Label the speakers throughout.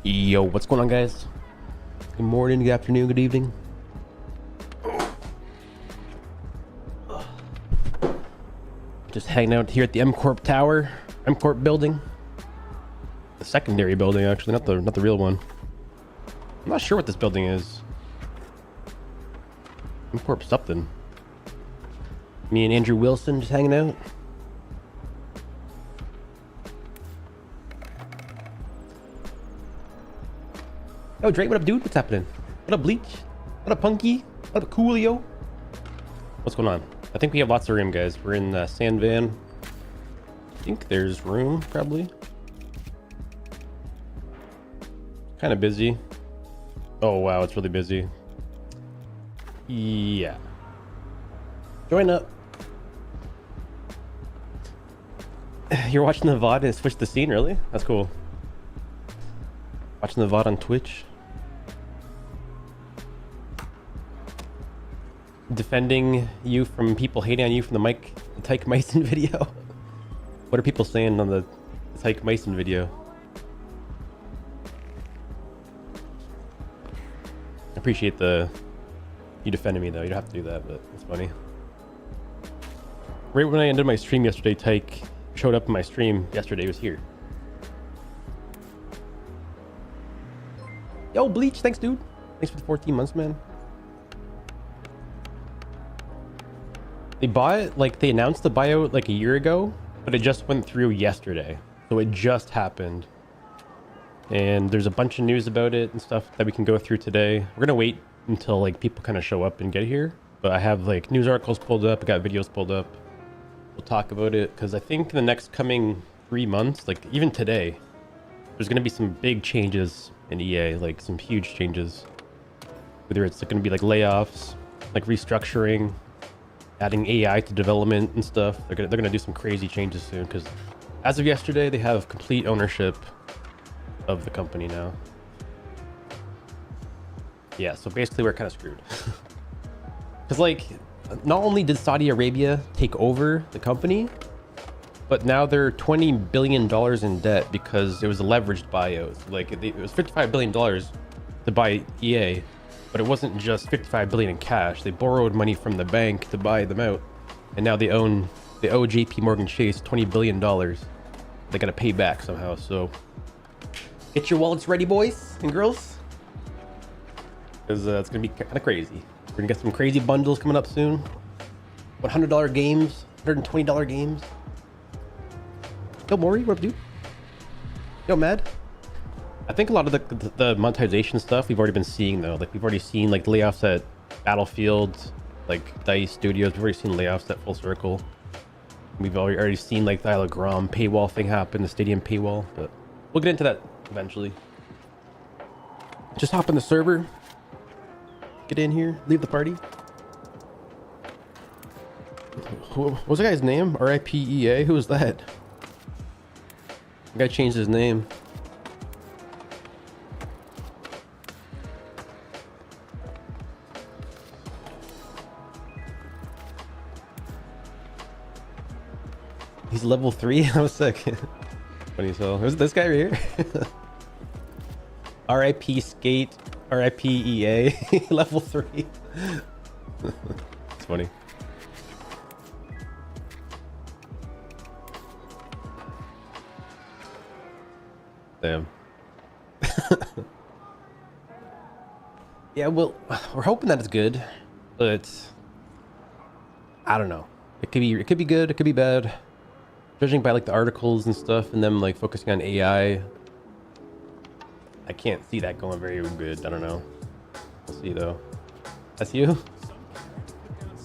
Speaker 1: Yo, what's going on, guys? Good morning, good afternoon, good evening. Just hanging out here at the M Corp Tower, M Corp building. The secondary building, actually, not the real one. I'm not sure what this building is. M Corp something. Me and Andrew Wilson just hanging out. Yo, Drake, what up, dude? What's happening? What up, Bleach? What up, Punky? What up, Coolio? What's going on? I think we have lots of room, guys. We're in Sand Van. I think there's room, probably. Kind of busy. Oh, wow, it's really busy. Yeah. Join up. You're watching the VOD and it switched the scene, really? That's cool. Watching the VOD on Twitch. Defending you from people hating on you from the Tyke Mason video. What are people saying on the Tyke Mason video? I appreciate you defending me, though. You don't have to do that, but it's funny. Right when I ended my stream yesterday, Tyke showed up in my stream yesterday. He was here. Yo, Bleach, thanks, dude. Thanks for the 14 months, man. They bought it, like, they announced the buyout like a year ago, but it just went through yesterday. So it just happened. And there's a bunch of news about it and stuff that we can go through today. We're gonna wait until, like, people kind of show up and get here. But I have, like, news articles pulled up, I got videos pulled up. We'll talk about it, because I think in the next coming 3 months, like, even today, there's gonna be some big changes in EA, like, some huge changes. Whether it's gonna be, like, layoffs, like, restructuring, adding AI to development and stuff. They're gonna do some crazy changes soon, because as of yesterday, they have complete ownership of the company now. Yeah, so basically we're kind of screwed. Because, like, not only did Saudi Arabia take over the company, but now they're $20 billion in debt because it was a leveraged buyout. Like, it was $55 billion to buy EA. But it wasn't just $55 billion in cash. They borrowed money from the bank to buy them out, and now they owe JP Morgan Chase $20 billion. They gotta pay back somehow. So get your wallets ready, boys and girls, because it's gonna be kind of crazy. We're gonna get some crazy bundles coming up soon. $100 games, $120 games. Yo, Maury, what up, dude? Yo, Mad. I think a lot of the monetization stuff we've already been seeing, though. Like, we've already seen, like, layoffs at Battlefield, like DICE Studios. We've already seen layoffs at Full Circle. We've already seen, like, the Isle of Grom paywall thing happen, the Stadium paywall. But we'll get into that eventually. Just hop in the server. Get in here. Leave the party. What was the guy's name? RIPEA? Who was that? The guy changed his name. He's level 3? I was sick. Funny as hell. Was this guy right here? RIP Skate, RIP EA, level 3. It's funny. Damn. Yeah, well, we're hoping that it's good, but I don't know. It could be good, it could be bad. Judging by, like, the articles and stuff and them, like, focusing on AI, I can't see that going very good. I don't know. We'll see, though. That's you?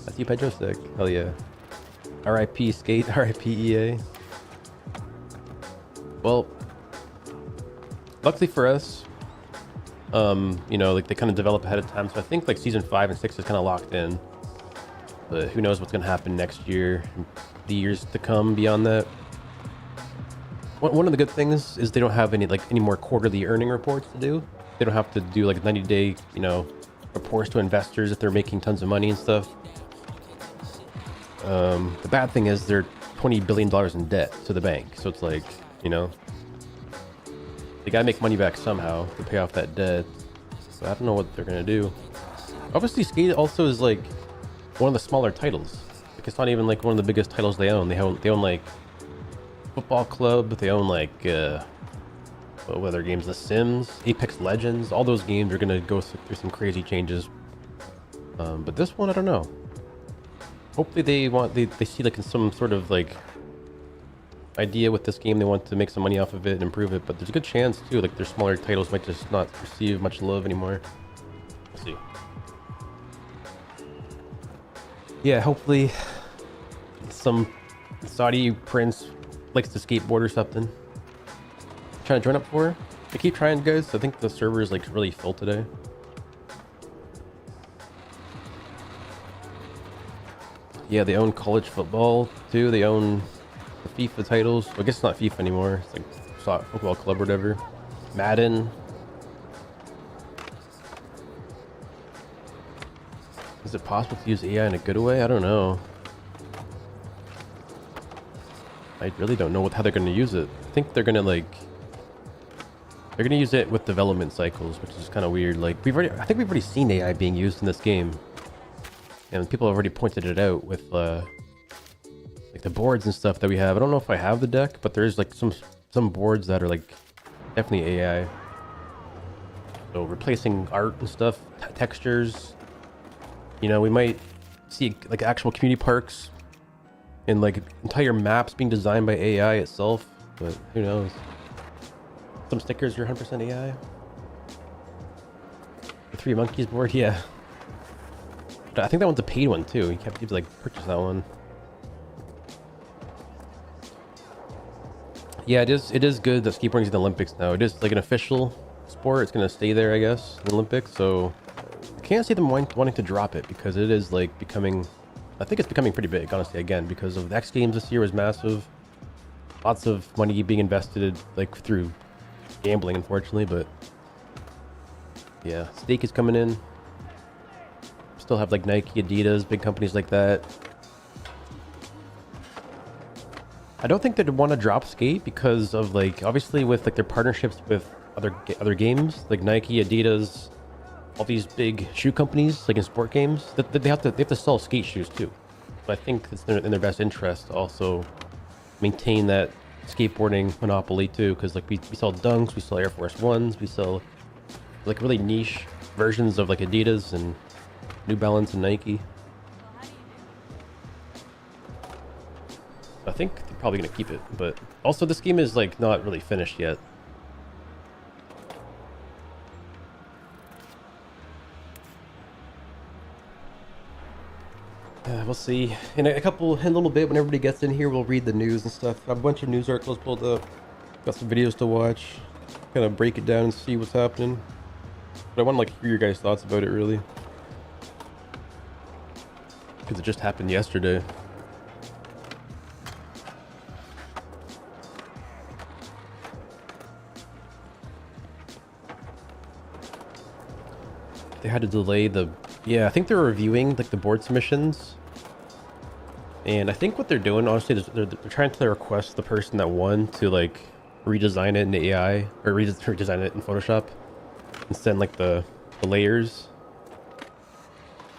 Speaker 1: That's you, Pedro Stick. Hell yeah. RIP Skate, RIP EA. Well, luckily for us, you know, like, they kind of develop ahead of time. So I think, like, season 5 and 6 is kind of locked in. But who knows what's going to happen next year, the years to come beyond that. One of the good things is they don't have any more quarterly earning reports to do. They don't have to do, like, 90-day, you know, reports to investors if they're making tons of money and stuff. The bad thing is they're $20 billion in debt to the bank. So it's like, you know, They gotta make money back somehow to pay off that debt. So I don't know what they're gonna do. Obviously, Skate also is like one of the smaller titles. Like it's not even like one of the biggest titles they own. They own like Football Club. They own like what other games? The Sims, Apex Legends. All those games are gonna go through some crazy changes. But this one, I don't know. Hopefully they see like some sort of like idea with this game. They want to make some money off of it and improve it. But there's a good chance too, like their smaller titles might just not receive much love anymore. We'll see. Yeah, hopefully some Saudi prince likes to skateboard or something. Trying to join up for? I keep trying, guys. I think the server is like really full today. Yeah, they own college football too. They own the FIFA titles. Well, I guess it's not FIFA anymore. It's like Football Club or whatever. Madden. Is it possible to use AI in a good way? I don't know. I really don't know how they're going to use it. I think they're going to they're going to use it with development cycles, which is kind of weird. Like I think we've already seen AI being used in this game. And people have already pointed it out with like the boards and stuff that we have. I don't know if I have the deck, but there's like some boards that are like definitely AI. So replacing art and stuff, textures. You know, we might see like actual community parks and like entire maps being designed by AI itself, but who knows? Some stickers are 100% AI. The Three Monkeys board, yeah. I think that one's a paid one too. You have to like purchase that one. Yeah, it is good that skateboarding's in the Olympics now. It is like an official sport. It's gonna stay there, I guess, in the Olympics. So I can't see them wanting to drop it because it is like becoming. I think it's becoming pretty big, honestly. Again, because of the X Games this year was massive. Lots of money being invested like through gambling, unfortunately. But yeah, stake is coming in. Still have like Nike, Adidas, big companies like that. I don't think they'd want to drop Skate because of like obviously with like their partnerships with other games like Nike, Adidas, all these big shoe companies like in sport games that they have to sell skate shoes too. So I think it's in their best interest to also maintain that skateboarding monopoly too, because like we sell Dunks, we sell Air Force Ones, we sell like really niche versions of like Adidas and New Balance and Nike. I think they're probably gonna keep it, but also this game is like not really finished yet. We'll see. In a little bit, when everybody gets in here, we'll read the news and stuff. I have a bunch of news articles pulled up. Got some videos to watch. Kind of break it down and see what's happening. But I want to like hear your guys' thoughts about it, really. Because it just happened yesterday. They had to delay the... Yeah, I think they're reviewing like the board submissions. And I think what they're doing, honestly, is they're trying to request the person that won to like redesign it in AI or redesign it in Photoshop and send like the layers.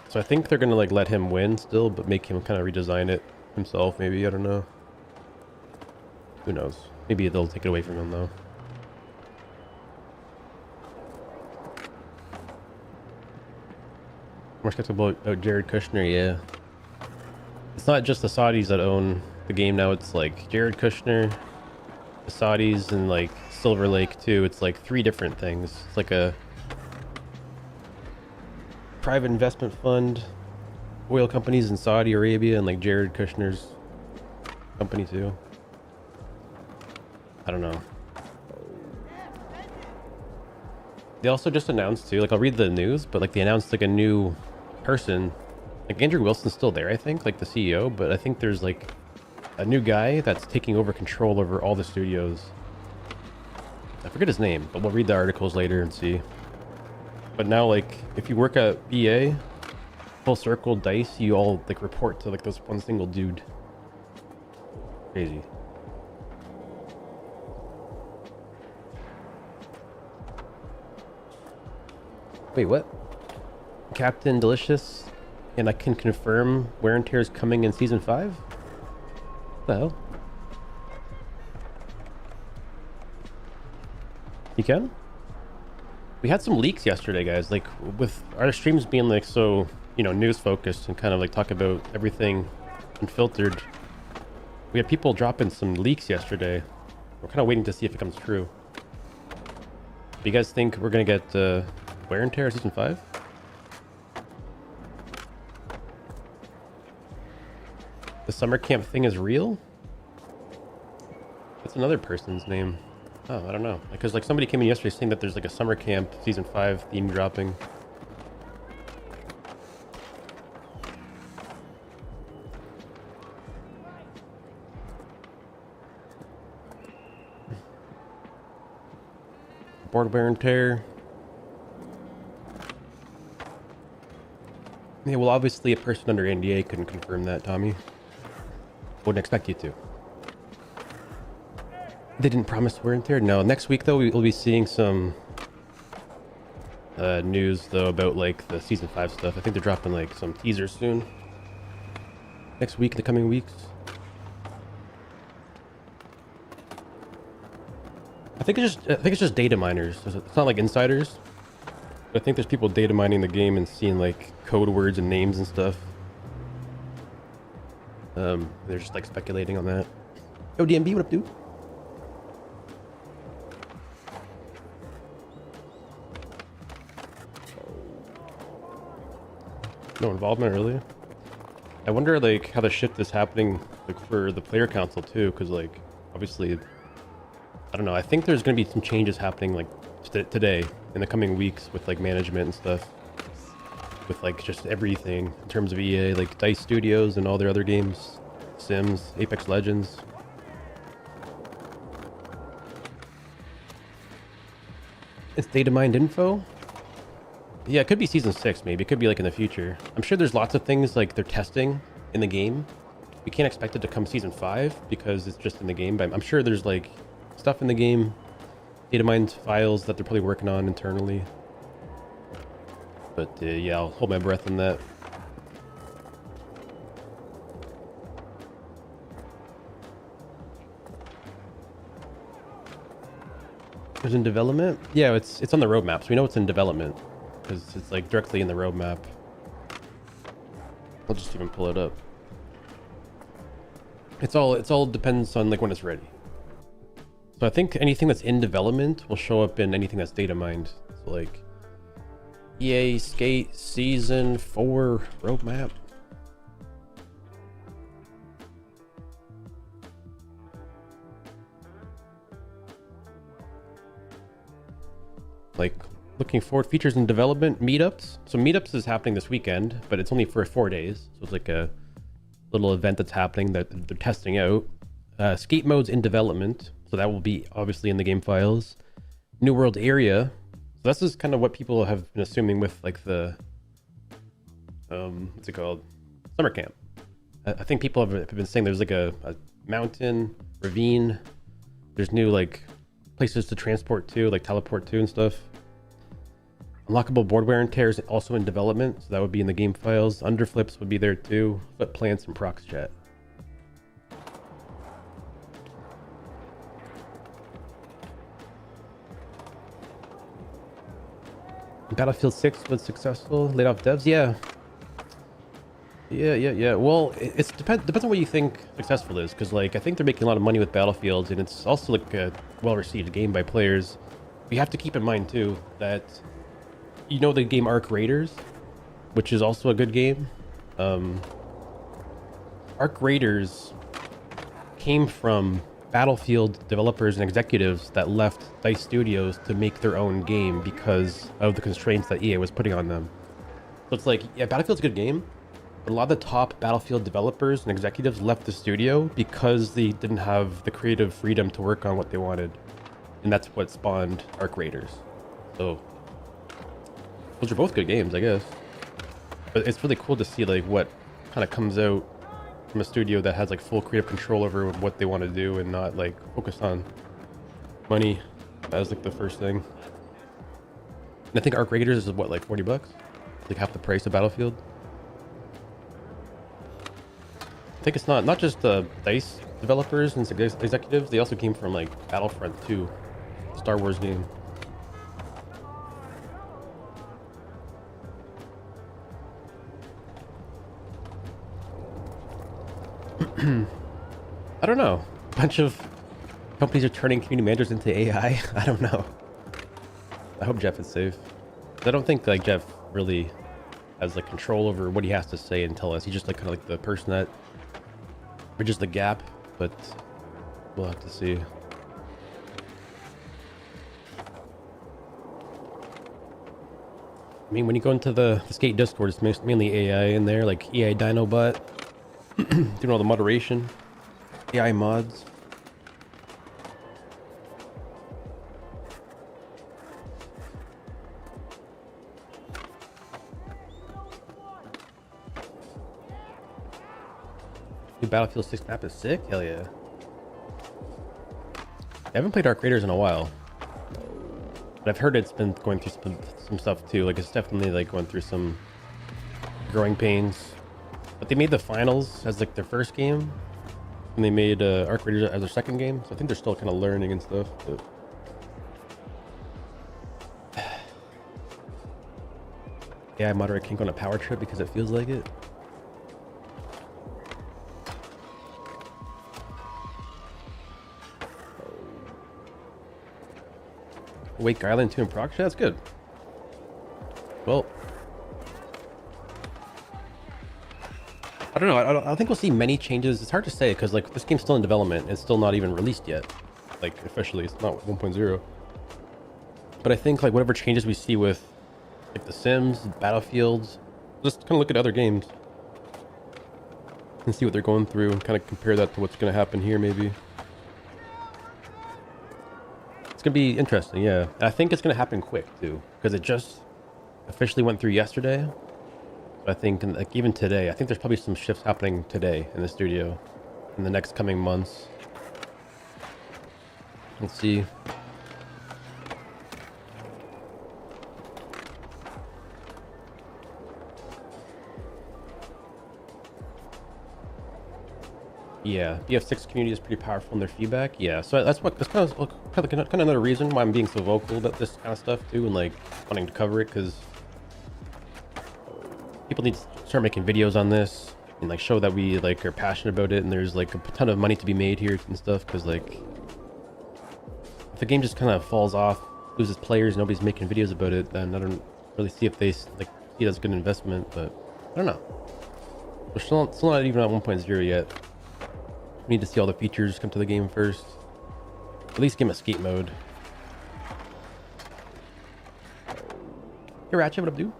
Speaker 1: So I think they're gonna like let him win still, but make him kind of redesign it himself. Maybe, I don't know. Who knows? Maybe they'll take it away from him though. More skeptical about Jared Kushner, yeah. It's not just the Saudis that own the game now. It's like Jared Kushner, the Saudis, and like Silver Lake too. It's like 3 different things. It's like a private investment fund, oil companies in Saudi Arabia, and like Jared Kushner's company too. I don't know. They also just announced too, like I'll read the news, but like they announced like a new person. Like Andrew Wilson's still there, I think, like the CEO, but I think there's like a new guy that's taking over control over all the studios. I forget his name, but we'll read the articles later and see. But now, like, if you work at EA, Full Circle, DICE, you all like report to like this one single dude. Crazy. Wait, what? Captain Delicious, and I can confirm Wear and Tear is coming in season 5? What the hell? You can? We had some leaks yesterday, guys. Like, with our streams being like so, you know, news focused and kind of like talk about everything unfiltered. We had people dropping some leaks yesterday. We're kind of waiting to see if it comes true. Do you guys think we're gonna get Wear and Tear season 5? The summer camp thing is real? That's another person's name. Oh, I don't know. Because like somebody came in yesterday saying that there's like a summer camp season 5 theme dropping. Board Wear and Tear. Yeah, well, obviously a person under NDA couldn't confirm that, Tommy. Wouldn't expect you to. They didn't promise Wear and Tear? No. Next week, though, we'll be seeing some news, though, about, like, the Season 5 stuff. I think they're dropping, like, some teasers soon. Next week, the coming weeks. I think it's just data miners. It's not like insiders. But I think there's people data mining the game and seeing, like, code words and names and stuff. They're just, like, speculating on that. Yo, DMB, what up, dude? No involvement, really? I wonder, like, how the shift is happening, like, for the player council, too, because, like, obviously, I don't know, I think there's going to be some changes happening, like, today, in the coming weeks, with, like, management and stuff. With, like, just everything, in terms of EA, like, DICE Studios and all their other games, Sims, Apex Legends. It's data mined info? Yeah, it could be season 6, maybe. It could be like in the future. I'm sure there's lots of things like they're testing in the game. We can't expect it to come season 5 because it's just in the game. But I'm sure there's like stuff in the game, data mined files that they're probably working on internally. But yeah, I'll hold my breath on that. It's in development? Yeah, it's on the roadmap, so we know it's in development. Because it's like directly in the roadmap. I'll just even pull it up. It's all depends on like when it's ready. So I think anything that's in development will show up in anything that's data mined. So like EA Skate Season 4 roadmap. Like looking forward, features in development, meetups. So meetups is happening this weekend, but it's only for 4 days. So it's like a little event that's happening that they're testing out. Skate modes in development. So that will be obviously in the game files. New World area. So this is kind of what people have been assuming with like the, what's it called? Summer camp. I think people have been saying there's like a mountain, ravine. There's new like places to transport to, like teleport to and stuff. Unlockable board wear and tear is also in development, so that would be in the game files. Underflips would be there too. Flip plants and prox chat. Battlefield 6 was successful. Laid off devs, yeah. Yeah. Well, it depends on what you think successful is, because like I think they're making a lot of money with Battlefield, and it's also like a well-received game by players. We have to keep in mind too that you know the game Arc Raiders, which is also a good game. Arc Raiders came from Battlefield developers and executives that left DICE Studios to make their own game because of the constraints that EA was putting on them. So it's like, yeah, Battlefield's a good game, but a lot of the top Battlefield developers and executives left the studio because they didn't have the creative freedom to work on what they wanted. And that's what spawned Arc Raiders. So those are both good games, I guess. But it's really cool to see like what kind of comes out from a studio that has like full creative control over what they want to do and not like focus on money as like the first thing. And I think Arc Raiders is what, like 40 bucks? Like half the price of Battlefield. I think it's not just the DICE developers and executives. They also came from like Battlefront 2, Star Wars game. I don't know. A bunch of companies are turning community managers into AI. I don't know. I hope Jeff is safe. I don't think like Jeff really has like control over what he has to say and tell us. He's just like kind of like the person that bridges the gap, but we'll have to see. I mean, when you go into the Skate Discord, it's mainly AI in there, like AI Dinobot, doing all the moderation, AI mods. New Battlefield 6 map is sick? Hell yeah. I haven't played Arc Raiders in a while. But I've heard it's been going through some stuff too. Like it's definitely like going through some growing pains. But they made the finals as like their first game. And they made Arc Raiders as their second game. So I think they're still kind of learning and stuff. But... yeah, moderate can't go on a power trip because it feels like it. Wake Island 2 in proc? That's good. Well, I don't know. I don't think we'll see many changes. It's hard to say because like this game's still in development. It's still not even released yet. Like officially, it's not 1.0. But I think like whatever changes we see with like The Sims, Battlefields, just kind of look at other games and see what they're going through and kind of compare that to what's going to happen here maybe. It's gonna be interesting, yeah. And I think it's gonna happen quick too, because it just officially went through yesterday. But I think, like even today, I think there's probably some shifts happening today in the studio, in the next coming months. Let's see. Yeah, BF6 community is pretty powerful in their feedback. Yeah, so that's kind of another reason why I'm being so vocal about this kind of stuff too, and like wanting to cover it, because people need to start making videos on this and like show that we like are passionate about it, and there's like a ton of money to be made here and stuff. Because like if the game just kind of falls off, loses players, nobody's making videos about it, then I don't really see if they like see it as a good investment. But I don't know. We're still not even at 1.0 yet. We need to see all the features come to the game first. At least give him a skate mode. Hey Ratchet, what up, dude?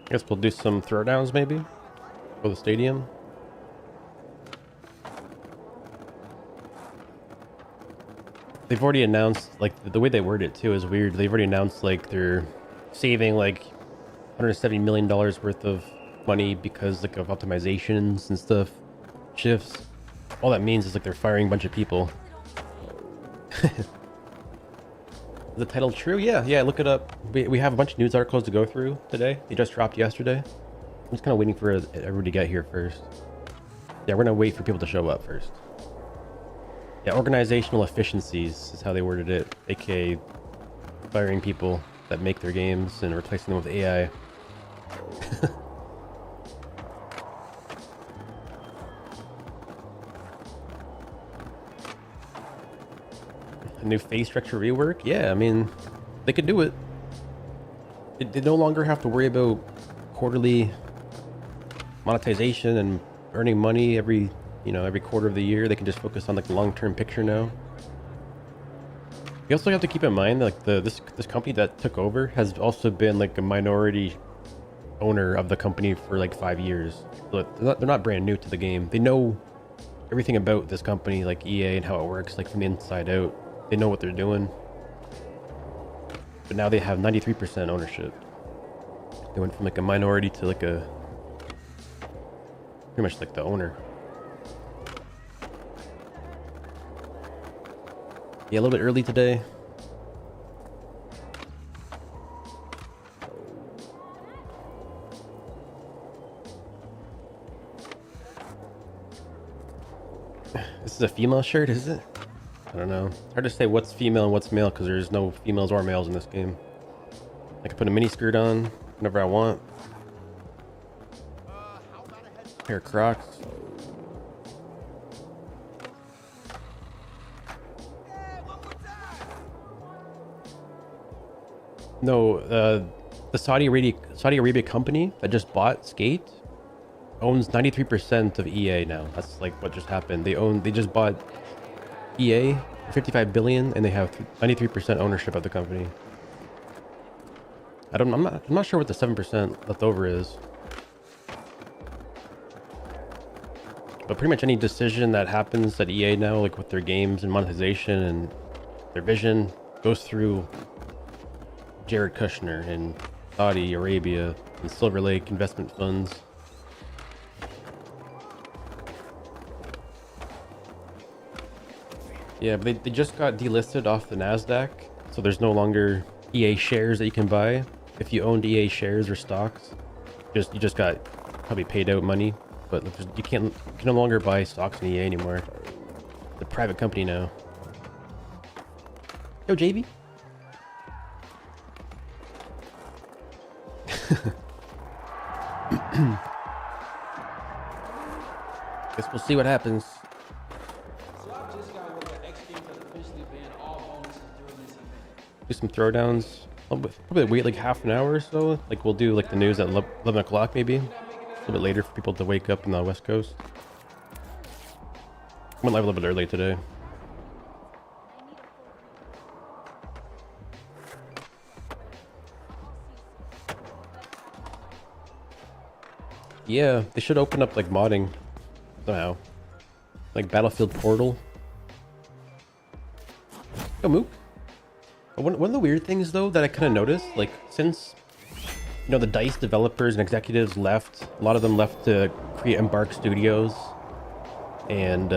Speaker 1: I guess we'll do some throwdowns maybe for the stadium. They've already announced, like the way they word it too is weird. They've already announced like they're saving like $170 million worth of money because like of optimizations and stuff, shifts. All that means is like they're firing a bunch of people. Is the title true? Yeah, look it up. We have a bunch of news articles to go through today. They just dropped yesterday. I'm just kind of waiting for everybody to get here first. Yeah, we're gonna wait for people to show up first. Yeah, organizational efficiencies is how they worded it, aka firing people that make their games and replacing them with AI. A new face structure rework? Yeah, I mean, they could do it. They no longer have to worry about quarterly monetization and earning money every quarter of the year. They can just focus on like the long-term picture now. You also have to keep in mind like this company that took over has also been like a minority owner of the company for like 5 years. So they're not brand new to the game. They know everything about this company, like EA, and how it works, like from the inside out. They know what they're doing. But now they have 93% ownership. They went from like a minority to like a pretty much like the owner. Yeah, a little bit early today. This is a female shirt, is it? I don't know. It's hard to say what's female and what's male because there's no females or males in this game. I can put a mini skirt on whenever I want. Pair of Crocs. No, the Saudi Arabia company that just bought Skate owns 93% of EA now. That's like what just happened. They just bought EA for 55 billion and they have 93% ownership of the company. I'm not sure what the 7% left over is. But pretty much any decision that happens at EA now, like with their games and monetization and their vision, goes through Jared Kushner in Saudi Arabia and Silver Lake investment funds. Yeah, but they just got delisted off the NASDAQ, so there's no longer EA shares that you can buy. If you owned EA shares or stocks, you just got probably paid out money, but you can no longer buy stocks in EA anymore. It's a private company now. Yo, JB. Guess we'll see what happens. Do some throwdowns. Probably wait like half an hour or so. Like we'll do like the news at 11 o'clock maybe. A little bit later for people to wake up in the West Coast. I went live a little bit early today. Yeah, they should open up like modding somehow. Like Battlefield Portal. Yo, Mook. One of the weird things though that I kind of noticed, like since the DICE developers and executives left, a lot of them left to create Embark Studios and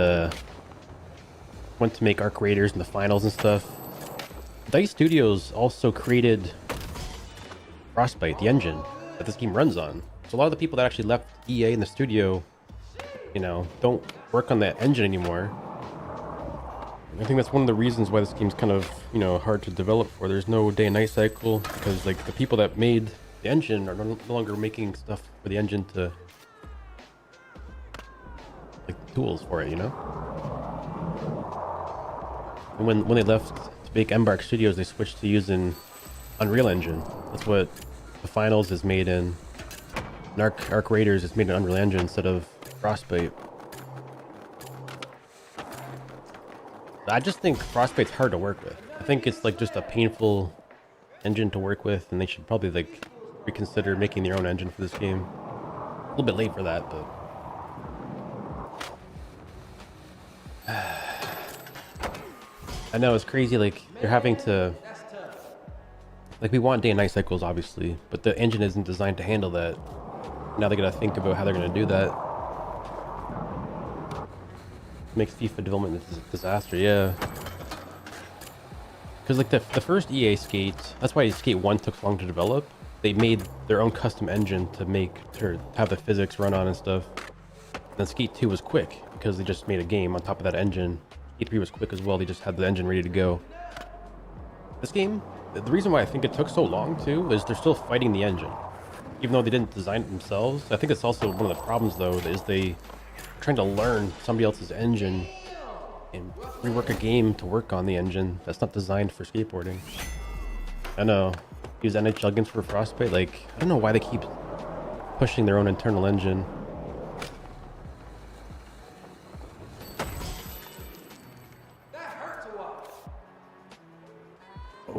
Speaker 1: went to make Arc Raiders in the finals and stuff. DICE Studios also created Frostbite, the engine that this game runs on. So a lot of the people that actually left EA in the studio, don't work on that engine anymore. I think that's one of the reasons why this game's kind of, hard to develop for. There's no day and night cycle because like the people that made the engine are no longer making stuff for the engine to like tools for it, And when they left to make Embark Studios, they switched to using Unreal Engine. That's what the finals is made in. And Arc Raiders is made in Unreal Engine instead of Frostbite. I just think Frostbite's hard to work with. I think it's like just a painful engine to work with, and they should probably like reconsider making their own engine for this game. A little bit late for that, but I know it's crazy. Like they're having to, like we want day and night cycles obviously, but the engine isn't designed to handle that. Now they gotta think about how they're gonna do that. Makes FIFA development a disaster, yeah. Because like the first EA Skate, that's why Skate 1 took so long to develop. They made their own custom engine to have the physics run on and stuff. And then Skate 2 was quick because they just made a game on top of that engine. Skate 3 was quick as well, they just had the engine ready to go. This game, the reason why I think it took so long too is they're still fighting the engine. Even though they didn't design it themselves. I think it's also one of the problems though, is they trying to learn somebody else's engine and rework a game to work on the engine that's not designed for skateboarding. I know. Use NHL games for Frostbite. Like, I don't know why they keep pushing their own internal engine.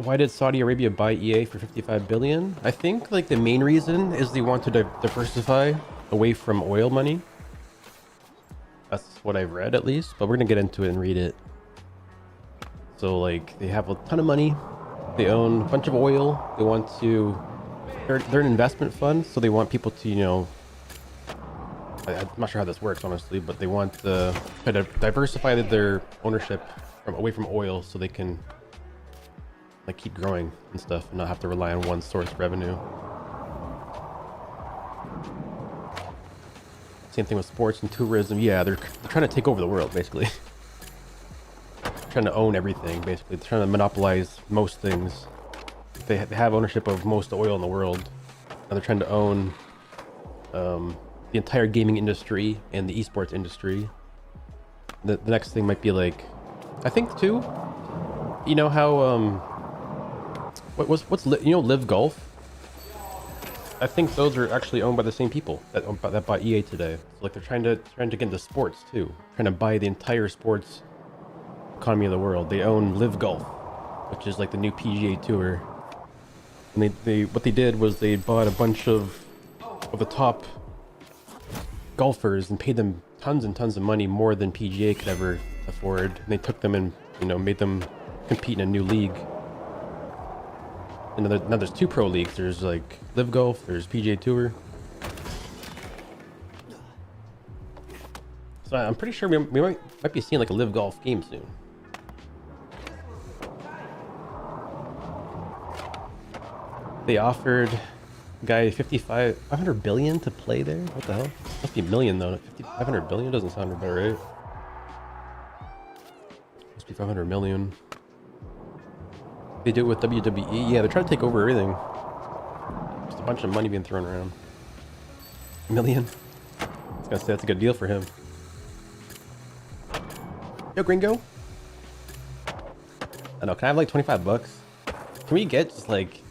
Speaker 1: Why did Saudi Arabia buy EA for 55 billion? I think like the main reason is they want to diversify away from oil money. That's what I've read at least, but we're gonna get into it and read it. So like they have a ton of money, they own a bunch of oil, they want to, they're an investment fund, so they want people to, you know, I'm not sure how this works honestly, but they want to kind of diversify their ownership away from oil so they can like keep growing and stuff and not have to rely on one source of revenue. Same thing with sports and tourism. Yeah, they're trying to take over the world basically. Trying to own everything basically. They're trying to monopolize most things. They have ownership of most oil in the world, and they're trying to own the entire gaming industry and the esports industry. The next thing might be like, I think too, you know how you know Live Golf? I think those are actually owned by the same people that bought EA today. So like they're trying to get into sports too, trying to buy the entire sports economy of the world. They own Live Golf, which is like the new PGA Tour. And they what they did was they bought a bunch of the top golfers and paid them tons and tons of money, more than PGA could ever afford. And they took them and, you know, made them compete in a new league. And now there's 2 pro leagues. There's like Live Golf, there's PGA Tour. So I'm pretty sure we might be seeing like a Live Golf game soon. They offered a guy 500 billion to play there. What the hell? Must be a million though. 500 billion doesn't sound about right. Must be 500 million. They do it with WWE. Yeah, they're trying to take over everything. Just a bunch of money being thrown around. A million. I was gonna say that's a good deal for him. Yo, Gringo. I know. Can I have like 25 bucks? Can we get just like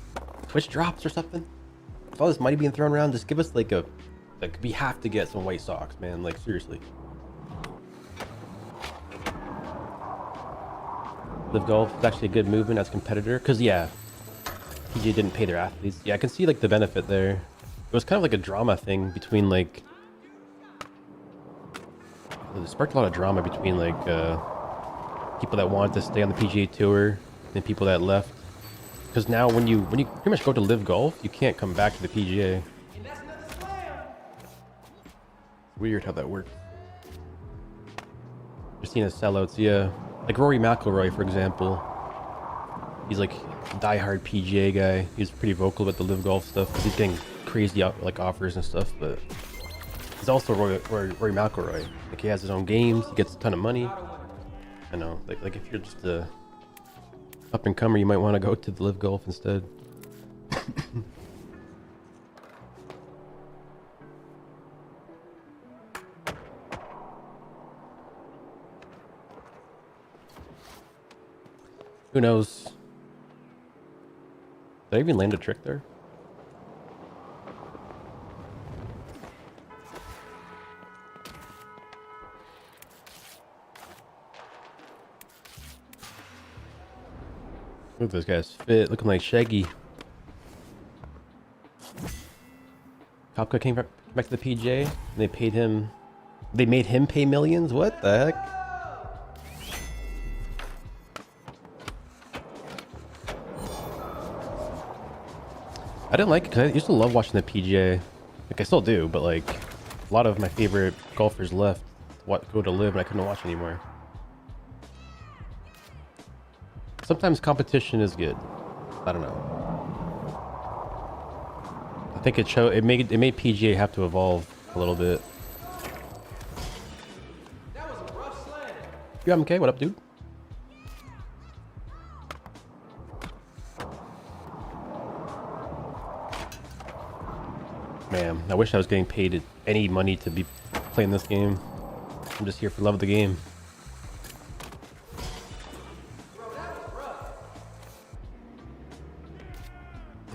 Speaker 1: Twitch drops or something? With all this money being thrown around, just give us like we have to get some White Sox, man. Like seriously. Live Golf is actually a good movement as a competitor, because yeah, PGA didn't pay their athletes. Yeah, I can see like the benefit there. It was kind of like a drama thing between like, it sparked a lot of drama between like people that wanted to stay on the PGA Tour and people that left. Because now when you pretty much go to Live Golf, you can't come back to the PGA. It's weird how that works. You're seeing as sellouts, yeah. Like Rory McIlroy, for example. He's like a diehard PGA guy. He's pretty vocal about the Live Golf stuff because he's getting crazy like offers and stuff. But he's also Rory McIlroy. Like he has his own games. He gets a ton of money. I know. Like if you're just a up and comer, you might want to go to the Live Golf instead. Who knows? Did I even land a trick there? Look at this guy's fit, looking like Shaggy. Kopka came back to the PJ, and they paid him. They made him pay millions? What the heck? I didn't like it because I used to love watching the PGA. Like I still do, but like a lot of my favorite golfers left go to Live and I couldn't watch anymore. Sometimes competition is good. I don't know. I think it made PGA have to evolve a little bit. You MK? What up, dude? Man, I wish I was getting paid any money to be playing this game. I'm just here for love of the game.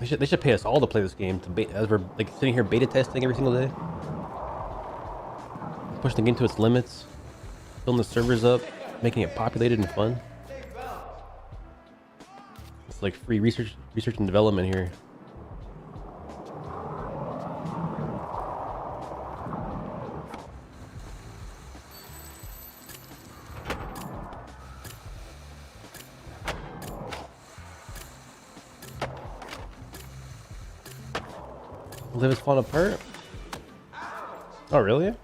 Speaker 1: They should pay us all to play this game as we're like sitting here beta testing every single day. Pushing the game to its limits, filling the servers up, making it populated and fun. just like free research and development here. Live is falling apart? Oh, really?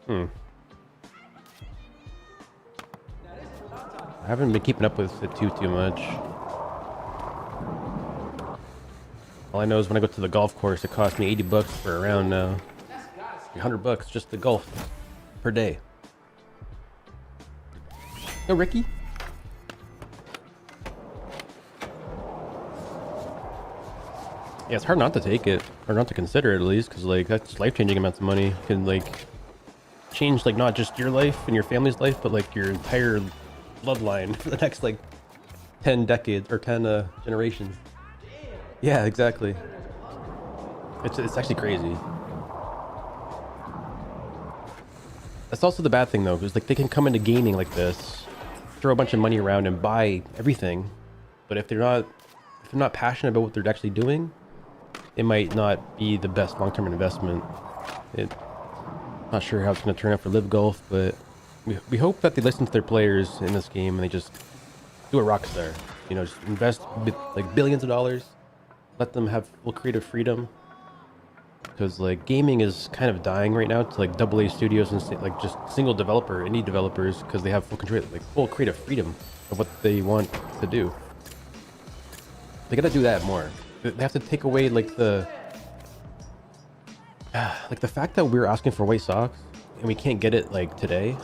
Speaker 1: I haven't been keeping up with it too much. All I know is when I go to the golf course, it costs me 80 bucks for a round now. 100 bucks just to golf per day. Yo, Ricky. Yeah, it's hard not to take it, or not to consider it at least, because like that's life-changing amounts of money. It can like change like not just your life and your family's life, but like your entire bloodline for the next like 10 decades or 10 generations. Yeah, exactly. It's actually crazy. That's also the bad thing though, because like they can come into gaming like this, throw a bunch of money around and buy everything, but if they're not passionate about what they're actually doing, it might not be the best long-term investment. Not sure how it's going to turn out for Live Golf, but we hope that they listen to their players in this game and they just do a Rockstar. You know, just invest like billions of dollars, let them have full creative freedom. Because like gaming is kind of dying right now to like AA studios and like just single developer, indie developers, because they have full control, like full creative freedom of what they want to do. They gotta do that more. They have to take away like the fact that we're asking for white socks and we can't get it like today.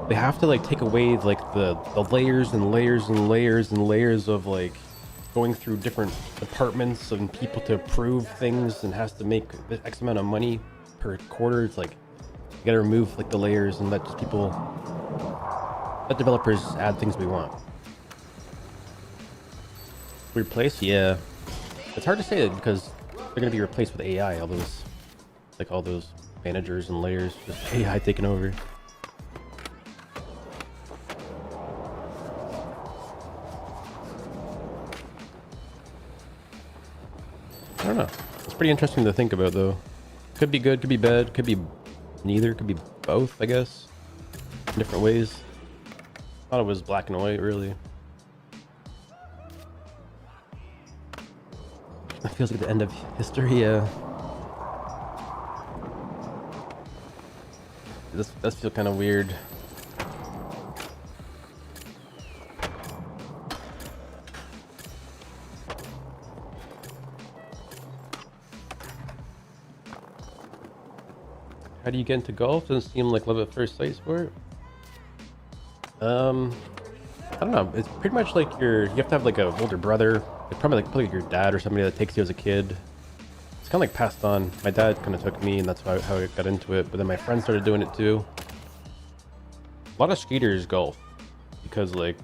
Speaker 1: They have to like take away like the layers and layers and layers and layers of like going through different departments and people to approve things and has to make X amount of money per quarter. It's like you gotta remove like the layers and let developers add things we want. Replace? Yeah. It's hard to say that because they're gonna be replaced with AI. All those managers and layers, just AI taking over. I don't know. It's pretty interesting to think about though. Could be good, could be bad, could be neither, could be both, I guess. In different ways. Thought it was black and white, really. It feels like the end of history, yeah. This does feel kind of weird. How do you get into golf? Doesn't seem like love at first sight sport. I don't know. It's pretty much like you have to have like a older brother. It's probably like your dad or somebody that takes you as a kid. It's kind of like passed on. My dad kind of took me, and that's how I got into it. But then my friends started doing it too. A lot of skaters golf because like,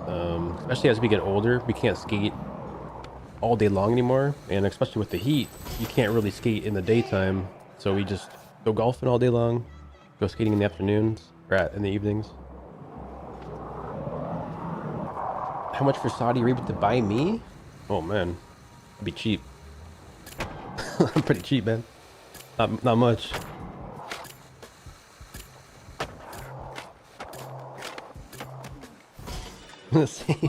Speaker 1: especially as we get older, we can't skate all day long anymore, and especially with the heat, you can't really skate in the daytime. So we just go golfing all day long, go skating in the afternoons or in the evenings. How much for Saudi Arabia to buy me? Oh man, it'd be cheap. I'm pretty cheap, man. Not much. Let's see.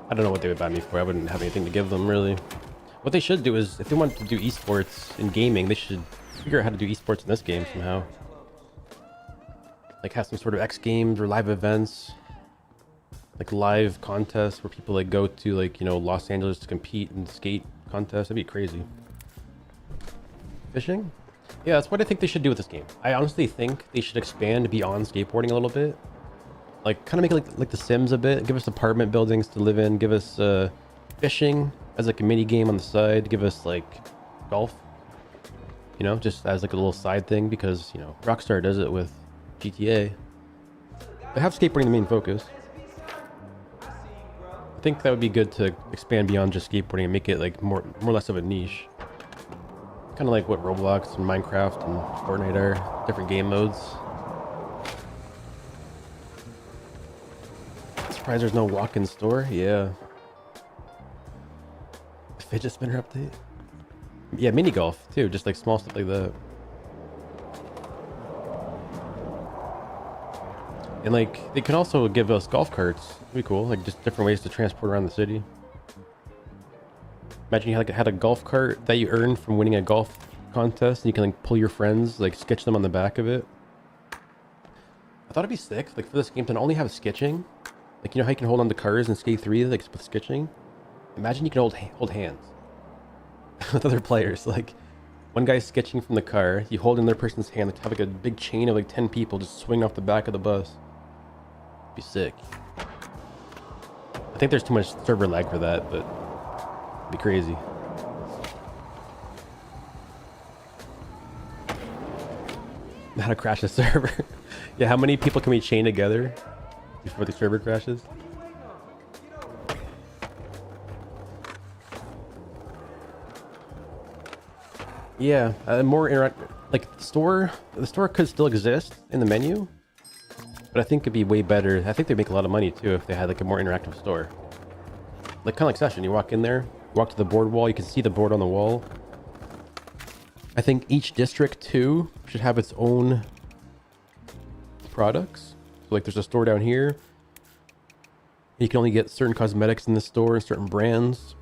Speaker 1: I don't know what they would buy me for. I wouldn't have anything to give them, really. What they should do is, if they want to do esports in gaming, they should figure out how to do esports in this game somehow. Like have some sort of X Games or live events. Like live contests where people like go to like, you know, Los Angeles to compete in skate contests. That'd be crazy. Fishing? Yeah, that's what I think they should do with this game. I honestly think they should expand beyond skateboarding a little bit. Like kind of make it like The Sims a bit. Give us apartment buildings to live in. Give us fishing as like a mini game on the side. Give us like golf, you know, just as like a little side thing, because, you know, Rockstar does it with GTA. They have skateboarding the main focus. I think that would be good to expand beyond just skateboarding and make it like more or less of a niche. Kind of like what Roblox and Minecraft and Fortnite are, different game modes. Surprised there's no walk-in store. Yeah. Fidget spinner update. Yeah, mini golf too. Just like small stuff like that. And like they can also give us golf carts. That'd be cool. Like just different ways to transport around the city. Imagine you had a golf cart that you earned from winning a golf contest, and you can like pull your friends, like sketch them on the back of it. I thought it'd be sick, like for this game to not only have sketching, like you know how you can hold on to cars in Skate 3, like with sketching. Imagine you can hold hands with other players. Like one guy's sketching from the car, you hold in their person's hand, like have like a big chain of like 10 people just swinging off the back of the bus. It'd be sick. I think there's too much server lag for that, but it'd be crazy. How to crash a server. Yeah, how many people can we chain together before the server crashes? Yeah, more interact. Like the store could still exist in the menu, but I think it'd be way better. I think they'd make a lot of money too if they had like a more interactive store. Like kind of like Session. You walk in there, walk to the board wall, you can see the board on the wall. I think each district too should have its own products. So like there's a store down here. You can only get certain cosmetics in this store and certain brands.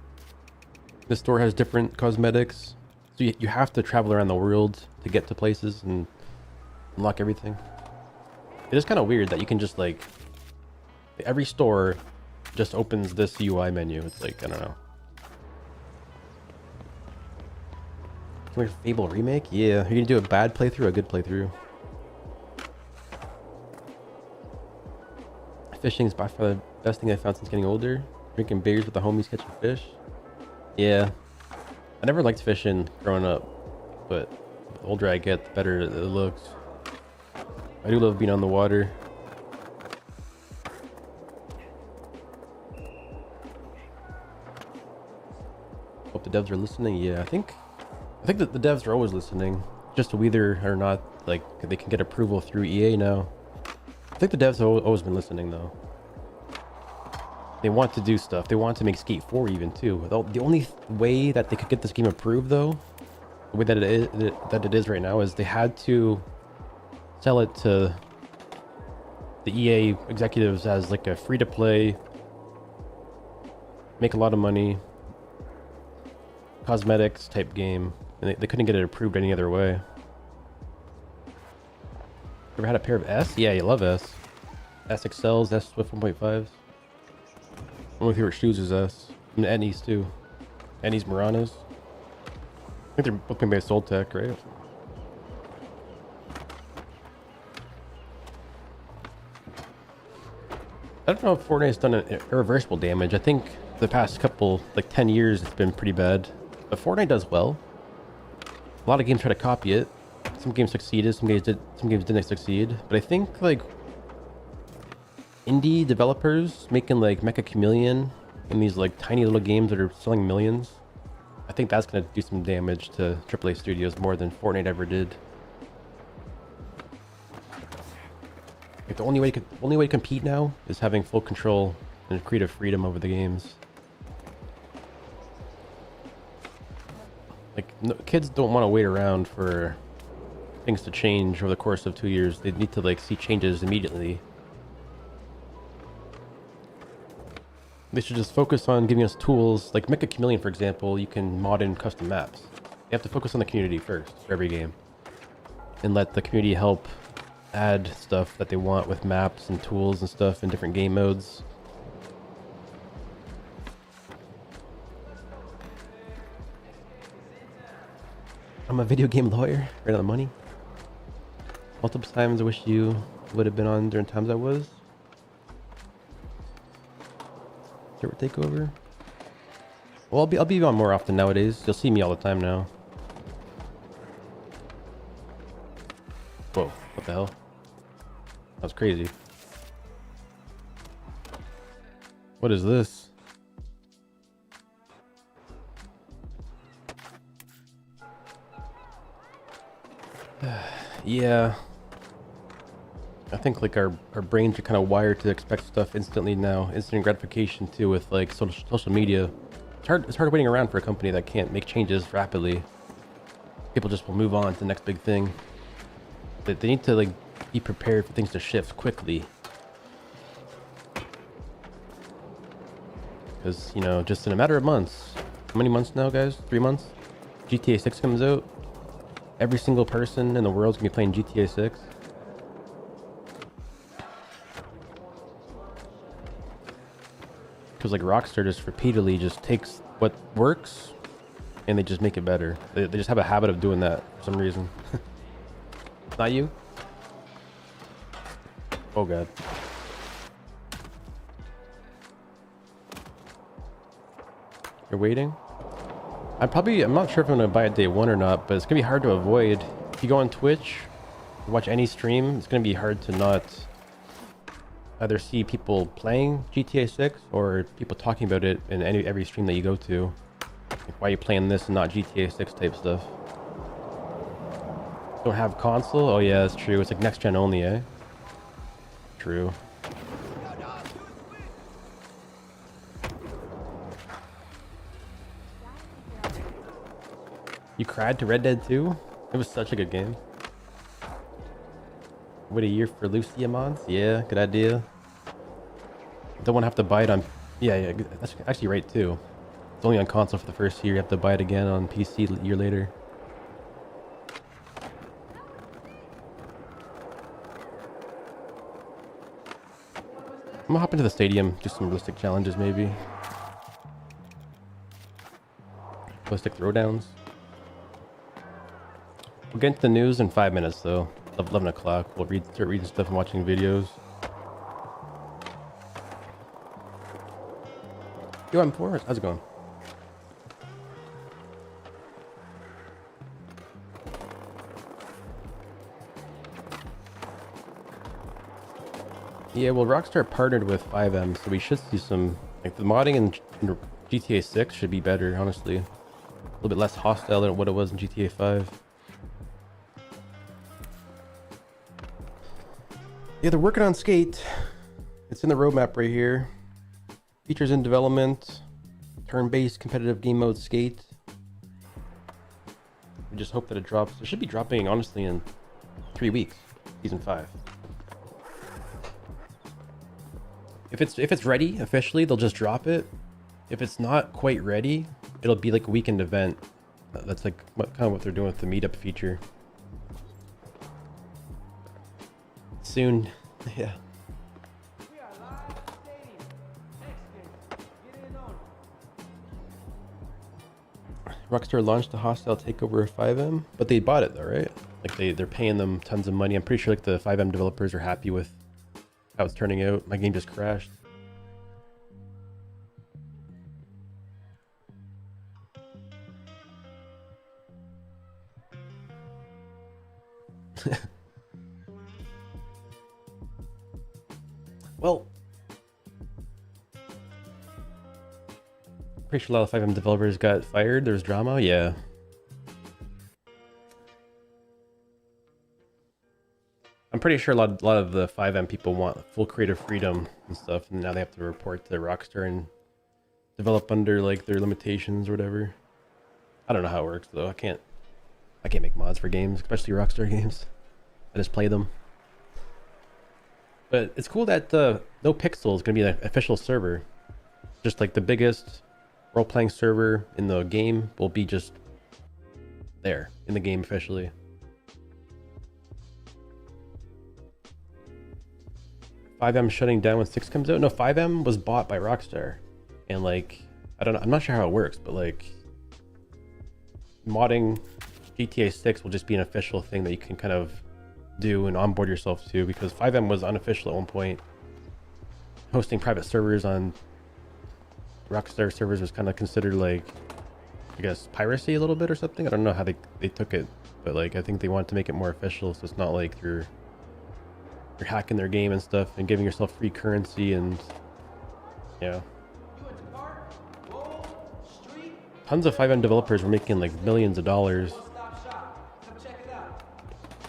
Speaker 1: This store has different cosmetics. So you have to travel around the world to get to places and unlock everything. It is kind of weird that you can just like... Every store just opens this UI menu. It's like, I don't know. Can we have Fable remake? Yeah, you can do a bad playthrough, a good playthrough. Fishing is by far the best thing I found since getting older. Drinking beers with the homies, catching fish. Yeah, I never liked fishing growing up, but the older I get, the better it looks. I do love being on the water. Hope the devs are listening. Yeah, I think that the devs are always listening, just whether or not like they can get approval through EA now. I think the devs have always been listening though. They want to do stuff. They want to make Skate 4 even too. The only way that they could get this game approved though, the way that it is right now, is they had to sell it to the EA executives as like a free-to-play, make a lot of money, cosmetics type game, and they couldn't get it approved any other way. Ever had a pair of S? Yeah, you love S. S XLs, S Swift 1.5s. One of my favorite shoes is S. And Etnies too. Etnies Muranos. I think they're both made by Soul Tech, right? I don't know if Fortnite's done irreversible damage. I think the past couple, like 10 years, it's been pretty bad. But Fortnite does well. A lot of games try to copy it. Some games succeeded, some games didn't succeed. But I think like indie developers making like Mecha Chameleon and these like tiny little games that are selling millions, I think that's gonna do some damage to AAA studios more than Fortnite ever did. Like the only way to compete now is having full control and creative freedom over the games. Like kids don't want to wait around for things to change over the course of 2 years. They need to like see changes immediately. They should just focus on giving us tools like Mecha Chameleon, for example. You can mod in custom maps. You have to focus on the community first for every game, and let the community help add stuff that they want with maps and tools and stuff in different game modes. I'm a video game lawyer, right on the money. Multiple times I wish you would have been on during times I was. Server takeover. Well, I'll be on more often nowadays. You'll see me all the time now. Whoa, what the hell? That was crazy. What is this? Yeah. I think like our brains are kind of wired to expect stuff instantly now. Instant gratification too with like social media. It's hard waiting around for a company that can't make changes rapidly. People just will move on to the next big thing. They need to like be prepared for things to shift quickly. Because, you know, just in a matter of months. How many months now, guys? 3 months? GTA 6 comes out. Every single person in the world's gonna be playing GTA 6. Because like Rockstar just repeatedly just takes what works and they just make it better. They just have a habit of doing that for some reason. Not you? Oh god. You're waiting? I'm not sure if I'm gonna buy it day one or not, but it's gonna be hard to avoid. If you go on Twitch, watch any stream, it's gonna be hard to not either see people playing GTA 6 or people talking about it in every stream that you go to. Like, why are you playing this and not GTA 6 type stuff? Don't have console? Oh yeah, that's true. It's like next gen only, eh? True. You cried to Red Dead 2? It was such a good game. Wait a year for Lucia mods? Yeah, good idea. Don't want to have to buy it on... Yeah, that's actually right too. It's only on console for the first year. You have to buy it again on PC a year later. I'm gonna hop into the stadium, do some realistic challenges maybe. Realistic throwdowns. We'll get into the news in 5 minutes though. 11 o'clock. We'll start reading stuff and watching videos. Yo, I'm Forrest. How's it going? Yeah, well, Rockstar partnered with 5M, so we should see some... Like, the modding in GTA 6 should be better, honestly. A little bit less hostile than what it was in GTA 5. Yeah, they're working on Skate. It's in the roadmap right here. Features in development. Turn-based competitive game mode Skate. We just hope that it drops. It should be dropping, honestly, in 3 weeks. Season 5. If it's ready officially, they'll just drop it. If it's not quite ready, it'll be like a weekend event. That's like kind of what they're doing with the meetup feature. Soon, yeah. Rockstar launched a hostile takeover of 5M, but they bought it though, right? Like they're paying them tons of money. I'm pretty sure like the 5M developers are happy with how it's turning out. My game just crashed. Well, pretty sure a lot of 5M developers got fired. There's drama. Yeah. I'm pretty sure a lot of the 5M people want full creative freedom and stuff, and now they have to report to Rockstar and develop under like their limitations or whatever. I don't know how it works though. I can't make mods for games, especially Rockstar games. I just play them. But it's cool that No Pixel is going to be an official server. Just like the biggest role-playing server in the game will be just there in the game officially. .5M shutting down when 6 comes out? No, 5M was bought by Rockstar. And like, I don't know, I'm not sure how it works, but like modding GTA 6 will just be an official thing that you can kind of do and onboard yourself to, because 5M was unofficial at one point. Hosting private servers on Rockstar servers was kind of considered like, I guess, piracy a little bit or something. I don't know how they took it, but like I think they wanted to make it more official, so it's not like you're hacking their game and stuff and giving yourself free currency and yeah. Tons of 5M developers were making like millions of dollars.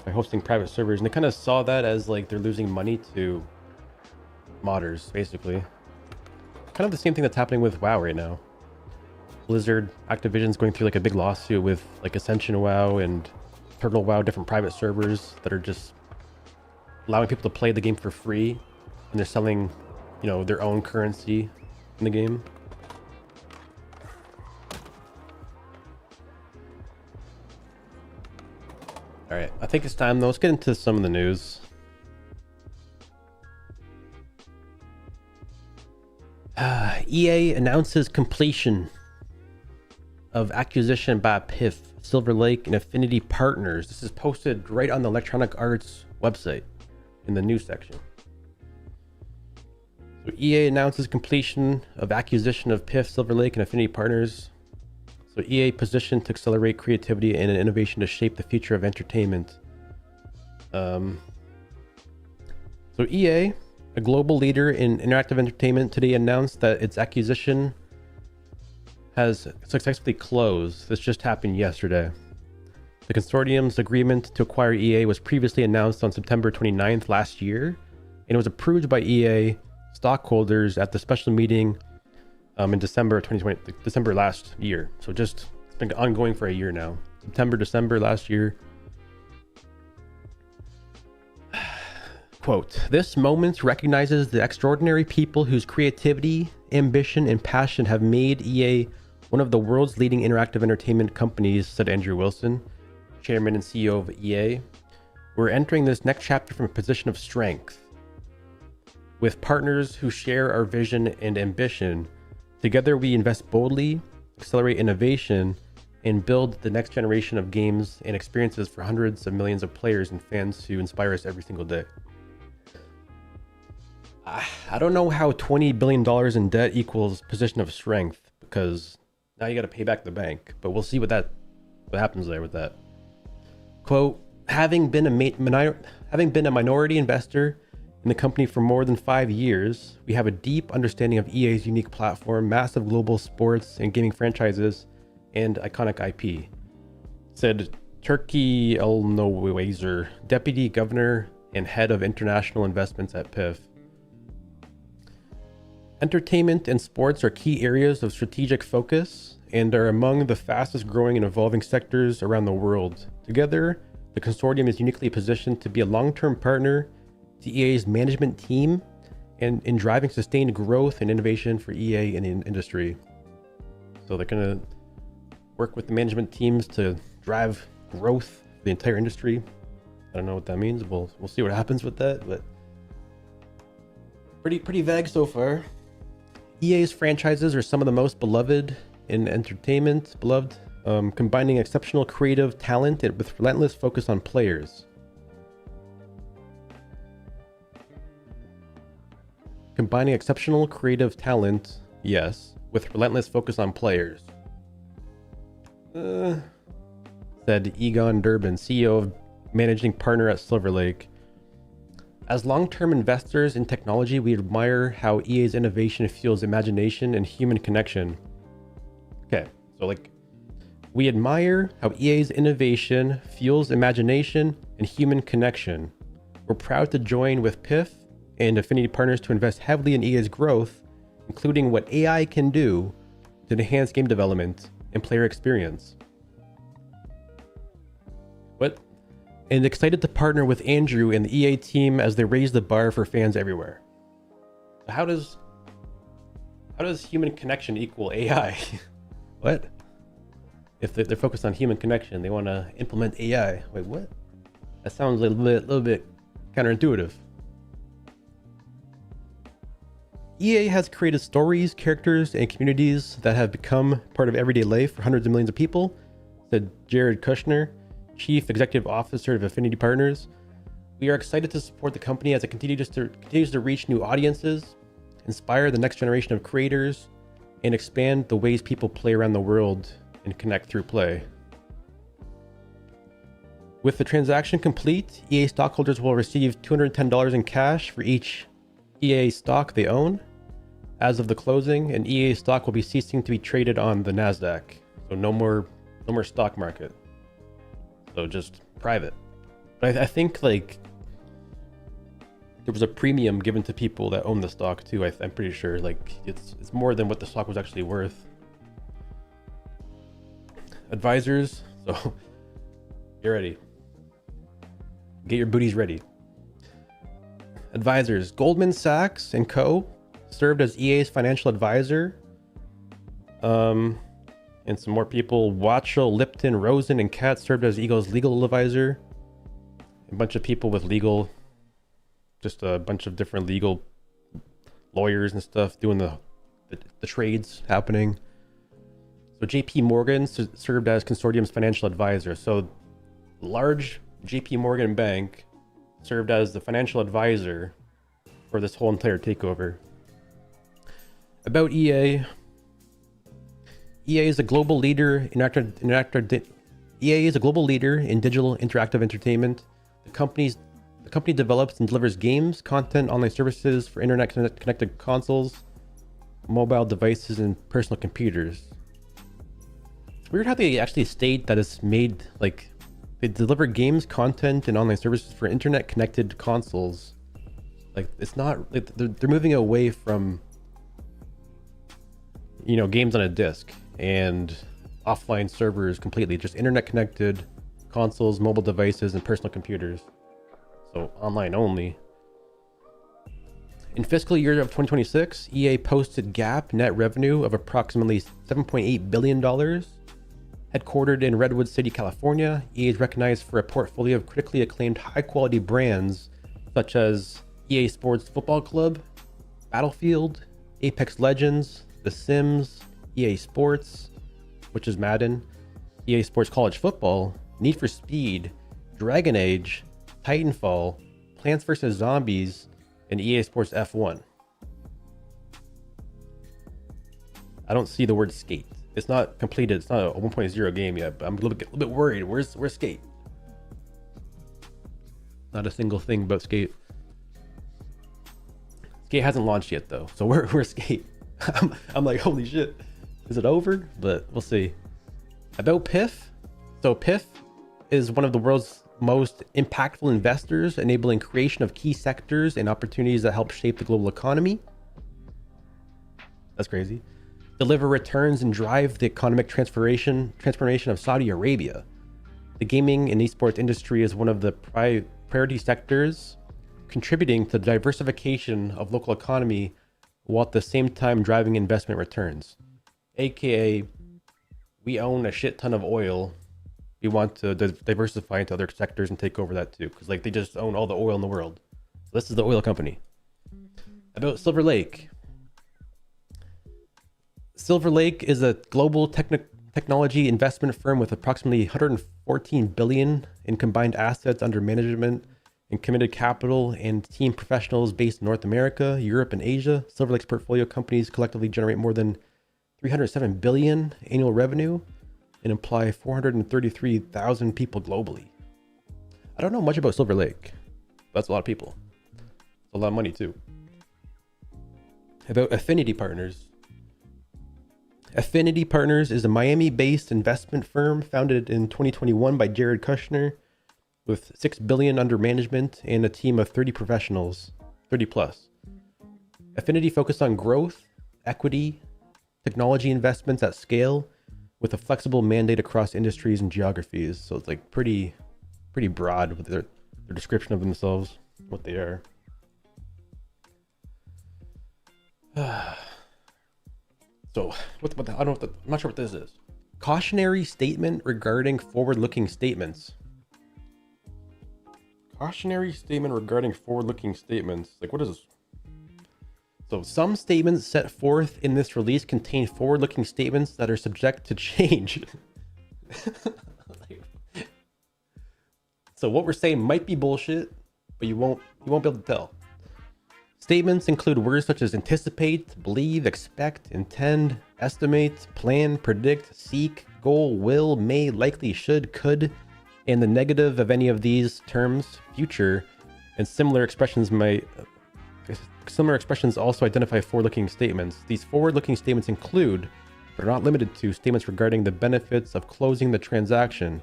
Speaker 1: by hosting private servers, and they kind of saw that as like they're losing money to modders, basically. Kind of the same thing that's happening with WoW right now. Blizzard, Activision's going through like a big lawsuit with like Ascension WoW and Turtle WoW, different private servers that are just allowing people to play the game for free, and they're selling, you know, their own currency in the game. All right, I think it's time though. Let's get into some of the news. EA announces completion of acquisition by PIF, Silver Lake, and Affinity Partners. This is posted right on the Electronic Arts website in the news section. So EA announces completion of acquisition of PIF, Silver Lake, and Affinity Partners. So EA positioned to accelerate creativity and innovation to shape the future of entertainment. So EA, a global leader in interactive entertainment, today announced that its acquisition has successfully closed. This just happened yesterday. The consortium's agreement to acquire EA was previously announced on September 29th last year, and it was approved by EA stockholders at the special meeting in December 2020, December last year. So just, it's been ongoing for a year now. December last year. Quote, "This moment recognizes the extraordinary people whose creativity, ambition, and passion have made EA one of the world's leading interactive entertainment companies," said Andrew Wilson, chairman and CEO of EA. "We're entering this next chapter from a position of strength. With partners who share our vision and ambition, together we invest boldly, accelerate innovation, and build the next generation of games and experiences for hundreds of millions of players and fans who inspire us every single day." I don't know how $20 billion in debt equals position of strength, because now you got to pay back the bank, but we'll see what happens there with that. Quote, having been a minority investor in the company for more than 5 years, we have a deep understanding of EA's unique platform, massive global sports and gaming franchises, and iconic IP, said Turkey Elnowazer, deputy governor and head of international investments at PIF. Entertainment and sports are key areas of strategic focus and are among the fastest growing and evolving sectors around the world. Together, the consortium is uniquely positioned to be a long-term partner to EA's management team and in driving sustained growth and innovation for EA and in industry. So they're going to work with the management teams to drive growth for the entire industry. I don't know what that means. We'll see what happens with that, but pretty vague so far. EA's franchises are some of the most beloved in entertainment, combining exceptional creative talent with relentless focus on players. Combining exceptional creative talent, yes, with relentless focus on players. Said Egon Durbin, CEO of managing partner at Silver Lake. As long-term investors in technology, we admire how EA's innovation fuels imagination and human connection. Okay, so like, we admire how EA's innovation fuels imagination and human connection. We're proud to join with PIF and Affinity Partners to invest heavily in EA's growth, including what AI can do to enhance game development and player experience. What? And excited to partner with Andrew and the EA team as they raise the bar for fans everywhere. How does human connection equal AI? What? If they're focused on human connection, they want to implement AI. Wait, what? That sounds a little bit counterintuitive. EA has created stories, characters, and communities that have become part of everyday life for hundreds of millions of people, said Jared Kushner, Chief Executive Officer of Affinity Partners. We are excited to support the company as it continues to reach new audiences, inspire the next generation of creators, and expand the ways people play around the world and connect through play. With the transaction complete, EA stockholders will receive $210 in cash for each EA stock they own. As of the closing, and EA stock will be ceasing to be traded on the NASDAQ. So no more stock market. So just private. But I think like there was a premium given to people that own the stock too. I'm pretty sure like it's more than what the stock was actually worth. Advisors, so get ready. Get your booties ready. Advisors, Goldman Sachs and Co. served as EA's financial advisor. And some more people, Watchell, Lipton, Rosen, and Katz served as Eagle's legal advisor. A bunch of people with legal, just a bunch of different legal lawyers and stuff doing the trades happening. So JP Morgan served as consortium's financial advisor. So large JP Morgan bank served as the financial advisor for this whole entire takeover. About EA. EA is a global leader in EA is a global leader in digital interactive entertainment. The company develops and delivers games, content, online services for internet connected consoles, mobile devices, and personal computers. It's weird how they actually state that it's made like they deliver games, content, and online services for internet connected consoles. Like it's not like they're moving away from, you know, games on a disc and offline servers completely, just internet connected consoles, mobile devices, and personal computers. So online only. In fiscal year of 2026, EA posted GAAP net revenue of approximately $7.8 billion. Headquartered in Redwood City, California, EA is recognized for a portfolio of critically acclaimed high-quality brands such as EA Sports Football Club, Battlefield, Apex Legends, The Sims, EA Sports, which is Madden, EA Sports College Football, Need for Speed, Dragon Age, Titanfall, Plants vs. Zombies, and EA Sports F1. I don't see the word skate. It's not completed. It's not a 1.0 game yet, but I'm a little bit worried. Where's skate? Not a single thing about skate. Skate hasn't launched yet though, so where's skate? I'm like, holy shit, is it over? But we'll see. About PIF. So PIF is one of the world's most impactful investors, enabling creation of key sectors and opportunities that help shape the global economy. That's crazy. Deliver returns and drive the economic transformation of Saudi Arabia. The gaming and esports industry is one of the priority sectors, contributing to the diversification of local economy while at the same time driving investment returns. AKA, we own a shit ton of oil. We want to diversify into other sectors and take over that too, because like they just own all the oil in the world. So this is the oil company. About Silver Lake. Silver Lake is a global technology investment firm with approximately 114 billion in combined assets under management and committed capital and team professionals based in North America, Europe, and Asia. Silver Lake's portfolio companies collectively generate more than 307 billion annual revenue and employ 433,000 people globally. I don't know much about Silver Lake. That's a lot of people. It's a lot of money too. About Affinity Partners. Affinity Partners is a Miami-based investment firm founded in 2021 by Jared Kushner, with $6 billion under management and a team of 30 professionals, 30 plus. Affinity focused on growth, equity, technology investments at scale, with a flexible mandate across industries and geographies. So it's like pretty broad with their description of themselves, what they are. So I'm not sure what this is. Cautionary statement regarding forward-looking statements. Cautionary statement regarding forward-looking statements. Like, what is this? So some statements set forth in this release contain forward-looking statements that are subject to change. So what we're saying might be bullshit, but you won't be able to tell. Statements include words such as anticipate, believe, expect, intend, estimate, plan, predict, seek, goal, will, may, likely, should, could, and the negative of any of these terms, future, and similar expressions also identify forward-looking statements. These forward-looking statements include, but are not limited to, statements regarding the benefits of closing the transaction,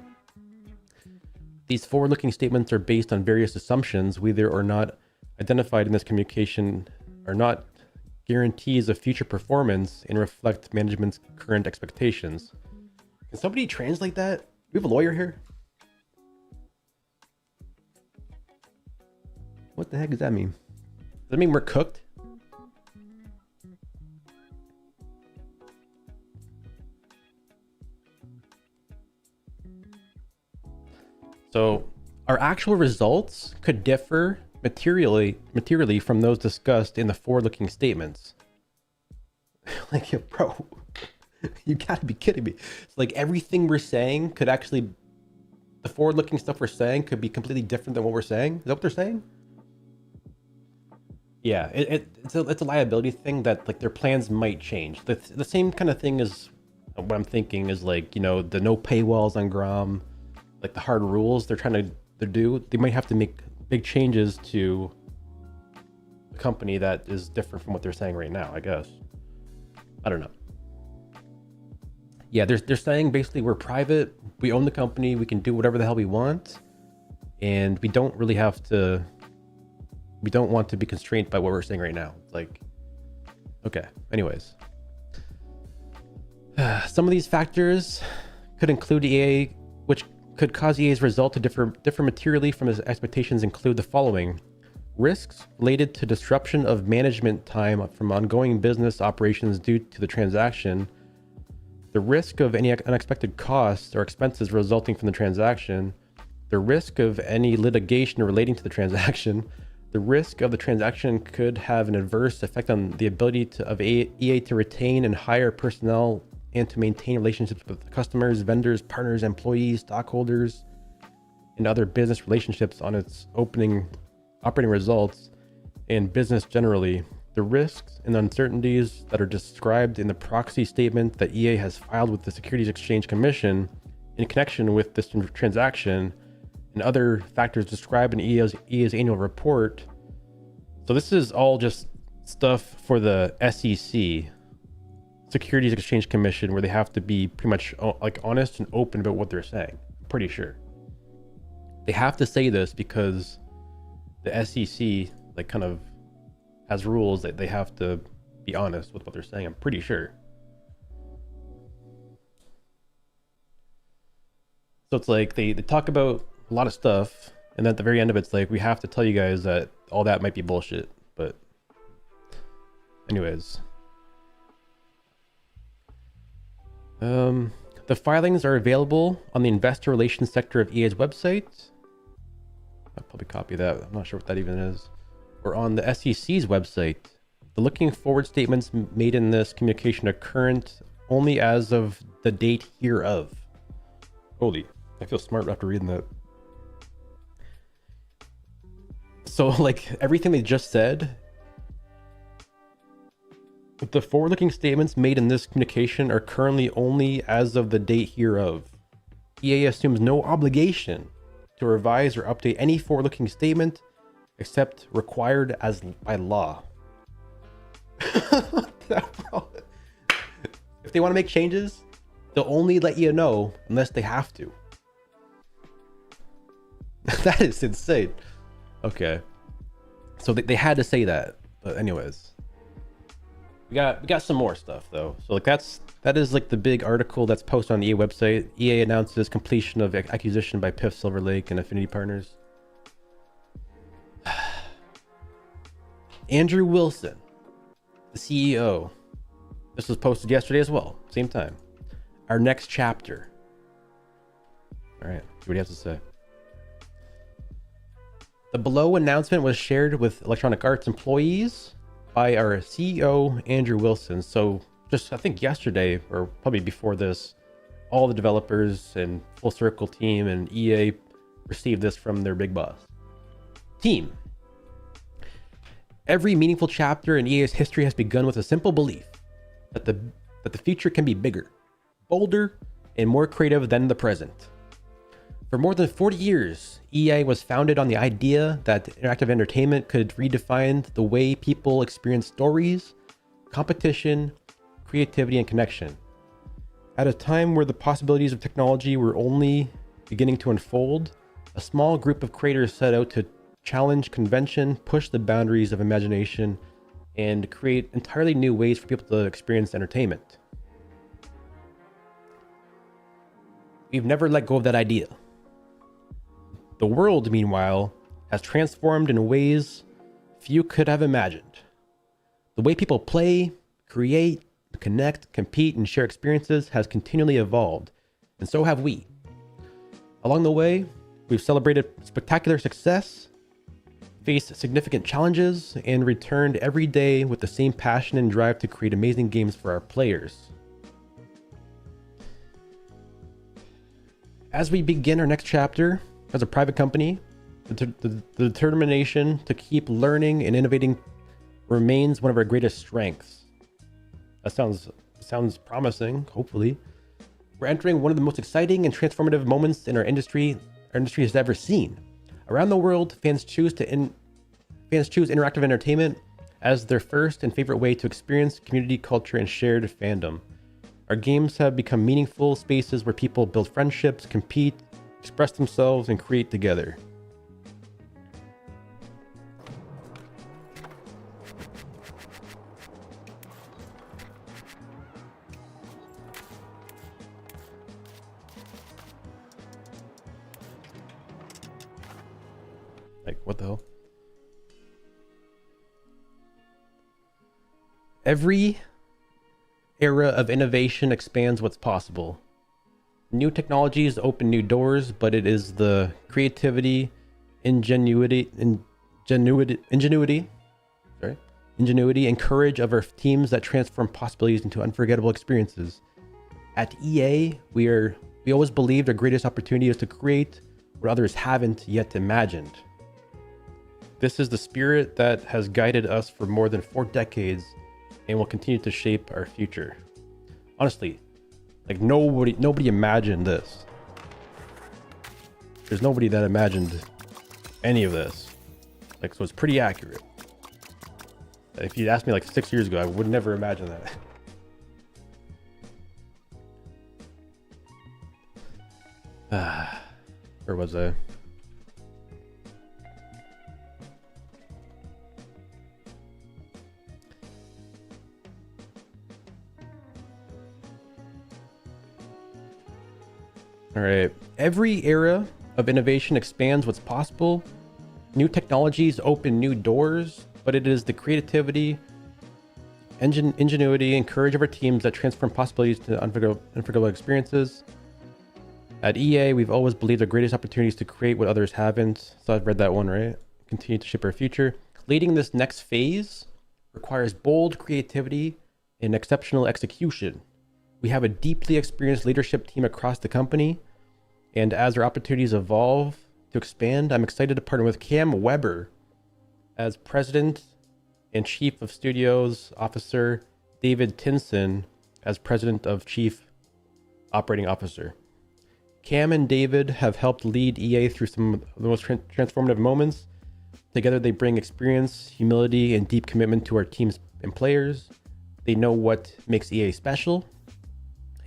Speaker 1: These forward-looking statements are based on various assumptions, whether or not identified in this communication are not guarantees of future performance and reflect management's current expectations. Can somebody translate that? We have a lawyer here. What the heck does that mean? Does that mean we're cooked? So our actual results could differ materially from those discussed in the forward-looking statements. Like, yo, bro, you gotta be kidding me. It's like everything we're saying could actually, the forward-looking stuff we're saying could be completely different than what we're saying. Is that what they're saying? Yeah, it's a liability thing that like their plans might change. The same kind of thing as what I'm thinking is like, you know, the no paywalls on Grom, like the hard rules they're trying to do. They might have to make big changes to the company that is different from what they're saying right now, I guess. I don't know. Yeah, they're saying basically we're private, we own the company, we can do whatever the hell we want, and we don't really have to, we don't want to be constrained by what we're saying right now. It's like, okay, anyways. Some of these factors could include EA, which could cause EA's result to differ materially from his expectations include the following. Risks related to disruption of management time from ongoing business operations due to the transaction, the risk of any unexpected costs or expenses resulting from the transaction, the risk of any litigation relating to the transaction, the risk of the transaction could have an adverse effect on the ability of EA to retain and hire personnel and to maintain relationships with customers, vendors, partners, employees, stockholders, and other business relationships on its operating results and business generally. The risks and uncertainties that are described in the proxy statement that EA has filed with the Securities Exchange Commission in connection with this transaction and other factors described in EA's annual report. So this is all just stuff for the SEC, Securities Exchange Commission, where they have to be pretty much like honest and open about what they're saying. I'm pretty sure they have to say this because the SEC like kind of has rules that they have to be honest with what they're saying. I'm pretty sure. So it's like they talk about a lot of stuff, and then at the very end of it's like, we have to tell you guys that all that might be bullshit. But anyways, the filings are available on the investor relations sector of EA's website. I'll probably copy that. I'm not sure what that even is. Or on the SEC's website. The looking forward statements made in this communication are current only as of the date hereof. Holy, I feel smart after reading that. So like everything they just said, the forward-looking statements made in this communication are currently only as of the date hereof. EA assumes no obligation to revise or update any forward-looking statement except required as by law. If they want to make changes, they'll only let you know unless they have to. That is insane. Okay, so they had to say that. But anyways, we got some more stuff though. So like that is like the big article that's posted on the EA website. EA announces completion of acquisition by Piff, Silver Lake, and Affinity Partners. Andrew Wilson, the CEO. This was posted yesterday as well, same time. Our next chapter. All right, see what he has to say. The below announcement was shared with Electronic Arts employees by our CEO, Andrew Wilson. So just, I think yesterday, or probably before this, all the developers and Full Circle team and EA received this from their big boss. Team. Every meaningful chapter in EA's history has begun with a simple belief that the future can be bigger, bolder, and more creative than the present. For more than 40 years, EA was founded on the idea that interactive entertainment could redefine the way people experience stories, competition, creativity, and connection. At a time where the possibilities of technology were only beginning to unfold, A small group of creators set out to challenge convention, push the boundaries of imagination, and create entirely new ways for people to experience entertainment. We've never let go of that idea. The world, meanwhile, has transformed in ways few could have imagined. The way people play, create, connect, compete, and share experiences has continually evolved, and so have we. Along the way, we've celebrated spectacular success, faced significant challenges, and returned every day with the same passion and drive to create amazing games for our players. As we begin our next chapter as a private company, the determination to keep learning and innovating remains one of our greatest strengths. That sounds promising, hopefully. We're entering one of the most exciting and transformative moments in our industry has ever seen. Around the world, fans choose interactive entertainment as their first and favorite way to experience community, culture, and shared fandom. Our games have become meaningful spaces where people build friendships, compete, express themselves, and create together. Like, what the hell? Every era of innovation expands what's possible. New technologies open new doors, but it is the creativity, ingenuity, and courage of our teams that transform possibilities into unforgettable experiences. At EA, we always believed our greatest opportunity is to create what others haven't yet imagined. This is the spirit that has guided us for more than 4 decades and will continue to shape our future. Honestly, like nobody imagined this. There's nobody that imagined any of this. Like, so it's pretty accurate. If you'd asked me like 6 years ago, I would never imagine that. Where was I? All right. Every era of innovation expands what's possible. New technologies open new doors, but it is the creativity, ingenuity, and courage of our teams that transform possibilities to unforgettable experiences. At EA, we've always believed our greatest opportunities to create what others haven't. So I've read that one, right? Continue to shape our future. Leading this next phase requires bold creativity and exceptional execution. We have a deeply experienced leadership team across the company, and as our opportunities evolve to expand, I'm excited to partner with Cam Weber as President and Chief of Studios Officer, David Tinson as President of Chief Operating Officer. Cam and David have helped lead EA through some of the most transformative moments. Together, they bring experience, humility, and deep commitment to our teams and players. They know what makes EA special,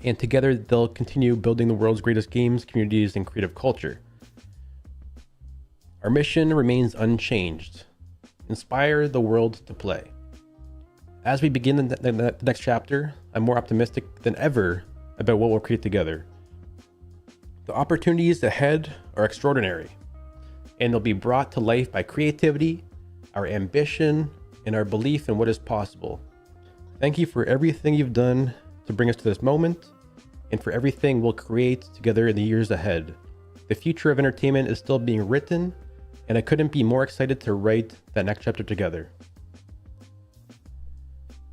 Speaker 1: and together they'll continue building the world's greatest games, communities, and creative culture. Our mission remains unchanged: inspire the world to play. As we begin the next chapter, I'm more optimistic than ever about what we'll create together. The opportunities ahead are extraordinary, and they'll be brought to life by creativity, our ambition, and our belief in what is possible. Thank you for everything you've done to bring us to this moment, and for everything we'll create together in the years ahead. The future of entertainment is still being written, and I couldn't be more excited to write that next chapter together.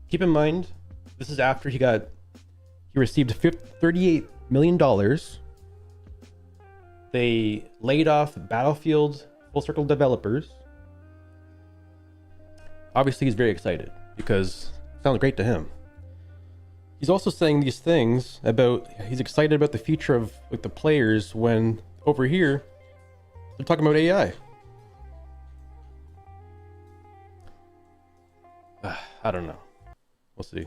Speaker 1: Keep in mind, this is after he received $38 million. They laid off Battlefield Full Circle developers. Obviously, he's very excited because it sounds great to him. He's also saying these things about, he's excited about the future of like the players when over here, they're talking about AI. I don't know. We'll see.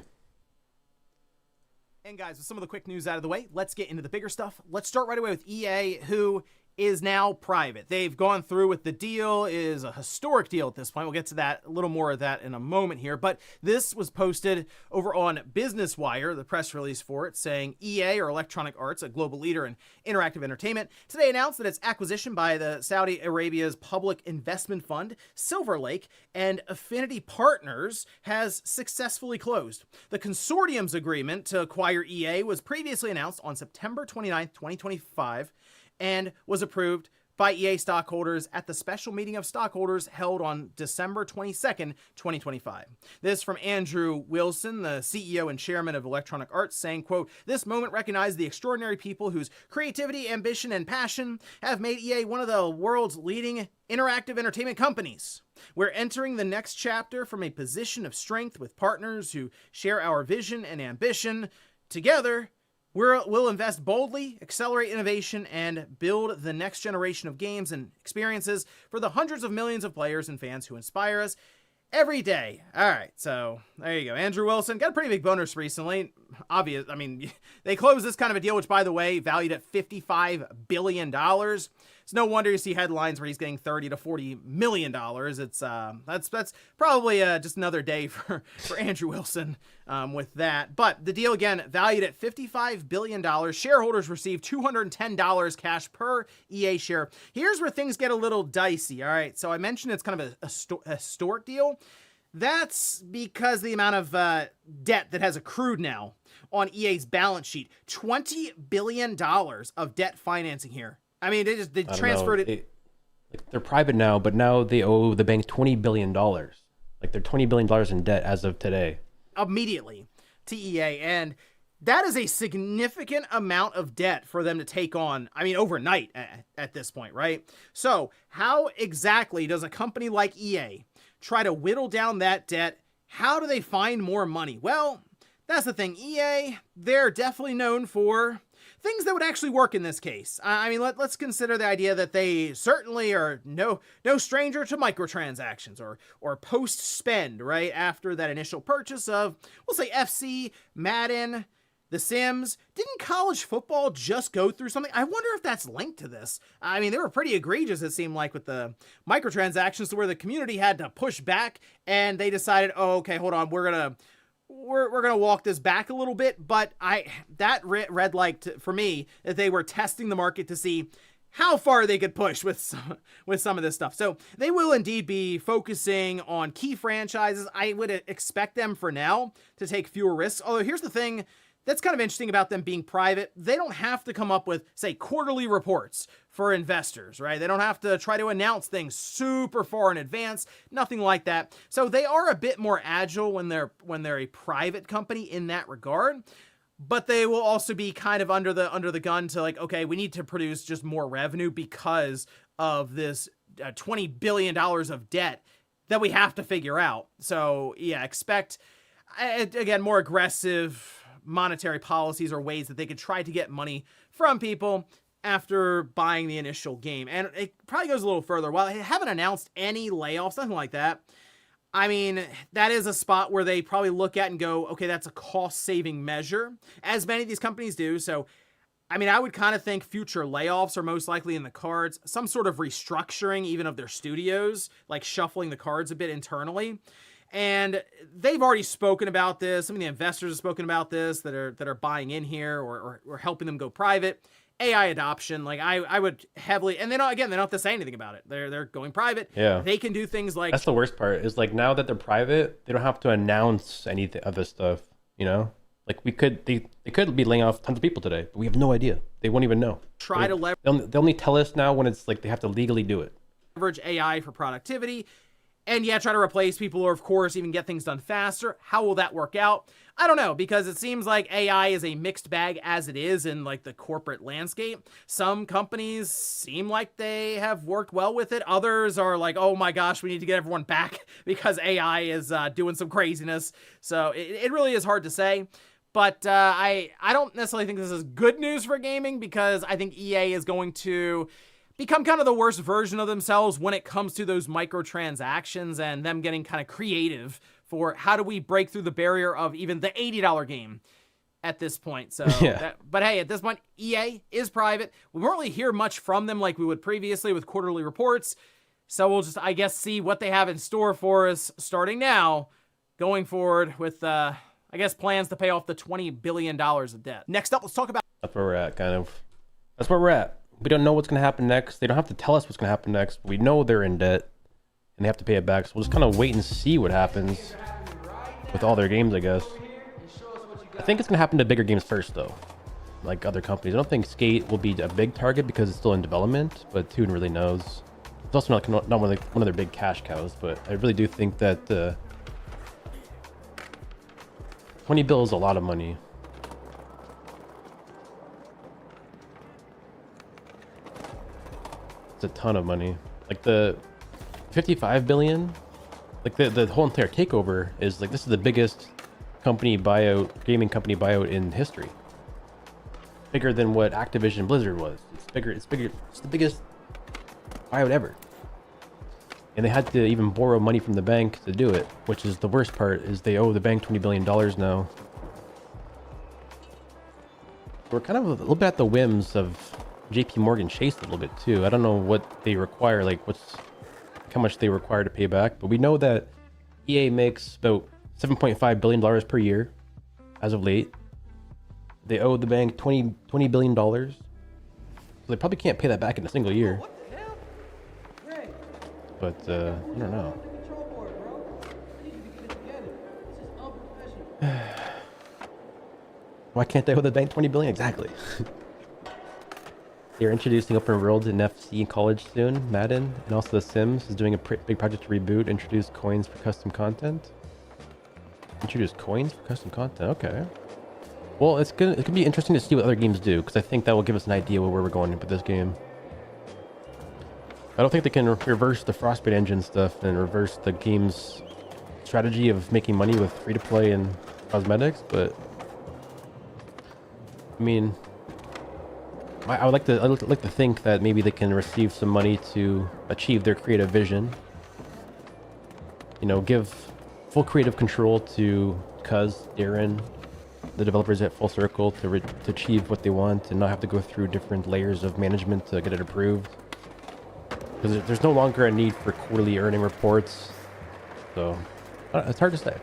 Speaker 2: And guys, with some of the quick news out of the way, let's get into the bigger stuff. Let's start right away with EA, who is now private. They've gone through with the deal. It is a historic deal at this point. We'll get to that, a little more of that in a moment here. But this was posted over on Business Wire, the press release for it, saying EA, or Electronic Arts, a global leader in interactive entertainment, today announced that its acquisition by the Saudi Arabia's public investment fund, Silver Lake, and Affinity Partners has successfully closed. The consortium's agreement to acquire EA was previously announced on September 29th, 2025, and was approved by EA stockholders at the special meeting of stockholders held on December 22nd, 2025. This from Andrew Wilson, the CEO and chairman of Electronic Arts, saying, quote, "This moment recognizes the extraordinary people whose creativity, ambition, and passion have made EA one of the world's leading interactive entertainment companies. We're entering the next chapter from a position of strength with partners who share our vision and ambition. Together, we'll invest boldly, accelerate innovation, and build the next generation of games and experiences for the hundreds of millions of players and fans who inspire us every day." All right, so there you go. Andrew Wilson got a pretty big bonus recently. Obvious. I mean, they closed this kind of a deal, which, by the way, valued at $55 billion. It's no wonder you see headlines where he's getting $30 to $40 million. It's that's probably just another day for Andrew Wilson with that. But the deal, again, valued at $55 billion. Shareholders receive $210 cash per EA share. Here's where things get a little dicey. All right, so I mentioned it's kind of a historic deal. That's because the amount of debt that has accrued now on EA's balance sheet. $20 billion of debt financing here. I mean, they transferred it.
Speaker 1: They're private now, but now they owe the bank $20 billion. Like, they're $20 billion in debt as of today.
Speaker 2: Immediately to EA. And that is a significant amount of debt for them to take on, I mean, overnight at this point, right? So how exactly does a company like EA try to whittle down that debt? How do they find more money? Well, that's the thing. EA, they're definitely known for things that would actually work in this case. I mean, let's consider the idea that they certainly are no stranger to microtransactions or post-spend, right? After that initial purchase of, we'll say, FC, Madden, The Sims. Didn't college football just go through something? I wonder if that's linked to this. I mean, they were pretty egregious, it seemed like, with the microtransactions, to where the community had to push back, and they decided, oh, okay, hold on, we're gonna walk this back a little bit. But that red light for me, that they were testing the market to see how far they could push with some of this stuff. So they will indeed be focusing on key franchises. I would expect them for now to take fewer risks. Although here's the thing that's kind of interesting about them being private. They don't have to come up with, say, quarterly reports for investors, right? They don't have to try to announce things super far in advance, nothing like that. So they are a bit more agile when they're a private company in that regard. But they will also be kind of under the gun to, like, okay, we need to produce just more revenue because of this $20 billion of debt that we have to figure out. So yeah, expect, again, more aggressive monetary policies or ways that they could try to get money from people after buying the initial game. And it probably goes a little further. While they haven't announced any layoffs, nothing like that, I mean, that is a spot where they probably look at and go, okay, that's a cost-saving measure, as many of these companies do. So, I mean, I would kind of think future layoffs are most likely in the cards, some sort of restructuring even of their studios, like shuffling the cards a bit internally. And they've already spoken about this. Some of the investors have spoken about this that are buying in here or helping them go private. AI adoption, like I would heavily, and they don't have to say anything about it. They're going private.
Speaker 1: Yeah,
Speaker 2: they can do things like,
Speaker 1: that's the worst part, is like, now that they're private, they don't have to announce any other stuff. You know, like they could be laying off tons of people today, but we have no idea. They won't even know. They'll only tell us now when it's like they have to legally do it.
Speaker 2: Leverage AI for productivity. And yeah, try to replace people, or of course even get things done faster. How will that work out? I don't know, because it seems like AI is a mixed bag as it is in like the corporate landscape. Some companies seem like they have worked well with it. Others are like, oh my gosh, we need to get everyone back because AI is doing some craziness. So it really is hard to say. But I don't necessarily think this is good news for gaming, because I think EA is going to become kind of the worst version of themselves when it comes to those microtransactions and them getting kind of creative for how do we break through the barrier of even the $80 game. at this point. So,
Speaker 1: Yeah.
Speaker 2: but hey, at this point, EA is private. We won't really hear much from them like we would previously with quarterly reports. So we'll just, I guess, see what they have in store for us starting now, going forward with, I guess, plans to pay off the $20 billion of debt. Next up, let's talk about...
Speaker 1: That's where we're at, kind of. That's where we're at. We don't know what's going to happen next. They don't have to tell us what's going to happen next. We know they're in debt, and they have to pay it back. So we'll just kind of wait and see what happens with all their games, I guess. I think it's going to happen to bigger games first, though, like other companies. I don't think Skate will be a big target because it's still in development, but Toon really knows. It's also not one of their big cash cows, but I really do think that 20 bill is a lot of money. It's a ton of money. Like the 55 billion, like the whole entire takeover is like, this is the biggest gaming company buyout in history. Bigger than what Activision Blizzard was. It's bigger, it's the biggest buyout ever. And they had to even borrow money from the bank to do it, which is the worst part, is they owe the bank $20 billion now. We're kind of a little bit at the whims of JP Morgan Chase a little bit too. I don't know what they require, like how much they require to pay back, but we know that EA makes about $7.5 billion per year as of late. They owe the bank $20 billion. So they probably can't pay that back in a single year. But I don't know. Why can't they owe the bank 20 billion? Exactly. They're introducing open world in FC College soon. Madden and also The Sims is doing a big project to reboot. Introduce coins for custom content. Introduce coins for custom content. Okay. Well, it's gonna be interesting to see what other games do, because I think that will give us an idea where we're going with this game. I don't think they can reverse the Frostbite engine stuff and reverse the game's strategy of making money with free-to-play and cosmetics, but I mean, I would like to think that maybe they can receive some money to achieve their creative vision. You know, give full creative control to Cuz, Darren, the developers at Full Circle to achieve what they want and not have to go through different layers of management to get it approved. Because there's no longer a need for quarterly earning reports, so it's hard to say.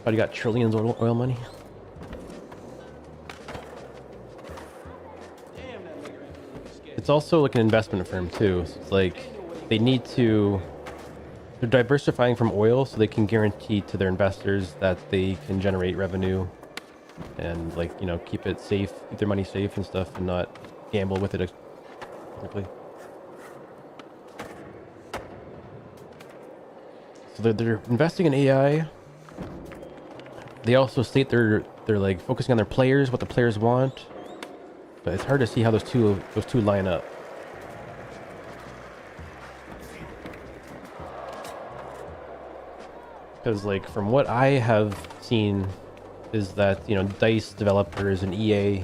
Speaker 1: But you got trillions of oil money. It's also like an investment firm too. So it's like they're diversifying from oil so they can guarantee to their investors that they can generate revenue and, like, you know, keep it safe, keep their money safe and stuff, and not gamble with it quickly. So they're investing in AI. They also state they're like focusing on their players, what the players want, but it's hard to see how those two line up. Because, like, from what I have seen is that, you know, DICE developers and EA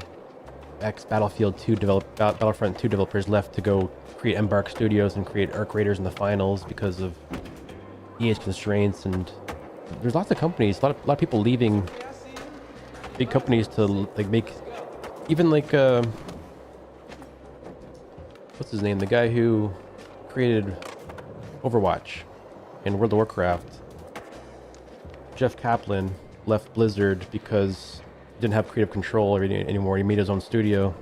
Speaker 1: Battlefront 2 developers left to go create Embark Studios and create Arc Raiders in the finals because of EA's constraints. And there's lots of companies, a lot of people leaving big companies to, like, make even, like, what's his name, the guy who created Overwatch and World of Warcraft, Jeff Kaplan, left Blizzard because he didn't have creative control anymore. He made his own studio.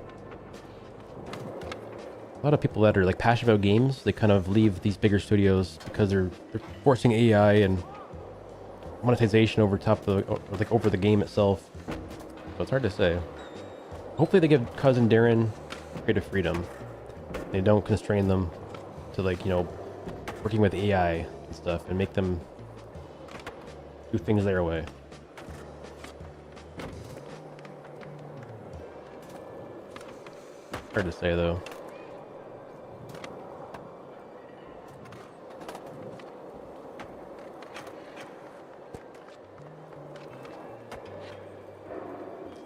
Speaker 1: A lot of people that are, like, passionate about games, they kind of leave these bigger studios because they're forcing AI and monetization over the game itself. So it's hard to say. Hopefully they give Cousin Darren creative freedom. They don't constrain them to, like, you know, working with AI and stuff, and make them do things their way. Hard to say, though.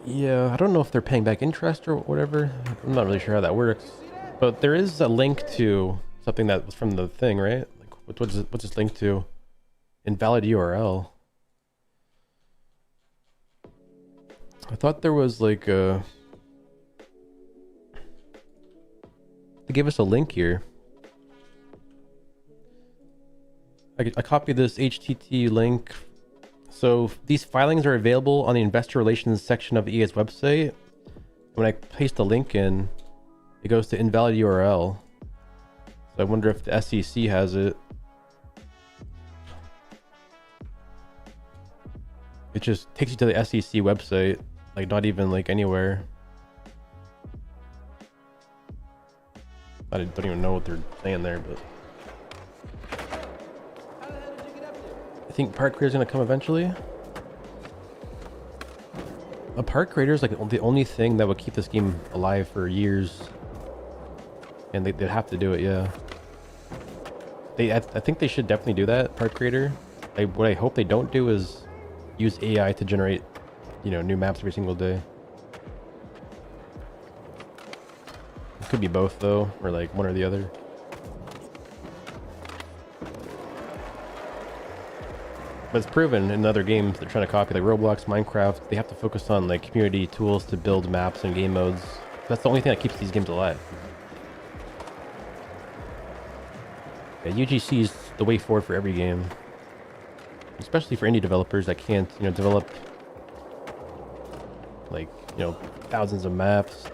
Speaker 1: Yeah, I don't know if they're paying back interest or whatever. I'm not really sure how that works. But there is a link to something that was from the thing, right? Like, what's this link to? Invalid URL. I thought there was like a... They gave us a link here. I copied this HTTP link. So these filings are available on the investor relations section of EA's website. When I paste the link in, it goes to invalid URL. So I wonder if the SEC has it. It just takes you to the SEC website, like not even like anywhere. I don't even know what they're saying there, but I think Park Creator's gonna come eventually. A Park Creator is like the only thing that would keep this game alive for years, and they'd have to do it. Yeah, I think they should definitely do that. Park Creator. What I hope they don't do is use AI to generate, you know, new maps every single day. It could be both though, or like one or the other. But it's proven in other games they're trying to copy, like Roblox, Minecraft. They have to focus on like community tools to build maps and game modes. That's the only thing that keeps these games alive. Yeah, UGC is the way forward for every game, especially for indie developers that can't, you know, develop like, you know, thousands of maps,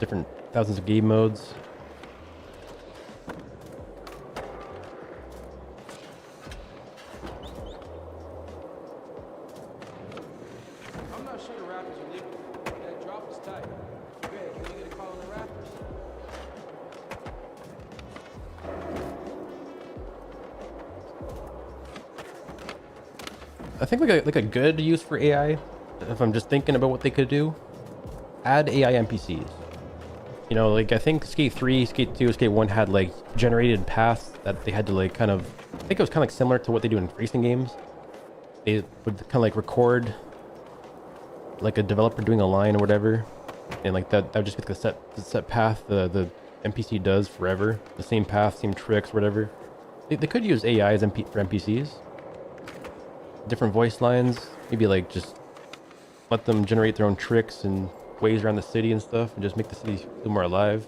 Speaker 1: thousands of game modes.
Speaker 3: I'm not sure the Raptors are leaving. That drop is tight. Greg, can you get a call on the Raptors?
Speaker 1: I think like a good use for AI, if I'm just thinking about what they could do, add AI NPCs. You know, like I think Skate 3, Skate 2, Skate 1 had like generated paths that they had to like kind of, I think it was kind of like similar to what they do in racing games. They would kind of like record like a developer doing a line or whatever, and like that would just be like the set path the NPC does forever, the same path, same tricks, whatever. They could use AI as for NPCs. Different voice lines, maybe like just let them generate their own tricks and ways around the city and stuff, and just make the city feel more alive.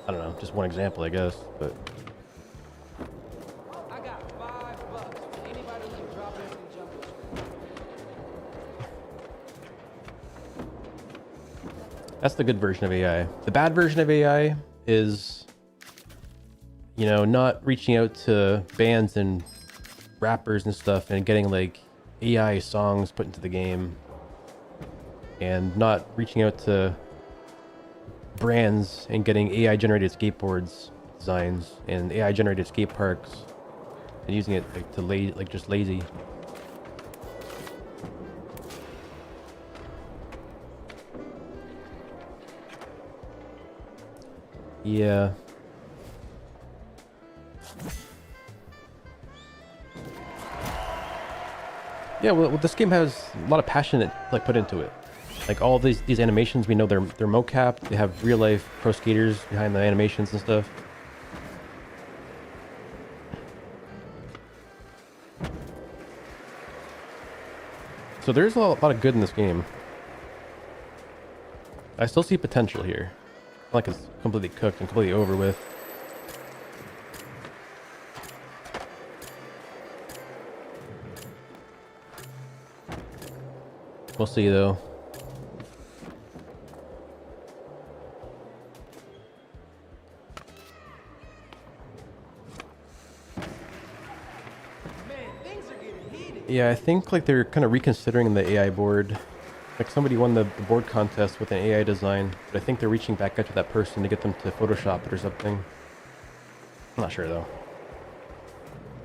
Speaker 1: I don't know, just one example, I guess, but
Speaker 3: I got $5. Anybody who can drop in some jumbo screen.
Speaker 1: that's the good version of AI. The bad version of AI is, you know, not reaching out to bands and rappers and stuff and getting like AI songs put into the game, and not reaching out to brands and getting AI generated skateboards designs and AI generated skate parks and using it like to just lazy. Yeah. Yeah, well, this game has a lot of passion like put into it. Like all these animations, we know they're mocap. They have real life pro skaters behind the animations and stuff. So there's a lot of good in this game. I still see potential here. Not like it's completely cooked and completely over with. We'll see though.
Speaker 3: Man, things are getting heated.
Speaker 1: Yeah, I think like they're kind of reconsidering the AI board. Like somebody won the board contest with an AI design, but I think they're reaching back out to that person to get them to Photoshop it or something. I'm not sure though.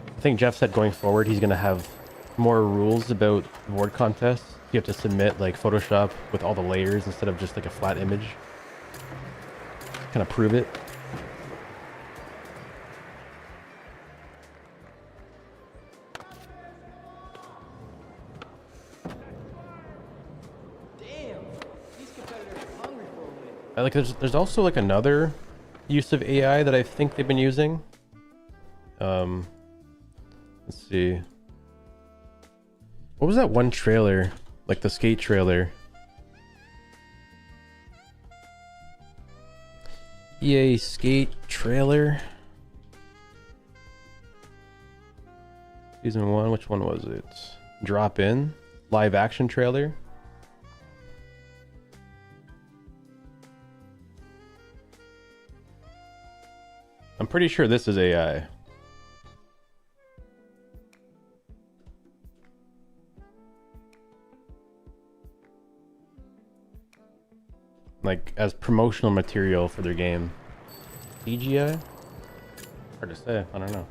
Speaker 1: I think Jeff said going forward he's gonna have more rules about board contests. You have to submit like Photoshop with all the layers instead of just like a flat image. Kind of prove it.
Speaker 3: Damn, these competitors are hungry for a win.
Speaker 1: Like there's also like another use of AI that I think they've been using. Let's see. What was that one trailer? Like the skate trailer. EA Skate trailer. Season 1, which one was it? Drop in. Live action trailer. I'm pretty sure this is AI. Like as promotional material for their game. CGI? Hard to say, I don't know.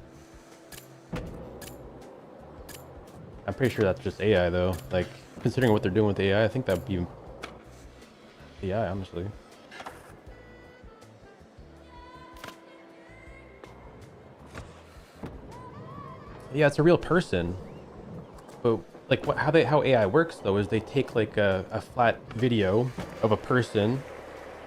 Speaker 1: I'm pretty sure that's just AI though. Like considering what they're doing with AI, I think that'd be AI, honestly. Yeah, it's a real person. But like how AI works though is they take like a flat video of a person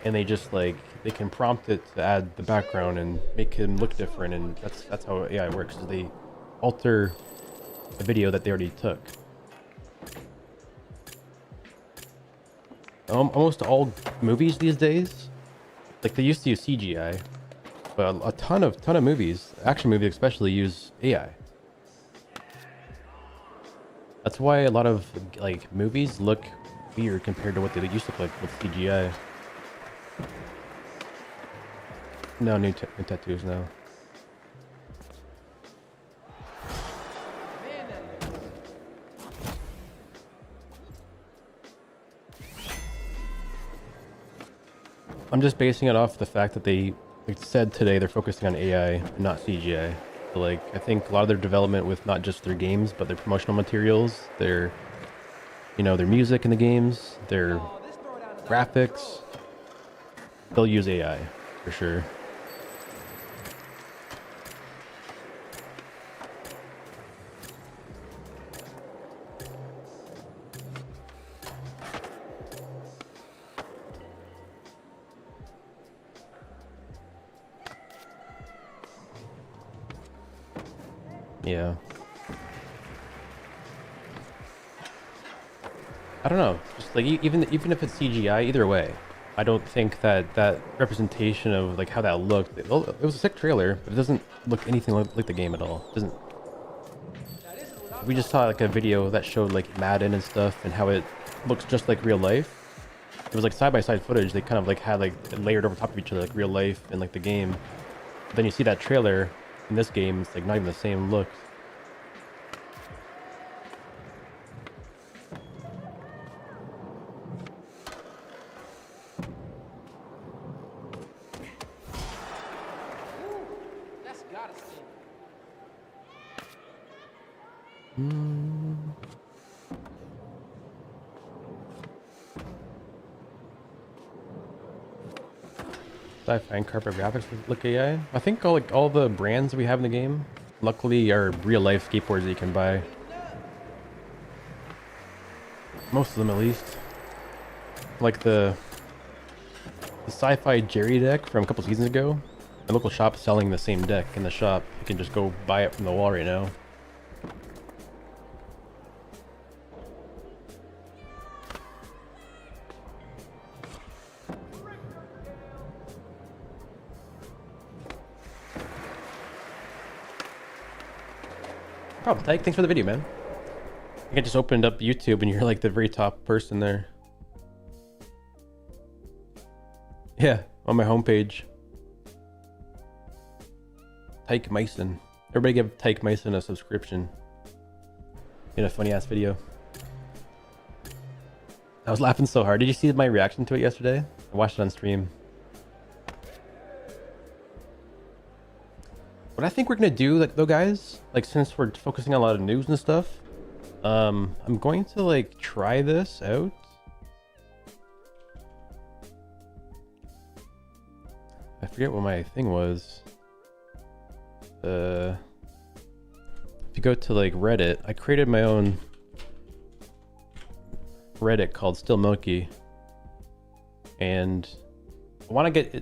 Speaker 1: and they just like they can prompt it to add the background and make him look different, and that's how AI works, is they alter a video that they already took. Almost all movies these days, like they used to use CGI, but a ton of movies, action movies especially, use AI. That's why a lot of like movies look weird compared to what they used to look like with CGI. No new tattoos now.
Speaker 3: Man, that looks.
Speaker 1: I'm just basing it off the fact that they like said today they're focusing on AI and not CGI. So like I think a lot of their development with not just their games but their promotional materials, their their music in the games, their
Speaker 3: Oh, this throwdown is out of
Speaker 1: graphics, they'll use AI for sure. Yeah. I don't know. Just like even if it's CGI, either way, I don't think that representation of like how that looked. It was a sick trailer, but it doesn't look anything like the game at all. It doesn't.
Speaker 3: Now, this is what I'm
Speaker 1: We just saw like a video that showed like Madden and stuff and how it looks just like real life. It was like side by side footage. They kind of like had like layered over top of each other like real life and like the game. But then you see that trailer in this game, it's like not even the same look.
Speaker 3: That's gotta sting.
Speaker 1: Sci-fi and carpet graphics look AI. I think all the brands we have in the game, luckily, are real life skateboards that you can buy. Most of them, at least. Like the sci-fi Jerry deck from a couple seasons ago. My local shop is selling the same deck in the shop. You can just go buy it from the wall right now. Problem, Tyke. Thanks for the video, man. I think I just opened up YouTube and you're like the very top person there. Yeah, on my homepage. Tyke Mason. Everybody give Tyke Mason a subscription. In a funny ass video. I was laughing so hard. Did you see my reaction to it yesterday? I watched it on stream. What I think we're gonna do, like, though, guys, like, since we're focusing on a lot of news and stuff, I'm going to like try this out. I forget what my thing was. If you go to like Reddit, I created my own Reddit called Still Milky, and I want to get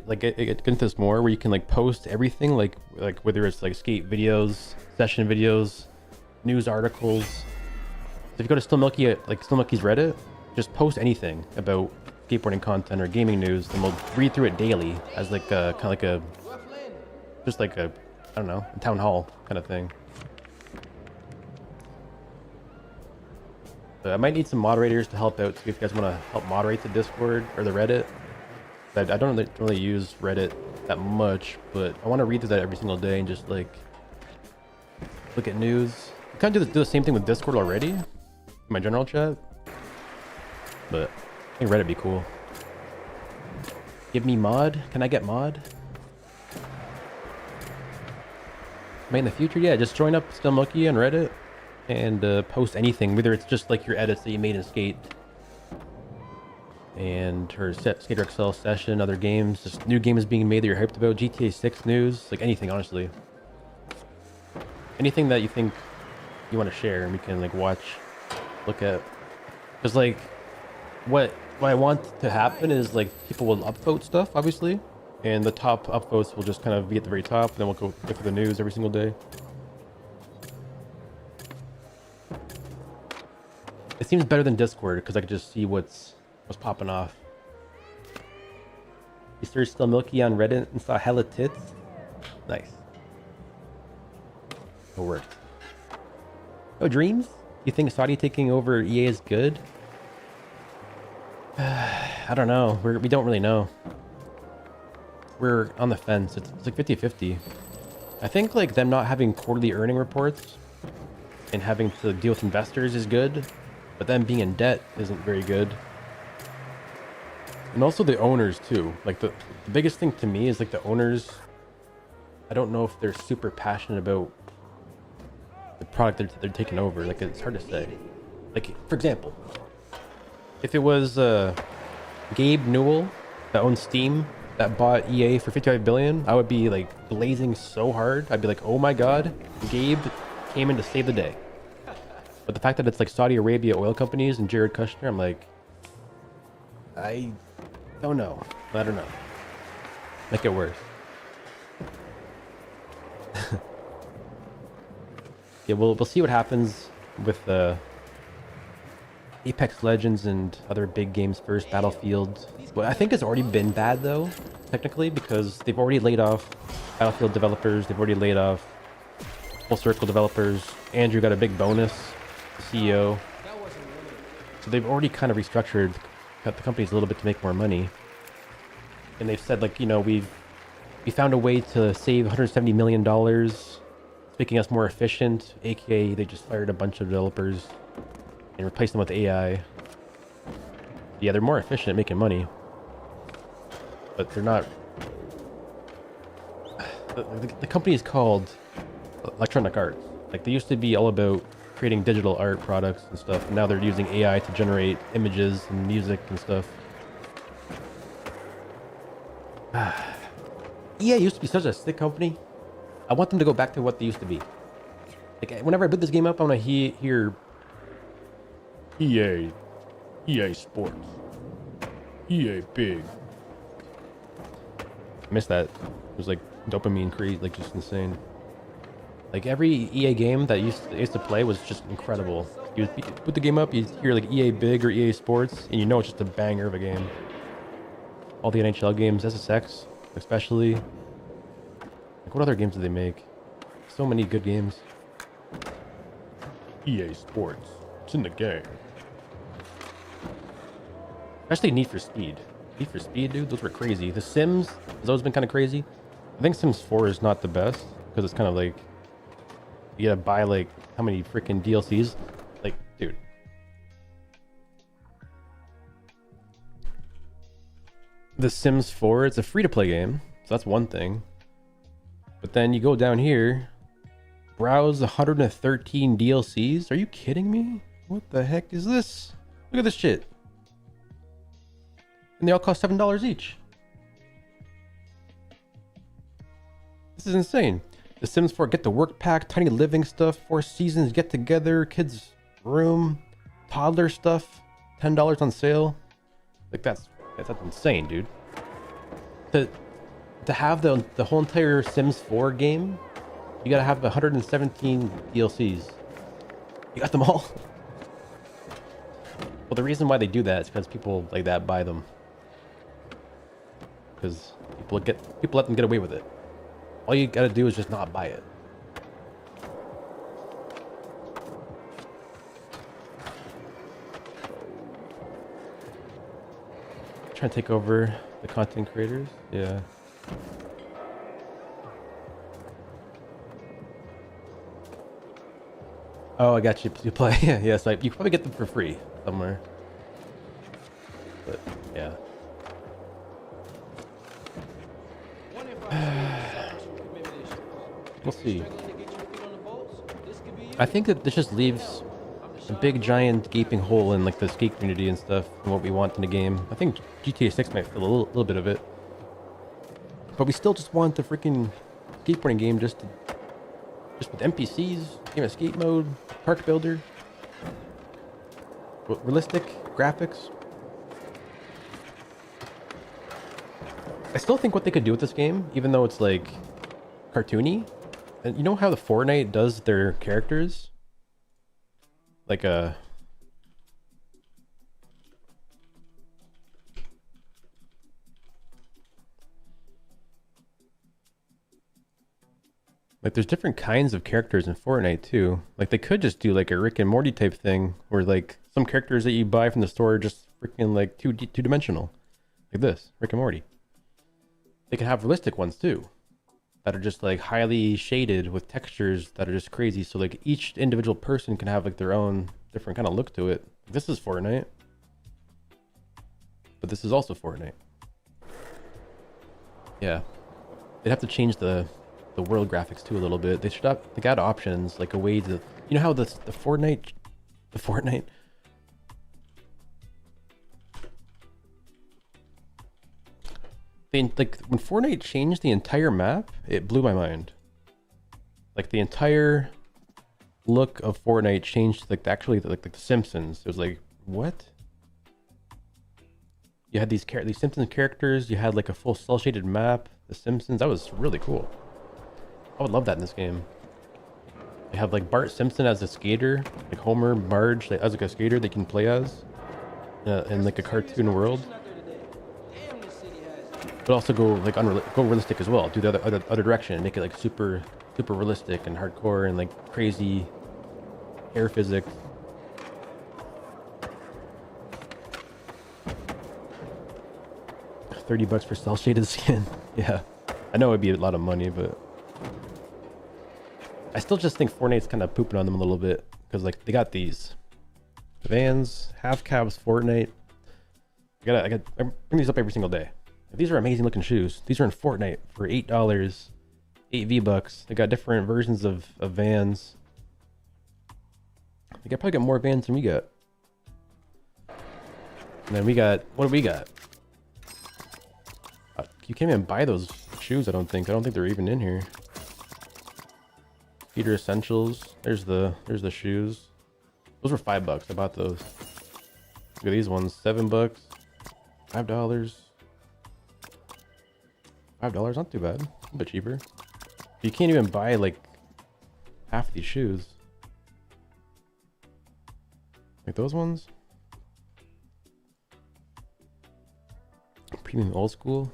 Speaker 1: into this more where you can like post everything, like whether it's like skate videos, session videos, news articles. So if you go to Still Milky, like Still Milky's Reddit, just post anything about skateboarding content or gaming news, then we'll read through it daily as like a kind of like a just like a I don't know, a town hall kind of thing. So I might need some moderators to help out too if you guys want to help moderate the Discord or the Reddit. I don't really use Reddit that much, but I want to read through that every single day and just like look at news. I kind of do the same thing with Discord already, in my general chat. But I think Reddit be cool. Give me mod. Can I get mod? Maybe in the future, yeah. Just join up Still Milky on Reddit and post anything. Whether it's just like your edits that you made in Skate and her Skater XL session, other games, just new games being made that you're hyped about, GTA 6 news, like anything, honestly. Anything that you think you want to share and we can like watch, look at. Because like what I want to happen is like people will upvote stuff, obviously, and the top upvotes will just kind of be at the very top, and then we'll go for the news every single day. It seems better than Discord because I can just see what's popping off. You searched Still Milky on Reddit and saw hella tits? Nice. It worked. Oh, Dreams? You think Saudi taking over EA is good? I don't know. We don't really know. We're on the fence. It's like 50-50. I think like them not having quarterly earning reports and having to deal with investors is good, but them being in debt isn't very good. And also the owners too. Like the biggest thing to me is like the owners, I don't know if they're super passionate about the product they're taking over. Like it's hard to say. Like for example, if it was Gabe Newell that owns Steam that bought EA for 55 billion, I would be like blazing so hard. I'd be like, oh my god, Gabe came in to save the day. But the fact that it's like Saudi Arabia oil companies and Jared Kushner, I'm like, I don't know. I don't know. Make it worse. Yeah, we'll see what happens with Apex Legends and other big games first. Battlefield. Well, I think it's already been bad though, technically, because they've already laid off Battlefield developers. They've already laid off Full Circle developers. Andrew got a big bonus, the CEO. So they've already kind of restructured, cut the companies a little bit to make more money. And they've said like, you know, we found a way to save $170 million, making us more efficient, aka they just fired a bunch of developers and replaced them with AI. Yeah, they're more efficient at making money, but they're not. The company is called Electronic Arts. Like they used to be all about creating digital art products and stuff, and now they're using AI to generate images and music and stuff. EA used to be such a sick company. I want them to go back to what they used to be. Like whenever I put this game up, I want to hear EA Sports, EA Big. I miss that. It was like dopamine create, like just insane. Like every EA game that I used to play was just incredible. You put the game up, you hear like EA Big or EA Sports, and you know it's just a banger of a game. All the NHL games, SSX especially. Like what other games do they make? So many good games. EA Sports, it's in the game. Especially Need for Speed. Need for Speed, dude, those were crazy. The Sims has always been kind of crazy. I think Sims 4 is not the best because it's kind of like you gotta buy like how many freaking DLCs? Like, dude. The Sims 4, it's a free-to-play game, so that's one thing. But then you go down here, browse 113 DLCs. Are you kidding me? What the heck is this? Look at this shit. And they all cost $7 each. This is insane. The Sims 4 Get to Work Pack, Tiny Living stuff, 4 Seasons Get Together, Kids Room, Toddler stuff, $10 on sale. Like that's insane, dude. To have the whole entire Sims 4 game, you gotta have 117 DLCs. You got them all. Well, the reason why they do that is because people like that buy them. Because people let them get away with it. All you gotta do is just not buy it. Trying to take over the content creators. Yeah. Oh, I got you. You play. Yeah, so you can probably get them for free somewhere. But yeah.
Speaker 3: One in 5 students suffers from commitment issues.
Speaker 1: We'll see.
Speaker 3: Struggling to get your feet on the bolts? This could be you.
Speaker 1: I think that this just leaves a big giant gaping hole in like the skate community and stuff and what we want in the game. I think GTA 6 might fill a little bit of it. But we still just want the freaking skateboarding game just with NPCs, game of skate mode, park builder, realistic graphics. I still think what they could do with this game, even though it's like cartoony, and you know how the Fortnite does their characters? Like there's different kinds of characters in Fortnite too. Like they could just do like a Rick and Morty type thing where like some characters that you buy from the store are just freaking like two-dimensional. Like this, Rick and Morty. They could have realistic ones too that are just like highly shaded with textures that are just crazy. So like each individual person can have like their own different kind of look to it. This is Fortnite, but this is also Fortnite. Yeah, they'd have to change the world graphics too a little bit. They should have, they got options like a way to, you know how the Fortnite like when Fortnite changed the entire map, it blew my mind. Like the entire look of Fortnite changed, like actually like the Simpsons. It was like, what? You had these Simpsons characters. You had like a full cel shaded map. The Simpsons. That was really cool. I would love that in this game. They have like Bart Simpson as a skater, like Homer, Marge as like a skater they can play as in like a cartoon world. But also go like go realistic as well. Do the other direction and make it like super realistic and hardcore and like crazy air physics. $30 for cel shaded skin. Yeah, I know it'd be a lot of money, but I still just think Fortnite's kind of pooping on them a little bit because like they got these Vans, half cabs, Fortnite. I bring these up every single day. These are amazing looking shoes. These are in Fortnite for $8, 8 V-Bucks. They got different versions of Vans. They probably got more Vans than we got. And then we got, what do we got? You can't even buy those shoes, I don't think. I don't think they're even in here. Peter Essentials. There's the shoes. Those were $5. I bought those. Look at these ones. $7. $5. $5, not too bad. A bit cheaper. You can't even buy like half these shoes. Like those ones. Premium old school.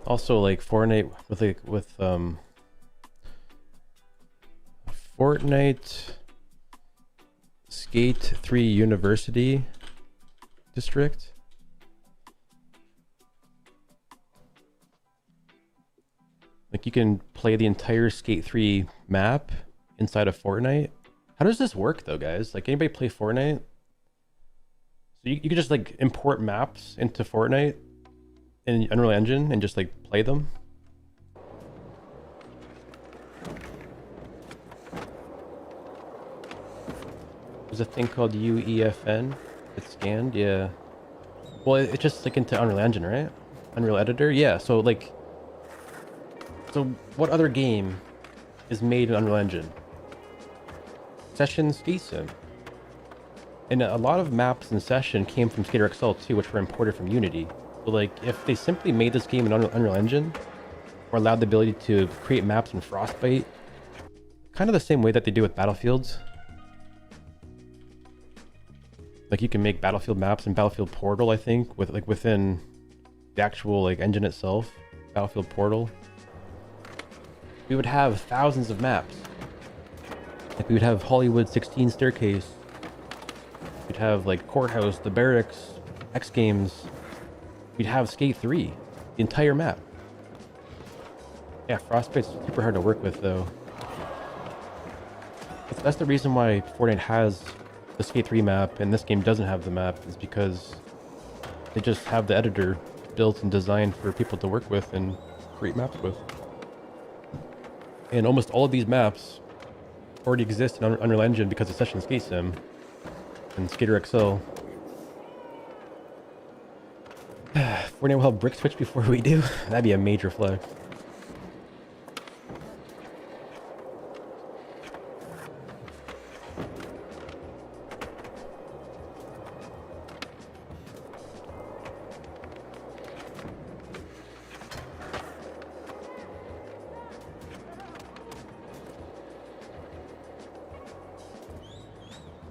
Speaker 1: Also like Fortnite with Fortnite Skate 3 University District. Like you can play the entire Skate 3 map inside of Fortnite. How does this work though, guys? Like anybody play Fortnite? So you could just like import maps into Fortnite in Unreal Engine and just like play them. There's a thing called UEFN. It's scanned, yeah. Well, it's just like into Unreal Engine, right? Unreal Editor, yeah. So like, so what other game is made in Unreal Engine? Session Skate Sim. And a lot of maps in Session came from Skater XL too, which were imported from Unity. So like, if they simply made this game in Unreal Engine, or allowed the ability to create maps in Frostbite, kind of the same way that they do with Battlefields. Like you can make Battlefield maps and Battlefield Portal, I think, with like within the actual like engine itself, Battlefield Portal. We would have thousands of maps. Like we would have Hollywood 16 Staircase. We'd have like Courthouse, the Barracks, X Games. We'd have Skate 3, the entire map. Yeah, Frostbite's super hard to work with though. That's the reason why Fortnite has the Skate 3 map and this game doesn't have the map, is because they just have the editor built and designed for people to work with and create maps with. And almost all of these maps already exist in Unreal Engine because it's such a skate sim and Skater XL. Fortnite will have brick switch before we do. That'd be a major flex.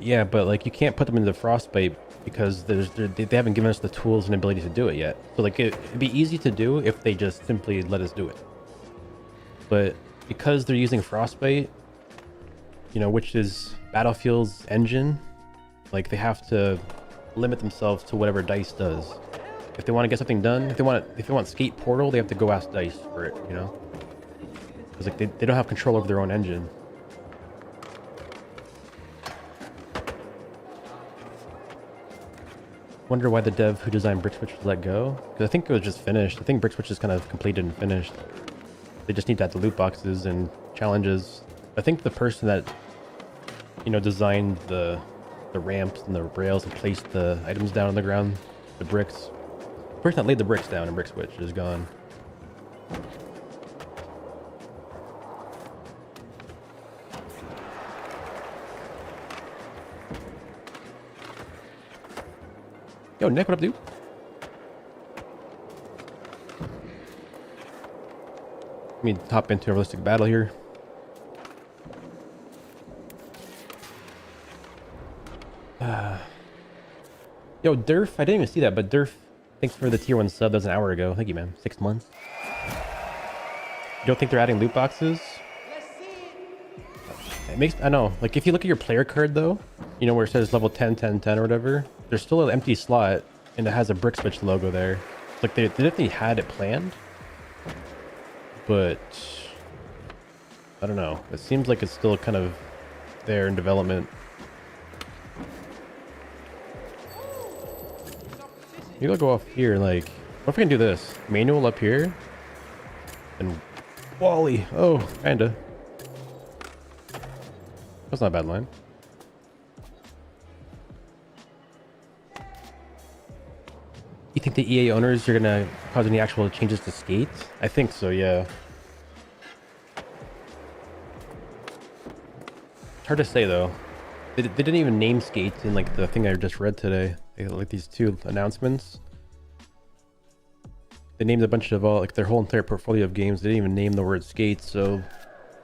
Speaker 1: Yeah, but like you can't put them into Frostbite because they haven't given us the tools and ability to do it yet. So like it'd be easy to do if they just simply let us do it. But because they're using Frostbite, you know, which is Battlefield's engine, like they have to limit themselves to whatever DICE does. If they want to get something done, if they want Skate Portal, they have to go ask DICE for it, you know? Because like they don't have control over their own engine. Wonder why the dev who designed Brick Switch was let go, because I think it was just finished. I think Brick Switch is kind of completed and finished. They just need to add the loot boxes and challenges. I think the person that, you know, designed the ramps and the rails and placed the items down on the ground, the bricks, the person that laid the bricks down in Brick Switch is gone. Yo, Nick, what up, dude? Let me hop into a realistic battle here. Yo, Durf, I didn't even see that, but Durf, thanks for the tier 1 sub. That was an hour ago. Thank you, man. 6 months. You don't think they're adding loot boxes? It makes, I know, like if you look at your player card though, you know where it says level 10, 10, 10 or whatever, there's still an empty slot and it has a Brick Switch logo there. Like they definitely had it planned, but I don't know. It seems like it's still kind of there in development. Maybe I'll go off here. Like, what if we can do this? Manual up here and Wally. Oh, kinda. That's not a bad line. You think the EA owners are gonna cause any actual changes to Skate? I think so, yeah. It's hard to say though. They didn't even name Skate in like the thing I just read today. They had, like these 2 announcements. They named a bunch of like their whole entire portfolio of games. They didn't even name the word Skate, so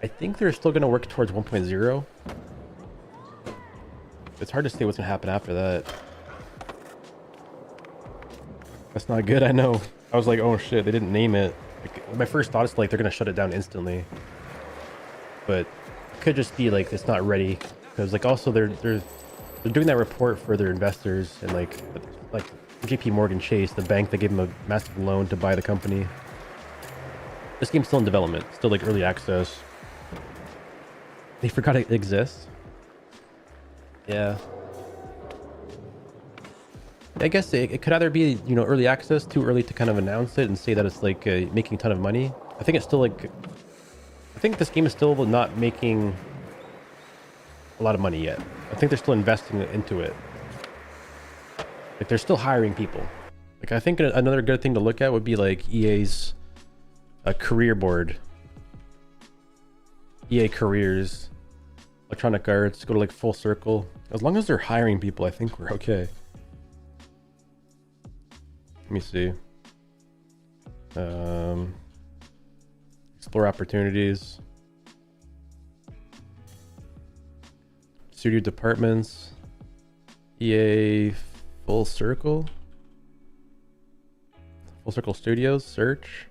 Speaker 1: I think they're still gonna work towards 1.0. It's hard to say what's gonna happen after that. That's not good, I know. I was like, oh shit, they didn't name it. Like, my first thought is like they're gonna shut it down instantly. But it could just be like it's not ready. Because like also they're doing that report for their investors and like JP Morgan Chase, the bank that gave them a massive loan to buy the company. This game's still in development, still like early access. They forgot it exists. Yeah. I guess it could either be, you know, early access, too early to kind of announce it and say that it's like making a ton of money. I think it's still like, I think this game is still not making a lot of money yet. I think they're still investing into it. Like they're still hiring people. Like I think another good thing to look at would be like EA's career board. EA careers, Electronic Arts, go to like Full Circle. As long as they're hiring people, I think we're okay. Let me see. Explore opportunities. Studio departments. EA Full Circle. Full Circle Studios. Search.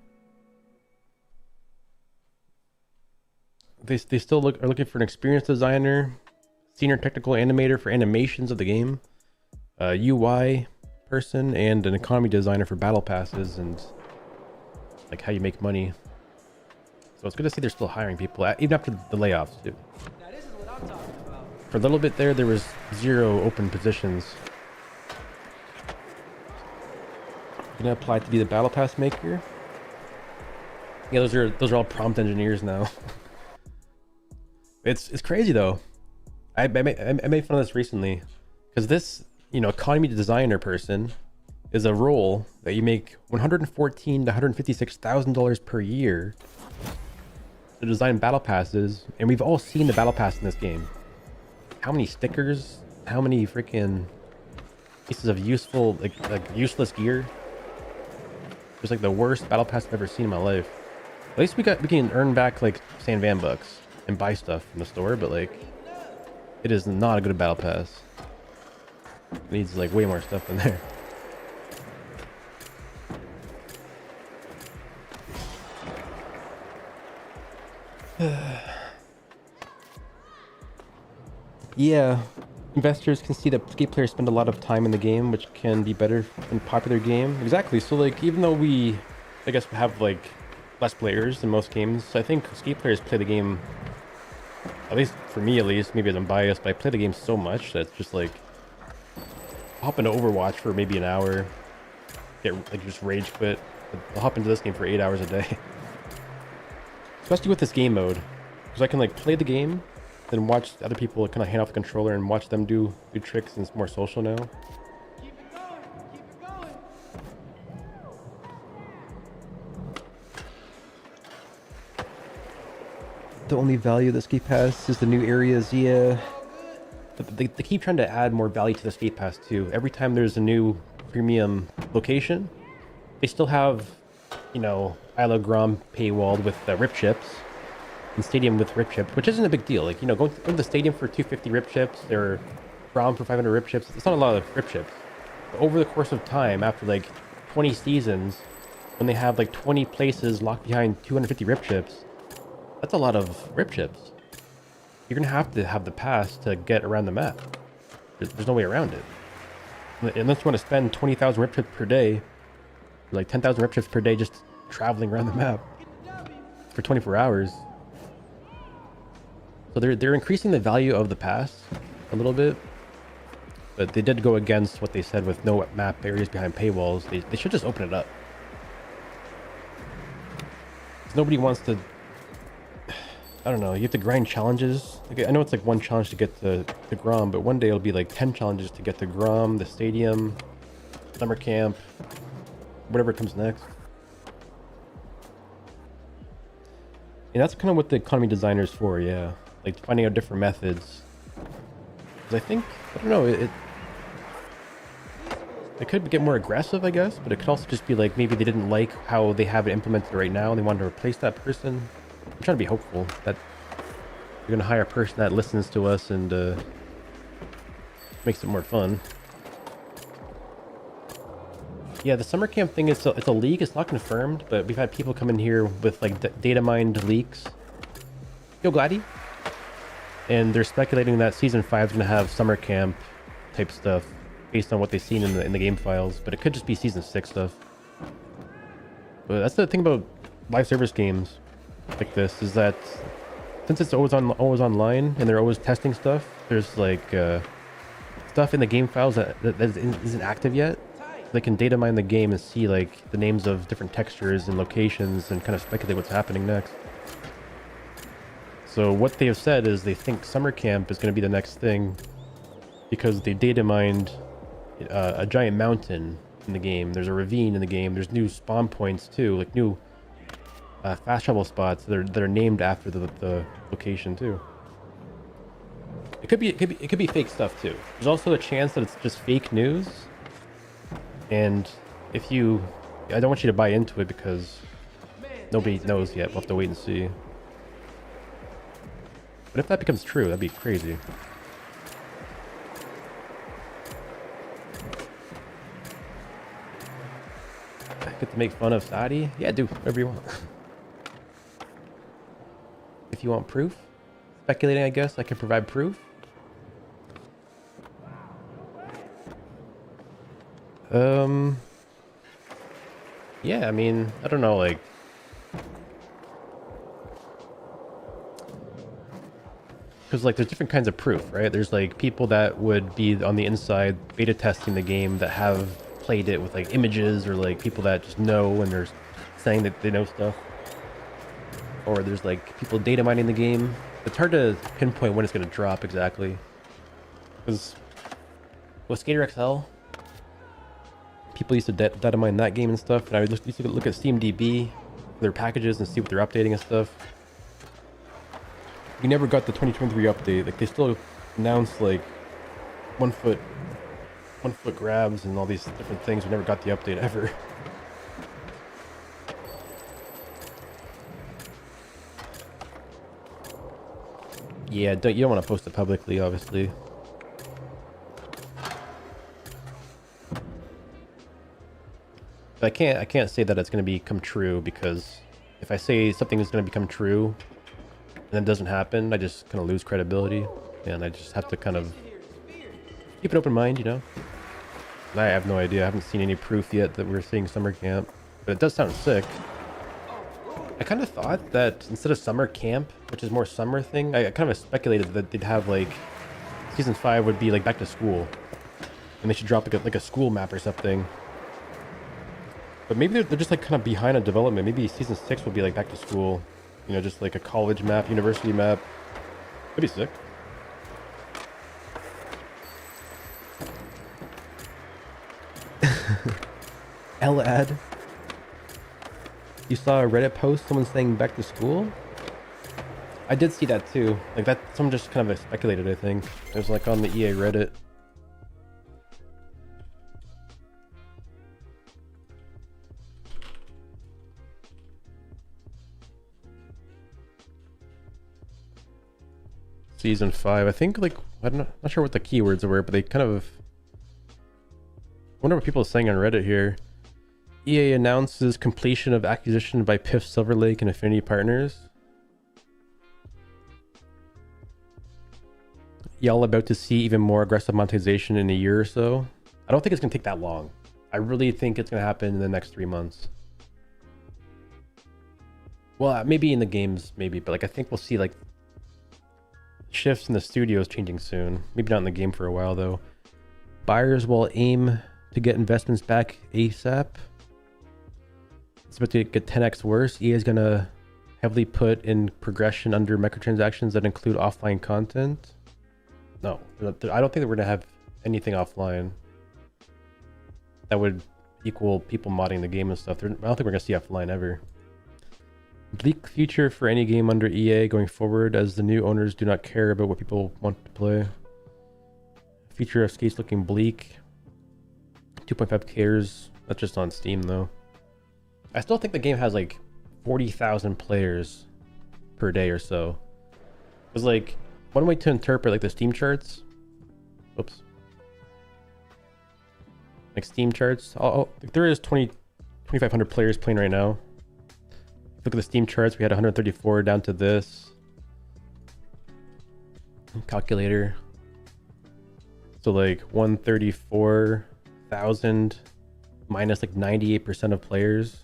Speaker 1: They still are looking for an experienced designer, senior technical animator for animations of the game, a UI person, and an economy designer for battle passes and like how you make money. So it's good to see they're still hiring people, even after the layoffs too.
Speaker 3: Now this is what I'm talking about.
Speaker 1: For a little bit there was 0 open positions. Gonna apply to be the battle pass maker. Yeah, those are all prompt engineers now. It's crazy though. I made fun of this recently because this, you know, economy designer person is a role that you make $114,000 to $156,000 per year to design battle passes, and we've all seen the battle pass in this game. How many stickers? How many freaking pieces of useful, like useless gear? It was like the worst battle pass I've ever seen in my life. At least we can earn back like San Van bucks and buy stuff from the store, but like it is not a good battle pass. It needs like way more stuff in there. Yeah, investors can see that skate players spend a lot of time in the game, which can be better in popular game. Exactly. So like, even though we, I guess, have like less players in most games, I think skate players play the game, at least for me at least, maybe I'm biased, but I play the game so much that it's just like, I'll hop into Overwatch for maybe an hour, get like just rage quit. I'll hop into this game for 8 hours a day. Especially with this game mode, because I can like play the game, then watch other people kind of hand off the controller and watch them do tricks, and it's more social now.
Speaker 3: Keep it going. Keep it going.
Speaker 1: The only value of the skate pass is the new areas. Yeah, they keep trying to add more value to the skate pass too. Every time there's a new premium location, they still have, you know, Isla Grom paywalled with rip chips, and stadium with rip chips, which isn't a big deal. Like, you know, going to the stadium for 250 rip chips or Grom for 500 rip chips, it's not a lot of rip chips. But over the course of time, after like 20 seasons, when they have like 20 places locked behind 250 rip chips, that's a lot of rip chips. You're gonna have to have the pass to get around the map. There's no way around it. Unless you want to spend 20,000 rip chips per day, or like 10,000 rip chips per day just traveling around the map for 24 hours. So they're increasing the value of the pass a little bit, but they did go against what they said with no map areas behind paywalls. They should just open it up. 'Cause nobody wants to, I don't know, you have to grind challenges. Like, I know it's like one challenge to get to Grom, but one day it'll be like 10 challenges to get to Grom, the stadium, summer camp, whatever comes next. And that's kind of what the economy designer is for, yeah. Like finding out different methods. Because I think, I don't know, it could get more aggressive, I guess, but it could also just be like maybe they didn't like how they have it implemented right now and they wanted to replace that person. I'm trying to be hopeful that they're going to hire a person that listens to us and makes it more fun. Yeah, the summer camp thing is it's a leak. It's not confirmed, but we've had people come in here with like data mined leaks. Yo, Gladdy. And they're speculating that season 5 is going to have summer camp type stuff based on what they've seen in the game files, but it could just be season 6 stuff. But that's the thing about live service games like this, is that since it's always online and they're always testing stuff, there's like stuff in the game files that isn't active yet. They can data mine the game and see like the names of different textures and locations and kind of speculate what's happening next. So what they have said is they think summer camp is going to be the next thing because they data mined a giant mountain in the game. There's a ravine in the game. There's new spawn points too, like new fast travel spots that are named after the location too. It could be fake stuff too. There's also a chance that it's just fake news. And if you, I don't want you to buy into it because nobody knows yet. We'll have to wait and see. But if that becomes true, that'd be crazy. get to make fun of Saudi. Yeah, do whatever you want. If you want proof, speculating, I guess I can provide proof. Yeah, I mean, I don't know, like, because like there's different kinds of proof, right? There's like people that would be on the inside beta testing the game that have played it with like images, or like people that just know and they're saying that they know stuff, or there's like people data mining the game. It's hard to pinpoint when it's going to drop exactly, because with Skater XL, people used to data mine that game and stuff, and I would used to look at SteamDB, their packages, and see what they're updating and stuff. We never got the 2023 update. Like, they still announced like one foot grabs and all these different things. We never got the update ever. Yeah, you don't want to post it publicly, obviously. But I can't say that it's going to become true, because if I say something is going to become true and it doesn't happen, I just kind of lose credibility, and I just have to kind of keep an open mind, you know. And I have no idea. I haven't seen any proof yet that we're seeing summer camp, but it does sound sick. I kind of thought that instead of summer camp, which is more summer thing, I kind of speculated that they'd have like season 5 would be like back to school, and they should drop like a school map or something. But maybe they're just like kind of behind on development. Maybe season 6 will be like back to school, you know, just like a college map, university map. That'd be sick. Elad. You saw a Reddit post, someone saying back to school? I did see that too. Like that, someone just kind of speculated, I think. It was like on the EA Reddit. Season 5, I think, like, not sure what the keywords were, but they kind of, I wonder what people are saying on Reddit here. EA announces completion of acquisition by Piff, Silver Lake, and Affinity Partners. Y'all about to see even more aggressive monetization in a year or so. I don't think it's gonna take that long. I really think it's gonna happen in the next 3 months. Well, maybe in the games, maybe, but like I think we'll see like shifts in the studios changing soon. Maybe not in the game for a while though. Buyers will aim to get investments back ASAP. It's about to get 10x worse. EA is gonna heavily put in progression under microtransactions that include offline content. No, I don't think that we're gonna have anything offline that would equal people modding the game and stuff. I don't think we're gonna see offline ever. Bleak future for any game under EA going forward, as the new owners do not care about what people want to play. Future of skates looking bleak. 2.5 cares. That's just on Steam though. I still think the game has like 40,000 players per day or so. It's like one way to interpret like the Steam charts. Oops. Like Steam charts. Like there is 2,500 players playing right now. Look at the Steam charts. We had 134 down to this. Calculator. So like 134,000 minus like 98% of players.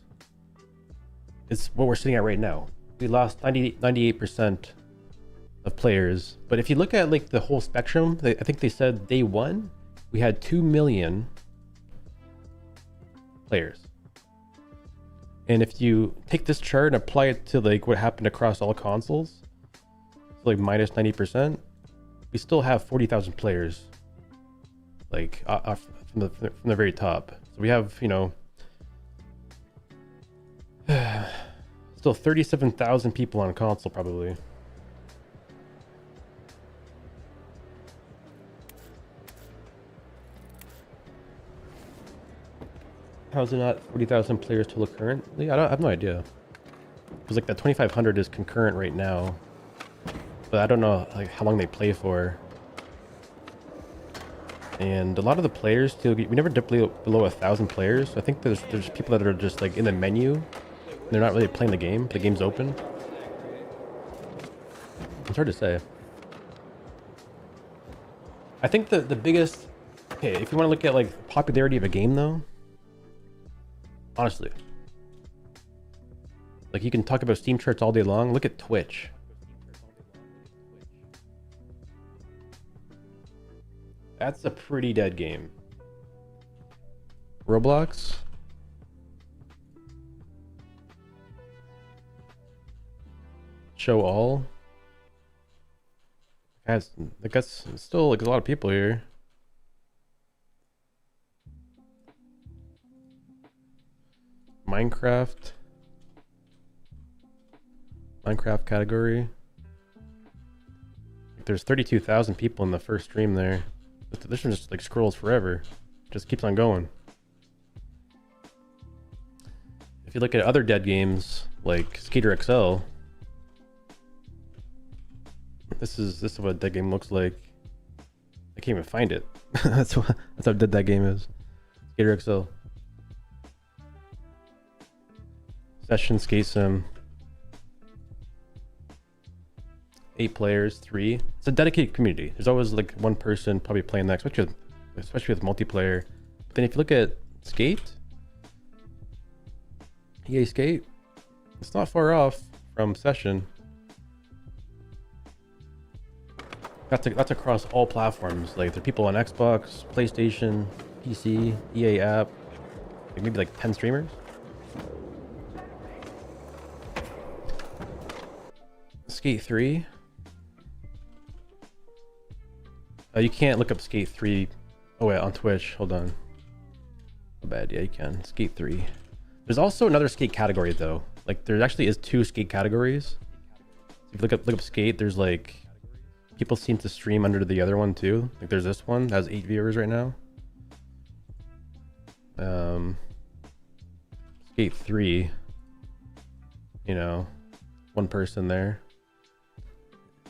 Speaker 1: It's what we're sitting at right now. We lost 98% of players. But if you look at like the whole spectrum, I think they said day one, we had 2 million players. And if you take this chart and apply it to like what happened across all consoles, so like minus 90%, we still have 40,000 players, like from the very top. So we have, you know, still 37,000 people on console probably. How's it not 40,000 players total currently? I have no idea. Because like that 2,500 is concurrent right now, but I don't know like how long they play for. And a lot of the players too, we never dip below 1,000 players. I think there's people that are just like in the menu. And they're not really playing the game. The game's open. It's hard to say. I think the biggest... Okay, if you want to look at like popularity of a game though, honestly, like you can talk about Steam charts all day long. Look at Twitch. That's a pretty dead game. Roblox. Show all. Guys, like that's still like a lot of people here. Minecraft category. There's 32,000 people in the first stream there. This one just like scrolls forever. Just keeps on going. If you look at other dead games like Skater XL, this is what a dead game looks like. I can't even find it. that's how dead that game is. Skater XL. Session Skate Sim. 8 players, 3. It's a dedicated community. There's always like one person probably playing that, especially with multiplayer. But then if you look at Skate, EA Skate, it's not far off from Session. That's across all platforms. Like there are people on Xbox, PlayStation, PC, EA app, like maybe like 10 streamers. Skate 3. You can't look up Skate 3. Oh wait, on Twitch. Hold on. Oh bad. Yeah, you can. Skate 3. There's also another skate category though. Like there actually is 2 skate categories. If you look up skate, there's like people seem to stream under the other one too. Like there's this one that has 8 viewers right now. Skate 3. You know, one person there.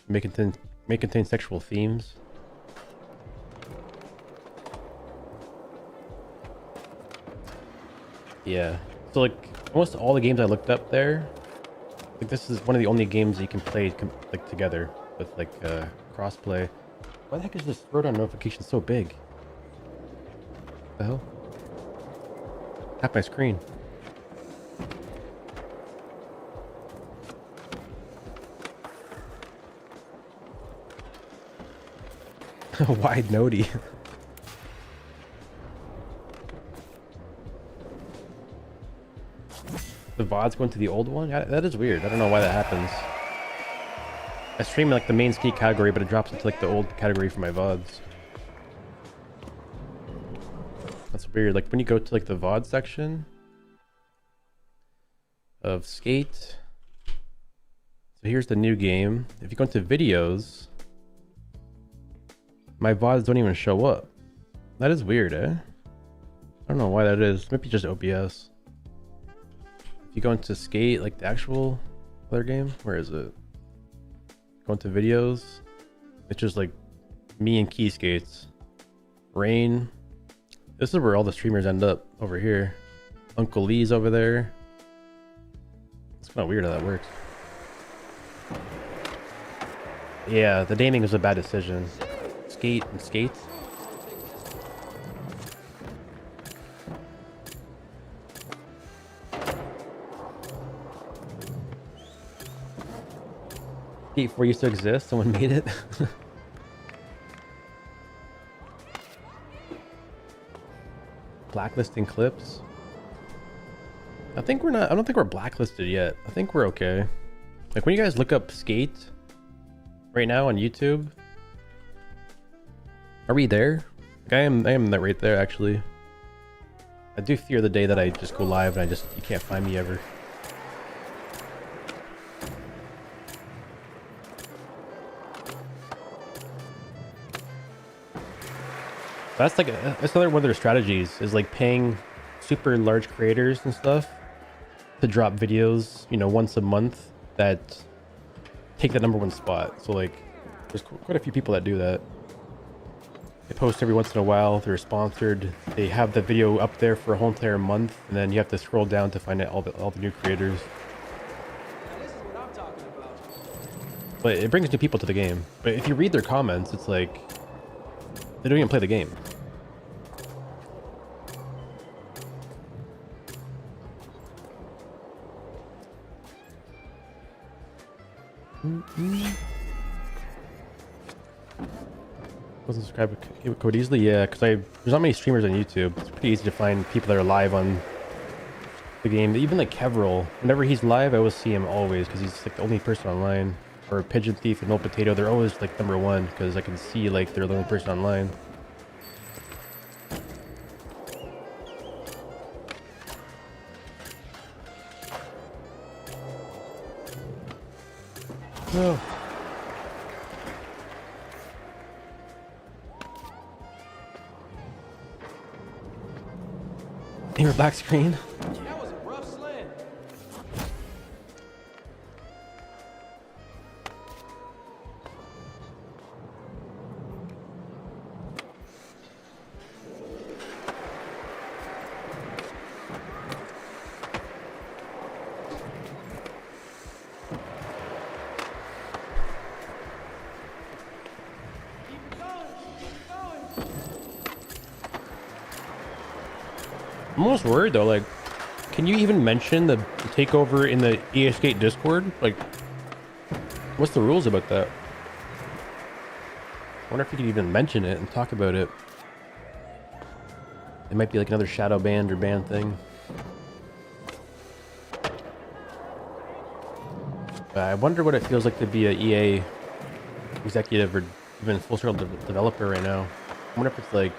Speaker 1: May contain sexual themes. Yeah. So like almost all the games I looked up there, like this is one of the only games you can play like together with like crossplay. Why the heck is this throwdown notification so big? What the hell? Tap my screen. Wide nodie. The VOD's going to the old one? Yeah, that is weird. I don't know why that happens. I stream like the main skate category, but it drops into like the old category for my VODs. That's weird. Like when you go to like the VOD section of skate. So here's the new game. If you go into videos, my VODs don't even show up. That is weird, eh? I don't know why that is. Maybe just OBS. If you go into skate, like the actual other game, where is it? Go into videos. It's just like me and Key Skates. Rain. This is where all the streamers end up, over here. Uncle Lee's over there. It's kind of weird how that works. Yeah, the naming was a bad decision. Skate and skate. Skate 4 used to exist, someone made it. Blacklisting clips. I don't think we're blacklisted yet. I think we're okay. Like when you guys look up skate right now on YouTube, are we there? Like I am that right there actually. I do fear the day that I just go live and you can't find me ever. That's like that's another one of their strategies, is like paying super large creators and stuff to drop videos, you know, once a month that take the #1 spot. So like there's quite a few people that do that. They post every once in a while. They're sponsored. They have the video up there for a whole entire month, and then you have to scroll down to find out all the new creators.
Speaker 3: Now this is what I'm talking about.
Speaker 1: But it brings new people to the game. But if you read their comments, it's like they don't even play the game. Wasn't subscribed to Code easily, yeah, because there's not many streamers on YouTube. It's pretty easy to find people that are live on the game. Even like Kevroll, whenever he's live, I always see him always because he's like the only person online. Or Pigeon Thief and No Potato, they're always like #1 because I can see like they're the only person online. Oh. They were black screen.
Speaker 3: That was a rough slam. Keep it going. Keep it going.
Speaker 1: I'm almost worried though, like, can you even mention the takeover in the EA Skate Discord? Like, what's the rules about that? I wonder if you could even mention it and talk about it. It might be like another shadow banned or ban thing. I wonder what it feels like to be a EA executive or even full circle developer right now. I wonder if it's like,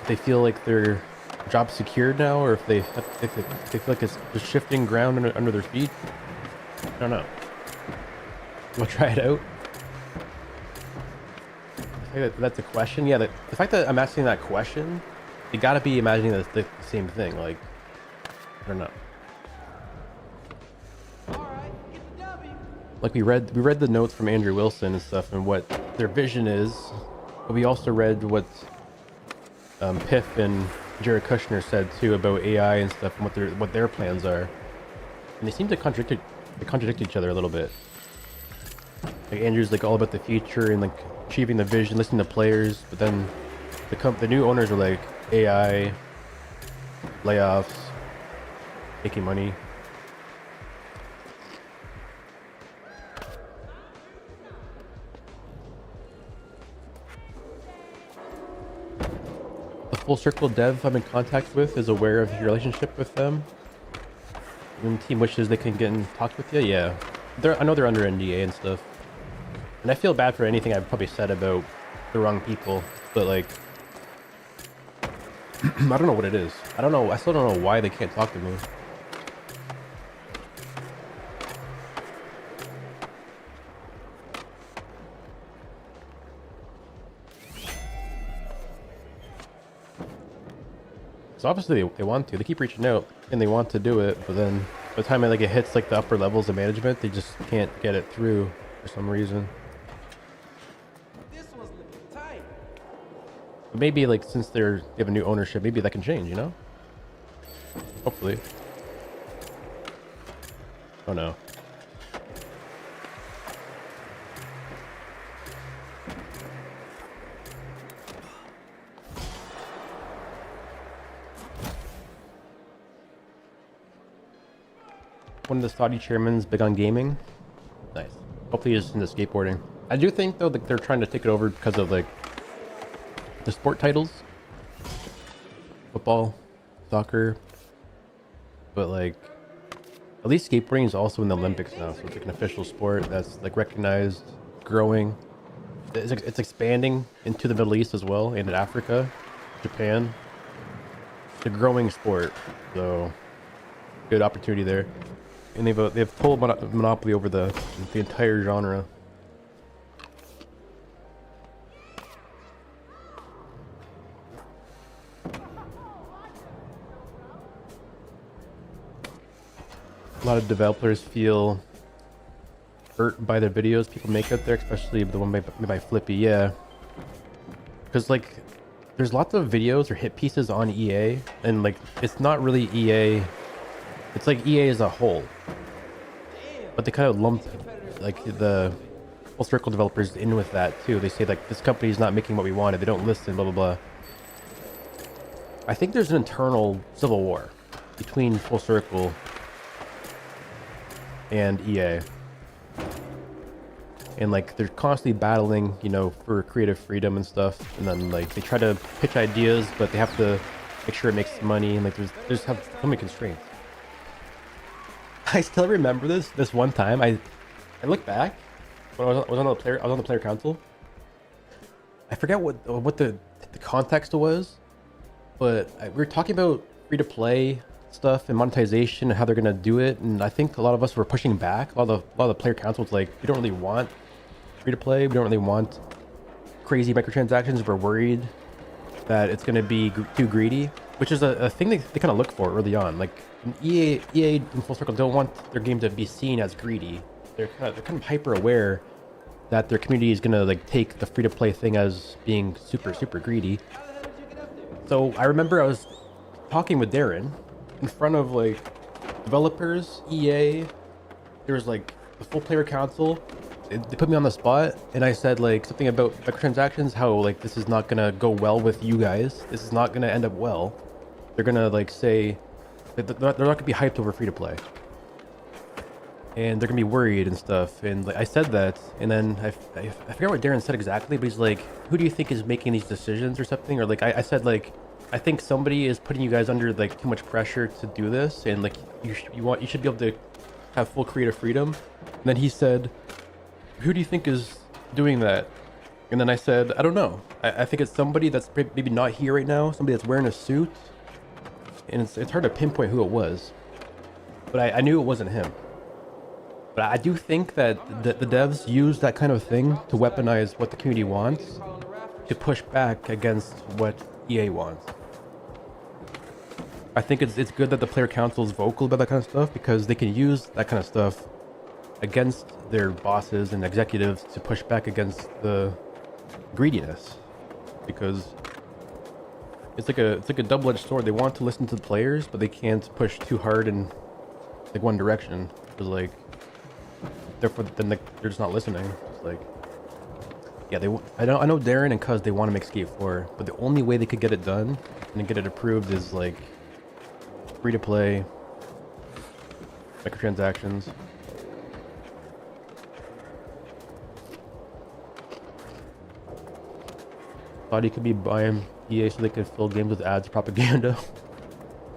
Speaker 1: if they feel like their job's secured now, or if they feel like it's just shifting ground under their feet. I don't know. We'll try it out. I think that's a question. Yeah, the fact that I'm asking that question, you gotta be imagining that it's the same thing. Like, I don't know.
Speaker 3: Alright, get the W.
Speaker 1: Like we read the notes from Andrew Wilson and stuff and what their vision is, but we also read what Piff and Jared Kushner said too about AI and stuff and what their plans are, and they seem to contradict each other a little bit. Like Andrew's like all about the future and like achieving the vision, listening to players, but then the new owners are like AI, layoffs, making money. The Full Circle dev I'm in contact with is aware of your relationship with them. And the team wishes they can get in touch with you. Yeah, I know they're under NDA and stuff. And I feel bad for anything I've probably said about the wrong people, but like, I don't know what it is. I don't know. I still don't know why they can't talk to me. So obviously they want to. They keep reaching out and they want to do it, but then by the time it hits like the upper levels of management, they just can't get it through for some reason.
Speaker 3: This one's looking tight.
Speaker 1: But maybe like since they have a new ownership, maybe that can change, you know? Hopefully. Oh no. One of the Saudi chairman's big on gaming. Nice. Hopefully he's into skateboarding. I do think though that they're trying to take it over because of like the sport titles. Football, soccer. But like at least skateboarding is also in the Olympics now, so it's like an official sport that's like recognized, growing. It's expanding into the Middle East as well, and in Africa, Japan. It's a growing sport, so good opportunity there. And they have full monopoly over the entire genre. A lot of developers feel hurt by the videos people make out there, especially the one by Flippy. Yeah, Because like there's lots of videos or hit pieces on EA, and like it's not really EA, it's like EA as a whole, but they kind of lumped like the full circle developers in with that too. They say like this company is not making what we wanted, they don't listen, blah blah blah. I think there's an internal civil war between Full Circle and EA, and like they're constantly battling, you know, for creative freedom and stuff, and then like they try to pitch ideas, but they have to make sure it makes money, and like there's have so many constraints. I still remember this one time. I look back when I was on the player council. I forget what the context was, but we were talking about free to play stuff and monetization and how they're gonna do it, and I think a lot of us were pushing back. A lot of the player council was like, we don't really want free to play, we don't really want crazy microtransactions, we're worried that it's gonna be too greedy, which is a thing they kind of look for early on. Like EA and Full Circle don't want their game to be seen as greedy. They're kind of hyper aware that their community is gonna like take the free to play thing as being super greedy. So I remember I was talking with Darren in front of like developers, EA. There was like the full player council. They put me on the spot, and I said like something about microtransactions, how like this is not gonna go well with you guys. This is not gonna end up well. They're gonna like say that they're not gonna be hyped over free to play, and they're gonna be worried and stuff. And like, I said that, and then I forget what Darren said exactly, but he's like, "Who do you think is making these decisions or something?" Or like I said like, I think somebody is putting you guys under like too much pressure to do this, and like you should be able to have full creative freedom. And then he said, "Who do you think is doing that?" And then I said, "I don't know. I think it's somebody that's maybe not here right now, somebody that's wearing a suit, and it's hard to pinpoint who it was, but I knew it wasn't him. But I do think that the devs use that kind of thing to weaponize what the community wants, to push back against what EA wants. I think it's good that the player council is vocal about that kind of stuff, because they can use that kind of stuff against their bosses and executives to push back against the greediness, because it's like a double-edged sword. They want to listen to the players, but they can't push too hard in like one direction, because like therefore then they're just not listening. It's like, yeah, I know Darren and Cuz, they want to make Skate 4, but the only way they could get it done and get it approved is like free to play microtransactions. Thought he could be buying EA so they could fill games with ads, propaganda.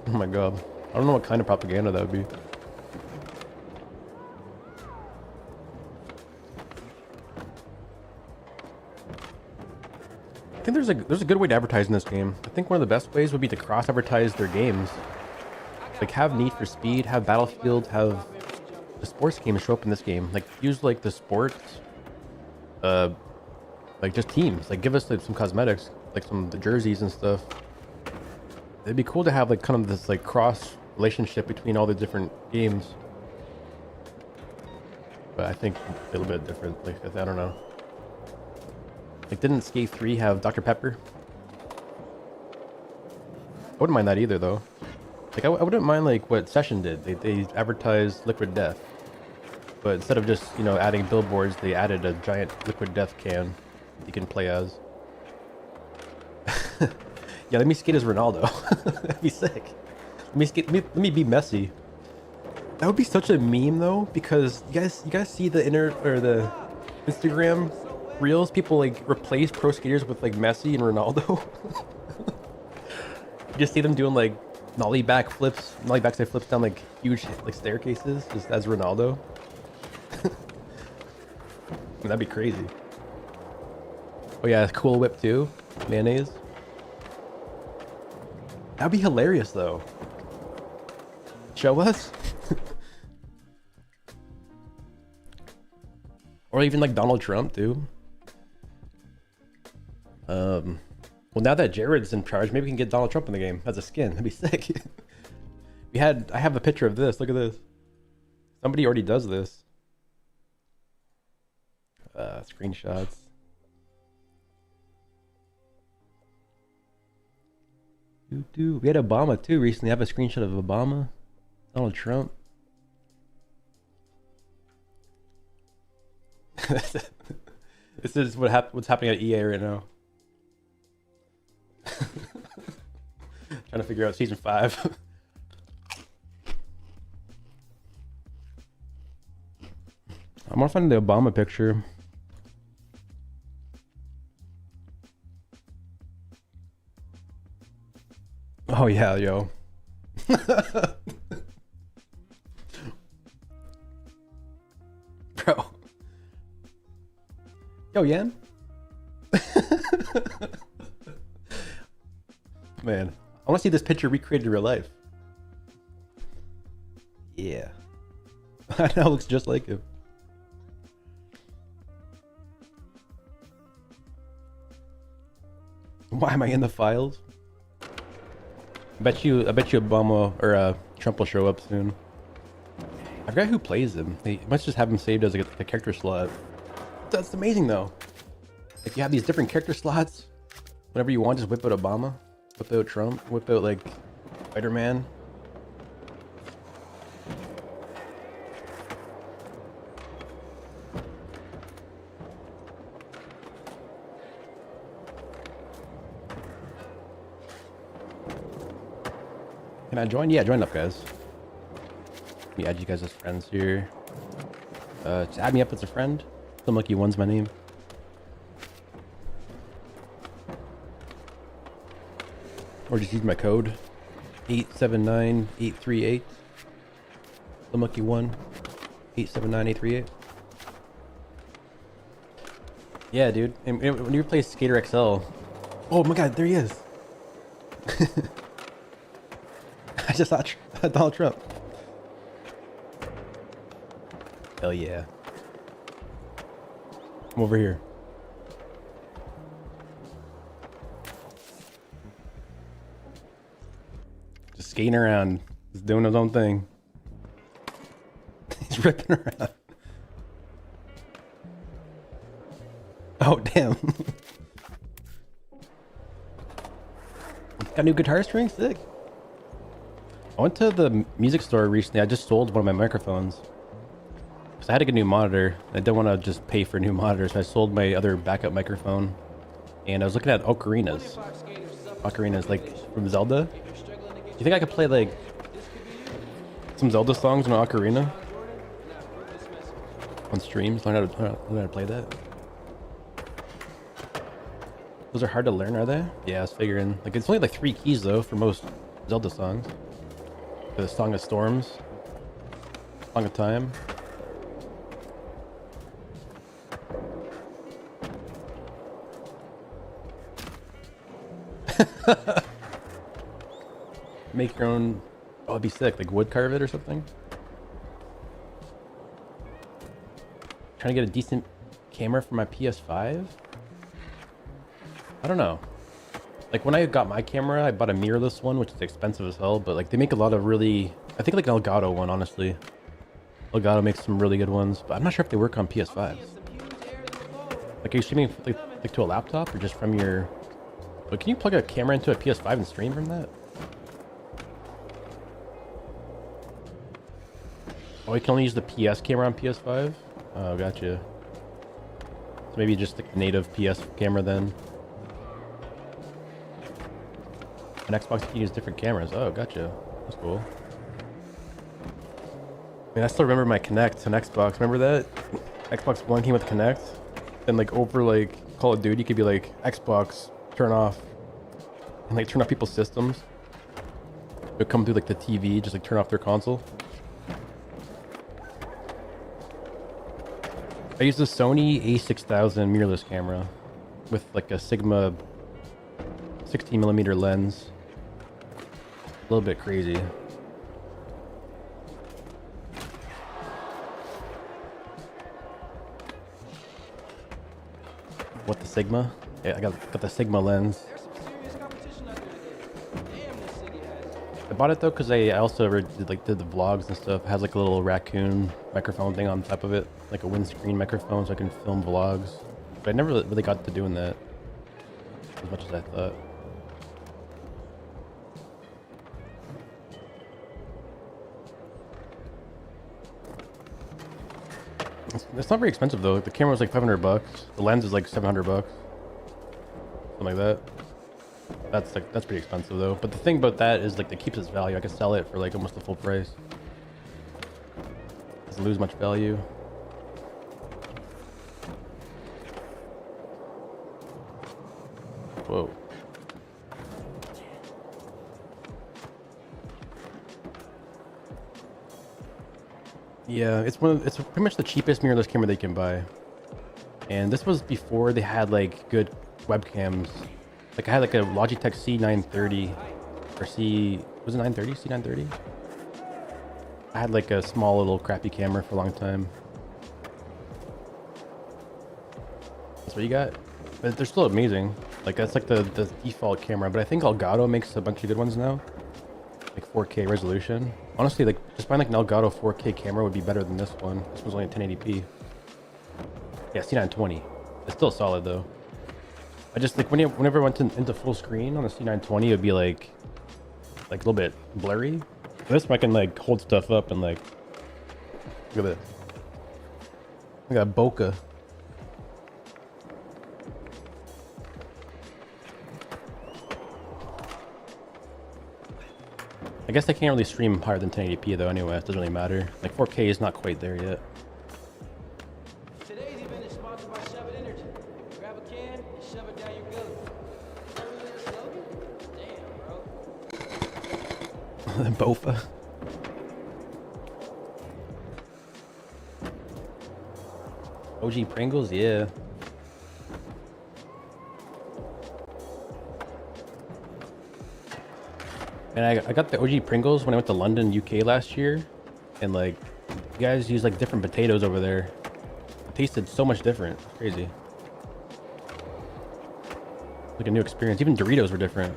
Speaker 1: Oh my god. I don't know what kind of propaganda that would be. I think there's a good way to advertise in this game. I think one of the best ways would be to cross-advertise their games. Like have Need for Speed, have Battlefield, have the sports games show up in this game. Like use like the sports, like just teams. Like give us like some cosmetics, like some of the jerseys and stuff. It'd be cool to have like kind of this like cross relationship between all the different games. But I think a little bit different. Like I don't know. Like didn't Skate 3 have Dr. Pepper? I wouldn't mind that either though. Like I wouldn't mind like what Session did. They advertised Liquid Death, but instead of just, you know, adding billboards, they added a giant Liquid Death can you can play as. Yeah, let me skate as Ronaldo. That'd be sick. Let me be Messi. That would be such a meme though, because you guys see the the Instagram reels, people like replace pro skaters with like Messi and Ronaldo. You just see them doing like nollie backside flips down like huge like staircases just as Ronaldo. That'd be crazy. Oh yeah, Cool Whip too. Mayonnaise. That'd be hilarious though. Show us. Or even like Donald Trump too. Well, now that Jared's in charge, maybe we can get Donald Trump in the game as a skin. That'd be sick. I have a picture of this. Look at this. Somebody already does this. Screenshots. We had Obama too recently. I have a screenshot of Obama, Donald Trump. This is what's happening at EA right now. Trying to figure out season 5. I'm gonna find the Obama picture. Oh yeah, yo. Bro. Yo, Yan. Man, I want to see this picture recreated in real life. Yeah. I know, it looks just like him. Why am I in the files? I bet you Obama or Trump will show up soon. I forgot who plays him. They must just have him saved as a character slot. That's amazing though. Like you have these different character slots. Whenever you want, just whip out Obama, whip out Trump, whip out like Spider-Man. Can I join? Yeah, join up, guys. Let me add you guys as friends here. Just add me up as a friend. Milky1's my name. Or just use my code 879-838. Milky1 879-838. Yeah, dude. And when you play Skater XL, oh my god, there he is. I just saw Donald Trump. Hell yeah. Come over here. Just skating around. Just doing his own thing. He's ripping around. Oh, damn. Got new guitar strings? Sick. I went to the music store recently. I just sold one of my microphones. Because I had to get a new monitor. I didn't want to just pay for a new monitor, so I sold my other backup microphone. And I was looking at ocarinas. Ocarinas, like from Zelda. Do you think I could play like some Zelda songs on an ocarina? On streams? Learn how to play that? Those are hard to learn, are they? Yeah, I was figuring. Like, it's only like 3 keys though for most Zelda songs. The Song of Storms, Song of Time. Make your own. Oh, it'd be sick. Like wood carve it or something. Trying to get a decent camera for my PS5. I don't know. Like when I got my camera, I bought a mirrorless one, which is expensive as hell, but like they make a lot of really, I think like an Elgato one, honestly. Elgato makes some really good ones, but I'm not sure if they work on PS5s. Like are you streaming like to a laptop or just from your, but can you plug a camera into a PS5 and stream from that? Oh, you can only use the PS camera on PS5? Oh, gotcha. So maybe just the native PS camera then. On Xbox you can use different cameras. Oh, gotcha. That's cool. I mean, I still remember my Kinect on Xbox. Remember that? Xbox One came with Kinect. And like over like Call of Duty, you could be like, Xbox, turn off. And like turn off people's systems. It would come through like the TV, just like turn off their console. I used the Sony a6000 mirrorless camera with like a Sigma 16mm lens. A little bit crazy. What, the Sigma? Yeah, I got the Sigma lens.
Speaker 3: There's some serious competition out there today. Damn, this city has.
Speaker 1: I bought it though because I also did the vlogs and stuff. It has like a little raccoon microphone thing on top of it, like a windscreen microphone, so I can film vlogs. But I never really got to doing that as much as I thought. It's not very expensive though. The camera was like 500 bucks. The lens is like 700 bucks. Something like that. That's pretty expensive though. But the thing about that is like it keeps its value. I can sell it for like almost the full price. Doesn't lose much value. Whoa. Yeah, it's pretty much the cheapest mirrorless camera they can buy. And this was before they had like good webcams. Like I had like a Logitech C930 or was it 930? C930? I had like a small little crappy camera for a long time. That's what you got? But they're still amazing. Like that's like the default camera, but I think Elgato makes a bunch of good ones now. Like 4K resolution. Honestly, like just buying like an Elgato 4K camera would be better than this one. This one's only 1080p. Yeah, C920. It's still solid though. I just like whenever I went into full screen on the C920, it would be like a little bit blurry. This one I can like hold stuff up and like look at this. Look at that bokeh. I guess I can't really stream higher than 1080p though anyway, it doesn't really matter. Like 4K is not quite there yet.
Speaker 3: Today's event is sponsored by Shove It Energy. Grab a can and shove it down your gullet. Remember that slogan? Damn, bro.
Speaker 1: Bofa. OG Pringles, yeah. And I got the OG Pringles when I went to London, UK last year. And like, you guys use like different potatoes over there. It tasted so much different. It's crazy. Like a new experience. Even Doritos were different.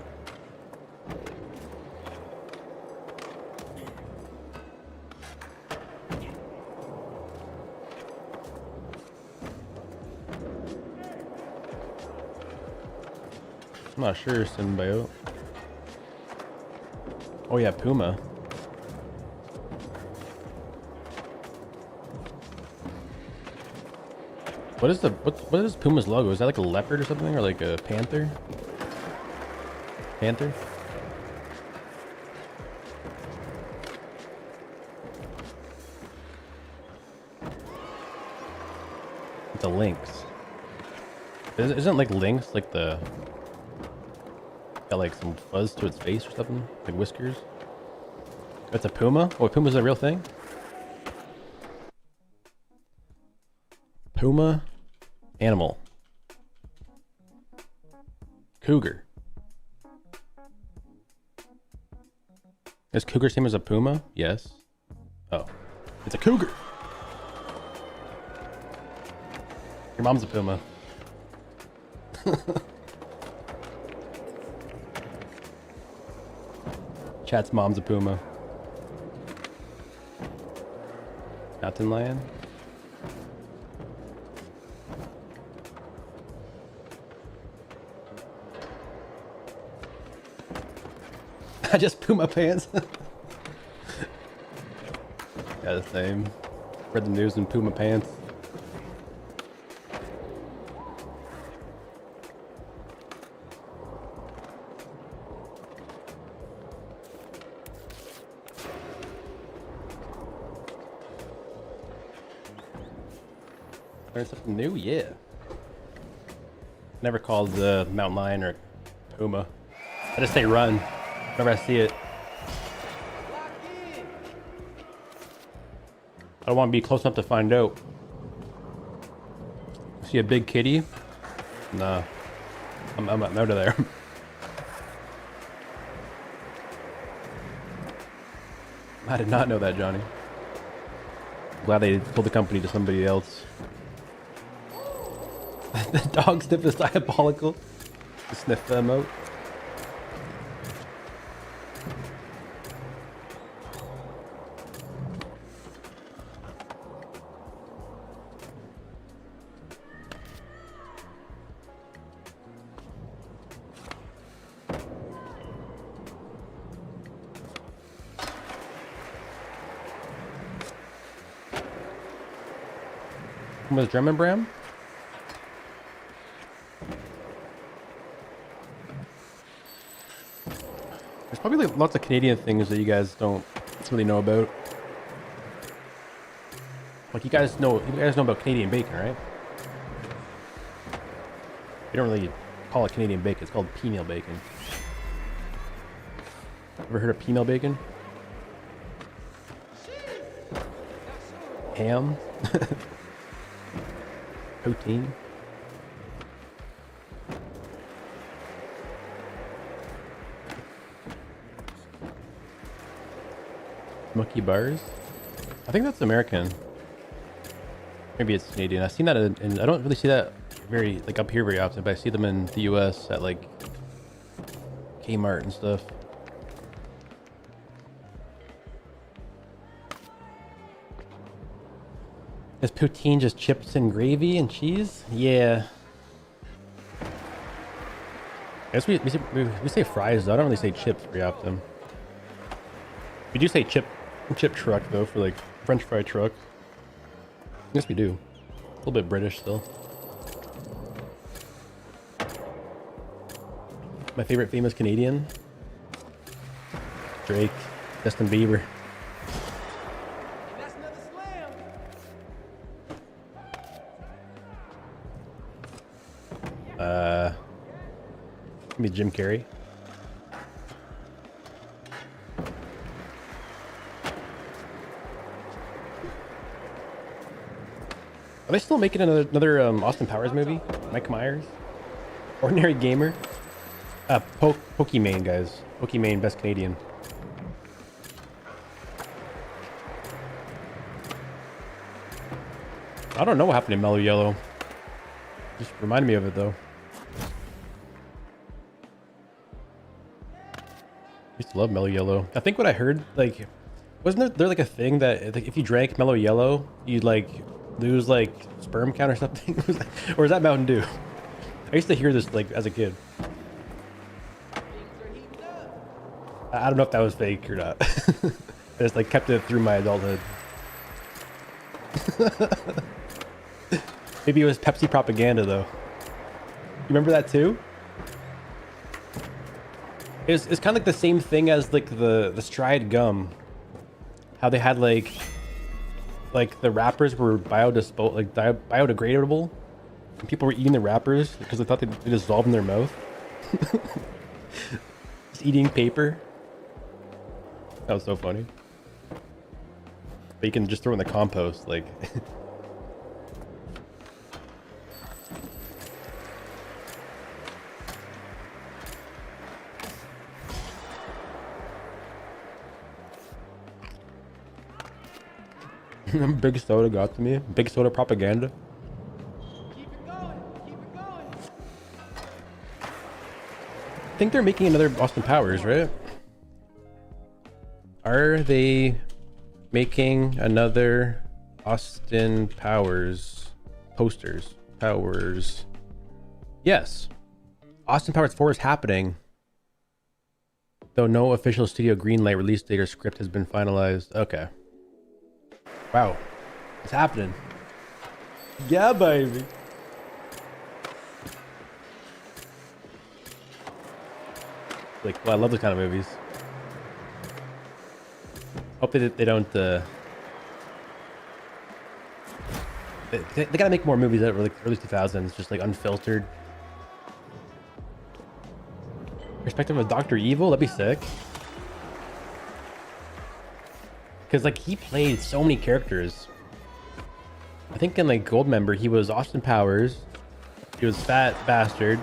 Speaker 1: I'm not sure, Symbiote. Oh yeah, Puma. What is Puma's logo? Is that like a leopard or something, or like a panther? Panther? It's a lynx. Isn't like lynx like the got like some fuzz to its face or something? Like whiskers? That's a puma? Oh, puma's a real thing? Puma animal. Cougar. Is cougar same as a puma? Yes. Oh. It's a cougar. Your mom's a puma. Chat's mom's a puma. Mountain lion? I just puma pants. Yeah, the same. Read the news in puma pants. Learn something new? Yeah. Never called the mountain lion or puma. I just say run whenever I see it. I don't want to be close enough to find out. See a big kitty? Nah. I'm out of there. I did not know that, Johnny. Glad they sold the company to somebody else. The dog sniff is diabolical. The sniff emote. was German Bram? There's probably like lots of Canadian things that you guys don't really know about. Like you guys know about Canadian bacon, right? You don't really call it Canadian bacon. It's called pea-meal bacon. Ever heard of pea-meal bacon? Ham? Protein? Milky bars? I think that's American. Maybe it's Canadian. I've seen that in I don't really see that very like up here very often, but I see them in the US at like Kmart and stuff. Is poutine just chips and gravy and cheese? Yeah. I guess we say fries though. I don't really say chips very often. We do say chip truck though for like French fry truck. Yes, we do. A little bit British still. My favorite famous Canadian? Drake, Justin Bieber.
Speaker 3: That's another slam.
Speaker 1: Maybe Jim Carrey. Are they still making another Austin Powers movie? Mike Myers? Ordinary Gamer? Pokimane, guys. Pokimane, best Canadian. I don't know what happened in Mellow Yellow. Just reminded me of it, though. Used to love Mellow Yellow. I think what I heard, like, wasn't there like a thing that like, if you drank Mellow Yellow, you'd like lose like sperm count or something? Or is that Mountain Dew? I used to hear this like as a kid. I don't know if that was fake or not. I just like kept it through my adulthood. Maybe it was Pepsi propaganda though. You remember that too? It's kind of like the same thing as like the Stride gum. How they had like the wrappers were biodegradable. And people were eating the wrappers because they thought they dissolved in their mouth. Just eating paper. That was so funny. But you can just throw in the compost, like. Big soda got to me. Big soda propaganda.
Speaker 3: Keep it going. Keep it going.
Speaker 1: I think they're making another Austin Powers, right? Are they making another Austin Powers posters? Powers. Yes. Austin Powers 4 is happening. Though no official studio greenlight release date or script has been finalized. Okay. Wow. It's happening. Yeah, baby. Like, well, I love those kind of movies. Hope they don't, they gotta make more movies that were like early 2000s, just like unfiltered. Perspective of Dr. Evil, that'd be sick. Because like he played so many characters. I think in like Goldmember he was Austin Powers, he was Fat Bastard,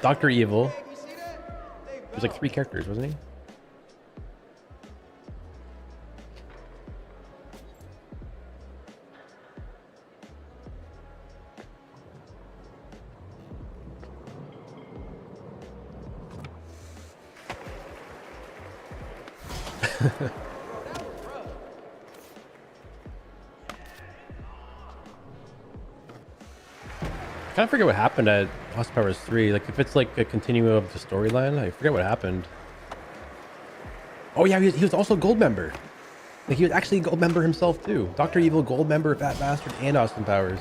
Speaker 1: Dr. Evil. It was like 3 characters, wasn't he? I kind of forget what happened at Austin Powers 3. Like, if it's like a continuum of the storyline, I forget what happened. Oh yeah, he was also Goldmember. Like, he was actually Goldmember himself too. Dr. Evil, Goldmember, Fat Bastard, and Austin Powers.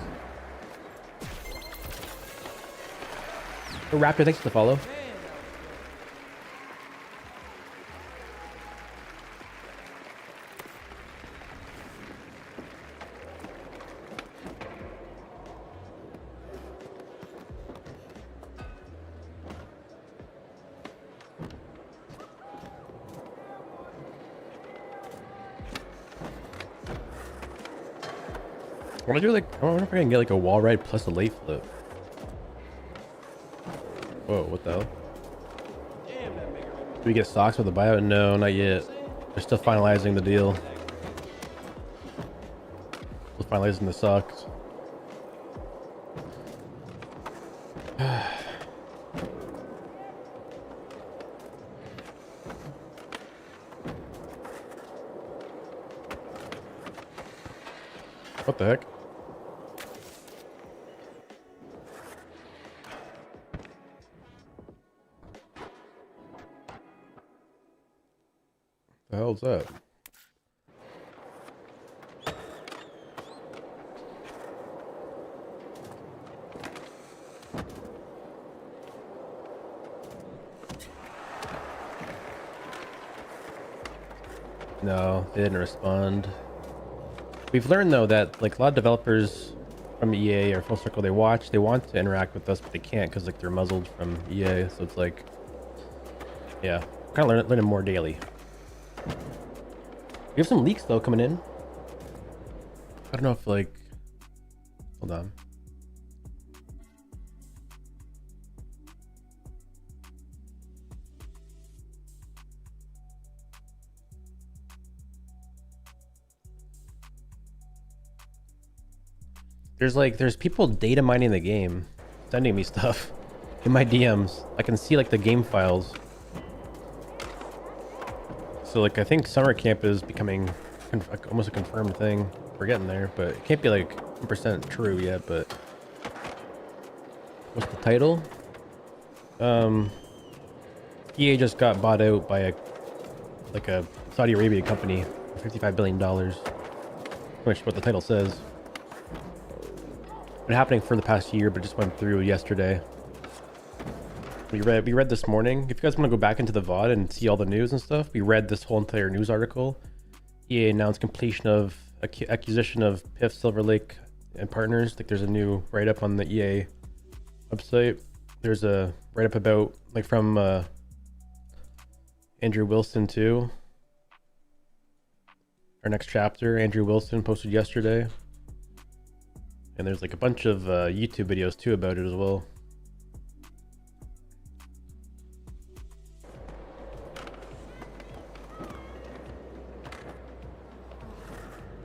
Speaker 1: Oh, Raptor, thanks for the follow.
Speaker 3: Man,
Speaker 1: I want to do like, I wonder if I can get like a wall ride plus a late flip. Whoa, what the hell?
Speaker 3: damn, that make it
Speaker 1: Do we get stocks with the buyout? No, not yet. They're still finalizing the deal. Still finalizing the stocks. What the heck? The hell's that? No, they didn't respond. We've learned though that like a lot of developers from EA or Full Circle, they want to interact with us, but they can't because like they're muzzled from EA. So it's like, yeah, kind of learning more daily. We have some leaks though coming in. I don't know if like, hold on. There's people data mining the game, sending me stuff in my DMs. I can see like the game files. So like I think summer camp is becoming almost a confirmed thing. We're getting there, but it can't be like 100% true yet. But what's the title? EA just got bought out by a Saudi Arabia company for $55 billion, which is what the title says. Been happening for the past year, but just went through yesterday. We read this morning. If you guys want to go back into the VOD and see all the news and stuff, we read this whole entire news article. EA announced completion of acquisition of PIF, Silver Lake, and partners. Like there's a new write-up on the EA website. There's a write-up about like from Andrew Wilson too. Our next chapter, Andrew Wilson posted yesterday. And there's like a bunch of YouTube videos too about it as well.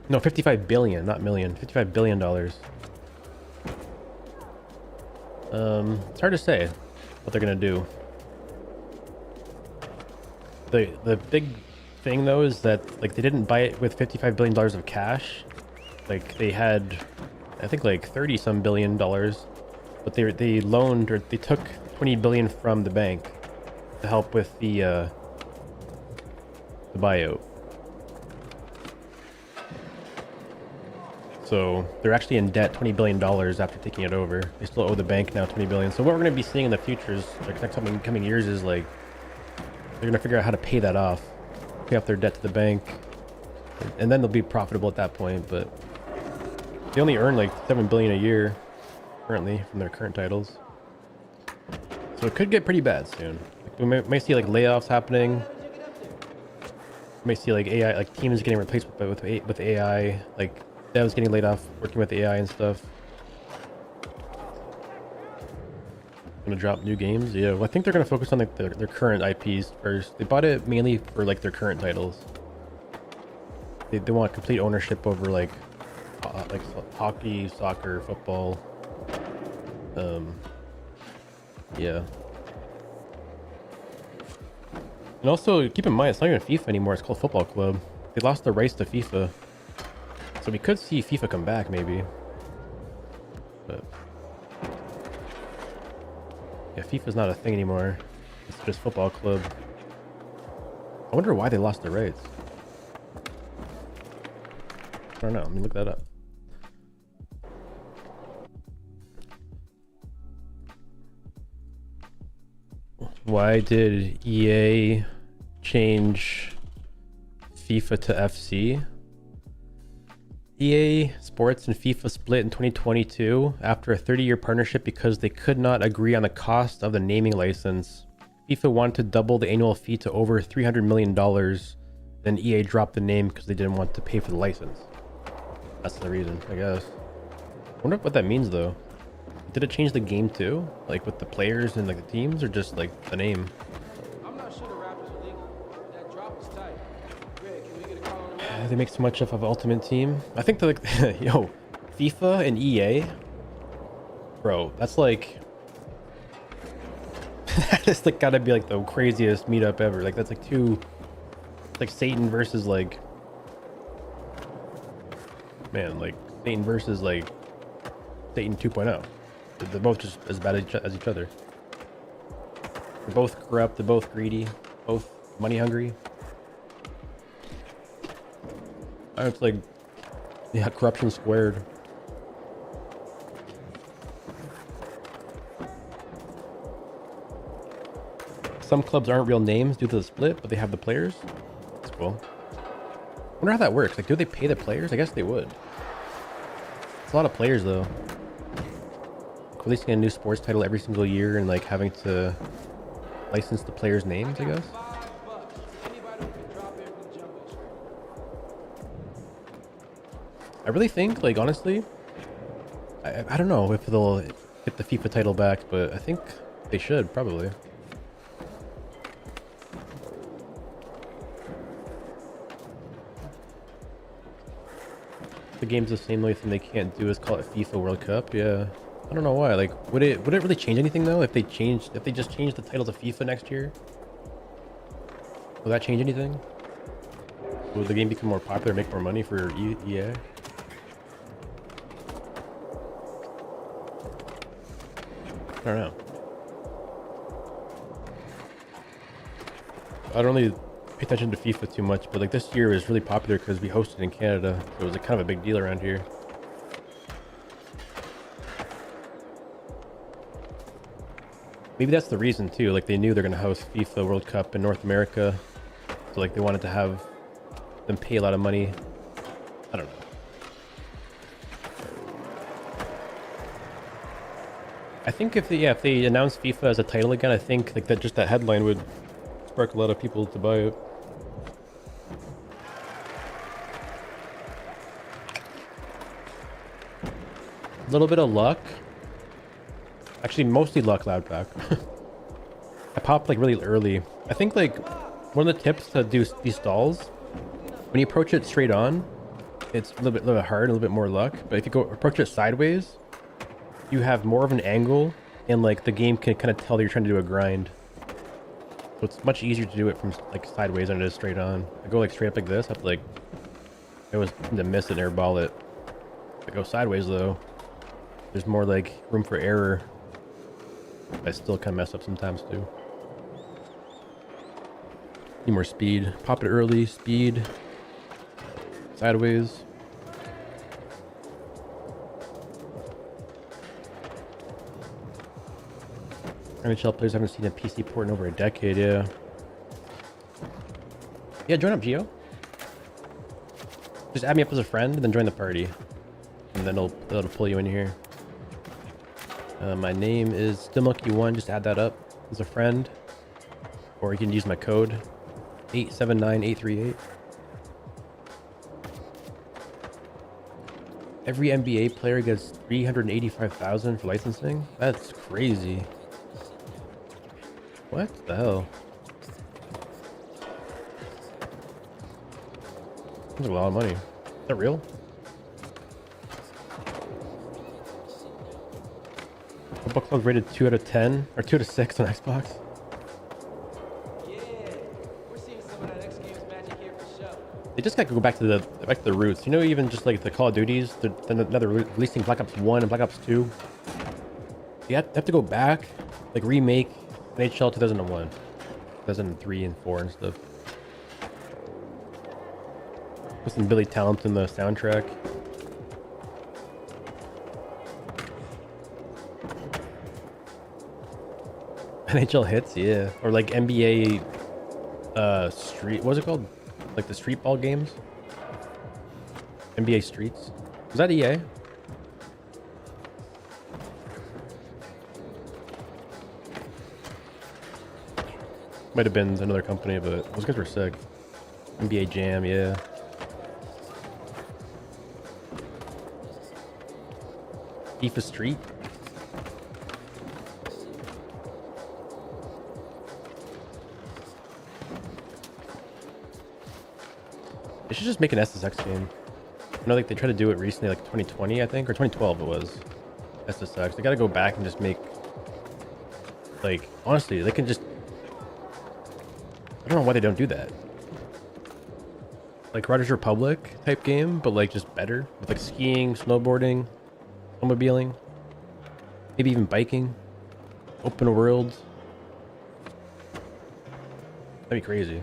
Speaker 1: No, 55 billion, not million. $55 billion. It's hard to say what they're gonna do. The big thing though is that like they didn't buy it with $55 billion of cash. Like they had, I think like 30 some billion dollars, but they loaned or they took 20 billion from the bank to help with the buyout. So they're actually in debt $20 billion after taking it over. They still owe the bank now $20 billion. So what we're going to be seeing in the futures, like next coming years, is like they're going to figure out how to pay that off, pay off their debt to the bank, and then they'll be profitable at that point. But they only earn like $7 billion a year currently from their current titles. So it could get pretty bad soon. Like we might see like layoffs happening. We might see like AI, like teams getting replaced with AI, like devs getting laid off working with AI and stuff. Gonna drop new games? Yeah, well, I think they're gonna focus on like their current IPs first. They bought it mainly for like their current titles. They want complete ownership over like hockey, soccer, football. Yeah. And also keep in mind, it's not even FIFA anymore. It's called Football Club. They lost the rights to FIFA. So we could see FIFA come back maybe. But yeah, FIFA's not a thing anymore. It's just Football Club. I wonder why they lost the rights. I don't know. Let me look that up. Why did EA change FIFA to FC? EA Sports and FIFA split in 2022 after a 30-year partnership because they could not agree on the cost of the naming license. FIFA wanted to double the annual fee to over $300 million. Then EA dropped the name because they didn't want to pay for the license. That's the reason, I guess. I wonder what that means though. Did it change the game too? Like with the players and like the teams, or just like the name?
Speaker 3: I'm not sure the Raptors are legal. That drop is tight. Greg, can we get a call on the Raptors?
Speaker 1: They make so much of Ultimate Team. I think they're like, yo, FIFA and EA, bro. That's like, that's like gotta be like the craziest meetup ever. Like that's like two, like Satan versus like, man, like Satan versus like Satan 2.0. They're both just as bad as each other. They're both corrupt. They're both greedy. Both money hungry. It's like, yeah, corruption squared. Some clubs aren't real names due to the split, but they have the players. That's cool. I wonder how that works. Like, do they pay the players? I guess they would. It's a lot of players, though. Releasing a new sports title every single year and like having to license the players' names, I guess.
Speaker 3: $5 to anybody who can drop in from the jumbo screen.
Speaker 1: I really think, like, honestly, I don't know if they'll get the FIFA title back, but I think they should probably. The game's the same. Only thing they can't do is call it FIFA World Cup. Yeah. I don't know why. Like, would it really change anything though if they just changed the title to FIFA next year? Will that change anything? Will the game become more popular, make more money for EA? I don't know. I don't really pay attention to FIFA too much, but like this year was really popular because we hosted in Canada. So it was like kind of a big deal around here. Maybe that's the reason too. Like they knew they're gonna host FIFA World Cup in North America, so like they wanted to have them pay a lot of money. I don't know. I think if they announce FIFA as a title again, I think like that headline would spark a lot of people to buy it. A little bit of luck. Actually, mostly luck, loud pack. I popped like really early. I think like one of the tips to do these stalls, when you approach it straight on, it's a little bit hard, a little bit more luck. But if you go approach it sideways, you have more of an angle, and like the game can kind of tell that you're trying to do a grind. So it's much easier to do it from like sideways than it is straight on. I go like straight up like this, I have to like, I always tend to miss it and airball it. If I go sideways though, there's more like room for error. I still kind of mess up sometimes too. Need more speed. Pop it early, speed. Sideways. NHL players haven't seen a PC port in over a decade, yeah. Yeah, join up, Geo. Just add me up as a friend and then join the party. And then it'll pull you in here. My name is Milky1. Just add that up as a friend. Or you can use my code 879838. Every NBA player gets $385,000 for licensing? That's crazy. What the hell? That's a lot of money. Is that real? Football Club's rated 2 out of 10 or 2 out of 6 on Xbox.
Speaker 3: Yeah, we're seeing some of that X Games magic here for sure.
Speaker 1: They just gotta go back to the roots. You know, even just like the Call of Duties, they're releasing Black Ops 1 and Black Ops 2. You have to go back, like remake NHL 2001, 2003 and 4 and stuff. Put some Billy Talent in the soundtrack. NHL hits, yeah. Or like NBA street, what's it called? Like the street ball games? NBA Streets. Was that EA? Might have been another company, but those guys were sick. NBA Jam, yeah. FIFA Street. They should just make an SSX game. I know like they tried to do it recently, like 2020, I think, or 2012 it was. SSX. They gotta go back and just make, like, honestly, they can just, I don't know why they don't do that. Like Riders Republic type game, but like just better with like skiing, snowboarding, snowmobiling, maybe even biking, open world. That'd be crazy.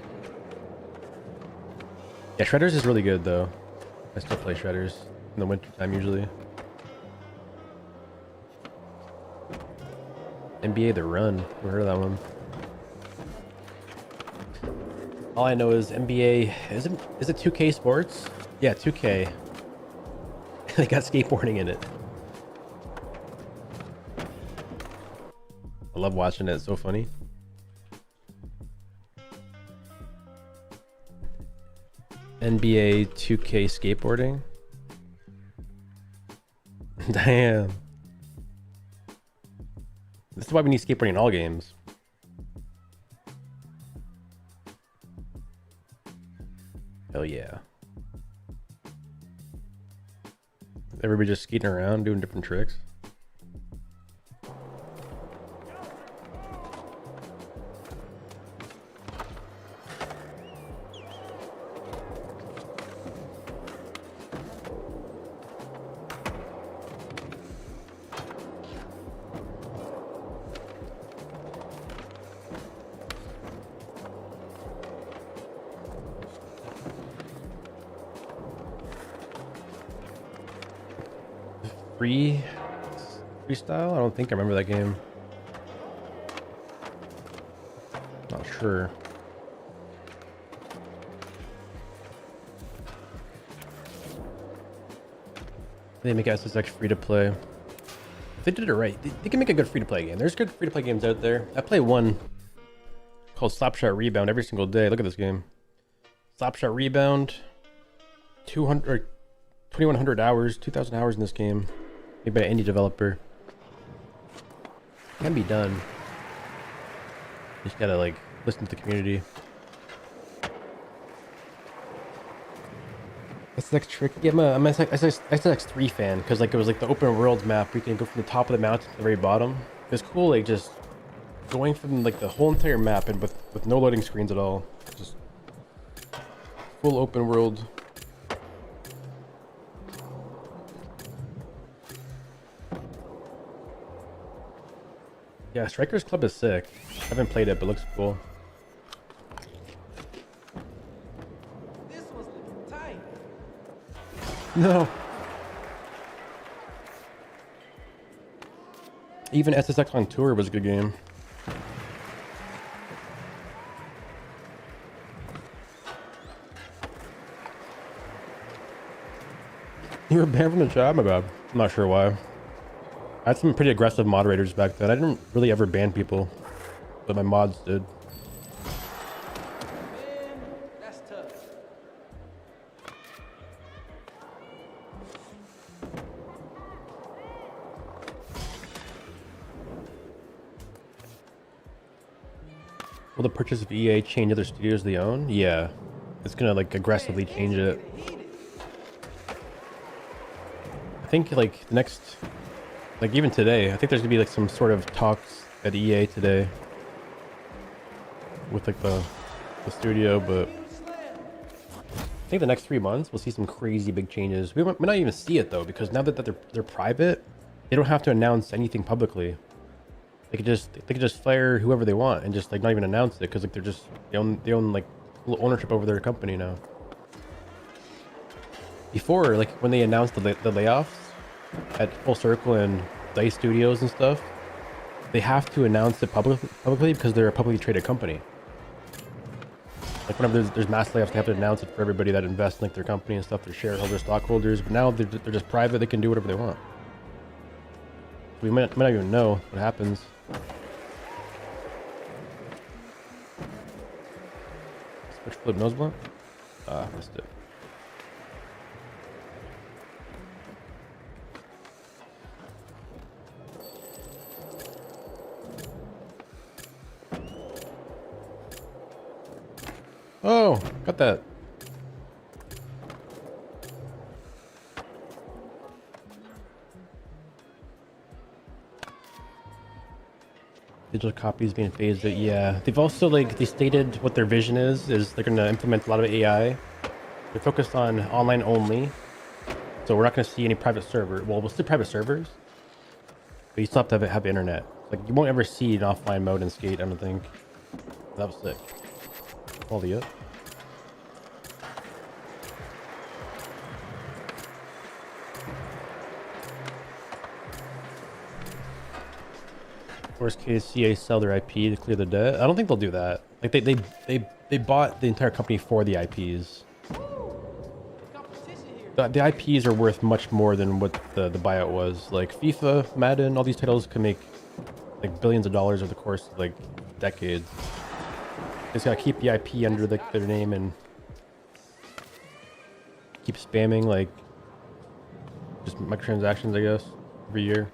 Speaker 1: Yeah, Shredders is really good though. I still play Shredders in the winter time usually. NBA The Run. Never heard of that one. All I know is NBA. Is it 2K Sports? Yeah, 2K. They got skateboarding in it. I love watching it. It's so funny. NBA 2K skateboarding. Damn. This is why we need skateboarding in all games. Hell yeah. Everybody just skating around doing different tricks. Freestyle? I don't think I remember that game. Not sure. They make SSX free to play. If they did it right, they can make a good free to play game. There's good free to play games out there. I play one called Slapshot Rebound every single day. Look at this game. Slapshot Rebound. 200 or 2100 hours, 2000 hours in this game. Made by an indie developer. Can be done. You just gotta like listen to the community. SX trick. Yeah, I'm a SX3 fan because like it was like the open world map where you can go from the top of the mountain to the very bottom. It's cool, like just going from like the whole entire map and with no loading screens at all. Just full open world. Yeah, Strikers Club is sick. I haven't played it, but it looks cool.
Speaker 3: This one's looking tight.
Speaker 1: No. Even SSX on Tour was a good game. You were banned from the chat? My bad. I'm not sure why. I had some pretty aggressive moderators back then. I didn't really ever ban people, but my mods did.
Speaker 3: Man, that's tough.
Speaker 1: Will the purchase of EA change other studios they own? Yeah. It's gonna like aggressively change it. I think like the next, like even today, I think there's gonna be like some sort of talks at EA today with like the studio, but I think the next 3 months we'll see some crazy big changes. We might not even see it though, because now that they're private, they don't have to announce anything publicly. They could just fire whoever they want and just like not even announce it because like they own like ownership over their company now. Before, like when they announced the layoffs at Full Circle and Dice Studios and stuff, they have to announce it publicly because they're a publicly traded company. Like whenever there's mass layoffs, they have to announce it for everybody that invests in like their company and stuff, their shareholders, stockholders. But now they're just private; they can do whatever they want. We might not even know what happens. Switch flip nose blunt? Ah, missed it. Oh, got that. Digital copies being phased out. Yeah, they've also they stated what their vision is they're going to implement a lot of AI. They're focused on online only, so we're not going to see any private server. Well, we'll see private servers, but you still have to have internet. Like you won't ever see an offline mode in Skate. I don't think. That was sick. Quality up. Worst case, CA sell their IP to clear the debt. I don't think they'll do that. Like they bought the entire company for the IPs. The IPs are worth much more than what the buyout was. Like FIFA, Madden, all these titles can make like billions of dollars over the course of like decades. They just gotta keep the IP under their name and keep spamming like just microtransactions, I guess, every year.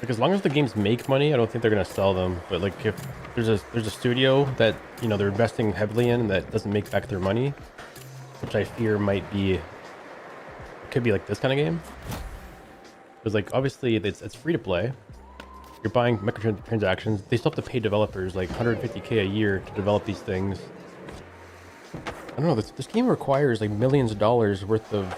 Speaker 1: Like as long as the games make money, I don't think they're gonna sell them. But like if there's a studio that they're investing heavily in that doesn't make back their money, which I fear could be like this kind of game. Because like obviously it's free to play. You're buying microtransactions. They still have to pay developers like 150K a year to develop these things. I don't know. This game requires like millions of dollars worth of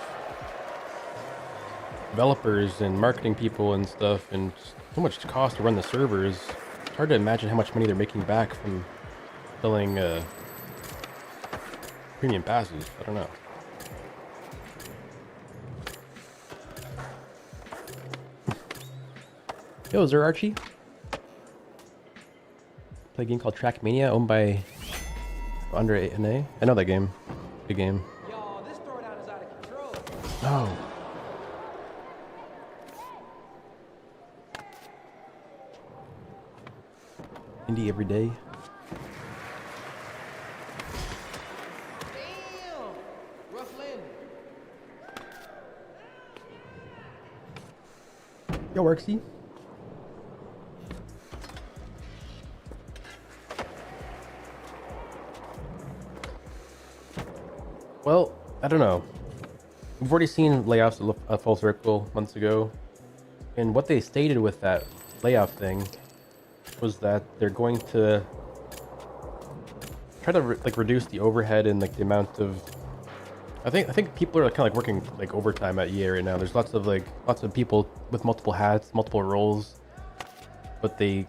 Speaker 1: developers and marketing people and stuff, and so much cost to run the servers. It's hard to imagine how much money they're making back from selling premium passes. I don't know. Yo, is there Archie? Play a game called Trackmania, owned by Under NA. I know that game. Good game.
Speaker 3: Yo, this throwdown is out of control.
Speaker 1: Oh. Indie every day.
Speaker 3: Damn! Rough landing.
Speaker 1: Yo, Arxie. Well, I don't know. We've already seen layoffs at Full Circle months ago, and what they stated with that layoff thing was that they're going to try to reduce the overhead and like the amount of. I think people are kind of like working like overtime at EA right now. There's lots of people with multiple hats, multiple roles, but they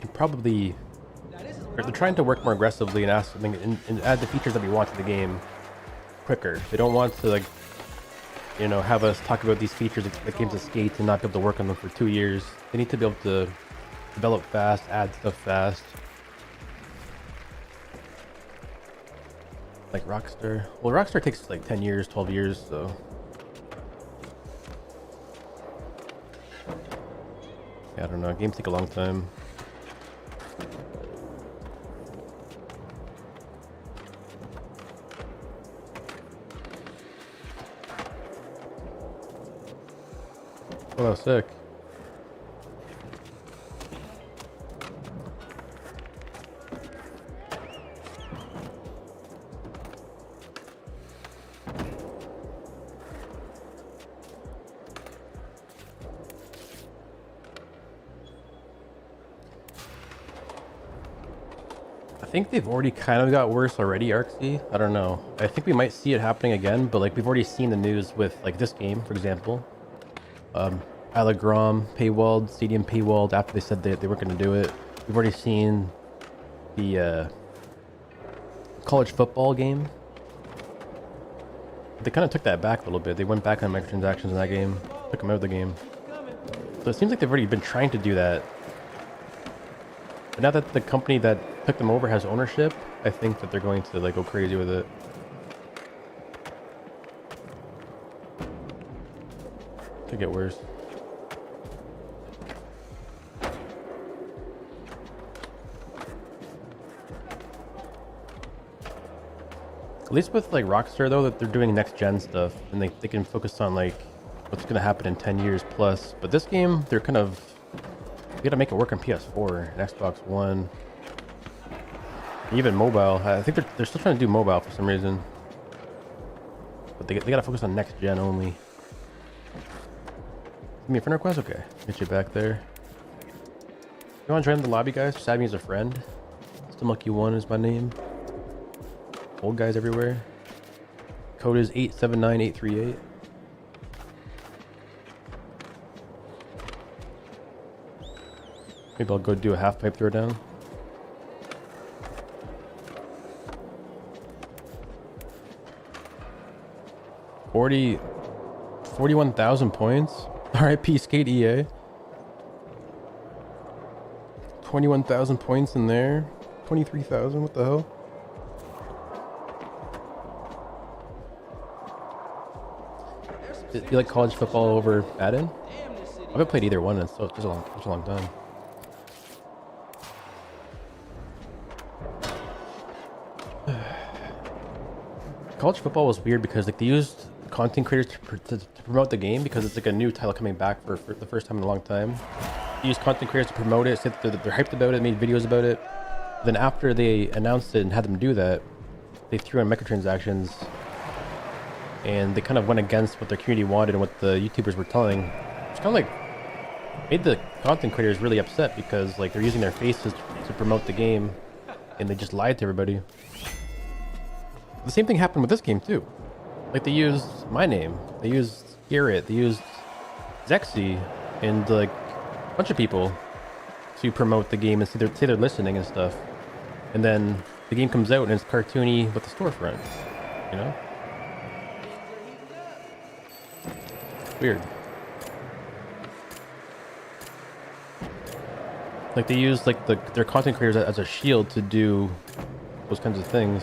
Speaker 1: can probably they're trying to work more aggressively and ask and add the features that we want to the game quicker. They don't want to have us talk about these features that games of Skate and not be able to work on them for 2 years. They need to be able to develop fast, add stuff fast. Like Rockstar. Well, Rockstar takes like 10 years, 12 years, so. Yeah, I don't know. Games take a long time. Oh, that was sick. I think they've already kind of got worse already, Arxie. I don't know. I think we might see it happening again, but like we've already seen the news with like this game, for example. Allegrom paywalled, Stadium paywalled after they said they weren't going to do it. We've already seen the college football game. They kind of took that back a little bit. They went back on microtransactions in that game, took them out of the game. So it seems like they've already been trying to do that. But now that the company that took them over has ownership, I think that they're going to like go crazy with it. Could get worse. At least with like Rockstar though, that they're doing next gen stuff and they can focus on like what's gonna happen in 10 years plus. But this game, they're kind of, you gotta make it work on PS4 and Xbox One. Even mobile. I think they're still trying to do mobile for some reason. But they gotta focus on next gen only. Give me a friend request? Okay. Get you back there. You wanna join the lobby, guys? Just add me as a friend. Still Milky 1 is my name. Old guys everywhere. Code is 879838. Maybe I'll go do a half pipe throw down. $41,000 points. RIP Skate EA. 21,000 points in there. 23,000. What the hell? Do you like college football over Madden? I haven't played either one in such a long time. College football was weird because like they used content creators to promote the game because it's like a new title coming back for the first time in a long time. They used content creators to promote it, said that they're hyped about it, made videos about it. Then after they announced it and had them do that, they threw in microtransactions. And they kind of went against what their community wanted and what the YouTubers were telling. It's kind of like made the content creators really upset because like they're using their faces to promote the game, and they just lied to everybody. The same thing happened with this game too. Like they used my name, they used Garrett, they used Zexy, and like a bunch of people to promote the game and say they're listening and stuff. And then the game comes out and it's cartoony with the storefront, you know? Weird. Like they use like their content creators as a shield to do those kinds of things.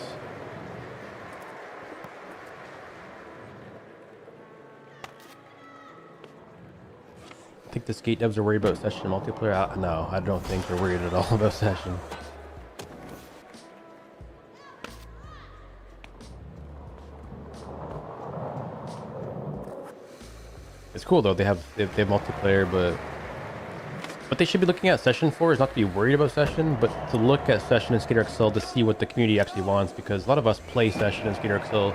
Speaker 1: I think the skate devs are worried about session multiplayer. No, I don't think they're worried at all about session. It's cool though. They have multiplayer, but what they should be looking at session for is not to be worried about session, but to look at session in Skater XL to see what the community actually wants. Because a lot of us play session in Skater XL,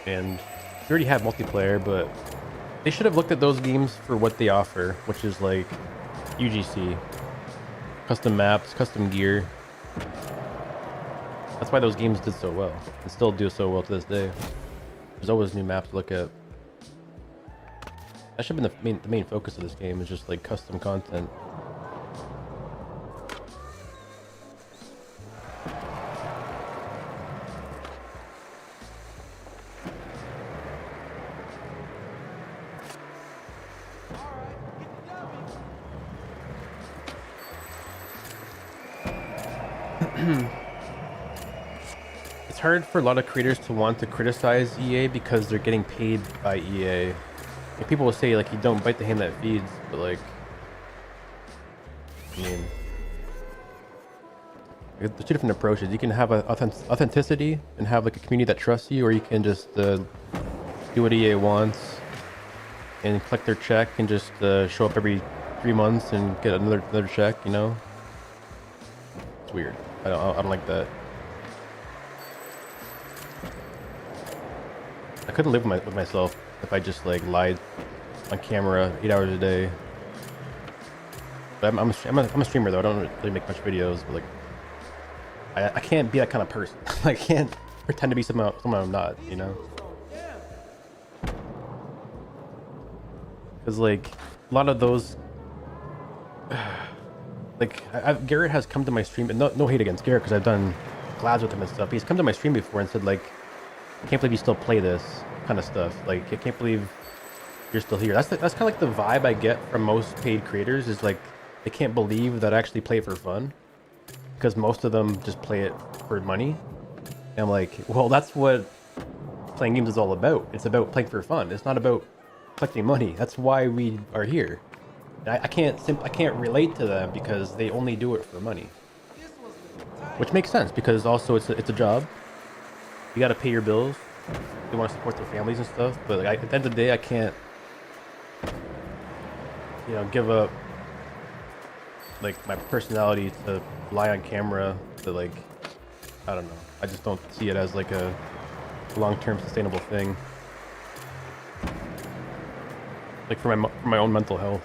Speaker 1: and we already have multiplayer. But they should have looked at those games for what they offer, which is like UGC, custom maps, custom gear. That's why those games did so well and still do so well to this day. There's always new maps to look at. That should have been the main focus of this game, is just like custom content. It's hard for a lot of creators to want to criticize EA because they're getting paid by EA. Like people will say like you don't bite the hand that feeds, but like, I mean, there's two different approaches. You can have a authenticity and have like a community that trusts you, or you can just do what EA wants and collect their check and just show up every 3 months and get another check. You know, it's weird. I don't like that. I couldn't live with myself if I just like lied on camera 8 hours a day. But I'm a streamer though. I don't really make much videos, but like I can't be that kind of person. I can't pretend to be someone I'm not, you know. Because like a lot of those, like Garrett has come to my stream, and no hate against Garrett because I've done collabs with him and stuff. He's come to my stream before and said like, I can't believe you still play this kind of stuff. Like I can't believe you're still here. That's kind of like the vibe I get from most paid creators, is like they can't believe that I actually play it for fun, because most of them just play it for money. And I'm like, well, that's what playing games is all about. It's about playing for fun. It's not about collecting money. That's why we are here. I can't relate to them because they only do it for money, which makes sense because also it's a job. You got to pay your bills. They want to support their families and stuff. But like, at the end of the day, I can't, give up like my personality to lie on camera. To like, I don't know. I just don't see it as like a long-term sustainable thing. Like for my own mental health.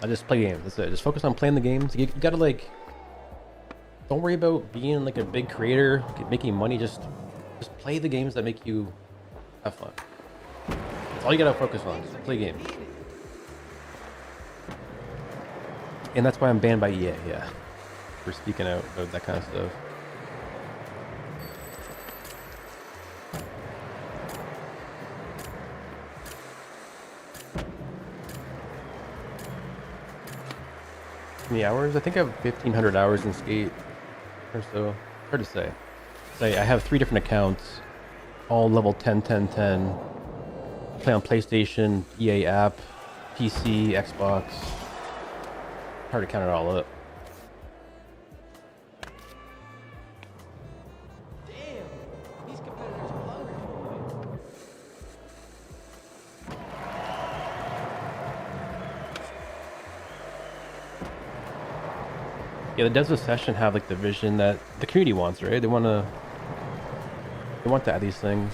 Speaker 1: I just play games. That's it. Just focus on playing the games. You gotta like, don't worry about being like a big creator, making money. Just play the games that make you have fun. That's all you gotta focus on. Just play games. And that's why I'm banned by EA. Yeah, for speaking out about that kind of stuff. How many hours? I think I have 1,500 hours in Skate or so. Hard to say. I have 3 different accounts, all level 10, 10, 10. Play on PlayStation, EA app, PC, Xbox. Hard to count it all up.
Speaker 3: Damn, these competitors are hungry for me.
Speaker 1: Yeah, the devs of Session have like the vision that the community wants, right? They want to add these things.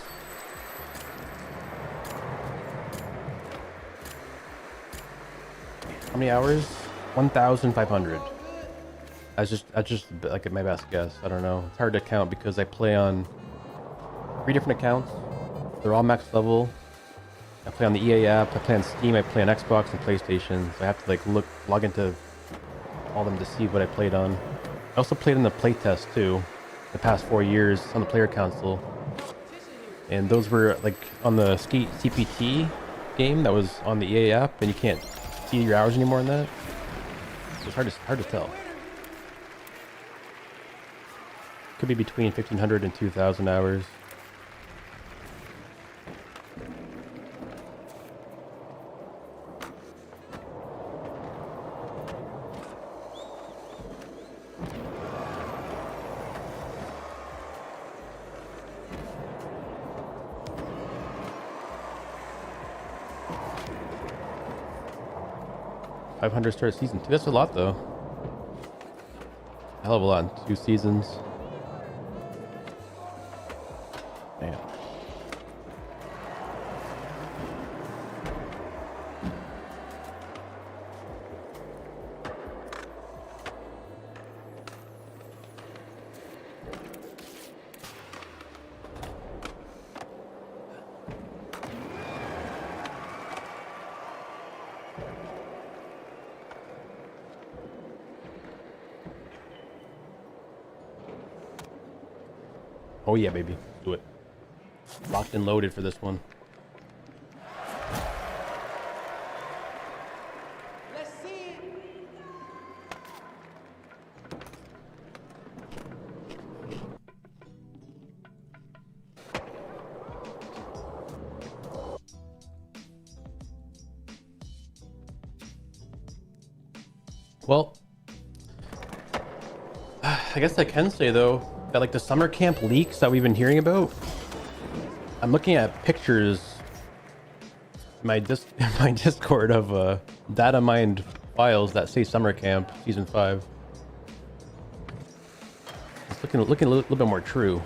Speaker 1: How many hours? 1,500. That's just like my best guess. I don't know. It's hard to count because I play on 3 different accounts. They're all max level. I play on the EA app. I play on Steam. I play on Xbox and PlayStation. So I have to like log into all of them to see what I played on. I also played in the playtest too, the past 4 years on the player council, and those were like on the Skate CPT game that was on the EA app, and you can't see your hours anymore in that. So it's hard to tell. Could be between 1,500 and 2,000 hours. $500 start season 2. That's a lot though. Hell of a lot in 2 seasons. Damn. Oh yeah, baby. Do it. Locked and loaded for this one.
Speaker 3: Let's see it.
Speaker 1: Well, I guess I can say though that like the summer camp leaks that we've been hearing about, I'm looking at pictures in my Discord of data mined files that say summer camp season 5. It's looking a little bit more true.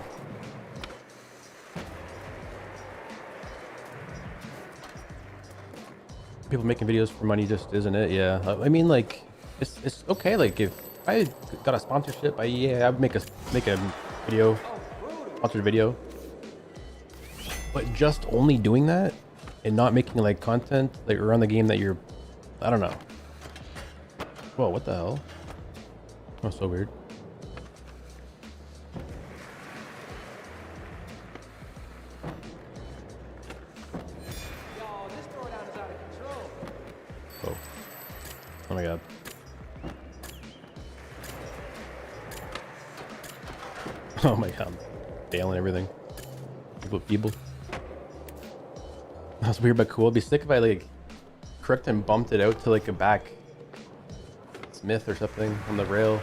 Speaker 1: People making videos for money just isn't it? Yeah, I mean like it's okay. Like if I got a sponsorship by EA, I'd make a video, sponsored video. But just only doing that, and not making like content like around the game that you're, I don't know. Whoa, what the hell? That's so weird.
Speaker 3: Y'all, this throwdown is out of control.
Speaker 1: Oh. Oh my god. Oh my god. Failing everything. People feeble. That was weird but cool. It'd be sick if I like crooked and bumped it out to like a back Smith or something on the rail.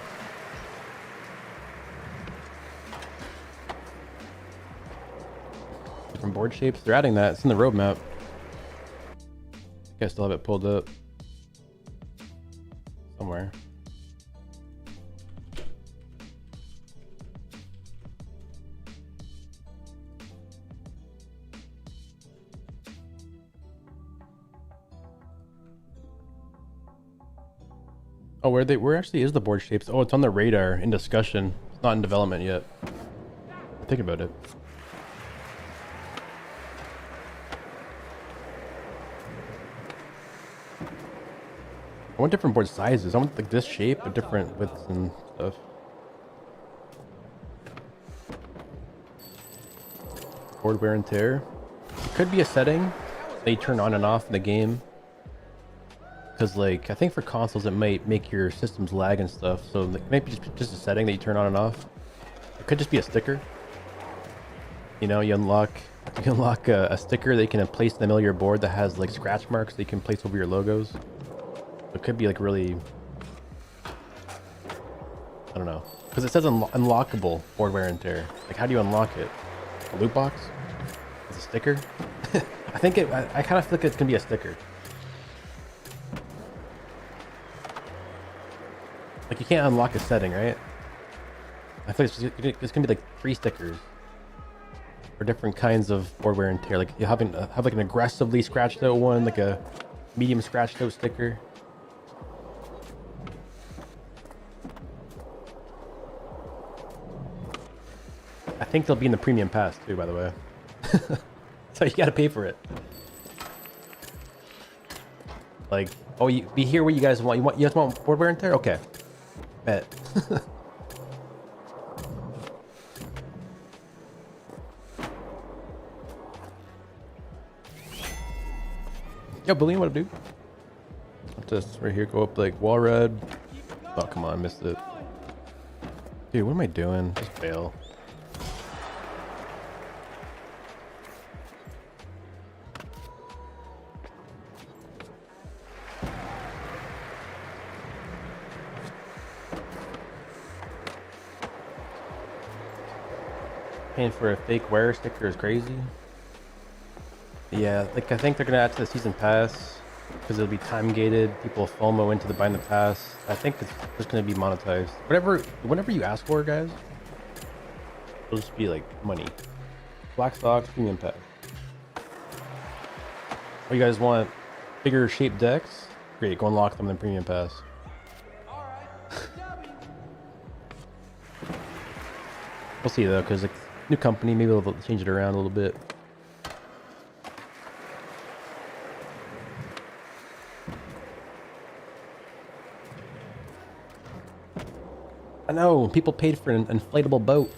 Speaker 1: Different board shapes. They're adding that. It's in the roadmap. I still have it pulled up somewhere. Oh, where actually is the board shapes? Oh, it's on the radar in discussion. It's not in development yet. Think about it. I want different board sizes. I want like this shape, but different widths and stuff. Board wear and tear. It could be a setting they turn on and off in the game. Because like I think for consoles it might make your systems lag and stuff, so like, maybe just a setting that you turn on and off. It could just be a sticker. You know, you unlock a sticker that you can place in the middle of your board that has like scratch marks that you can place over your logos. It could be like really, I don't know, because it says unlockable board wear and tear. Like how do you unlock it? A loot box? It's a sticker? I think I kind of feel like it's gonna be a sticker. Like you can't unlock a setting, right? I feel like it's gonna be like 3 stickers for different kinds of board wear and tear. Like you have like an aggressively scratched out one, like a medium scratched out sticker. I think they'll be in the premium pass too, by the way. So you gotta pay for it. Like, oh, we hear what you guys want. You guys want board wear and tear? Okay. Bet. Yo, Billion, what up, dude? Just right here, go up like wall red. Oh, come on, I missed it. Dude, what am I doing? Just fail. Paying for a fake wear sticker is crazy. Yeah, like I think they're gonna add to the season pass because it'll be time gated. People will FOMO into the buying the pass. I think it's just gonna be monetized. Whatever you ask for, guys, it'll just be like money. Black stocks, premium pass. Oh, you guys want bigger shaped decks? Great, go unlock them in the premium pass. We'll see though, because like new company, maybe they'll change it around a little bit. I know, people paid for an inflatable boat.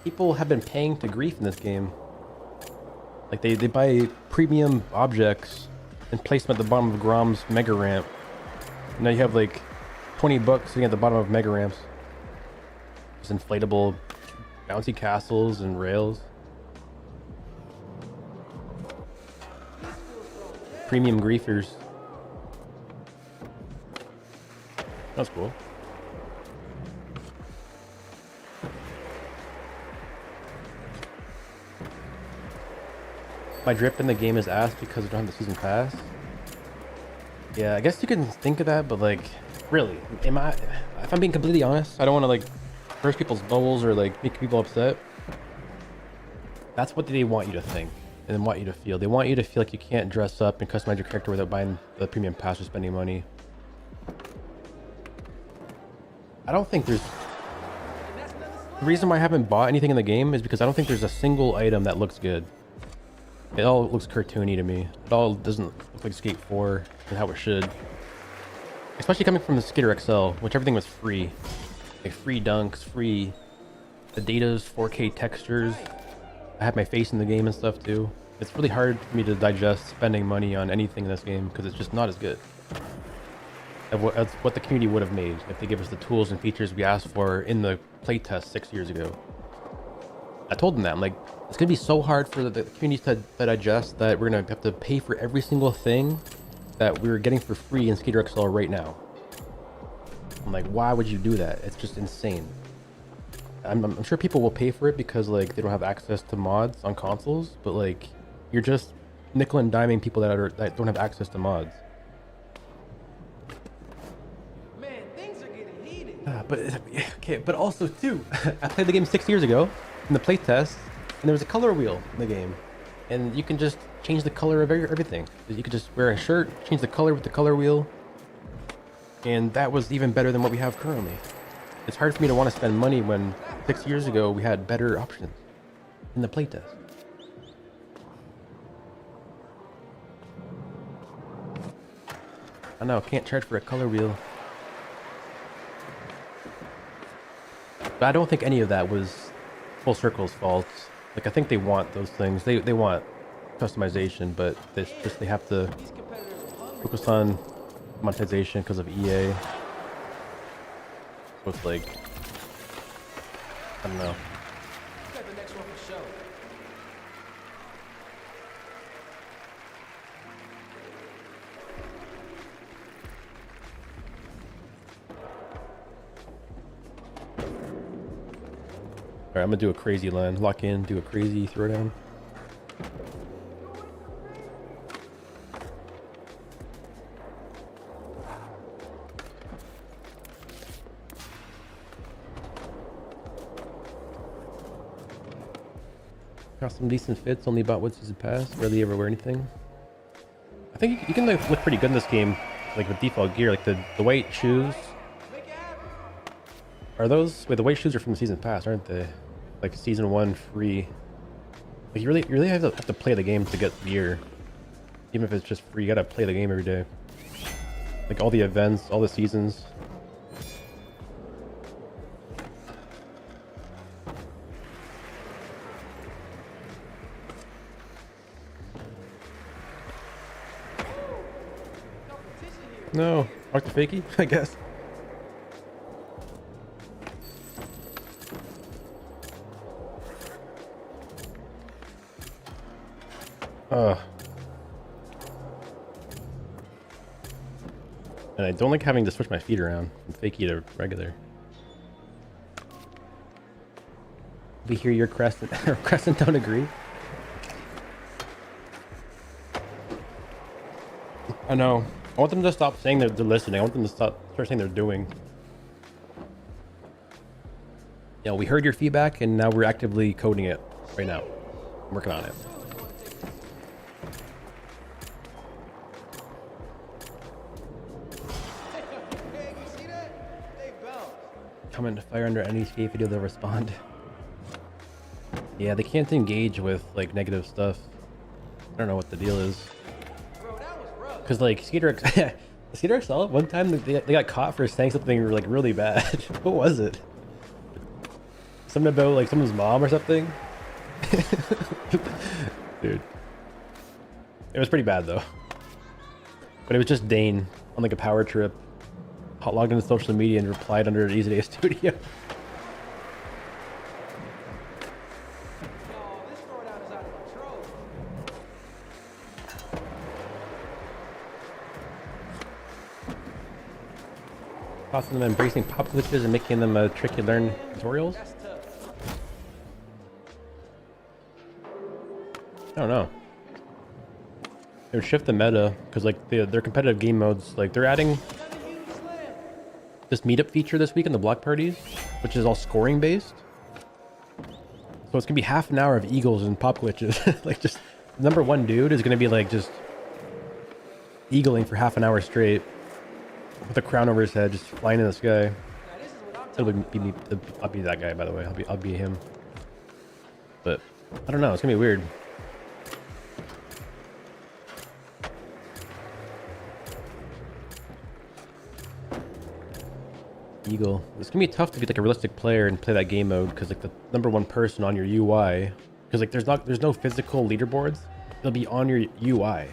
Speaker 1: People have been paying to grief in this game. Like they buy premium objects and place them at the bottom of Grom's mega ramp. Now you have like 20 bucks sitting at the bottom of mega ramps. Just inflatable bouncy castles and rails. Premium griefers. That's cool. My drip in the game is ass because we don't have the season pass. Yeah, I guess you can think of that, but like, really, if I'm being completely honest, I don't want to like burst people's bubbles or like make people upset. That's what they want you to think and want you to feel. They want you to feel like you can't dress up and customize your character without buying the premium pass or spending money. I don't think there's... The reason why I haven't bought anything in the game is because I don't think there's a single item that looks good. It all looks cartoony to me. It all doesn't look like Skate 4 and how it should. Especially coming from the Skater XL, which everything was free. Like free dunks, free Adidas, 4K textures. I had my face in the game and stuff too. It's really hard for me to digest spending money on anything in this game because it's just not as good. That's what the community would have made if they give us the tools and features we asked for in the playtest 6 years ago. I told them that. I'm like, it's going to be so hard for the community to digest that we're going to have to pay for every single thing that we're getting for free in Skater XL right now. I'm like, why would you do that? It's just insane. I'm sure people will pay for it because like they don't have access to mods on consoles, but like you're just nickel and diming people that don't have access to mods.
Speaker 3: Man, things are getting heated.
Speaker 1: But also too, I played the game 6 years ago in the playtest, and there was a color wheel in the game, and you can just change the color of everything. You could just wear a shirt, change the color with the color wheel, and that was even better than what we have currently. It's hard for me to want to spend money when 6 years ago we had better options in the playtest. I know, can't charge for a color wheel. But I don't think any of that was Full Circle's fault. Like, I think they want those things. They want customization, but they have to
Speaker 3: These competitors are hungry.
Speaker 1: focus on monetization because of EA. So it's like, I don't know.
Speaker 3: Got the next one for show.
Speaker 1: Alright, I'm gonna do a crazy line. Lock in, do a crazy throwdown. Got some decent fits, only bought one season pass, rarely ever wear anything. I think you can like, look pretty good in this game, like with default gear, like the white shoes.
Speaker 3: Make it happen.
Speaker 1: Are those, wait, the white shoes are from the season pass, aren't they? Like season 1 free. Like you really have to play the game to get gear. Even if it's just free, you gotta play the game every day. Like all the events, all the seasons.
Speaker 3: Competition here.
Speaker 1: No, Mark the Fakey, I guess. And I don't like having to switch my feet around from Fakey to regular. We hear your Crescent, Crescent don't agree. I know. I want them to stop saying they're listening. I want them to start saying they're doing. Yeah, we heard your feedback and now we're actively coding it right now. I'm working on it.
Speaker 3: Hey, you see that? They bounce.
Speaker 1: Comment to fire under any skate video, they'll respond. Yeah, they can't engage with like negative stuff. I don't know what the deal is.
Speaker 3: Bro, that was rough.
Speaker 1: Cause like Skater XL, one time they got caught for saying something like really bad. What was it? Something about like someone's mom or something? Dude. It was pretty bad though. But it was just Dane on like a power trip. Logged into social media and replied under Easy Day Studio.
Speaker 3: No, this throwdown is out of control.
Speaker 1: Tossing them, embracing pop glitches and making them tricky learn tutorials.
Speaker 3: That's tough.
Speaker 1: I don't know. It would shift the meta because like their competitive game modes, like they're adding
Speaker 3: Another huge slam.
Speaker 1: this meetup feature this week in the block parties, which is all scoring based. So it's gonna be half an hour of eagles and pop glitches. Like just number one dude is gonna be like just eagling for half an hour straight with a crown over his head, just flying in the sky.
Speaker 3: Now this is what I'm talking
Speaker 1: It'll be me. I'll be that guy, by the way. I'll be him. But I don't know. It's gonna be weird. Eagle. It's gonna be tough to be like a realistic player and play that game mode because like the #1 person on your UI, because like there's no physical leaderboards. They'll be on your UI.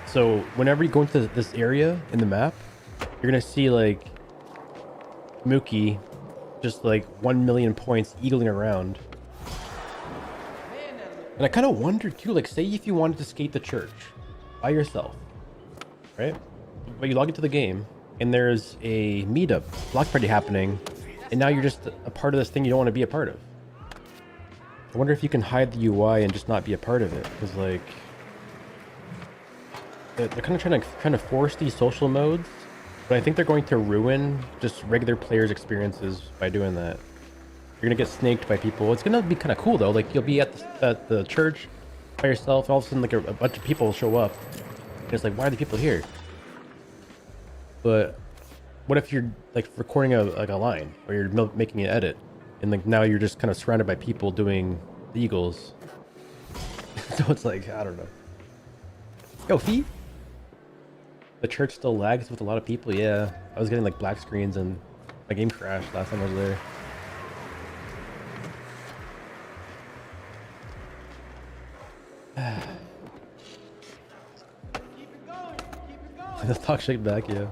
Speaker 1: So whenever you go into this area in the map, you're gonna see like Milky just like 1 million points eagling around. And I kind of wondered too, like say if you wanted to skate the church by yourself, right? But you log into the game and there's a meetup, block party happening, and now you're just a part of this thing you don't want to be a part of. I wonder if you can hide the UI and just not be a part of it, because like they're kind of trying to force these social modes, but I think they're going to ruin just regular players' experiences by doing that. You're gonna get snaked by people. It's gonna be kind of cool though. Like you'll be at the church by yourself, and all of a sudden like a bunch of people will show up. And it's like, why are the people here? But what if you're like recording a line, or you're making an edit, and like now you're just kind of surrounded by people doing the Eagles? So it's like, I don't know. Yo, Fee? The church still lags with a lot of people. Yeah, I was getting like black screens and my game crashed last time I was there. Let's talk shit back, yeah.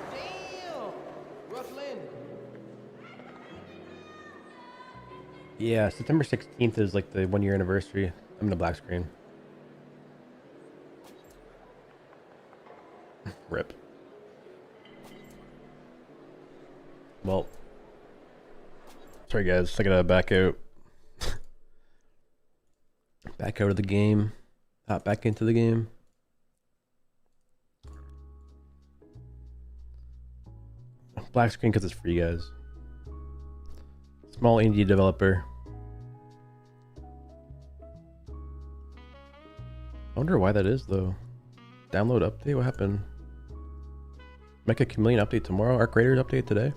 Speaker 3: Damn! Rough landing.
Speaker 1: Yeah, September 16th is like the 1 year anniversary. I'm in a black screen. Rip. Well, sorry guys, I gotta back out. Back out of the game. Hop back into the game. Black screen because it's free, guys. Small indie developer. I wonder why that is though. Download update? What happened? Mecha Chameleon update tomorrow? Arc Raiders update today?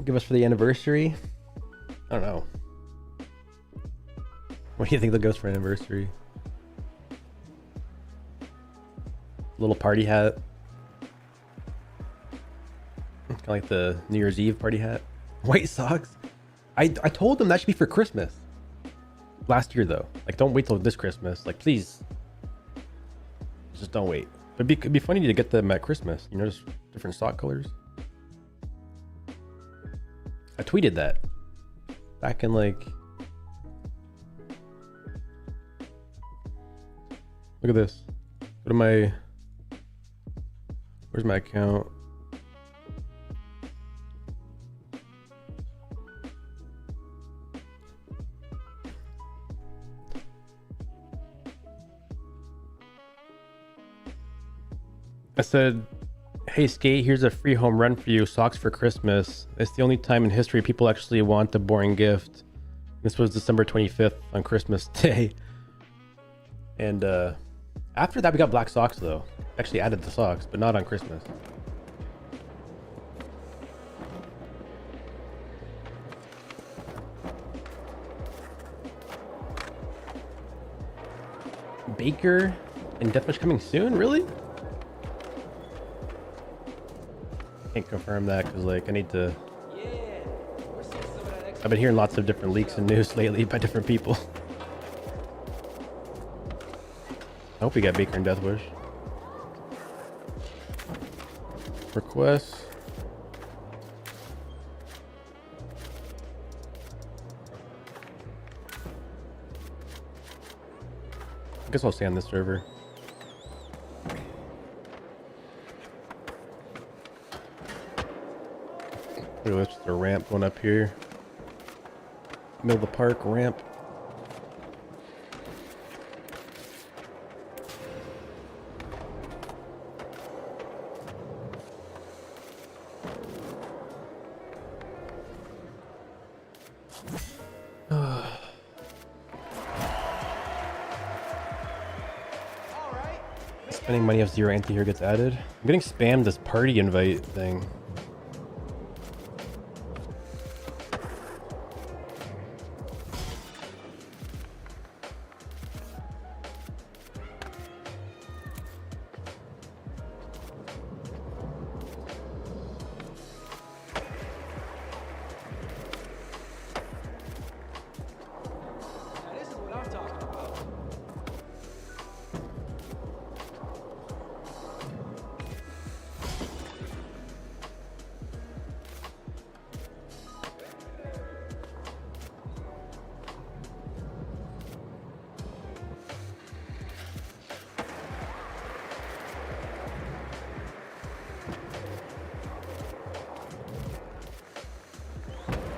Speaker 1: Give us for the anniversary? I don't know. What do you think they'll give us for anniversary? Little party hat. Kind of like the New Year's Eve party hat. White socks. I told them that should be for Christmas. Last year though. Like don't wait till this Christmas. Like please. Just don't wait. But it'd be funny to get them at Christmas. You know, just different sock colors. I tweeted that. Back in like... Look at this. Go to my... Where's my account? I said, hey Skate, here's a free home run for you. Socks for Christmas. It's the only time in history people actually want a boring gift. This was December 25th on Christmas Day. And after that we got black socks though. Actually added the socks, but not on Christmas. Baker and Deathwish coming soon? Really? Can't confirm that because like I need to...
Speaker 3: Yeah, we're seeing some of that extra.
Speaker 1: I've been hearing lots of different leaks and news lately by different people. I hope we got Baker and Deathwish. Requests. I guess I'll stay on this server. Look, that's just a ramp going up here. Middle of the park ramp. Spending money if zero anti-hero gets added. I'm getting spammed this party invite thing.
Speaker 3: Now this is what I'm talking about.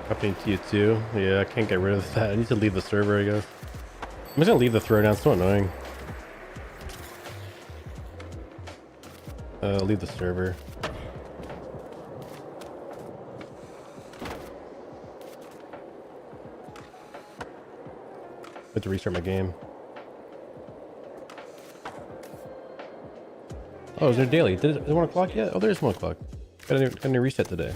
Speaker 1: Happening to you too. Yeah, I can't get rid of that. I need to leave the server, I guess. I'm just gonna leave the throwdown. It's so annoying. Leave the server. I have to restart my game. Oh, is there daily? Is it 1 o'clock yet? Oh, there is 1 o'clock. Got a new reset today.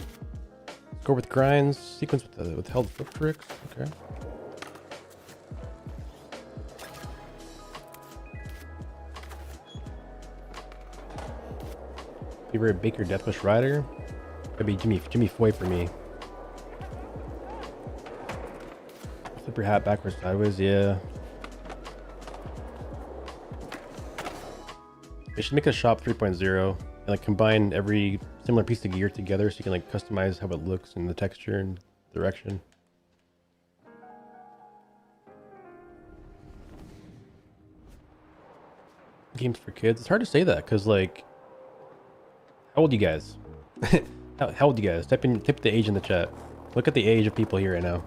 Speaker 1: Score with grinds, sequence with held foot tricks. Okay. Favorite Baker Deathwish rider? That'd be Jimmy Foy for me. Flip your hat backwards, sideways. Yeah. They should make a shop 3.0 and like combine every similar piece of gear together so you can like customize how it looks and the texture and direction. Games for kids. It's hard to say that because like, how old you guys? how old you guys? Type the age in the chat. Look at the age of people here right now.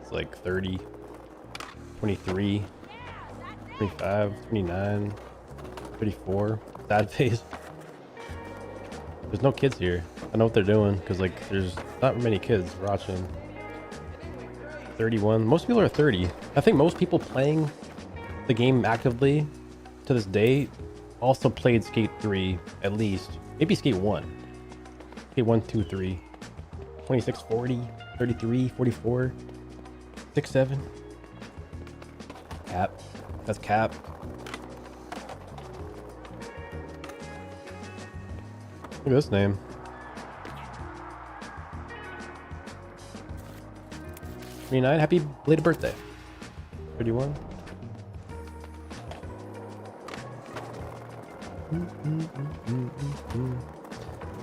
Speaker 1: It's like 30, 23, 25, 29, 34. Sad face. There's no kids here. I know what they're doing because like there's not many kids watching. 31. Most people are 30. I think most people playing the game actively to this day also played Skate 3 at least. Maybe Skate 1. Skate 1, 2, 3. 26, 40, 33, 44, 6, 7. Cap. That's cap. Look at this name. 29. Happy belated birthday. 31.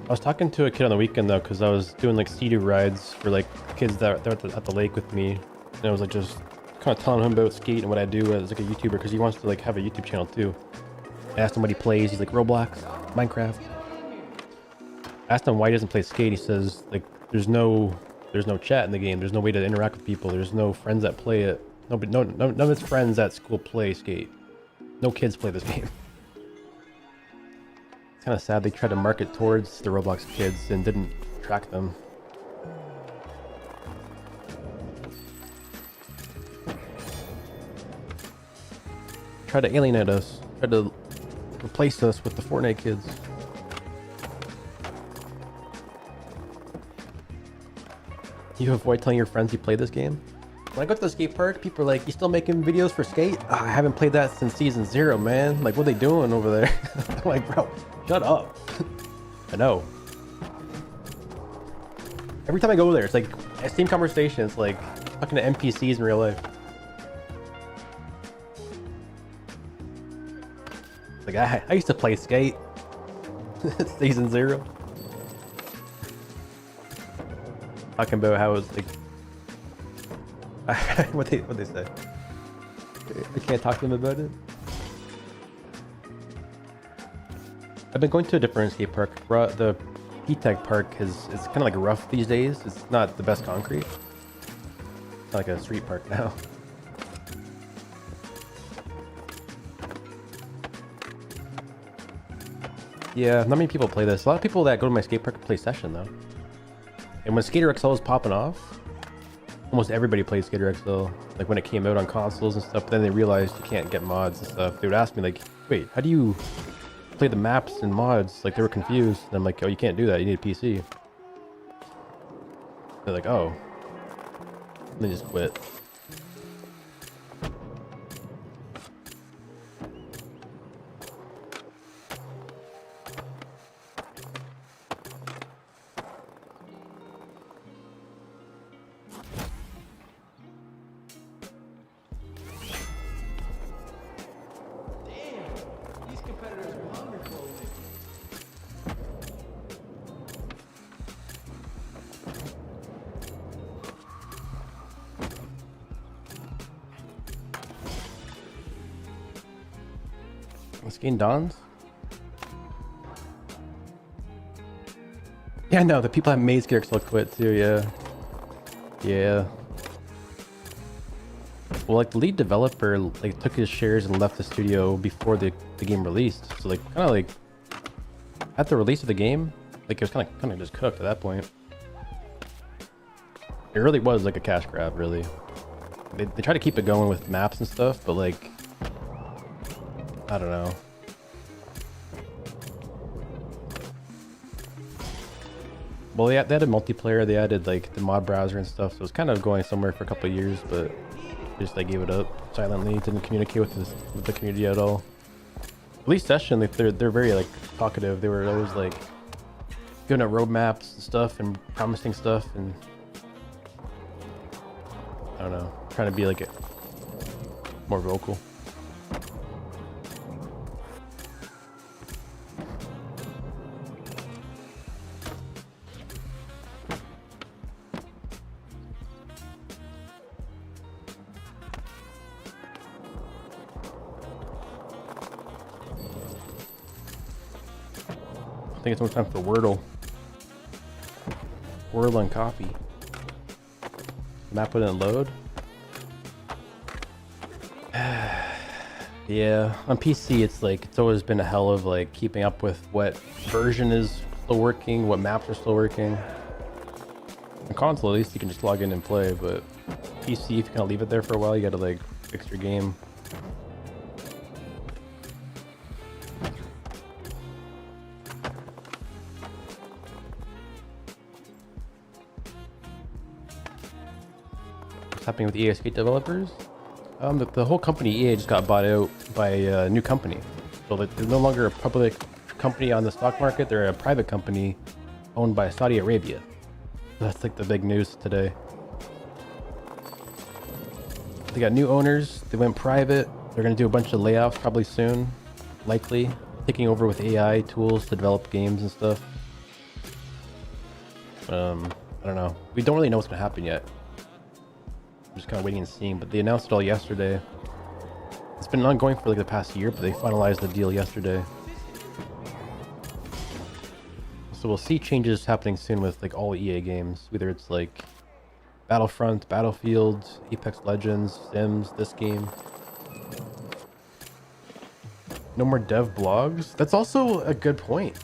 Speaker 1: I was talking to a kid on the weekend though, because I was doing like sea rides for like kids that are at the lake with me, and I was like just kind of telling him about skate and what I do as like a YouTuber, because he wants to like have a YouTube channel too. I asked him what he plays. He's like Roblox, Minecraft. I asked him why he doesn't play skate. He says like there's no chat in the game. There's no way to interact with people. There's no friends that play it. None of his friends at school play skate. No kids play this game. It's kind of sad they tried to market towards the Roblox kids and didn't track them. Tried to alienate us. Tried to replace us with the Fortnite kids. You avoid telling your friends you play this game? When I go to the skate park, people are like, you still making videos for skate? I haven't played that since season 0, man. Like, what are they doing over there? I'm like, bro, shut up. I know. Every time I go there, it's like, same conversation. It's like talking to NPCs in real life. Like, I used to play skate. Season 0. Talking about how it's like what they say. I can't talk to them about it. I've been going to a different skate park. The P-Tech park is kind of like rough these days. It's not the best concrete. It's like a street park now. Yeah, not many people play this. A lot of people that go to my skate park play Session though. And when Skater XL is popping off, almost everybody plays Skater XL. Like when it came out on consoles and stuff, but then they realized you can't get mods and stuff. They would ask me like, wait, how do you play the maps and mods? Like they were confused. And I'm like, oh, you can't do that. You need a PC. They're like, oh. And they just quit.
Speaker 3: These competitors are hungry for a win.
Speaker 1: This game dawns? Yeah, no, the people that made Skater XL quit too, yeah. Yeah. Well, like the lead developer like took his shares and left the studio before the game released. So like kind of like at the release of the game, like it was kind of just cooked at that point. It really was like a cash grab, really. They try to keep it going with maps and stuff, but like I don't know. Well, they had a multiplayer. They added like the mod browser and stuff, so it was kind of going somewhere for a couple of years, but just like gave it up silently. Didn't communicate with the community at all. At least Session, like they're very like talkative. They were always like giving out roadmaps and stuff and promising stuff, and I don't know, trying to be like more vocal. I think it's almost time for Wordle. Wordle and coffee. Map wouldn't load. Yeah, on PC it's always been a hell of like keeping up with what version is still working, what maps are still working. On console, at least you can just log in and play, but PC, if you kind of leave it there for a while, you gotta like fix your game. Happening with EA Skate developers. The whole company EA just got bought out by a new company, so they're no longer a public company on the stock market. They're a private company owned by Saudi Arabia. That's like the big news today. They got new owners. They went private. They're gonna do a bunch of layoffs probably soon, likely taking over with AI tools to develop games and stuff. I don't know. We don't really know what's gonna happen yet. I'm just kind of waiting and seeing, but they announced it all yesterday. It's been ongoing for like the past year, but they finalized the deal yesterday. So we'll see changes happening soon with like all EA games, whether it's like Battlefront, Battlefield, Apex Legends, Sims, this game. No more dev blogs. That's also a good point.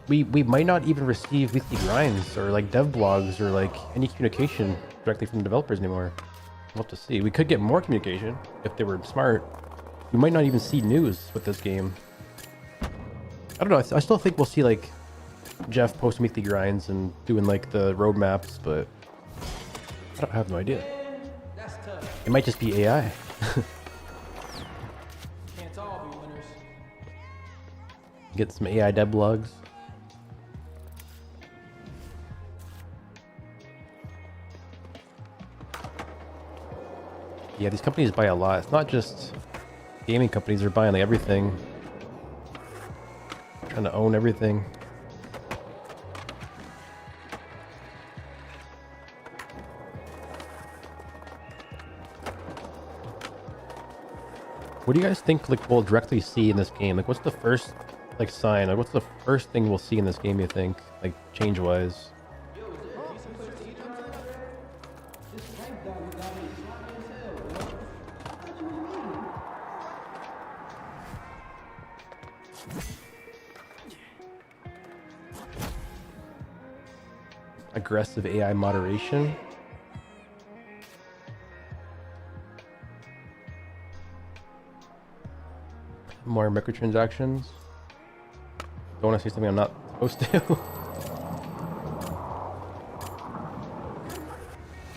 Speaker 1: We might not even receive weekly grinds or like dev blogs or like any communication directly from the developers anymore. We'll have to see. We could get more communication if they were smart. We might not even see news with this game. I don't know. I still think we'll see like Jeff post weekly grinds and doing like the roadmaps, but I have no idea.
Speaker 3: That's tough.
Speaker 1: It might just be AI.
Speaker 3: Can't all be winners.
Speaker 1: Get some AI dev blogs. Yeah, these companies buy a lot. It's not just gaming companies. They're buying like everything. Trying to own everything. What do you guys think like we'll directly see in this game? Like what's the first like sign? Like what's the first thing we'll see in this game, you think? Like change wise? Aggressive AI moderation. More microtransactions. Don't want to say something I'm not supposed to.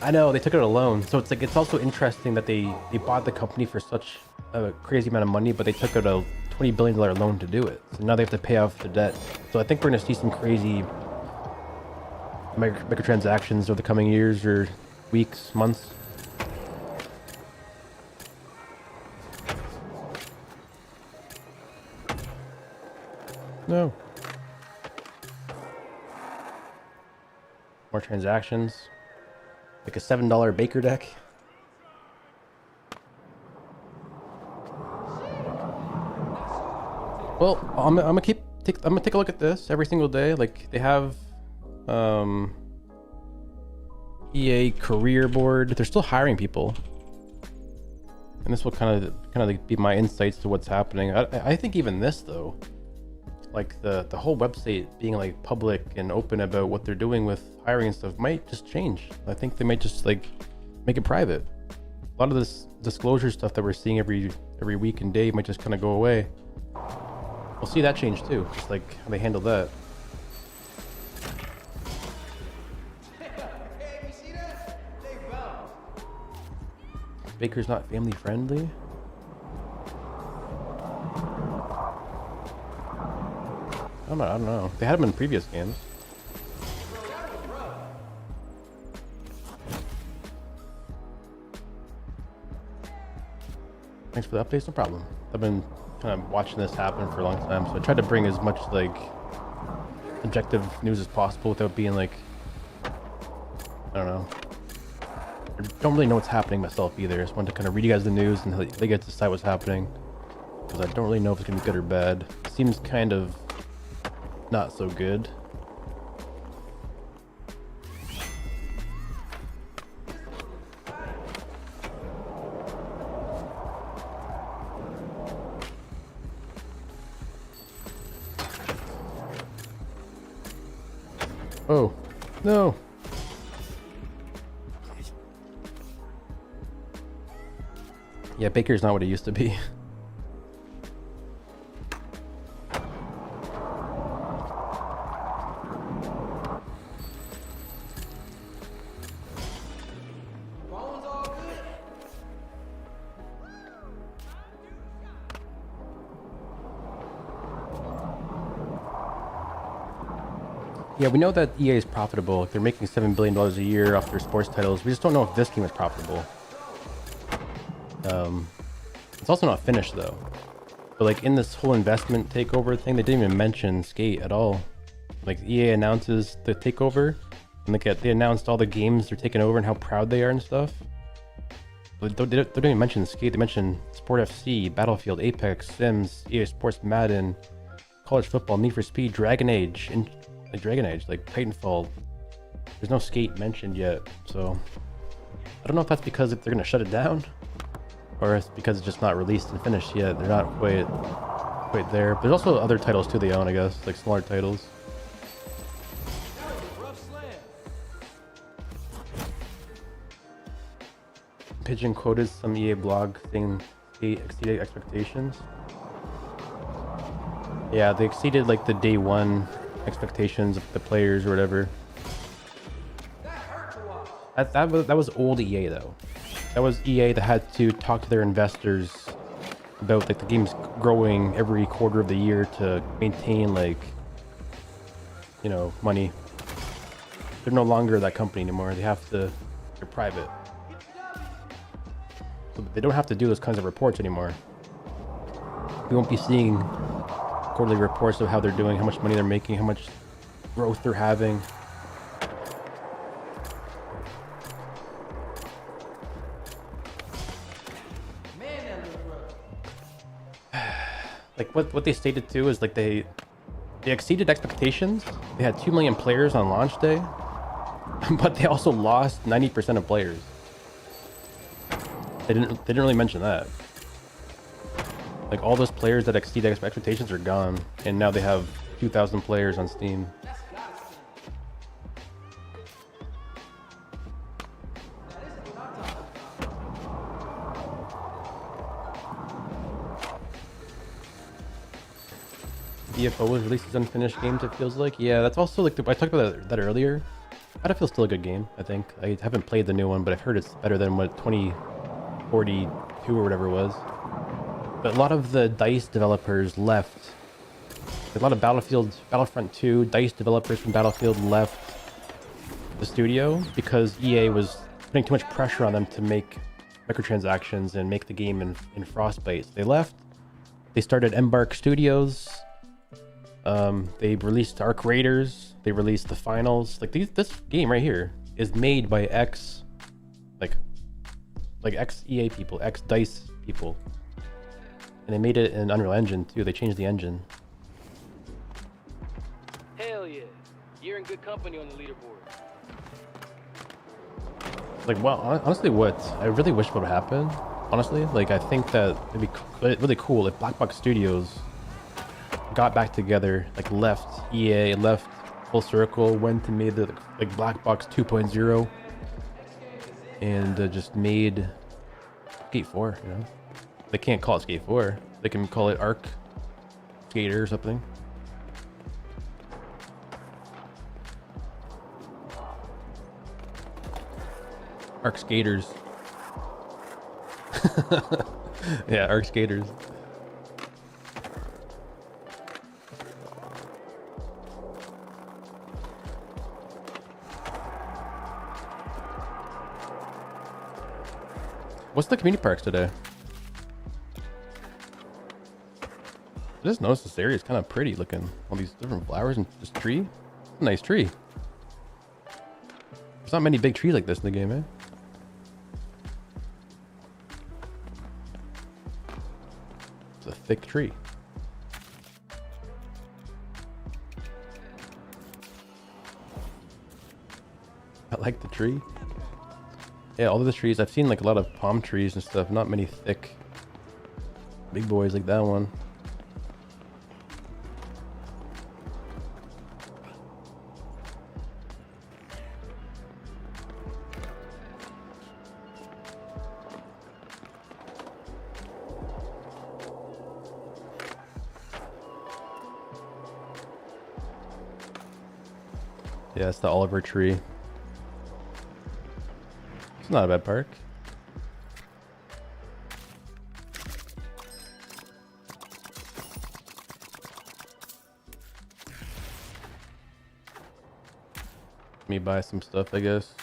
Speaker 1: I know, they took out a loan. So it's like, it's also interesting that they bought the company for such a crazy amount of money, but they took out a $20 billion loan to do it. So now they have to pay off the debt. So I think we're going to see some crazy microtransactions over the coming years or weeks, months. No. More transactions. Like a $7 Baker deck. Well, I'm gonna take a look at this every single day. Like they have EA career board. They're still hiring people. And this will kind of like be my insights to what's happening. I think even this though, like the whole website being like public and open about what they're doing with hiring and stuff might just change. I think they might just like make it private. A lot of this disclosure stuff that we're seeing every week and day might just kind of go away. We'll see that change too, just like how they handle that.
Speaker 3: Hey, you see that? They bounced.
Speaker 1: Baker's not family friendly. I don't know. They had him in previous games. Thanks for the updates, no problem. I've been kind of watching this happen for a long time, so I tried to bring as much like objective news as possible without being like, I don't know. I don't really know what's happening myself either. I just wanted to kind of read you guys the news and they get to decide what's happening, because I don't really know if it's gonna be good or bad. It seems kind of not so good. Oh, no. Yeah, Baker's not what it used to be.
Speaker 3: Phone's all good.
Speaker 1: Yeah, we know that EA is profitable. They're making $7 billion a year off their sports titles. We just don't know if this game is profitable. It's also not finished though. But like in this whole investment takeover thing, they didn't even mention Skate at all. Like EA announces the takeover, and they announced all the games they're taking over and how proud they are and stuff. But they don't even mention Skate. They mention Sport FC, Battlefield, Apex, Sims, EA Sports, Madden, College Football, Need for Speed, Dragon Age, like Titanfall. There's no Skate mentioned yet, so I don't know if that's because they're gonna shut it down, or it's because it's just not released and finished yet. They're not quite there. But there's also other titles too they own, I guess, like smaller titles.
Speaker 3: That was a rough slam.
Speaker 1: Pigeon quoted some EA blog saying they exceeded expectations. Yeah, they exceeded like the day one expectations of the players or whatever.
Speaker 3: That hurt to watch.
Speaker 1: That was old EA though. That was EA that had to talk to their investors about like the game's growing every quarter of the year to maintain like, you know, money. They're no longer that company anymore. They're private. So they don't have to do those kinds of reports anymore. We won't be seeing quarterly reports of how they're doing, how much money they're making, how much growth they're having.
Speaker 3: Man, that looked rough.
Speaker 1: Like what they stated too is like they exceeded expectations. They had 2 million players on launch day, but they also lost 90% of players. They didn't really mention that. Like all those players that exceeded expectations are gone, and now they have 2,000 players on Steam.
Speaker 3: That's gotta sting. Now this is what I'm talking about.
Speaker 1: CFOs releases unfinished games, it feels like. Yeah, that's also like I talked about that earlier. Battlefield's still a good game, I think. I haven't played the new one, but I've heard it's better than what 2042 or whatever it was. But a lot of the DICE developers left. A lot of Battlefront 2, DICE developers from Battlefield left the studio because EA was putting too much pressure on them to make microtransactions and make the game in Frostbite. So they left. They started Embark Studios. They released Arc Raiders. They released the finals. Like this game right here is made by ex EA people, ex DICE people, and they made it in Unreal Engine too. They changed the engine.
Speaker 4: Hell yeah, you're in good company on the leaderboard.
Speaker 1: Like, well, honestly, what I really wish would happen, honestly, like I think that it'd be really cool if Black Box Studios got back together, like left EA, left Full Circle, went and made the like Black Box 2.0, and just made Skate 4. You know, they can't call it Skate 4. They can call it Arc Skater or something. Arc Skaters. Yeah, Arc Skaters. What's the community parks today? I just noticed this area is kind of pretty looking. All these different flowers and this tree. It's a nice tree. There's not many big trees like this in the game, eh? It's a thick tree. I like the tree. Yeah, all of the trees. I've seen like a lot of palm trees and stuff. Not many thick, big boys like that one. Yeah, it's the Oliver tree. It's not a bad park. Let me buy some stuff, I guess.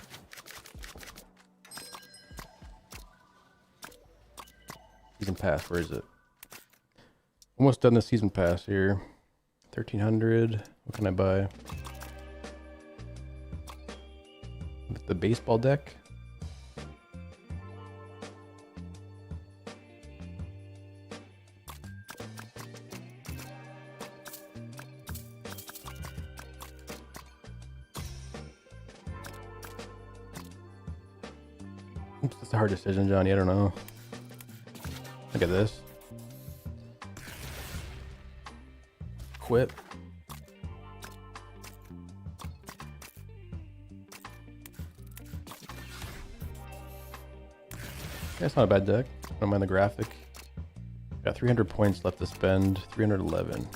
Speaker 1: Season pass, where is it? Almost done the season pass here. 1300. What can I buy? The baseball deck. It's a hard decision, Johnny. I don't know. Look at this. Quit. Yeah, it's not a bad deck. I don't mind the graphic. Got 300 points left to spend. 311.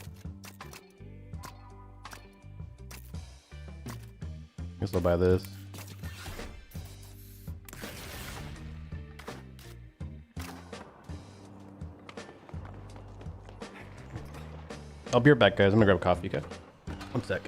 Speaker 1: Guess I'll buy this. I'll be right back, guys. I'm gonna grab a coffee, okay? One sec.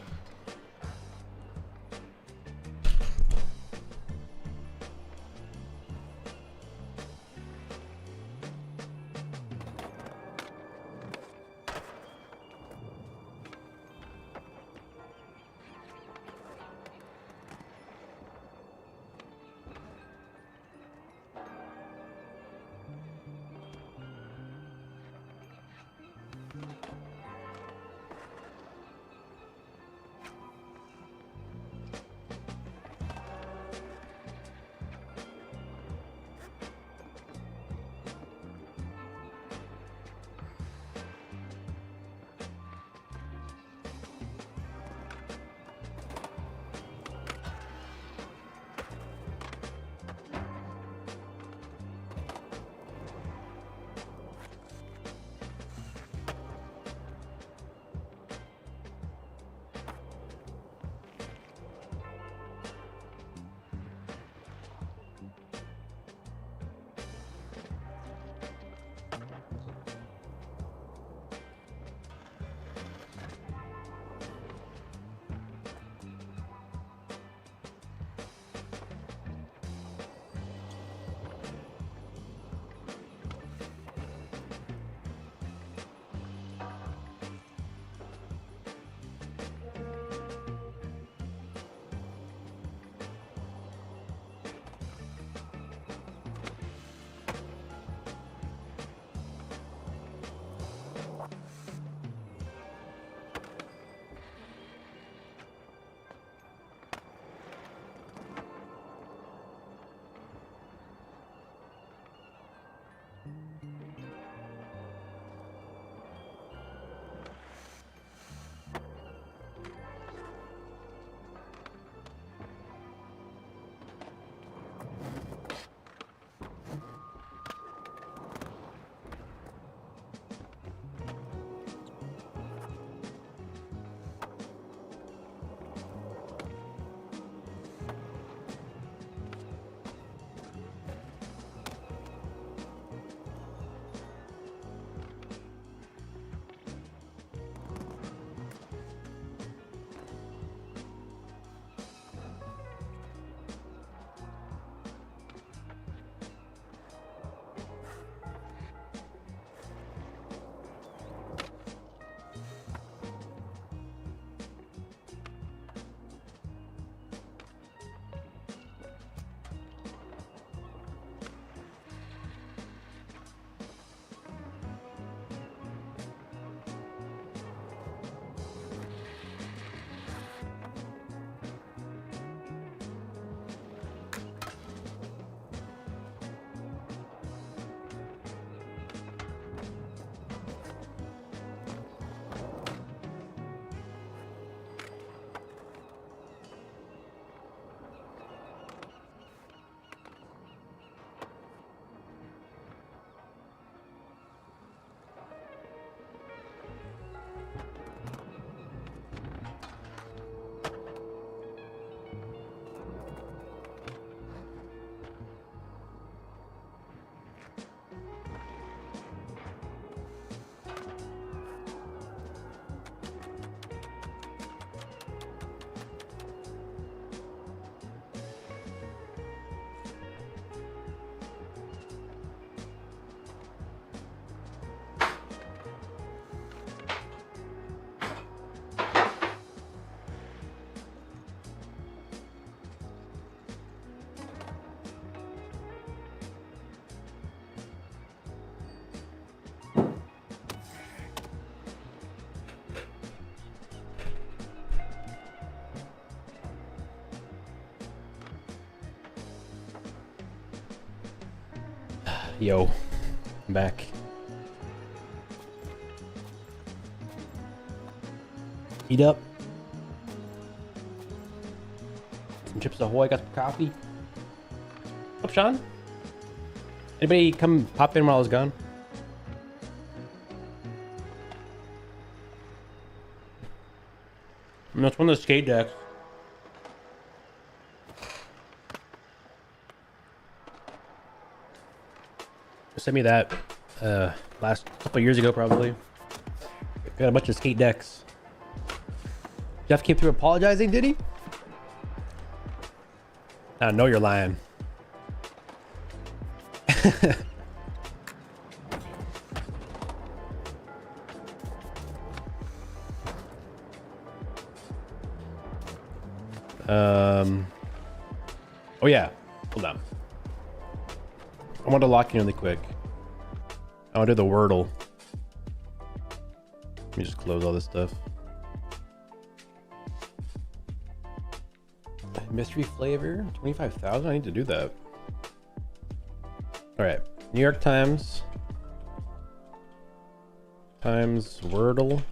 Speaker 1: Yo, I'm back. Heat up. Some Chips Ahoy, got some coffee. What's up, Sean? Anybody come pop in while I was gone? That's one of the skate decks. Sent me that last couple years ago, probably. Got a bunch of skate decks. Jeff came through apologizing, did he? I know you're lying. Oh yeah, hold on. I want to lock in really quick. I want to do the Wordle. Let me just close all this stuff. Mystery flavor, 25,000. I need to do that. All right, New York Times times Wordle.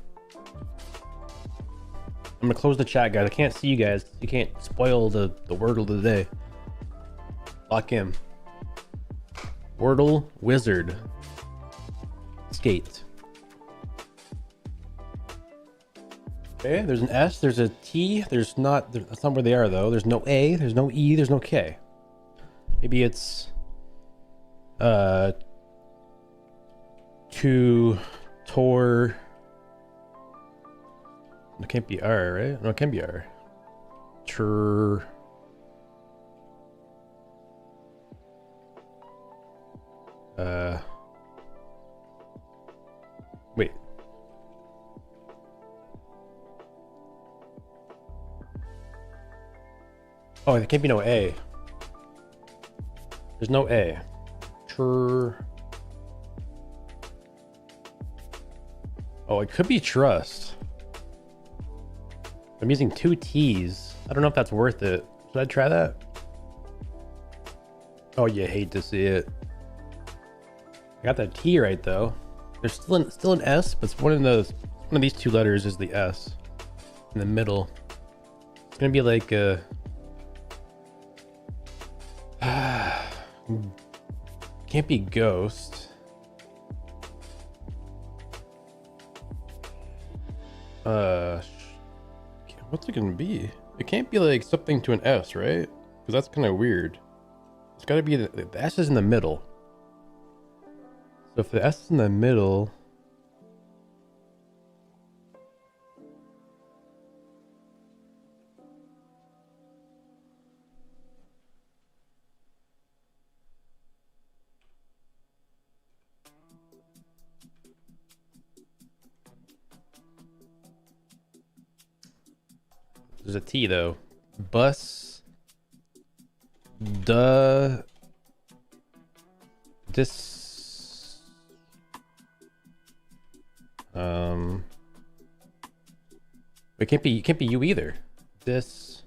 Speaker 1: I'm gonna close the chat, guys. I can't see you guys. You can't spoil the Wordle of the day. Lock in. Wordle Wizard. Skate. Okay, there's an S, there's a T, there's not, that's not where they are though. There's no A, there's no E, there's no K. Maybe it's to tour. It can't be R, right? No, it can be R. Tur. Wait. Oh, there can't be no A. There's no A. Oh, it could be trust. I'm using 2 T's. I don't know if that's worth it. Should I try that? Oh, you hate to see it. I got that T right though. There's still an S, but it's one of these 2 letters is the S in the middle. It's gonna be like a can't be ghost. What's it gonna be? It can't be like something to an S, right? Because that's kind of weird. It's got to be the S is in the middle. So if the S is in the middle, there's a T though. Bus. This. It can't be you either. This.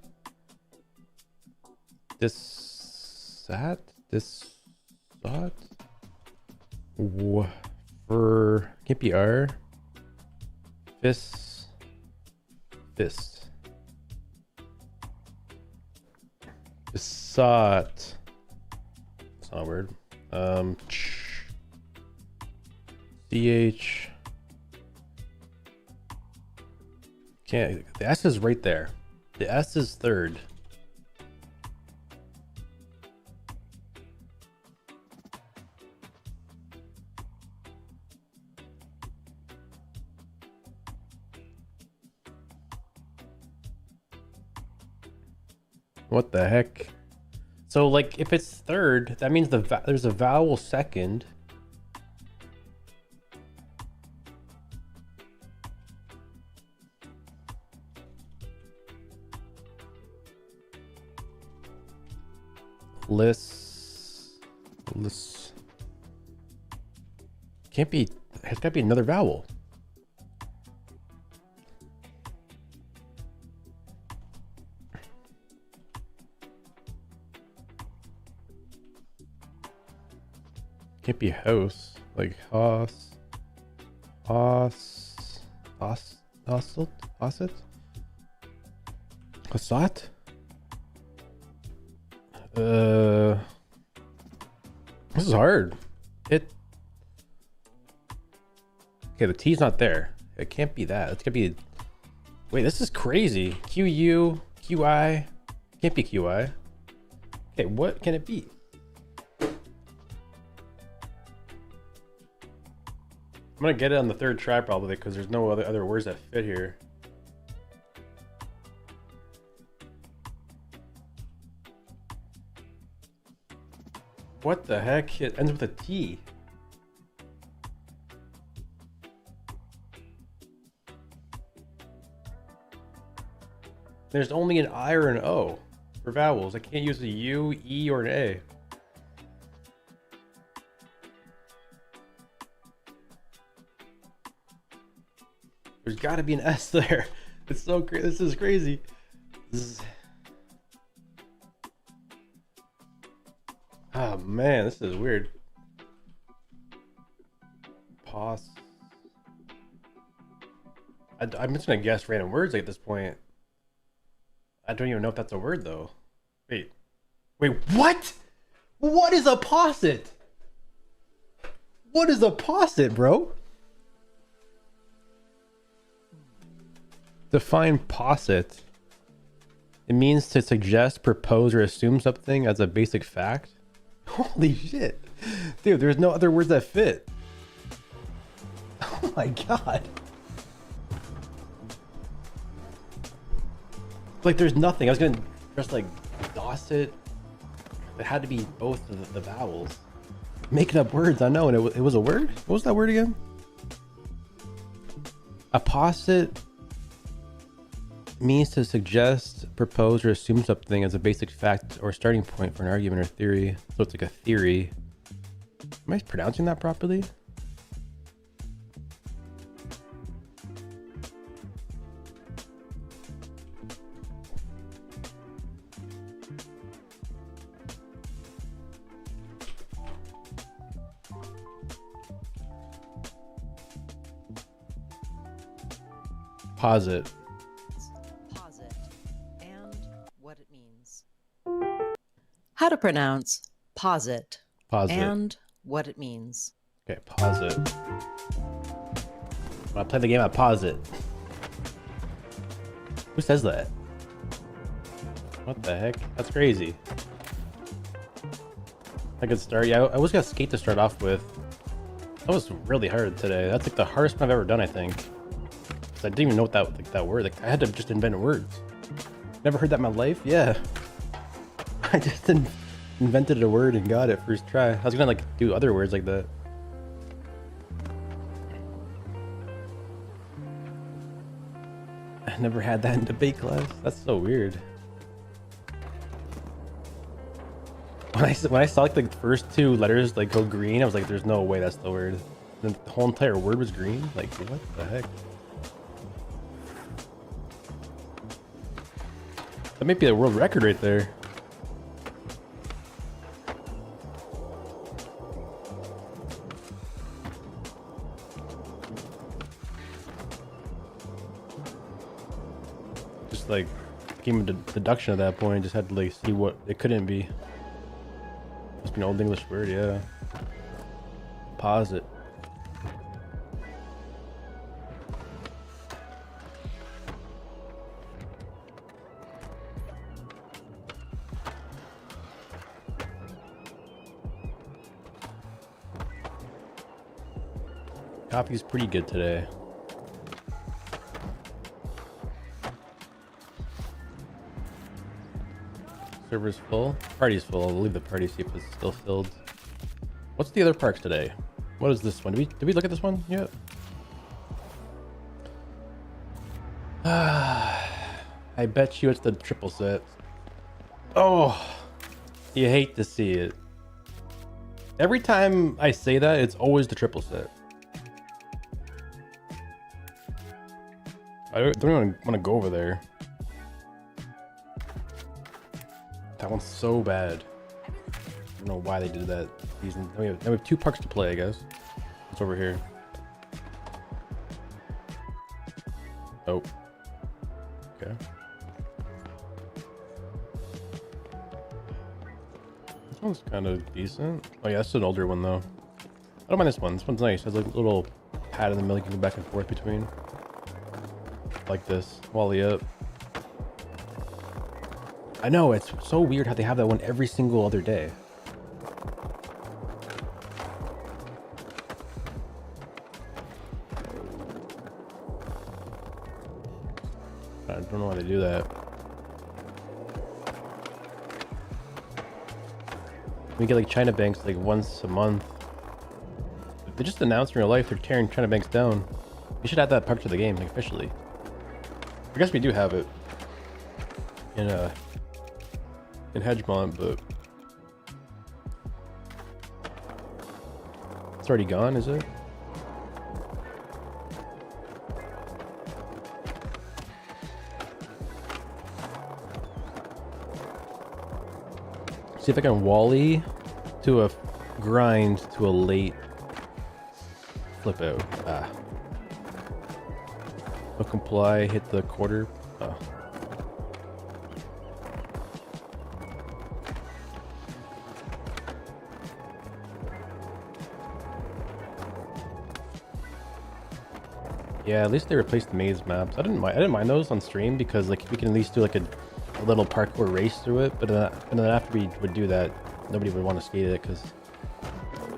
Speaker 1: That. For can't be R. Fist. Besought. It's not a word. CH. Can't. The S is right there. The S is third. What the heck? So like if it's third, that means there's a vowel second. List. Can't be. It's gotta be another vowel. Can't be house. Like hoss. Hoss. Hoss. Hosset? Hosset? Hassat? This is hard. Okay, the T's not there. It can't be that. It's gonna be. Wait, this is crazy. QU, QI. Can't be QI. Okay, what can it be? I'm gonna get it on the third try probably because there's no other words that fit here. What the heck? It ends with a T. There's only an I or an O for vowels. I can't use a U, E, or an A. There's got to be an S there. It's so crazy. This is crazy. Oh man, this is weird. Pause. I'm just gonna guess random words at this point. I don't even know if that's a word though. Wait, what? What is a posset? What is a posset, bro? Define posset. It means to suggest, propose, or assume something as a basic fact. Holy shit. Dude, there's no other words that fit. Oh my god. Like there's nothing. I was gonna just like DOS it. It had to be both of the vowels. Making up words, I know, and it was a word? What was that word again? A posset means to suggest, propose, or assume something as a basic fact or starting point for an argument or theory. So it's like a theory. Am I pronouncing that properly? Posit.
Speaker 5: Posit and what it means. How to pronounce posit
Speaker 1: Posit.
Speaker 5: and what it means.
Speaker 1: Okay, posit. When I play the game, I pause it. Who says that? What the heck? That's crazy. I could start. Yeah, I was gonna skate to start off with. That was really hard today. That's like the hardest one I've ever done, I think. I didn't even know what that word. Like I had to just invent words. Never heard that in my life. Yeah, I just invented a word and got it first try. I was gonna like do other words like that. I never had that in debate class. That's so weird. When I saw like the first two letters like go green, I was like, "There's no way that's the word." Then the whole entire word was green. Like what the heck? That might be a world record right there. Just like became a deduction at that point. Just had to like see what it couldn't be. Must be an old English word, yeah. Pause it. Coffee's pretty good today. Server's full. Party's full. I'll leave the party, see if it's still filled. What's the other parks today? What is this one? Did we look at this one yet? I bet you it's the triple set. Oh, you hate to see it. Every time I say that, it's always the triple set. I don't even want to go over there. That one's so bad. don't know why they did that season. Now we have 2 parks to play, I guess. What's over here? Oh. Okay. This one's kind of decent. Oh yeah, that's an older one though. I don't mind this one. This one's nice. It has like a little pad in the middle you can go back and forth between. Like this. Wally up. I know, it's so weird how they have that one every single other day. I don't know why they do that. We get like China banks like once a month. They just announced in real life they're tearing China banks down. We should add that part to the game, like, officially. I guess we do have it in Hedgemont, but it's already gone, is it? See if I can Wally to a grind to a late flip out. Ah. I'll comply, hit the quarter. Oh. Yeah, at least they replaced the maze maps. I didn't mind those on stream because like we can at least do like a little parkour race through it. But then after we would do that, nobody would want to skate it because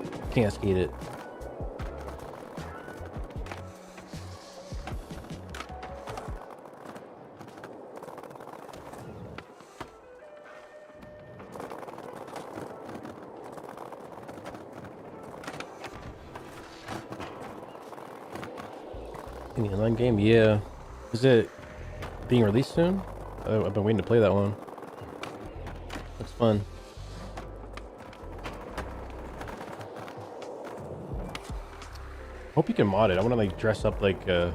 Speaker 1: you can't skate it. In the online game, yeah. Is it being released soon? I've been waiting to play that one. Looks fun. Hope you can mod it. I want to like dress up like a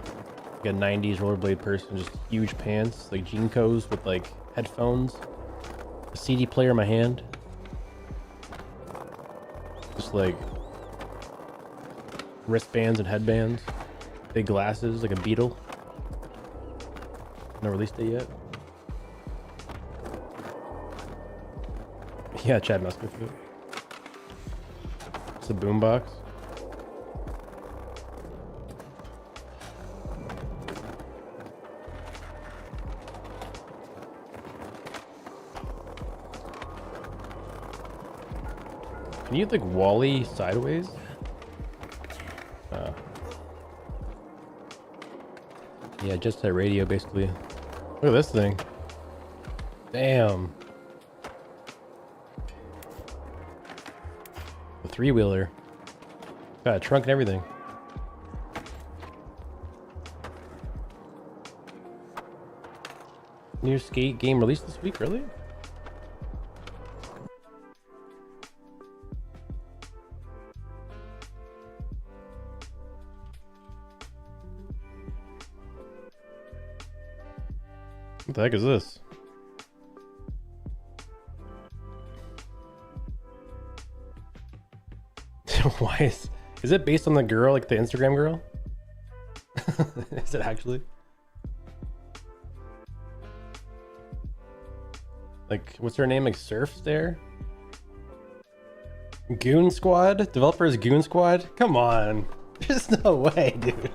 Speaker 1: 90s rollerblade person, just huge pants, like Jinkos with like headphones, a CD player in my hand, just like wristbands and headbands. Big glasses, like a beetle. No release date yet. Yeah, Chad Musgrave. It's a boombox. Can you like Wally sideways? Yeah, just that radio basically. Look at this thing. Damn. A 3-wheeler. Got a trunk and everything. New skate game released this week, really? What the heck is this? Why is it based on the girl, like the Instagram girl? Is it actually? Like, what's her name? Like Surf's there? Goon Squad? Developers Goon Squad? Come on. There's no way, dude.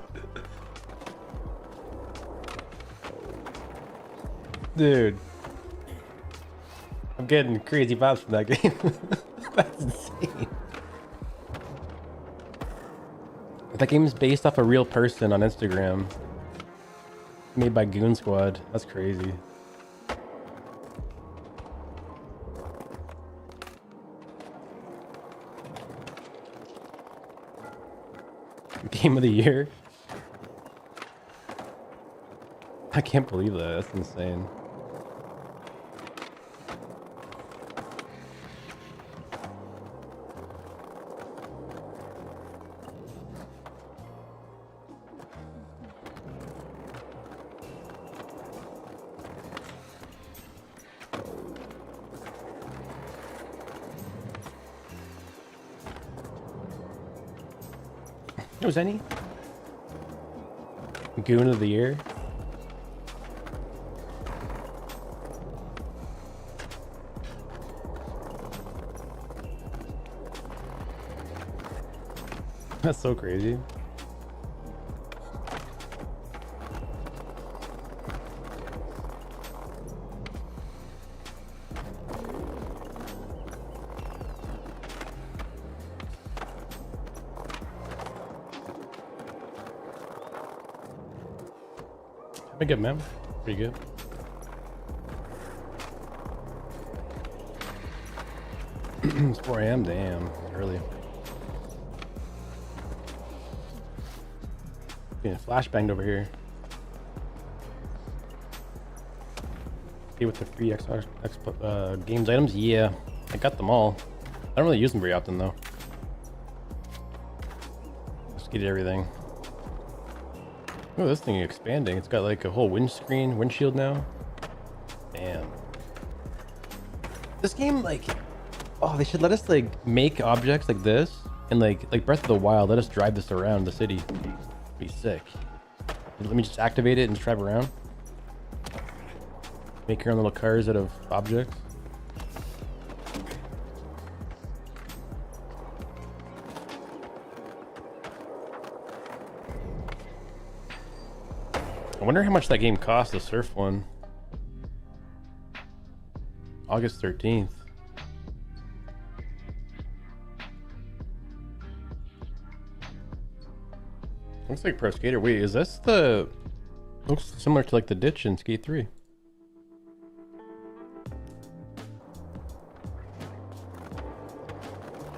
Speaker 1: Dude, I'm getting crazy vibes from that game. That's insane. That game is based off a real person on Instagram, made by Goon Squad. That's crazy. Game of the year. I can't believe that. That's insane. Knows any? Goon of the year. That's so crazy. Pretty good, man. Pretty good. It's 4 a.m. Damn, it's early. Getting flashbanged over here. See with the free Xbox games items? Yeah, I got them all. I don't really use them very often though. Just get everything. Oh, this thing is expanding. It's got like a whole windshield now. Damn. This game, like, oh, they should let us like make objects like this, and like Breath of the Wild, let us drive this around the city. Be sick. Let me just activate it and just drive around. Make your own little cars out of objects. I wonder how much that game cost, the surf one. August 13th. Looks like Pro Skater. Wait, is this the... Looks similar to like the ditch in Skate 3.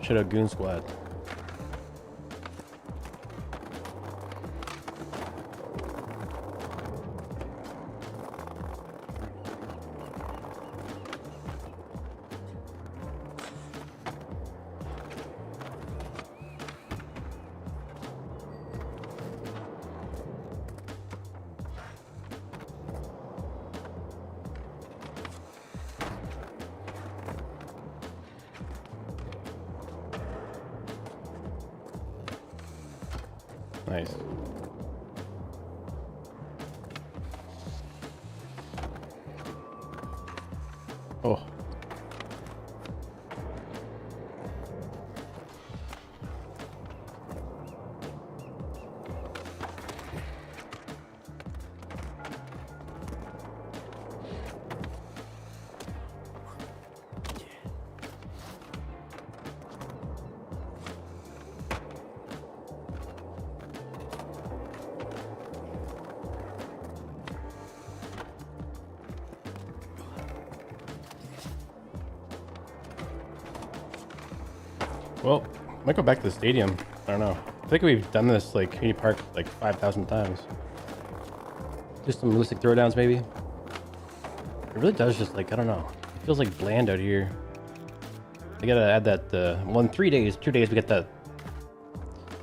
Speaker 1: Shout out Goon Squad. Nice. Oh. Well, might go back to the stadium. I don't know. I think we've done this like community park like 5,000 times. Just some realistic throwdowns maybe. It really does just like, I don't know. It feels like bland out here. I gotta add that, well in 2 days we get that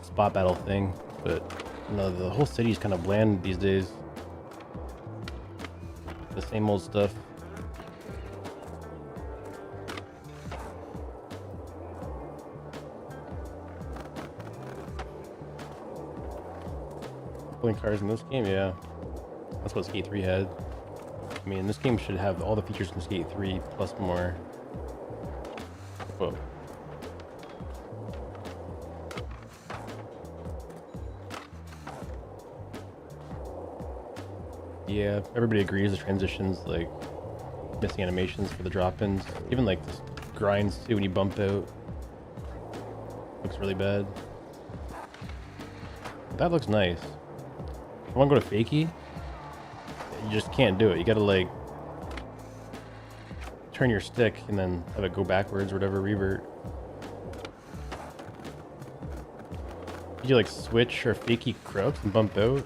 Speaker 1: spot battle thing. But you know, the whole city's kind of bland these days. The same old stuff. Cars in this game, yeah, that's what Skate 3 had. I mean, this game should have all the features from Skate 3 plus more. Whoa. Yeah, everybody agrees the transitions, like missing animations for the drop-ins, even like the grinds too when you bump out. Looks really bad. That looks nice. I want to go to fakie. You just can't do it. You gotta like turn your stick and then have it go backwards or whatever, revert. You like switch or fakie crouch and bump out.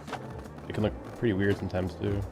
Speaker 1: It can look pretty weird sometimes too.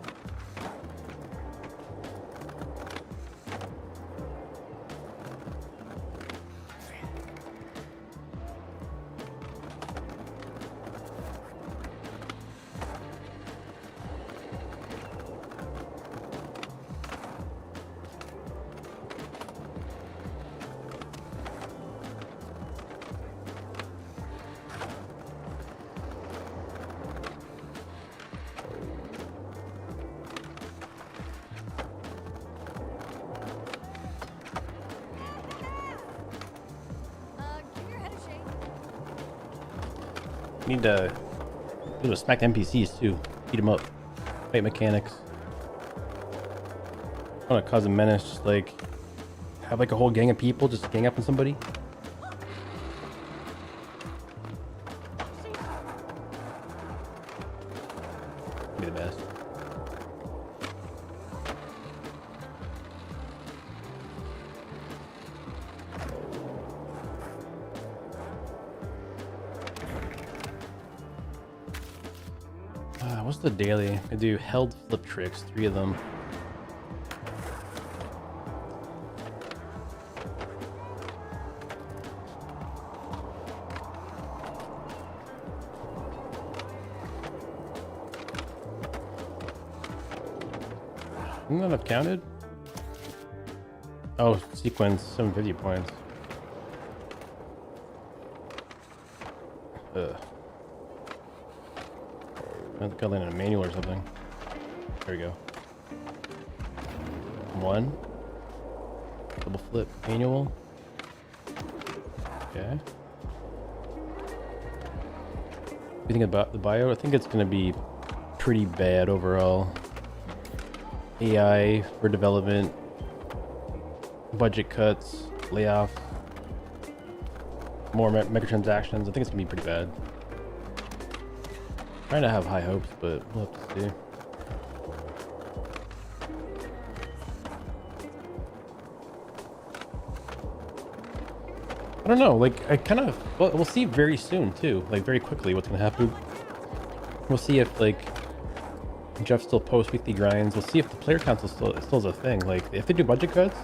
Speaker 1: Need to smack the NPCs too. Beat them up. Fight mechanics. I want to cause a menace. Just like have like a whole gang of people just gang up on somebody. Be the best. What's the daily? I do held flip tricks, 3 of them. Wouldn't that have counted? Oh, sequence, 750 points. Ugh. I have to got in a manual or something. There we go. 1. Double flip manual. Okay. What do you think about the bio? I think it's going to be pretty bad overall. AI for development, budget cuts, layoff, more microtransactions. I think it's going to be pretty bad. Trying to have high hopes, but we'll have to see. I don't know, like, I kind of, well, we'll see very soon too, like very quickly what's gonna happen. We'll see if like Jeff still posts weekly grinds. We'll see if the player council still is a thing. Like if they do budget cuts,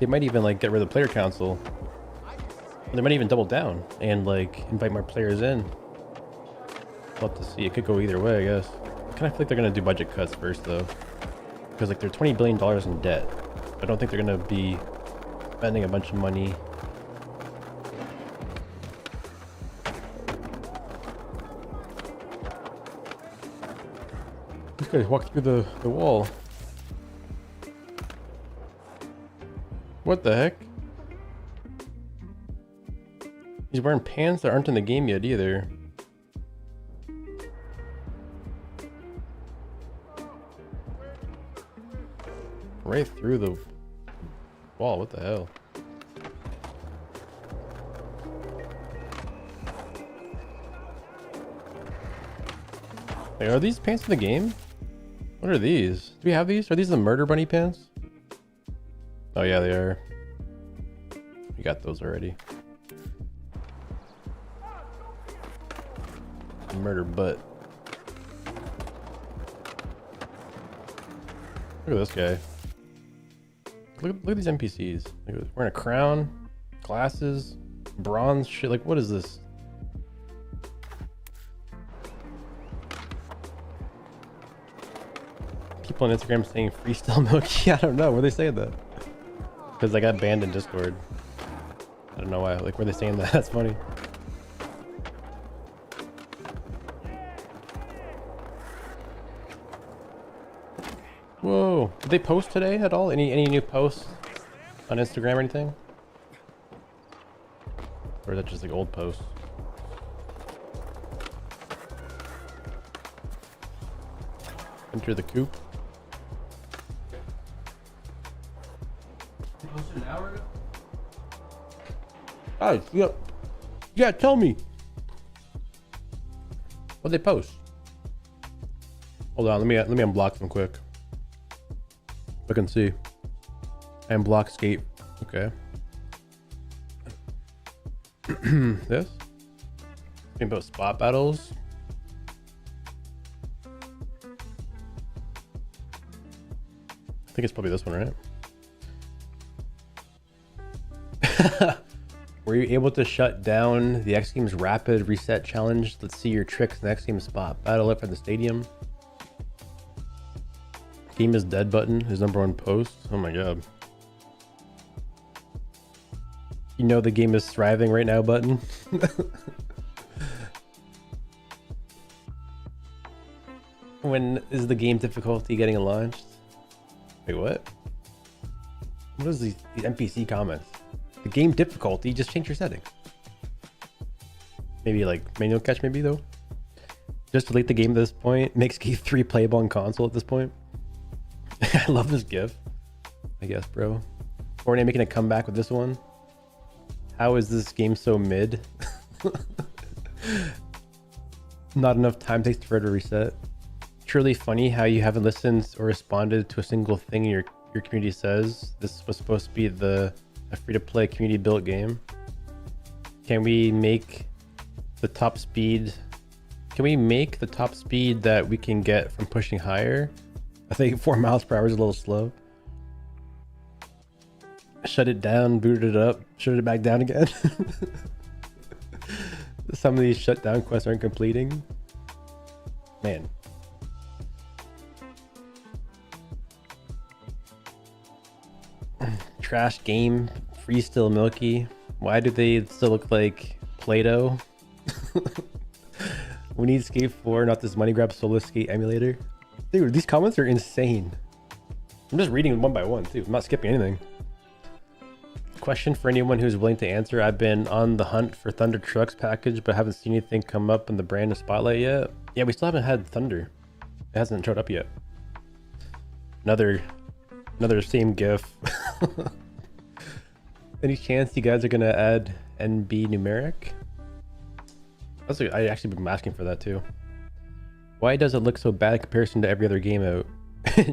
Speaker 1: they might even like get rid of the player council. They might even double down and like invite more players in. We'll have to see. It could go either way, I guess. I kind of feel like they're gonna do budget cuts first though, because like they're $20 billion in debt. I don't think they're gonna be spending a bunch of money. This guy walked through the wall. What the heck? He's wearing pants that aren't in the game yet either. Right through the wall, what the hell? Hey, are these pants in the game? What are these? Do we have these? Are these the murder bunny pants? Oh yeah, they are. We got those already. Murder butt. Look at this guy. Look at these NPCs. Like, wearing a crown, glasses, bronze shit. Like, what is this? People on Instagram saying freestyle Milky. I don't know. Were they saying that? Because I got banned in Discord. I don't know why. Like, were they saying that? That's funny. Whoa. Did they post today at all? Any new posts on Instagram or anything? Or is that just like old posts? Enter the coop.
Speaker 3: They posted an hour ago?
Speaker 1: Guys, yeah, tell me. What'd they post? Hold on, let me unblock them quick. Look and see. Unblock skate. Okay. This? Think about spot battles. I think it's probably this one, right? Were you able to shut down the X Games Rapid Reset Challenge? Let's see your tricks in the X Games spot battle up at the stadium. Game is dead button, his #1 post. Oh my god. You know the game is thriving right now button. When is the game difficulty getting launched? Wait, what? What is these NPC comments? The game difficulty, just change your settings. Maybe like manual catch, maybe though. Just delete the game at this point. Make Skate 3 playable on console at this point. I love this gif. I guess, bro. Fortnite making a comeback with this one. How is this game so mid? Not enough time takes for it to reset. Truly funny how you haven't listened or responded to a single thing your community says. This was supposed to be a free-to-play community-built game. Can we make the top speed? Can we make the top speed that we can get from pushing higher? I think 4 miles per hour is a little slow. Shut it down, booted it up, shut it back down again. Some of these shutdown quests aren't completing. Man. Trash game, free still Milky. Why do they still look like Play-Doh? We need Skate 4, not this money grab solo skate emulator. Dude, these comments are insane. I'm just reading one by one too. I'm not skipping anything. Question for anyone who's willing to answer. I've been on the hunt for Thunder Trucks package, but haven't seen anything come up in the brand spotlight yet. Yeah, we still haven't had Thunder. It hasn't showed up yet. Another same gif. Any chance you guys are gonna add NB numeric? I actually been asking for that too. Why does it look so bad in comparison to every other game out?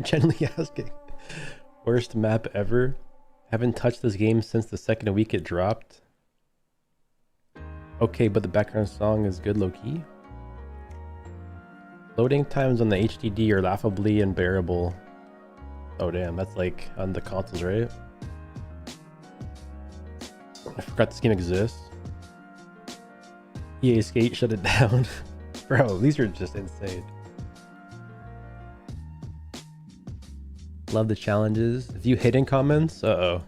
Speaker 1: Generally asking. Worst map ever. Haven't touched this game since the second week it dropped. Okay, but the background song is good low-key. Loading times on the HDD are laughably unbearable. Oh damn, that's like on the consoles, right? I forgot this game exists. EA Skate shut it down. Bro, these are just insane. Love the challenges. If you hidden comments, uh-oh.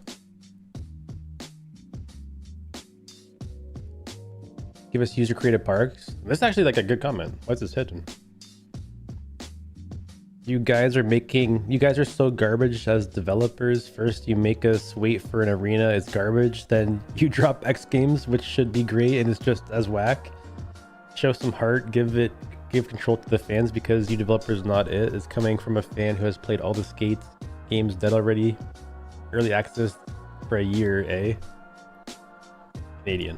Speaker 1: Give us user created parks. This is actually like a good comment. Why is this hidden? You guys are so garbage as developers. First you make us wait for an arena, it's garbage. Then you drop X Games, which should be great and it's just as whack. Show some heart, give control to the fans because you developers not it. It's coming from a fan who has played all the Skate games dead already. Early access for a year, eh? Canadian.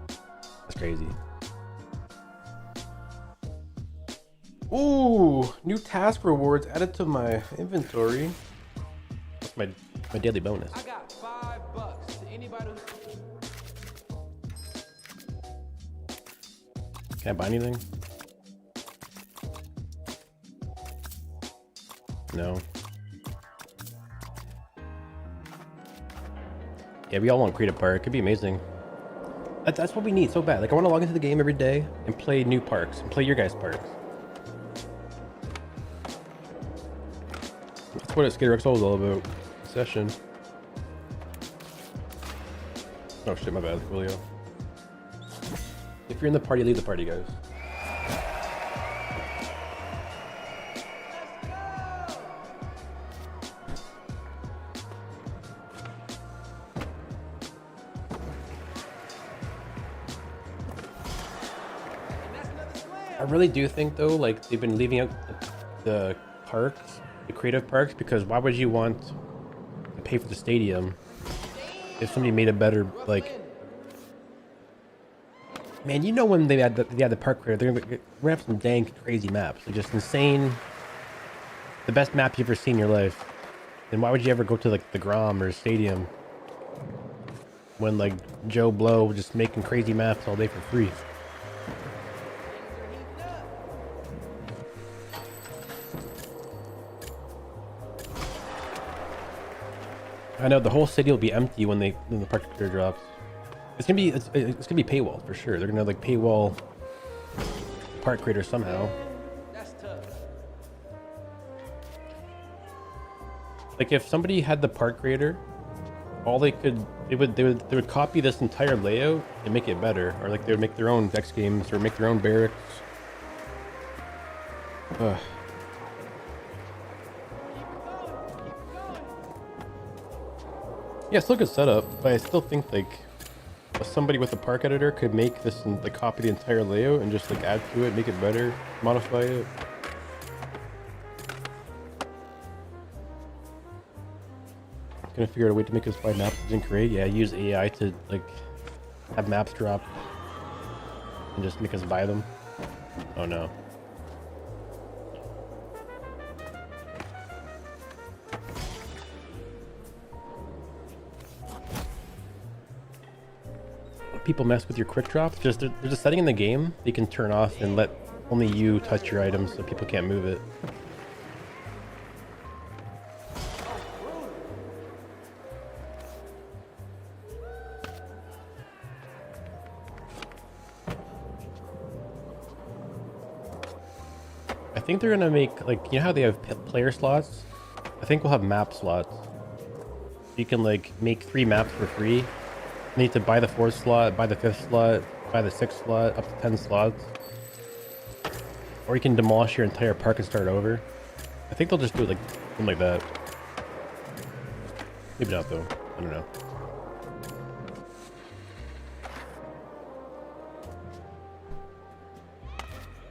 Speaker 1: That's crazy. Ooh, new task rewards added to my inventory. That's my daily bonus.
Speaker 3: I got $5 to anybody who...
Speaker 1: Can I buy anything? No. Yeah, we all want to create a park. It'd be amazing. That's what we need so bad. Like, I want to log into the game every day and play new parks and play your guys' parks. That's what Skater XL is all about. Session. Oh shit, my bad, Julio. If you're in the party, leave the party, guys. I really do think though, like they've been leaving out the parks, the creative parks, because why would you want to pay for the stadium if somebody made a better, like, man, you know, when they had the park creator, they're gonna have some dang crazy maps, like just insane, the best map you've ever seen in your life. And why would you ever go to like the Grom or stadium when like Joe Blow just making crazy maps all day for free? I know the whole city will be empty when the park creator drops. It's gonna be paywall for sure. They're gonna like paywall park creator somehow.
Speaker 3: That's tough.
Speaker 1: Like if somebody had the park creator, all they would copy this entire layout and make it better, or like they would make their own X Games or make their own barracks. Ugh. Yeah, still good setup, but I still think like somebody with a park editor could make this and like copy the entire layout and just like add to it, make it better, modify it. Gonna figure out a way to make us buy maps using Create. Yeah, use AI to like have maps drop and just make us buy them. Oh no. People mess with your quick drop. There's a setting in the game you can turn off and let only you touch your items so people can't move it. I think they're gonna make, like, you know how they have player slots? I think we'll have map slots. You can like make 3 maps for free. You need to buy the 4th slot, buy the 5th slot, buy the 6th slot, up to 10 slots. Or you can demolish your entire park and start over. I think they'll just do it like something like that. Maybe not though. I don't know.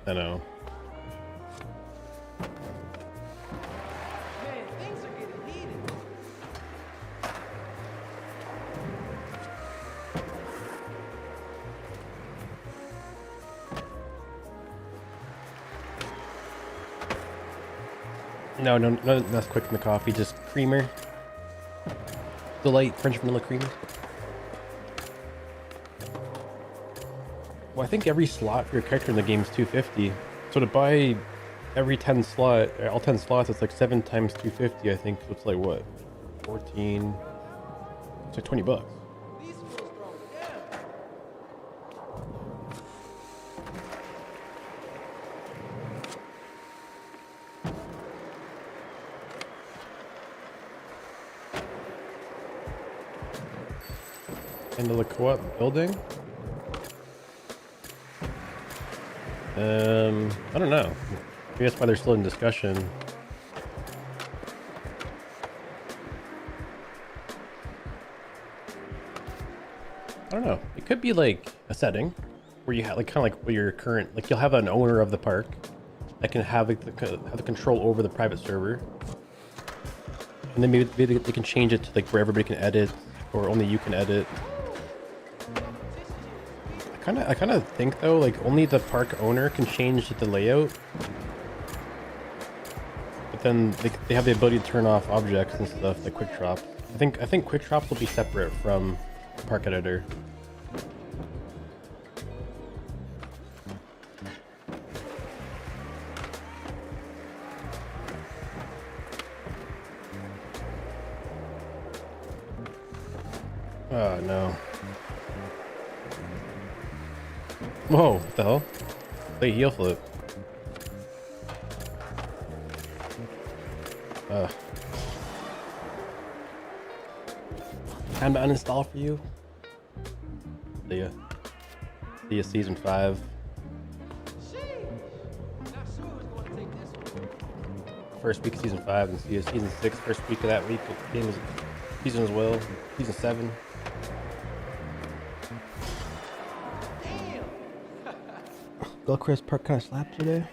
Speaker 1: I know.
Speaker 3: Man, things are getting heated.
Speaker 1: No, that's quick in the coffee, just creamer. Delight French vanilla creamer. Well, I think every slot for your character in the game is 250. So to buy every 10 slot, all 10 slots, it's like 7 times 250, I think. So it's like what? 14. It's like 20 bucks.
Speaker 3: These fools throwing down.
Speaker 1: Into the co-op building? I don't know. Maybe that's why they're still in discussion. I don't know. It could be like a setting where you have like kind of like where your current, like you'll have an owner of the park that can have like have the control over the private server, and then maybe they can change it to like where everybody can edit or only you can edit. I kind of think though, like only the park owner can change the layout, but then they have the ability to turn off objects and stuff like quick drop. I think quick drops will be separate from the park editor. Oh no. Whoa, what the hell? Play heel flip. Time to uninstall for you. See ya. See ya season 5.
Speaker 3: Sheesh. Not sure who's going to take this one.
Speaker 1: First week of season 5, and see ya season 6 first week of that week. Game is season as well. Season 7. Gilchrist Park kind of slapped today.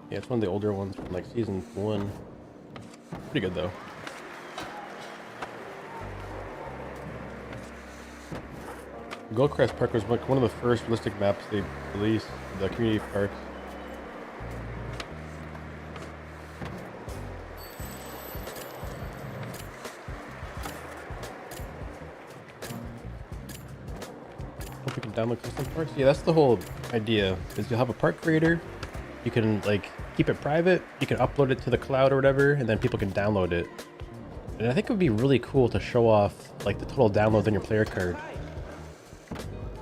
Speaker 1: Yeah, it's one of the older ones from like season 1. Pretty good though. Gilchrist Park was like one of the first realistic maps they released, the community parks. Hope you can download custom parks. Yeah, that's the whole idea. Is you'll have a park creator. You can like keep it private. You can upload it to the cloud or whatever, and then people can download it. And I think it would be really cool to show off like the total downloads on your player card.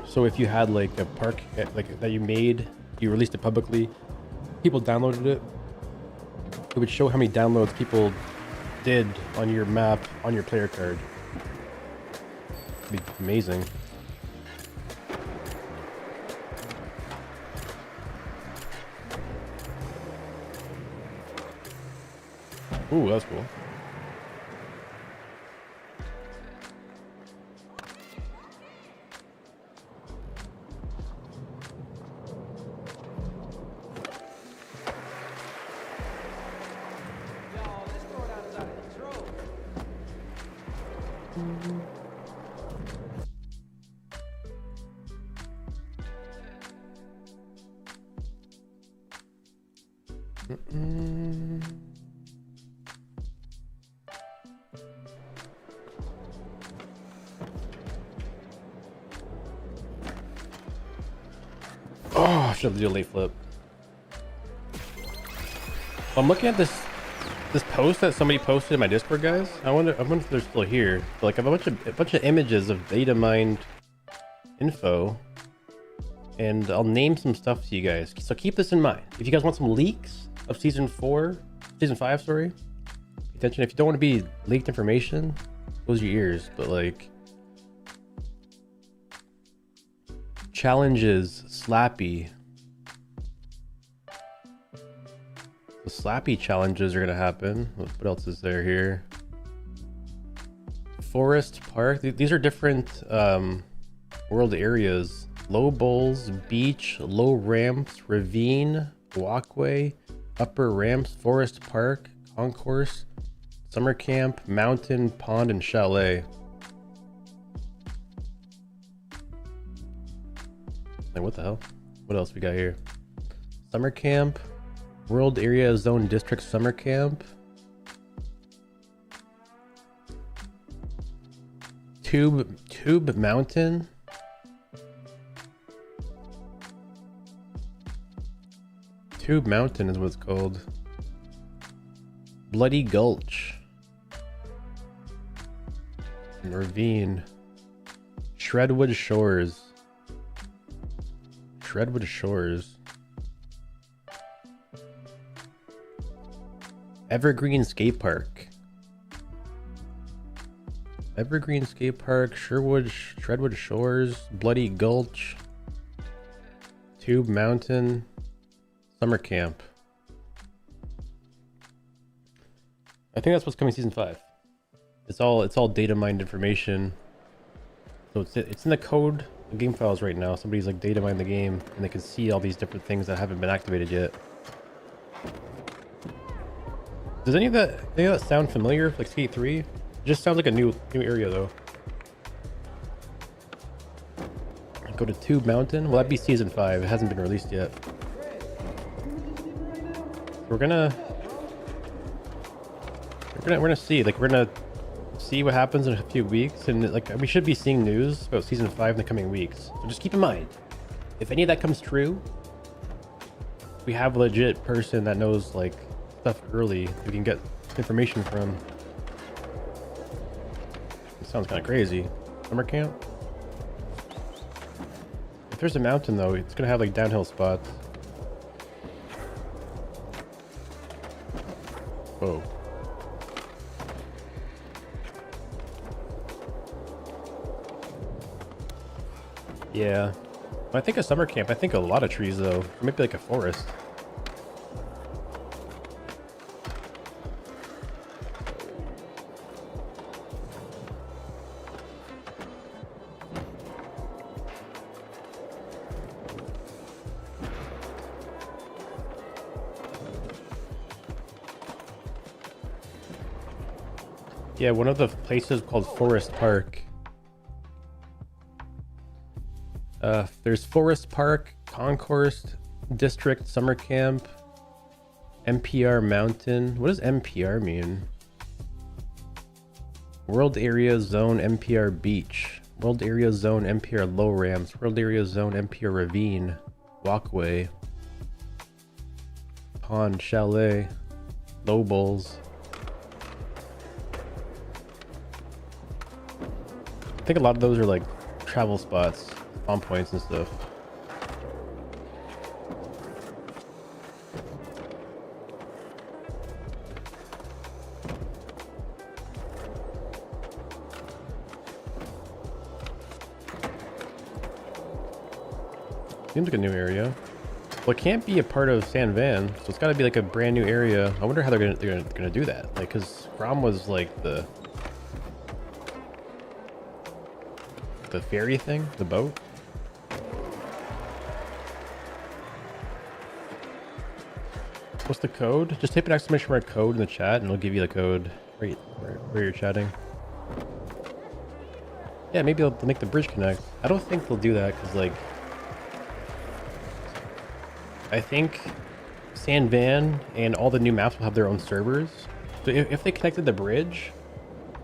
Speaker 1: So if you had like a park like that you made, you released it publicly, people downloaded it, it would show how many downloads people did on your map on your player card. It'd be amazing. Ooh, that's cool. Oh, I should have to do a late flip. I'm looking at this post that somebody posted in my Discord, guys. I wonder if they're still here. But, like, I have a bunch of images of data mined info, and I'll name some stuff to you guys. So keep this in mind. If you guys want some leaks of season 5, sorry, pay attention. If you don't want to be leaked information, close your ears. But like, challenges, Slappy. The Slappy challenges are gonna happen. What else is there here? Forest Park. These are different world areas. Low bowls, beach, low ramps, ravine, walkway, upper ramps, forest park, concourse, summer camp, mountain, pond, and chalet. Like, what the hell? What else we got here? Summer camp, world area zone district summer camp, tube mountain, Tube Mountain is what it's called. Bloody Gulch, ravine, Shredwood Shores, Evergreen Skate Park, Shredwood Shores, Bloody Gulch, Tube Mountain, Summer Camp. I think that's what's coming season 5. It's all data mined information. So it's in the code, the game files right now. Somebody's like data mined the game, and they can see all these different things that haven't been activated yet. Does any of that sound familiar? Like Skate 3? It just sounds like a new area though. Go to Tube Mountain. Well, that'd be season 5. It hasn't been released yet. We're gonna see. Like, we're gonna see what happens in a few weeks, and like we should be seeing news about season 5 in the coming weeks. So just keep in mind, if any of that comes true, we have a legit person that knows like stuff early we can get information from. It sounds kind of crazy. Summer camp. If there's a mountain though, it's gonna have like downhill spots. Whoa. Yeah. When I think of summer camp, I think of a lot of trees though. Or maybe like a forest. Yeah, one of the places called Forest Park. There's Forest Park, Concourse District, Summer Camp, MPR Mountain. What does MPR mean? World Area Zone, MPR Beach. World Area Zone, MPR Low Ramps. World Area Zone, MPR Ravine. Walkway. Pond, Chalet. Low Bowls. I think a lot of those are like travel spots, spawn points and stuff. Seems like a new area. Well, it can't be a part of San Van, so it's got to be like a brand new area. I wonder how they're gonna do that. Like, cause Grom was like the ferry thing, the boat. What's the code? Just type an exclamation mark code in the chat and it'll give you the code right where you're chatting. Yeah, maybe they'll make the bridge connect. I don't think they'll do that because, like, I think San Van and all the new maps will have their own servers. So if they connected the bridge,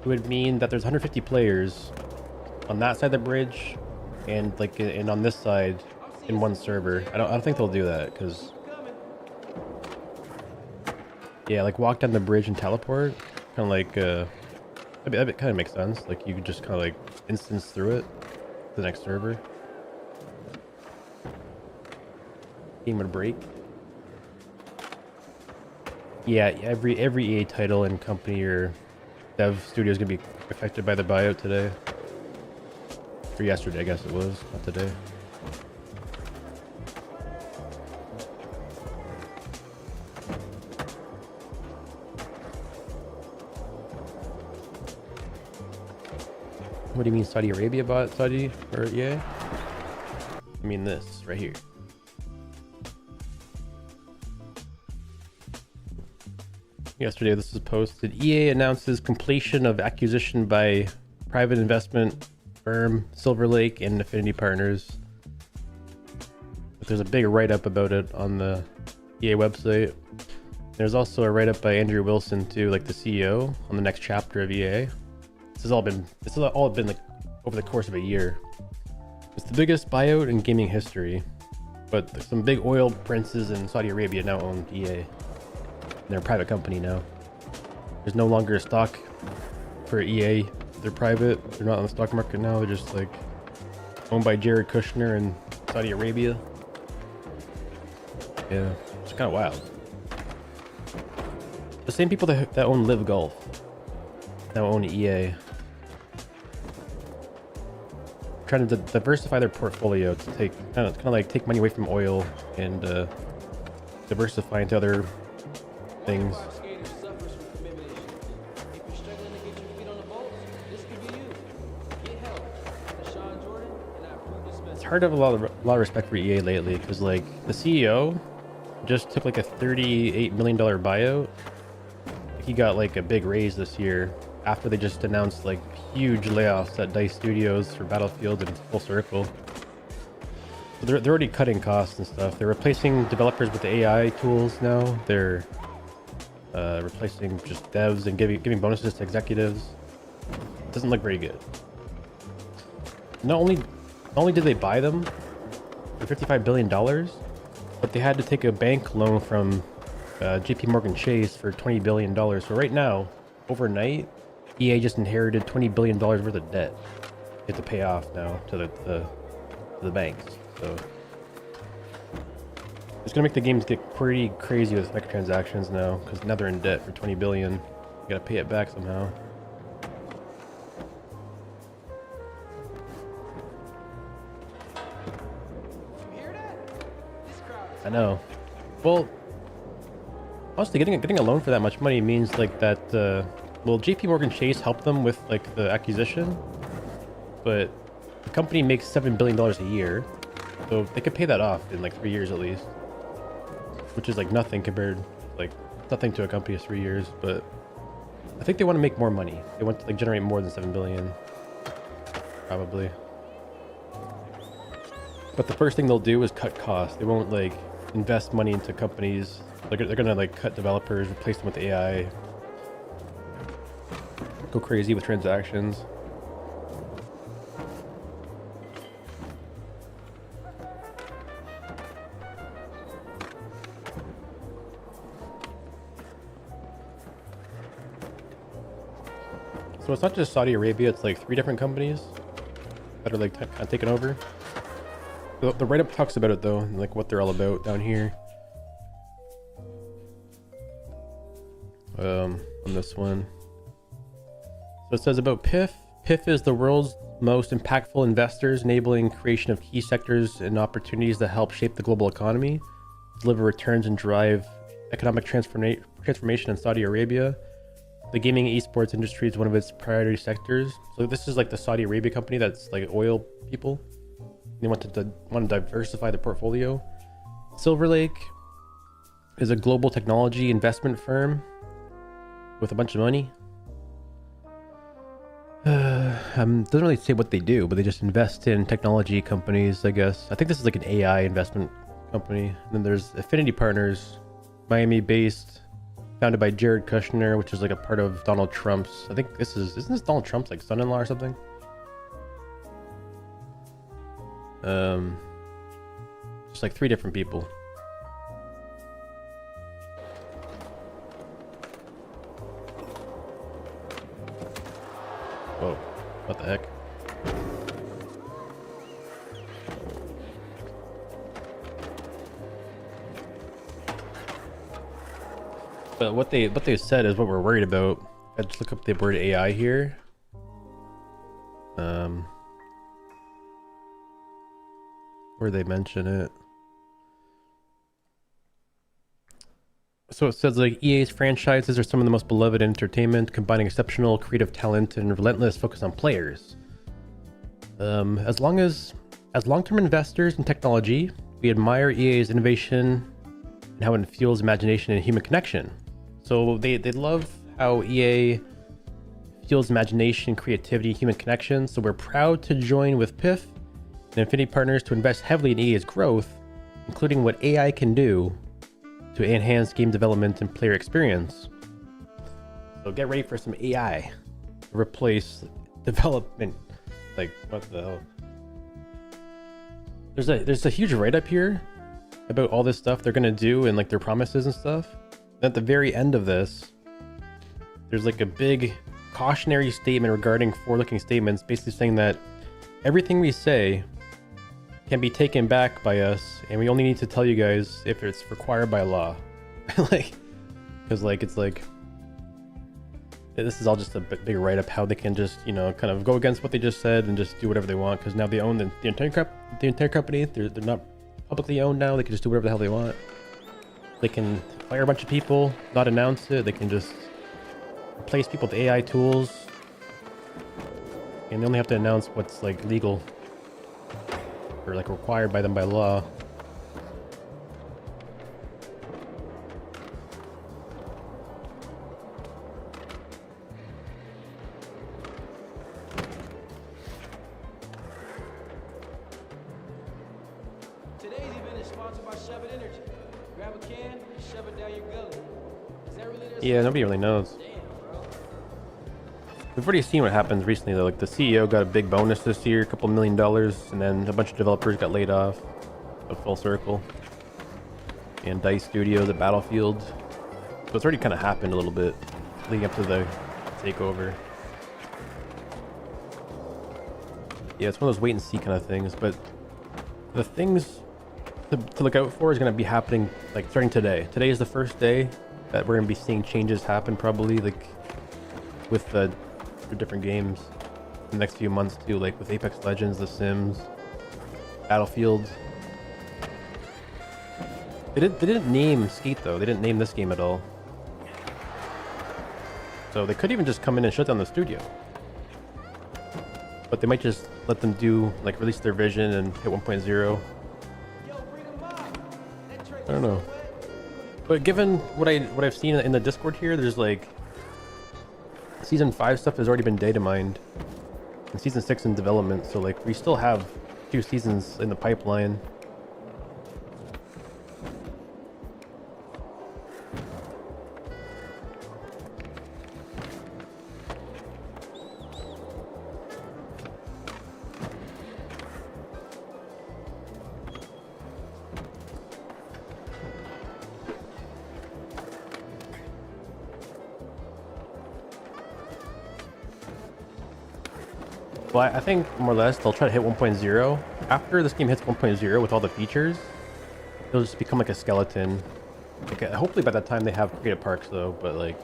Speaker 1: it would mean that there's 150 players on that side of the bridge, and like and on this side in one server. I don't think they'll do that because yeah, like walk down the bridge and teleport, kind of like that kind of makes sense. Like you could just kind of like instance through it to the next server. Game would break. Yeah, every EA title and company or dev studio is gonna be affected by the buyout today. Or yesterday, I guess it was, not today. What do you mean Saudi Arabia bought Saudi or EA? I mean this right here. Yesterday this was posted. EA announces completion of acquisition by private investment firm Silver Lake and Affinity Partners. But there's a big write-up about it on the EA website. There's also a write-up by Andrew Wilson too, like the CEO, on the next chapter of EA. This has all been like over the course of a year. It's the biggest buyout in gaming history, but some big oil princes in Saudi Arabia now own EA. They're a private company now. There's no longer a stock for EA. They're private. They're not on the stock market now. They're just like owned by Jared Kushner in Saudi Arabia. Yeah, it's kind of wild. The same people that own Live Golf now own EA. Trying to diversify their portfolio to take kind of like take money away from oil and diversify into other things.
Speaker 3: Skater suffers from commitment issues. If you're struggling to get your feet on the boat, this could be you. Get help. Deshaun Jordan, and I approve this message.
Speaker 1: It's hard to have a lot of respect for EA lately because like the CEO just took like a $38 million buyout. He got like a big raise this year after they just announced like huge layoffs at DICE Studios for Battlefield and Full Circle. So they're already cutting costs and stuff. They're replacing developers with AI tools now. They're replacing just devs and giving bonuses to executives. It doesn't look very good. Not only did they buy them for $55 billion, but they had to take a bank loan from JP Morgan Chase for $20 billion. So right now, overnight, EA just inherited $20 billion worth of debt. They have to pay off now to the banks. So it's gonna make the games get pretty crazy with microtransactions now, because now they're in debt for $20 billion. You gotta pay it back somehow.
Speaker 3: You hear that? This crowd is
Speaker 1: I know. Well, honestly, getting a loan for that much money means like that. Well, JP Morgan Chase helped them with like the acquisition, but the company makes $7 billion a year, so they could pay that off in like 3 years at least, which is like nothing compared, like nothing to a company of 3 years. But I think they want to make more money. They want to like generate more than 7 billion, probably. But the first thing they'll do is cut costs. They won't like invest money into companies. They're gonna like cut developers, replace them with AI, go crazy with transactions. So it's not just Saudi Arabia, it's like 3 different companies that are like kind of taking over. The write-up talks about it though, and like what they're all about down here. On this one. So it says about PIF. PIF is the world's most impactful investors, enabling creation of key sectors and opportunities that help shape the global economy, deliver returns and drive economic transformation in Saudi Arabia. The gaming and esports industry is one of its priority sectors. So this is like the Saudi Arabia company that's like oil people. They want to diversify their portfolio. Silver Lake is a global technology investment firm with a bunch of money. Doesn't really say what they do, but they just invest in technology companies, I guess. I think this is like an AI investment company. And then there's Affinity Partners, Miami-based, founded by Jared Kushner, which is like a part of Donald Trump's. I think isn't this Donald Trump's like son-in-law or something? Just like 3 different people. Whoa, what the heck? But what they said is what we're worried about. I just look up the word AI here. Where they mention it. So it says like EA's franchises are some of the most beloved in entertainment, combining exceptional creative talent and relentless focus on players. As long-term investors in technology, we admire EA's innovation and how it fuels imagination and human connection. So they love how EA fuels imagination, creativity, human connection. So we're proud to join with PIF and Infinity Partners to invest heavily in EA's growth, including what AI can do to enhance game development and player experience. So get ready for some AI to replace development. Like, what the hell? There's a huge write-up here about all this stuff they're gonna do and like their promises and stuff. And at the very end of this, there's like a big cautionary statement regarding forward-looking statements, basically saying that everything we say can be taken back by us, and we only need to tell you guys if it's required by law. Like, because like it's like this is all just a big write-up how they can just, you know, kind of go against what they just said and just do whatever they want, because now they own the entire company. They're not publicly owned now. They can just do whatever the hell they want. They can fire a bunch of people, not announce it. They can just replace people with AI tools, and they only have to announce what's like legal or like required by them by law.
Speaker 3: Today's event is sponsored by Shove It Energy. Grab a can and shove it down your gullet. Is that really their
Speaker 1: Yeah, nobody really knows.
Speaker 3: Damn, bro.
Speaker 1: We've already seen what happens recently though. Like the CEO got a big bonus this year, a couple $1 million, and then a bunch of developers got laid off. A full circle. And DICE Studios at Battlefield. So it's already kind of happened a little bit leading up to the takeover. Yeah, it's one of those wait and see kind of things, but the things to look out for is going to be happening like starting today. Today is the first day that we're going to be seeing changes happen, probably like with the different games in the next few months too, like with Apex Legends, The Sims, Battlefield. They didn't name Skate though. They didn't name this game at all. So they could even just come in and shut down the studio. But they might just let them do like release their vision and hit 1.0. I don't know. But given what I've seen in the Discord here, there's like Season 5 stuff has already been data mined, and Season 6 in development, so like we still have 2 seasons in the pipeline. Well, I think more or less they'll try to hit 1.0. After this game hits 1.0 with all the features, it'll just become like a skeleton. Like, hopefully by that time they have creative parks though, but like,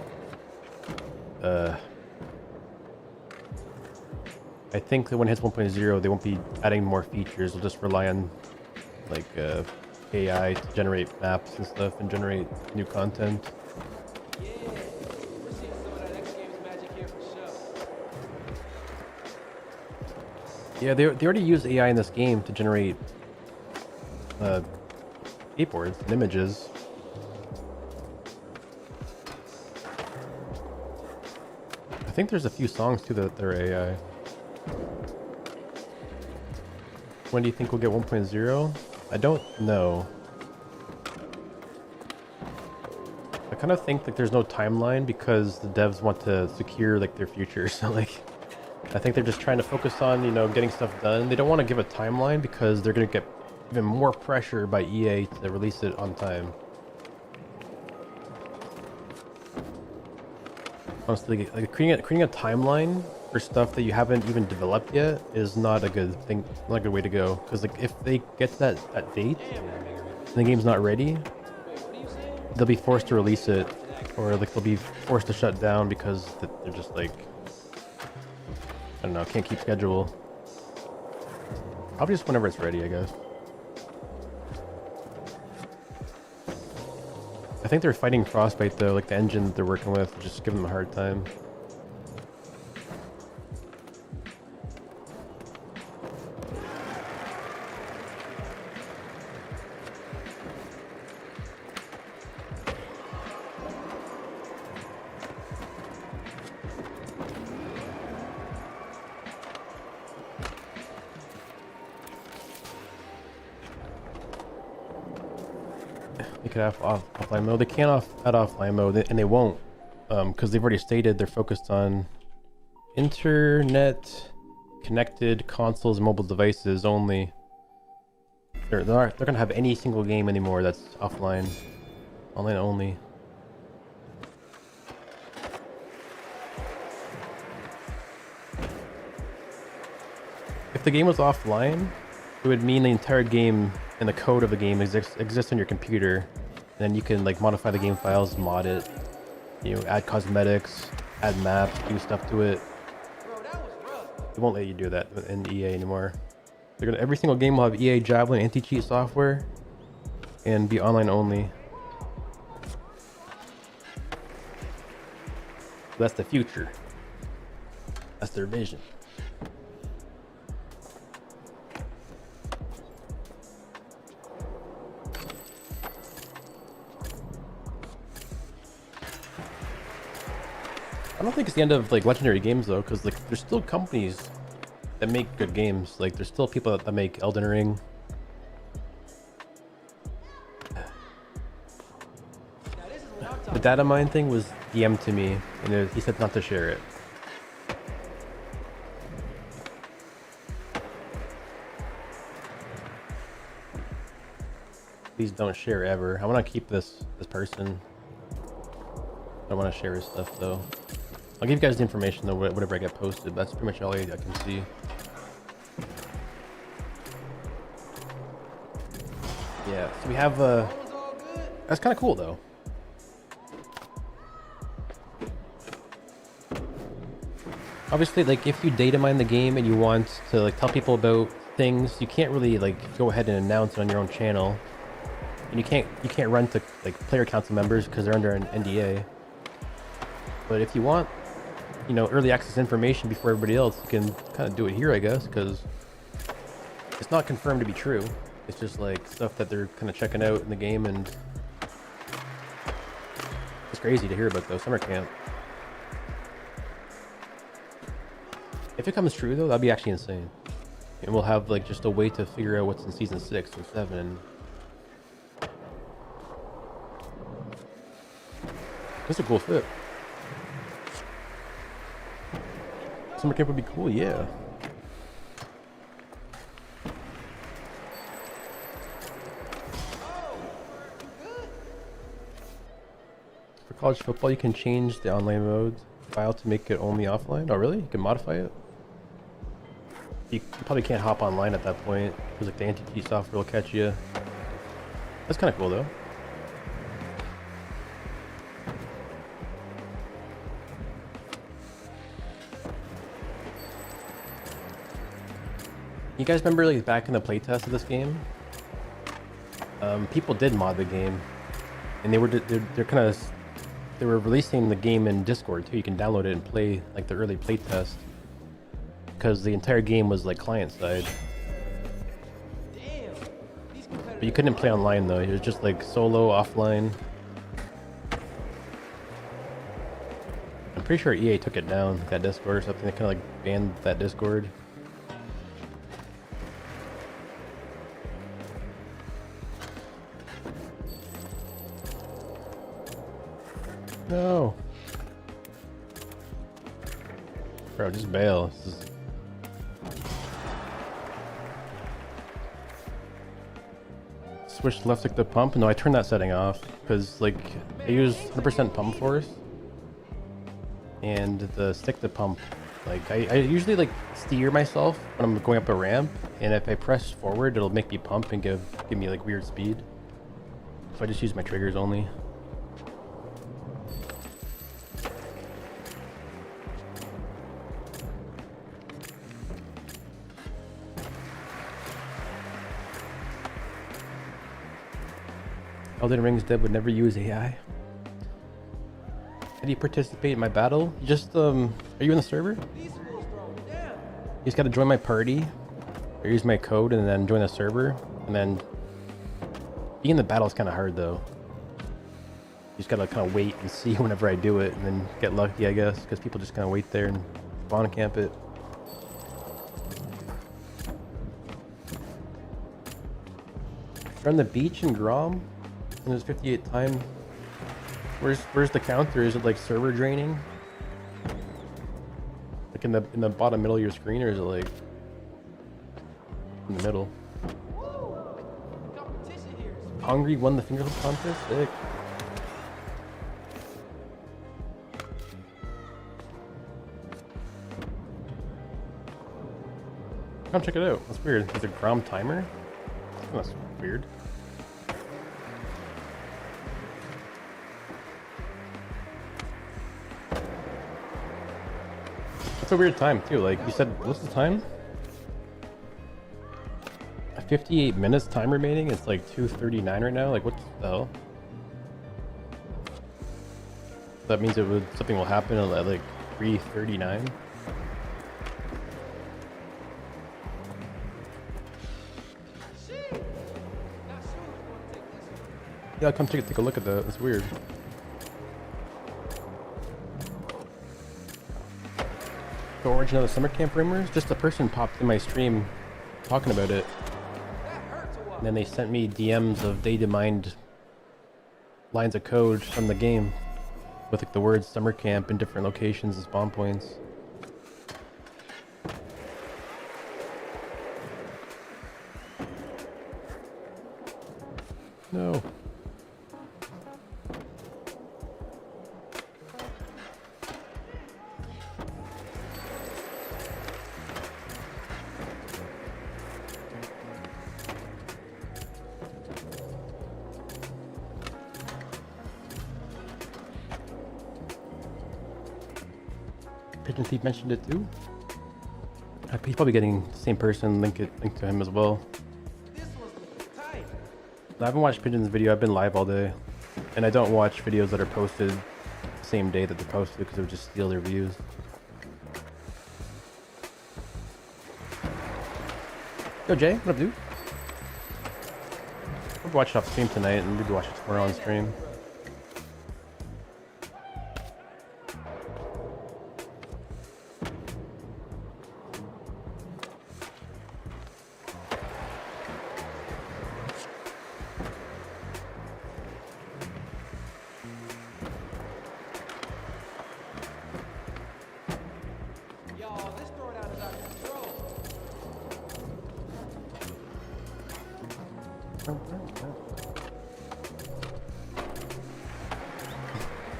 Speaker 1: I think that when it hits 1.0, they won't be adding more features. They'll just rely on like AI to generate maps and stuff and generate new content.
Speaker 3: Yeah, we're seeing some of that X Games magic here for sure.
Speaker 1: Yeah, they already use AI in this game to generate skateboards and images. I think there's a few songs too that are AI. When do you think we'll get 1.0? I don't know. kind of think like there's no timeline because the devs want to secure like their future. So like, I think they're just trying to focus on, you know, getting stuff done. They don't want to give a timeline because they're going to get even more pressure by EA to release it on time. Honestly, like creating a timeline for stuff that you haven't even developed yet is not a good thing, not a good way to go. Because like if they get to that date and the game's not ready, they'll be forced to release it, or like they'll be forced to shut down because they're just like, I don't know, can't keep schedule. Probably just whenever it's ready, I guess. I think they're fighting Frostbite though, like the engine that they're working with, just giving them a hard time. They could have offline mode. They can't add offline mode, and they won't, because they've already stated they're focused on internet connected consoles and mobile devices only. They're not gonna have any single game anymore that's offline, online only. If the game was offline, it would mean the entire game and the code of the game exists on your computer. And then you can like modify the game files, mod it, you know, add cosmetics, add maps, do stuff to it. They won't let you do that in EA anymore. Every single game will have EA Javelin anti-cheat software and be online only. That's the future. That's their vision. I don't think it's the end of like Legendary Games though, because like there's still companies that make good games. Like there's still people that make Elden Ring. The data mine thing was DM'd to me, and he said not to share it. Please don't share ever. I want to keep this person. I don't want to share his stuff though. I'll give you guys the information though, whatever I get posted. That's pretty much all I can see. Yeah, so we have that's kind of cool though. Obviously, like if you data mine the game and you want to like tell people about things, you can't really like go ahead and announce it on your own channel, and you can't run to like player council members because they're under an NDA. But if you want, you know, early access information before everybody else, you can kind of do it here, I guess, because it's not confirmed to be true. It's just like stuff that they're kind of checking out in the game, and it's crazy to hear about though. Summer camp. If it comes true though, that'd be actually insane. And we'll have like just a way to figure out what's in season 6 or 7. That's a cool fit. Summer camp would be cool, yeah. For college football, you can change the online mode file to make it only offline. Oh, really? You can modify it? You probably can't hop online at that point because like the anti-cheat software will catch you. That's kind of cool though. You guys remember like back in the playtest of this game? People did mod the game, and they're kind of they were releasing the game in Discord too. You can download it and play like the early playtest because the entire game was like client side. But you couldn't play online though. It was just like solo offline. I'm pretty sure EA took it down, that Discord or something. They kind of like banned that Discord. No. Bro, just bail. This is... Switch left stick to pump. No, I turned that setting off because like I use 100% pump force, and the stick to pump. Like I usually like steer myself when I'm going up a ramp, and if I press forward, it'll make me pump and give me like weird speed. So I just use my triggers only. Elden Ring's dev would never use AI. How do you participate in my battle? You just are you in the server? You just gotta join my party, or use my code and then join the server, and then being in the battle is kind of hard though. You just gotta kind of wait and see whenever I do it, and then get lucky, I guess, because people just kind of wait there and spawn camp it. We're on the beach in Grom, and there's 58 time. Where's the counter? Is it like server draining? Like in the bottom middle of your screen, or is it like in the middle? Hungry won the finger contest? Sick. Come check it out. That's weird. Is it Grom timer? That's weird. That's a weird time too. Like you said, what's the time? 58 minutes time remaining. It's like 2:39 right now. Like what the hell? That means something will happen at like 3:39. Yeah, come take a look at that. That's weird. The origin of the summer camp rumors? Just a person popped in my stream talking about it. And then they sent me DMs of data mined lines of code from the game with like the words summer camp in different locations and spawn points. No. Pigeon Thief mentioned it too. He's probably getting the same person link to him as well. I haven't watched Pigeon's video. I've been live all day, and I don't watch videos that are posted the same day that they're posted because it would just steal their views. Yo Jay, what up, dude? We'll watch it off stream tonight, and maybe watch it tomorrow on stream.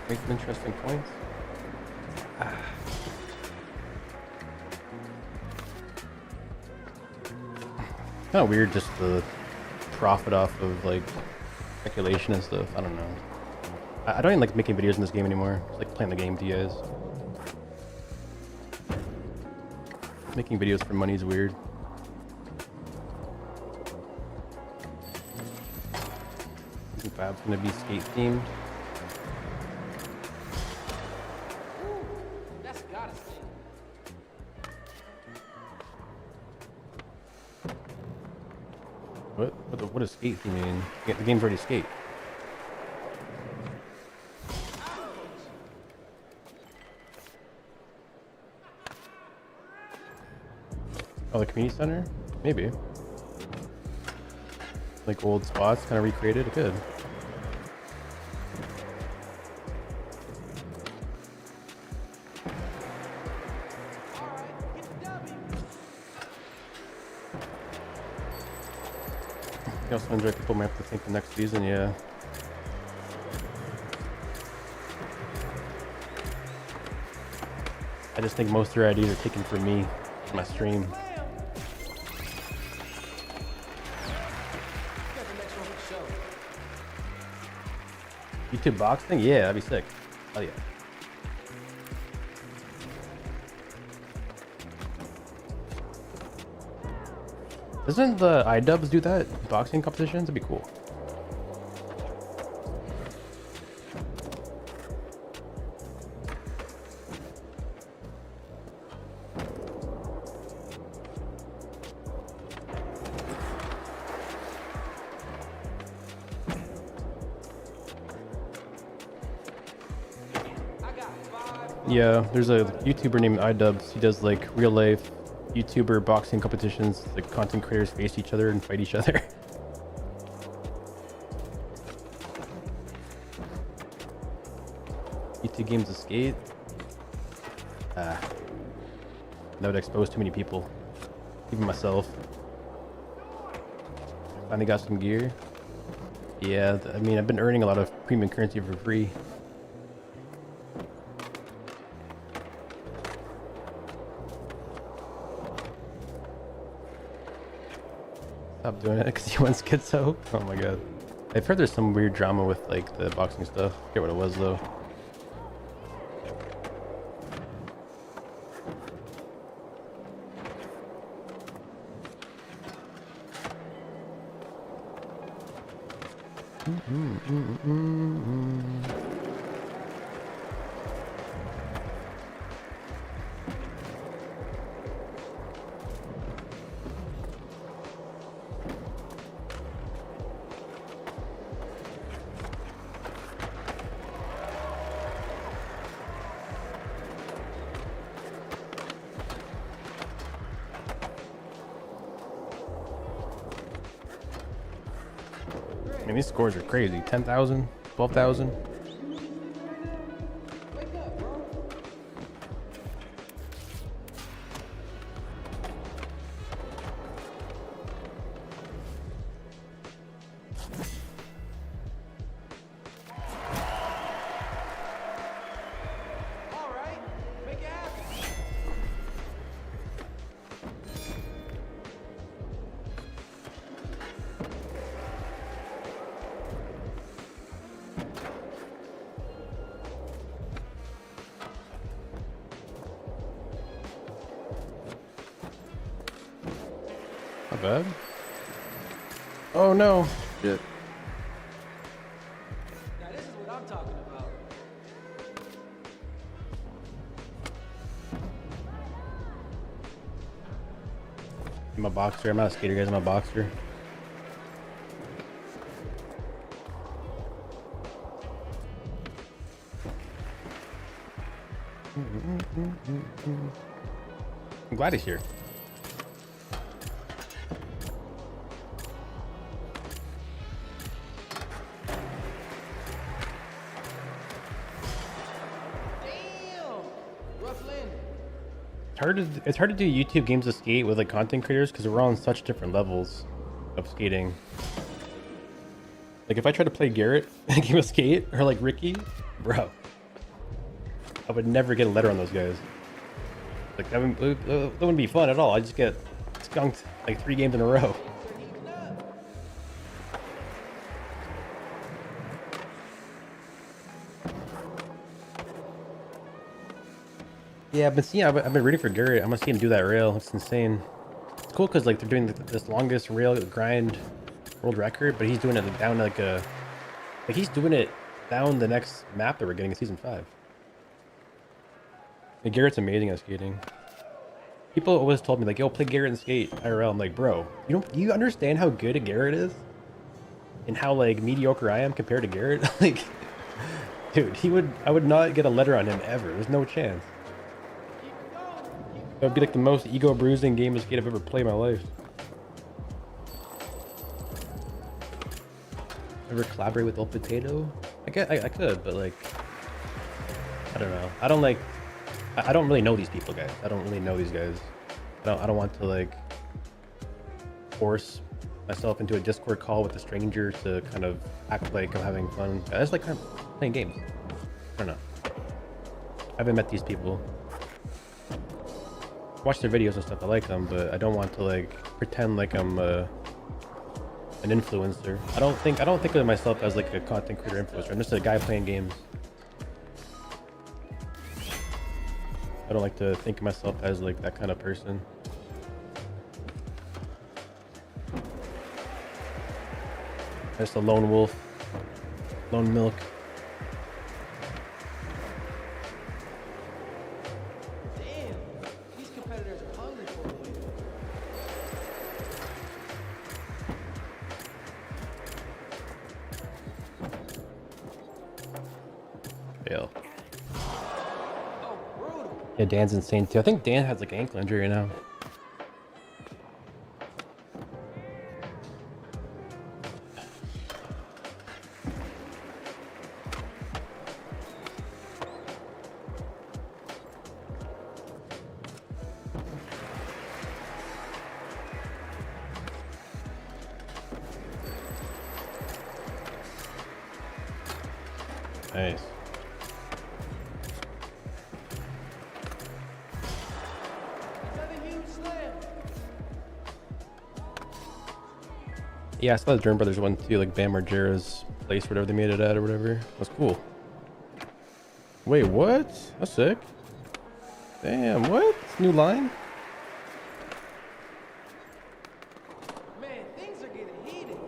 Speaker 1: Make some interesting points. Kind of weird just to profit off of like speculation and stuff. I don't know. I don't even like making videos in this game anymore. It's like playing the game to you guys. Making videos for money is weird. Fab's gonna be skate themed.
Speaker 4: That's gotta stay.
Speaker 1: What does skate theme mean? Yeah, the game's already skate. Oh, the community center? Maybe. Like old spots kind of recreated? It could. You also enjoy people might have to think the next season, yeah. I just think most of their ideas are taken from me, from my stream.
Speaker 3: Got the next one for the show.
Speaker 1: YouTube boxing? Yeah, that'd be sick. Oh yeah. Doesn't the iDubbbz do that? Boxing competitions? That'd be cool. Yeah, there's a YouTuber named iDubbbz. He does like real life YouTuber boxing competitions. Like content creators face each other and fight each other. YouTube games to skate. That would expose too many people, even myself. Finally got some gear. Yeah, I mean, I've been earning a lot of premium currency for free. Stop doing it because you want schizo. Oh my god. I've heard there's some weird drama with like the boxing stuff. I forget what it was though. I mean, these scores are crazy. 10,000, 12,000.
Speaker 3: Wake up, bro. All right, make it happen.
Speaker 1: Not bad. Oh no. Shit.
Speaker 3: Now this is what I'm talking about.
Speaker 1: I'm a boxer. I'm not a skater, guys. I'm a boxer. I'm glad he's here.
Speaker 3: Damn. Rough landing.
Speaker 1: It's hard to do YouTube games of skate with like content creators because we're all on such different levels of skating. Like if I try to play Garrett in a game of skate or like Ricky, bro, I would never get a letter on those guys. Like that wouldn't be fun at all. I just get skunked like 3 games in a row. Yeah, I've been rooting for Garrett. I'm gonna see him do that rail. It's insane. It's cool because like they're doing this longest rail grind world record, but he's doing it down like he's doing it down the next map that we're getting in season 5. And Garrett's amazing at skating. People always told me like, "Yo, play Garrett and skate IRL." I'm like, bro, do you understand how good a Garrett is, and how like mediocre I am compared to Garrett? Like, dude, I would not get a letter on him ever. There's no chance. That would be like the most ego bruising game of skate I've ever played in my life. Ever collaborate with Old Potato? I could, but like, I don't know. I don't really know these people, guys. I don't really know these guys. I don't want to like force myself into a Discord call with a stranger to kind of act like I'm having fun. I just like kind of playing games. I don't know. I haven't met these people. Watch their videos and stuff. I like them, but I don't want to like pretend like I'm an influencer. I don't think of myself as like a content creator influencer. I'm just a guy playing games. I don't like to think of myself as like that kind of person. Just a lone wolf, lone milk.
Speaker 3: Damn, these competitors are hungry for a win.
Speaker 1: Yeah.
Speaker 3: Oh, brutal.
Speaker 1: Yeah, Dan's insane too. I think Dan has like an ankle injury now. Nice.
Speaker 3: Another huge slam.
Speaker 1: Yeah, I saw the German Brothers one too, like Bam Margera's place, whatever they made it at or whatever. That's cool. Wait, what? That's sick. Damn, what? New line?
Speaker 3: Man, things are getting heated.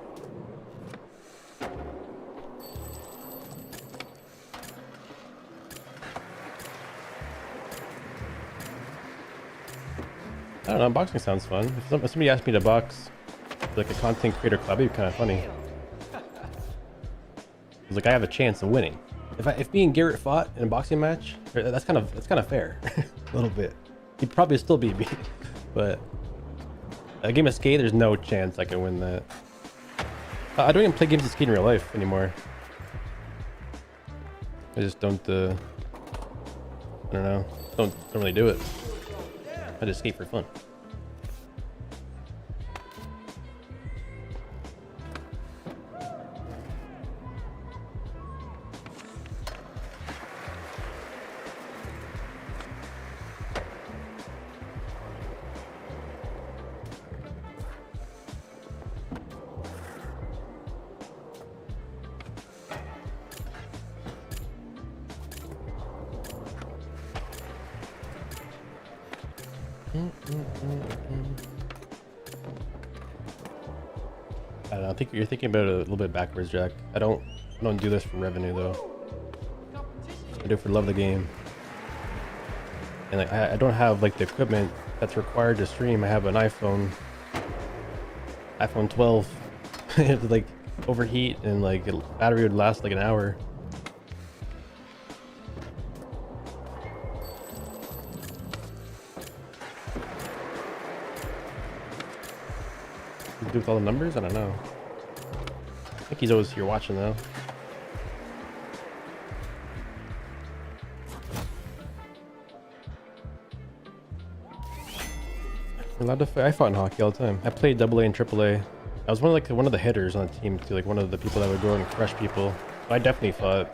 Speaker 1: I don't know, boxing sounds fun. If somebody asked me to box like a content creator club, it'd be kind of funny. It's like I have a chance of winning. If me and Garrett fought in a boxing match, that's kind of fair. A little bit. He'd probably still beat me, but a game of skate, there's no chance I can win that. I don't even play games of skate in real life anymore. I just don't. I don't know. Don't really do it. I just skate for fun. I don't know, I think you're thinking about it a little bit backwards, Jack. I don't do this for revenue though. I do it for love of the game. And like, I don't have like the equipment that's required to stream. I have an iPhone 12. It would like overheat and like the battery would last like an hour. Do with all the numbers? I don't know. I think he's always here watching though. We're allowed to fight. I fought in hockey all the time. I played AA and AAA. I was one of the hitters on the team too, like one of the people that would go and crush people. I definitely fought.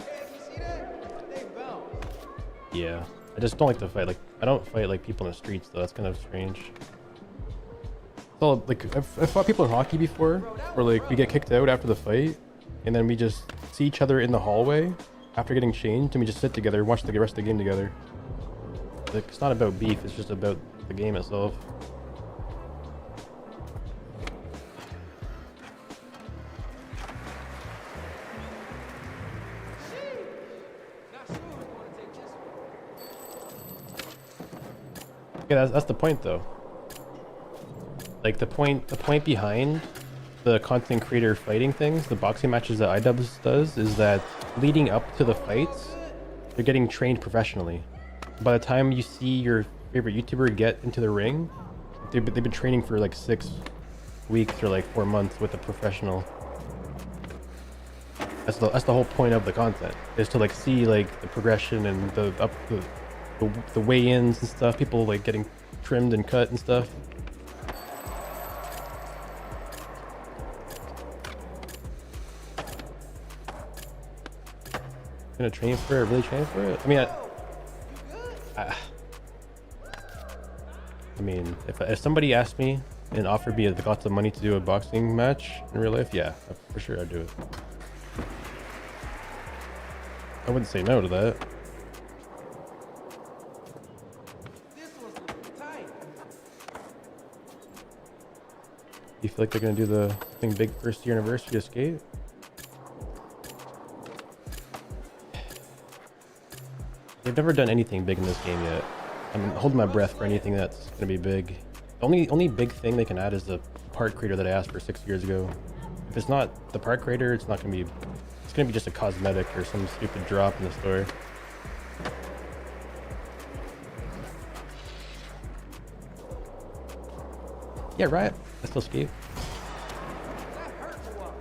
Speaker 1: Yeah, I just don't like to fight. Like I don't fight like people in the streets though. That's kind of strange. So like I've fought people in hockey before, where like we get kicked out after the fight, and then we just see each other in the hallway after getting changed, and we just sit together and watch the rest of the game together. Like it's not about beef; it's just about the game itself. Yeah, that's the point though. Like the point behind the content creator fighting things, the boxing matches that iDubbbz does, is that leading up to the fights, they're getting trained professionally. By the time you see your favorite YouTuber get into the ring, they've been training for like 6 weeks or like 4 months with a professional. That's the whole point of the content, is to like see like the progression and the weigh-ins and stuff, people like getting trimmed and cut and stuff. gonna train for it, really train for it. I mean, I mean, if somebody asked me and offered me lots of money to do a boxing match in real life, yeah, for sure I'd do it. I wouldn't say no to that.
Speaker 3: This one's looking tight.
Speaker 1: You feel like they're gonna do the thing big first year anniversary of skate? They've never done anything big in this game yet. I'm holding my breath for anything that's gonna be big. The only big thing they can add is the park creator that I asked for 6 years ago. If it's not the park creator, it's not gonna be. It's gonna be just a cosmetic or some stupid drop in the store. Yeah, right. I still skate.
Speaker 3: That hurt to watch.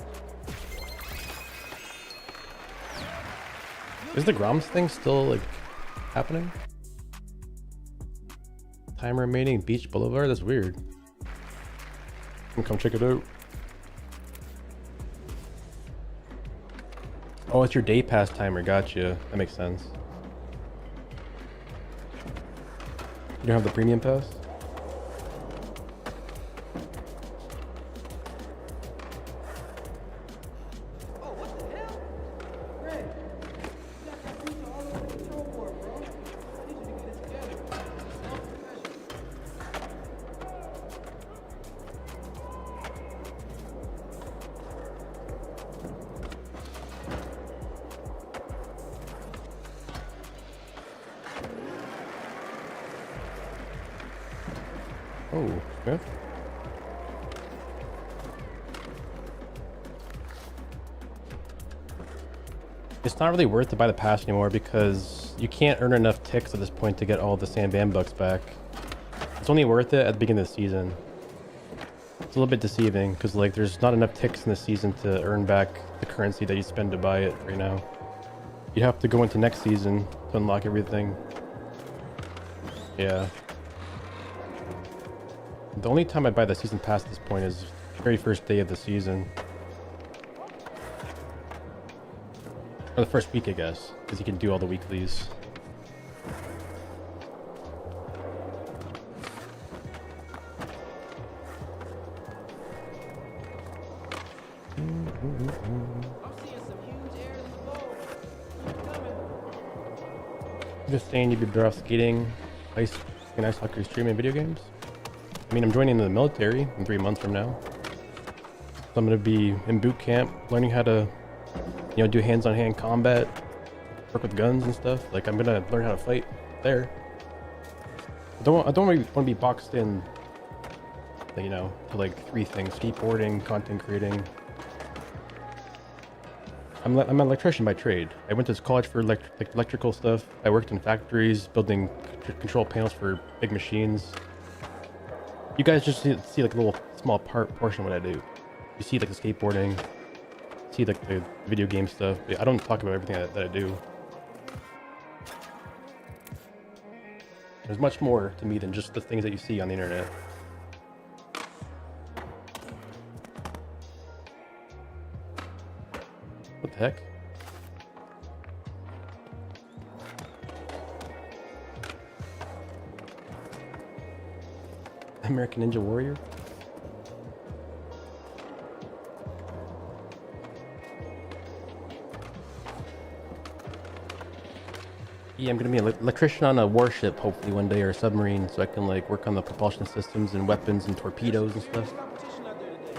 Speaker 1: Is the Groms thing still like happening? Time remaining Beach Boulevard? That's weird. Come check it out. Oh, it's your day pass timer. Gotcha. That makes sense. You don't have the premium pass?
Speaker 3: Oh, what the hell? Greg, you got that pizza all over the control board, bro. I need you to get this together. No professional.
Speaker 1: Oh, okay. It's not really worth to buy the pass anymore because you can't earn enough ticks at this point to get all the San Van bucks back. It's only worth it at the beginning of the season. It's a little bit deceiving because like there's not enough ticks in the season to earn back the currency that you spend to buy it right now. You have to go into next season to unlock everything. Yeah. The only time I buy the season pass at this point is the very first day of the season. Or the first week, I guess, because you can do all the weeklies.
Speaker 3: I'm seeing some huge airs in the bowl. Coming.
Speaker 1: Just saying you'd be better off skating, ice hockey, streaming video games. I mean, I'm joining the military in 3 months from now. So I'm gonna be in boot camp, learning how to, you know, do hands-on-hand combat, work with guns and stuff. Like I'm gonna learn how to fight there. I don't really want to be boxed in, you know, to like 3 things: skateboarding, content creating. I'm an electrician by trade. I went to college for electrical stuff. I worked in factories building control panels for big machines. You guys just see like a little small portion of what I do. You see like the skateboarding, see like the video game stuff. I don't talk about everything that I do. There's much more to me than just the things that you see on the internet. What the heck? American Ninja Warrior? Yeah, I'm gonna be an electrician on a warship hopefully one day, or a submarine, so I can like work on the propulsion systems and weapons and torpedoes and stuff.
Speaker 3: Competition out there today.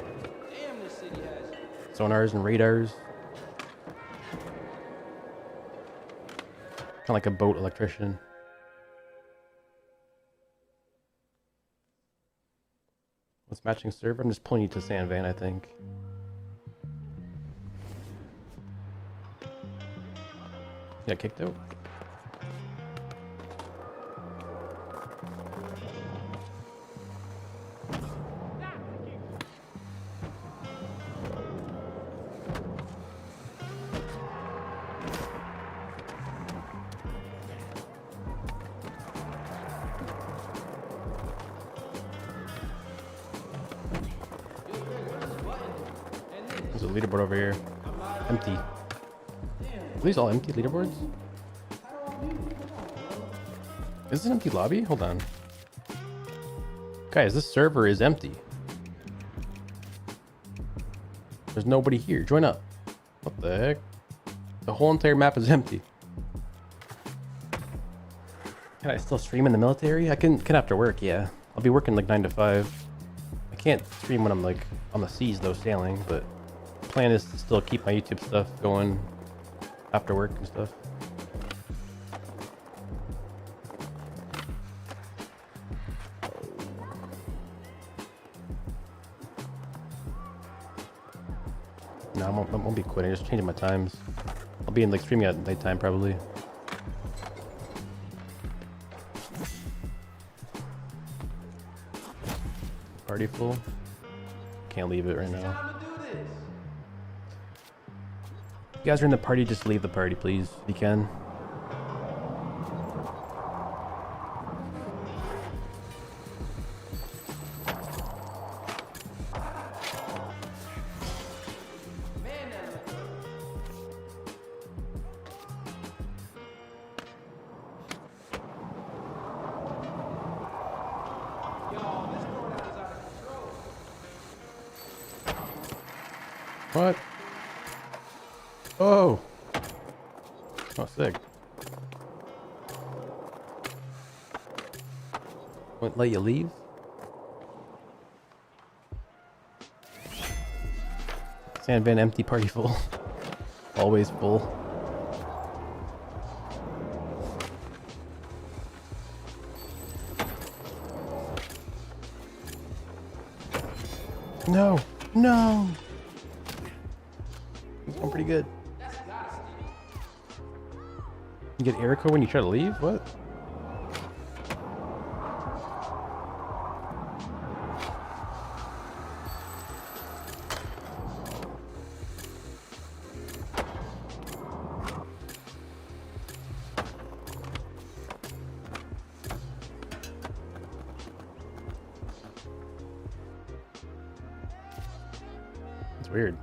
Speaker 3: Damn, this city has.
Speaker 1: Sonars and radars. Kind of like a boat electrician. What's matching server? I'm just pulling you to San Van, I think. You got kicked out? There's a leaderboard over here. Empty.
Speaker 3: Damn.
Speaker 1: Are these all empty leaderboards? Is this an empty lobby? Hold on. Guys, this server is empty. There's nobody here. Join up. What the heck? The whole entire map is empty. Can I still stream in the military? I can after work, yeah. I'll be working like 9 to 5. I can't stream when I'm like on the seas though, sailing, but the plan is to still keep my YouTube stuff going after work and stuff. No, I won't be quitting, just changing my times. I'll be in like streaming at nighttime probably. Party full. Can't leave it right now. If you guys are in the party, just leave the party, please, if you can. What? Oh! Oh, sick. Won't let you leave? Sand van empty, party full. Always full. No! No! It's going pretty good. You get Erica when you try to leave? What? It's weird.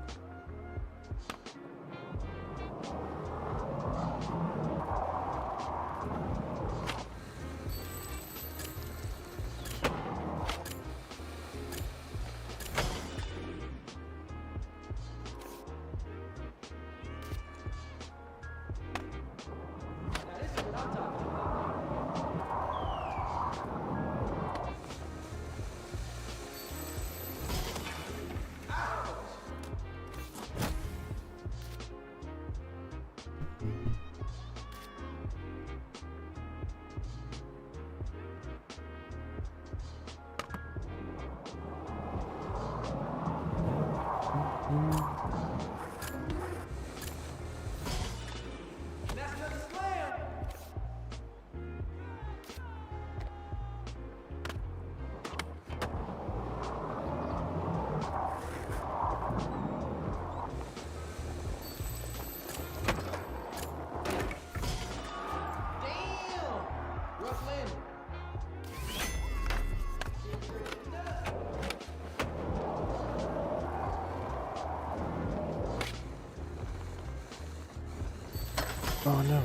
Speaker 1: Oh no.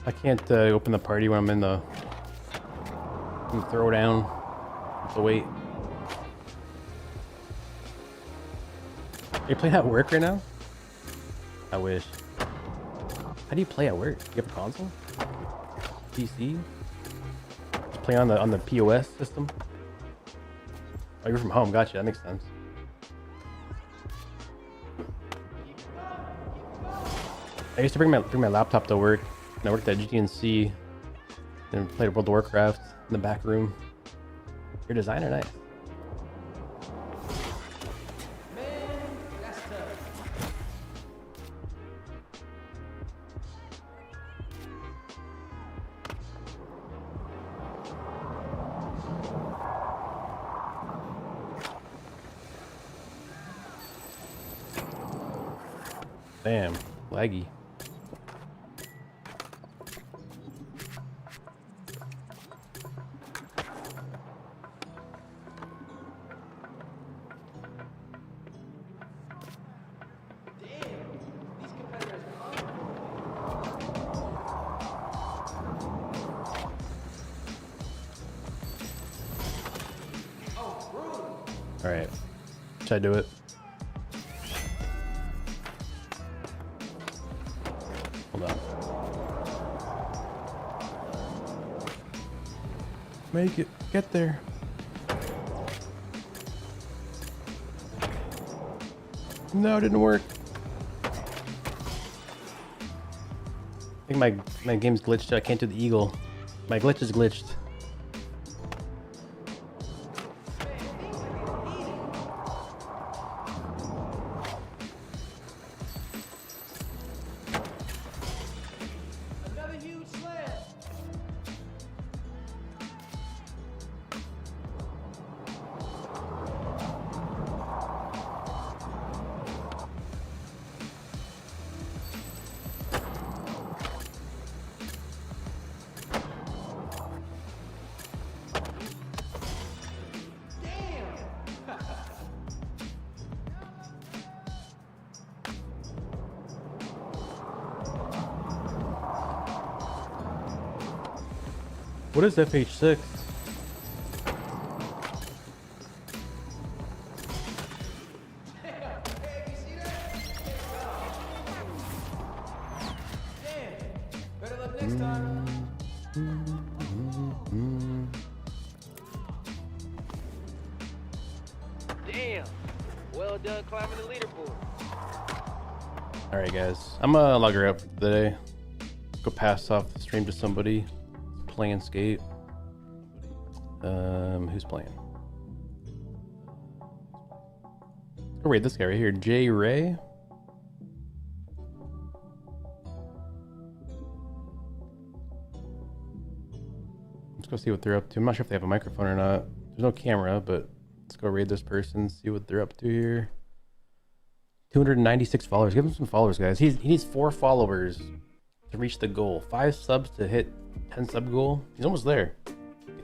Speaker 1: I can't open the party when I'm in the throwdown. So wait. Are you playing at work right now? I wish. How do you play at work? You have a console? PC? Just play on the POS system? Oh, you're from home. Gotcha. That makes sense. I used to bring my laptop to work, and I worked at GNC, and played World of Warcraft in the back room. You're a designer, nice.
Speaker 4: Man, that's tough.
Speaker 1: Damn, laggy. All right. Should I do it? Hold on. Make it. Get there. No, it didn't work. I think my game's glitched. I can't do the eagle. My glitch is glitched.
Speaker 4: Another huge slam.
Speaker 1: What is FH6?
Speaker 4: Better luck next time. Damn. Well done climbing the leaderboard.
Speaker 1: All right, guys. I'm gonna log her up for today. Go pass off the stream to somebody playing skate. Who's playing? Oh wait, this guy right here, J Ray. Let's go see what they're up to. I'm not sure if they have a microphone or not. There's no camera, but let's go raid this person, see what they're up to here. 296 followers. Give him some followers, guys. He needs 4 followers to reach the goal. 5 subs to hit 10 sub goal. He's almost there.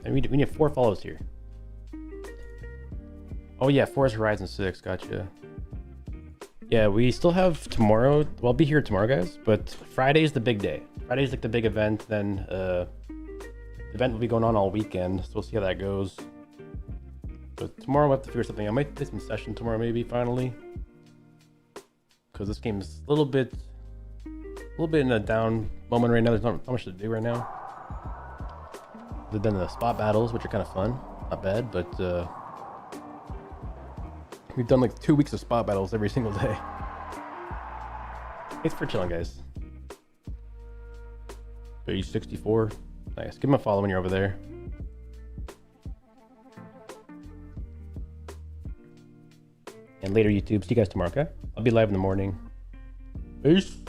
Speaker 1: And we need 4 follows here. Oh yeah, Forza Horizon 6. Gotcha. Yeah, we still have tomorrow. Well, I'll be here tomorrow, guys. But Friday's the big day. Friday's like the big event. Then the event will be going on all weekend. So we'll see how that goes. But tomorrow we'll have to figure something out. I might play some session tomorrow, maybe finally. Because this game is a little bit in a down moment right now. There's not much to do right now. Other than the spot battles, which are kind of fun, not bad. But we've done like 2 weeks of spot battles every single day. Thanks for chilling, guys. Page 64. Nice. Give him a follow when you're over there. And later, YouTube. See you guys tomorrow, okay? I'll be live in the morning. Peace.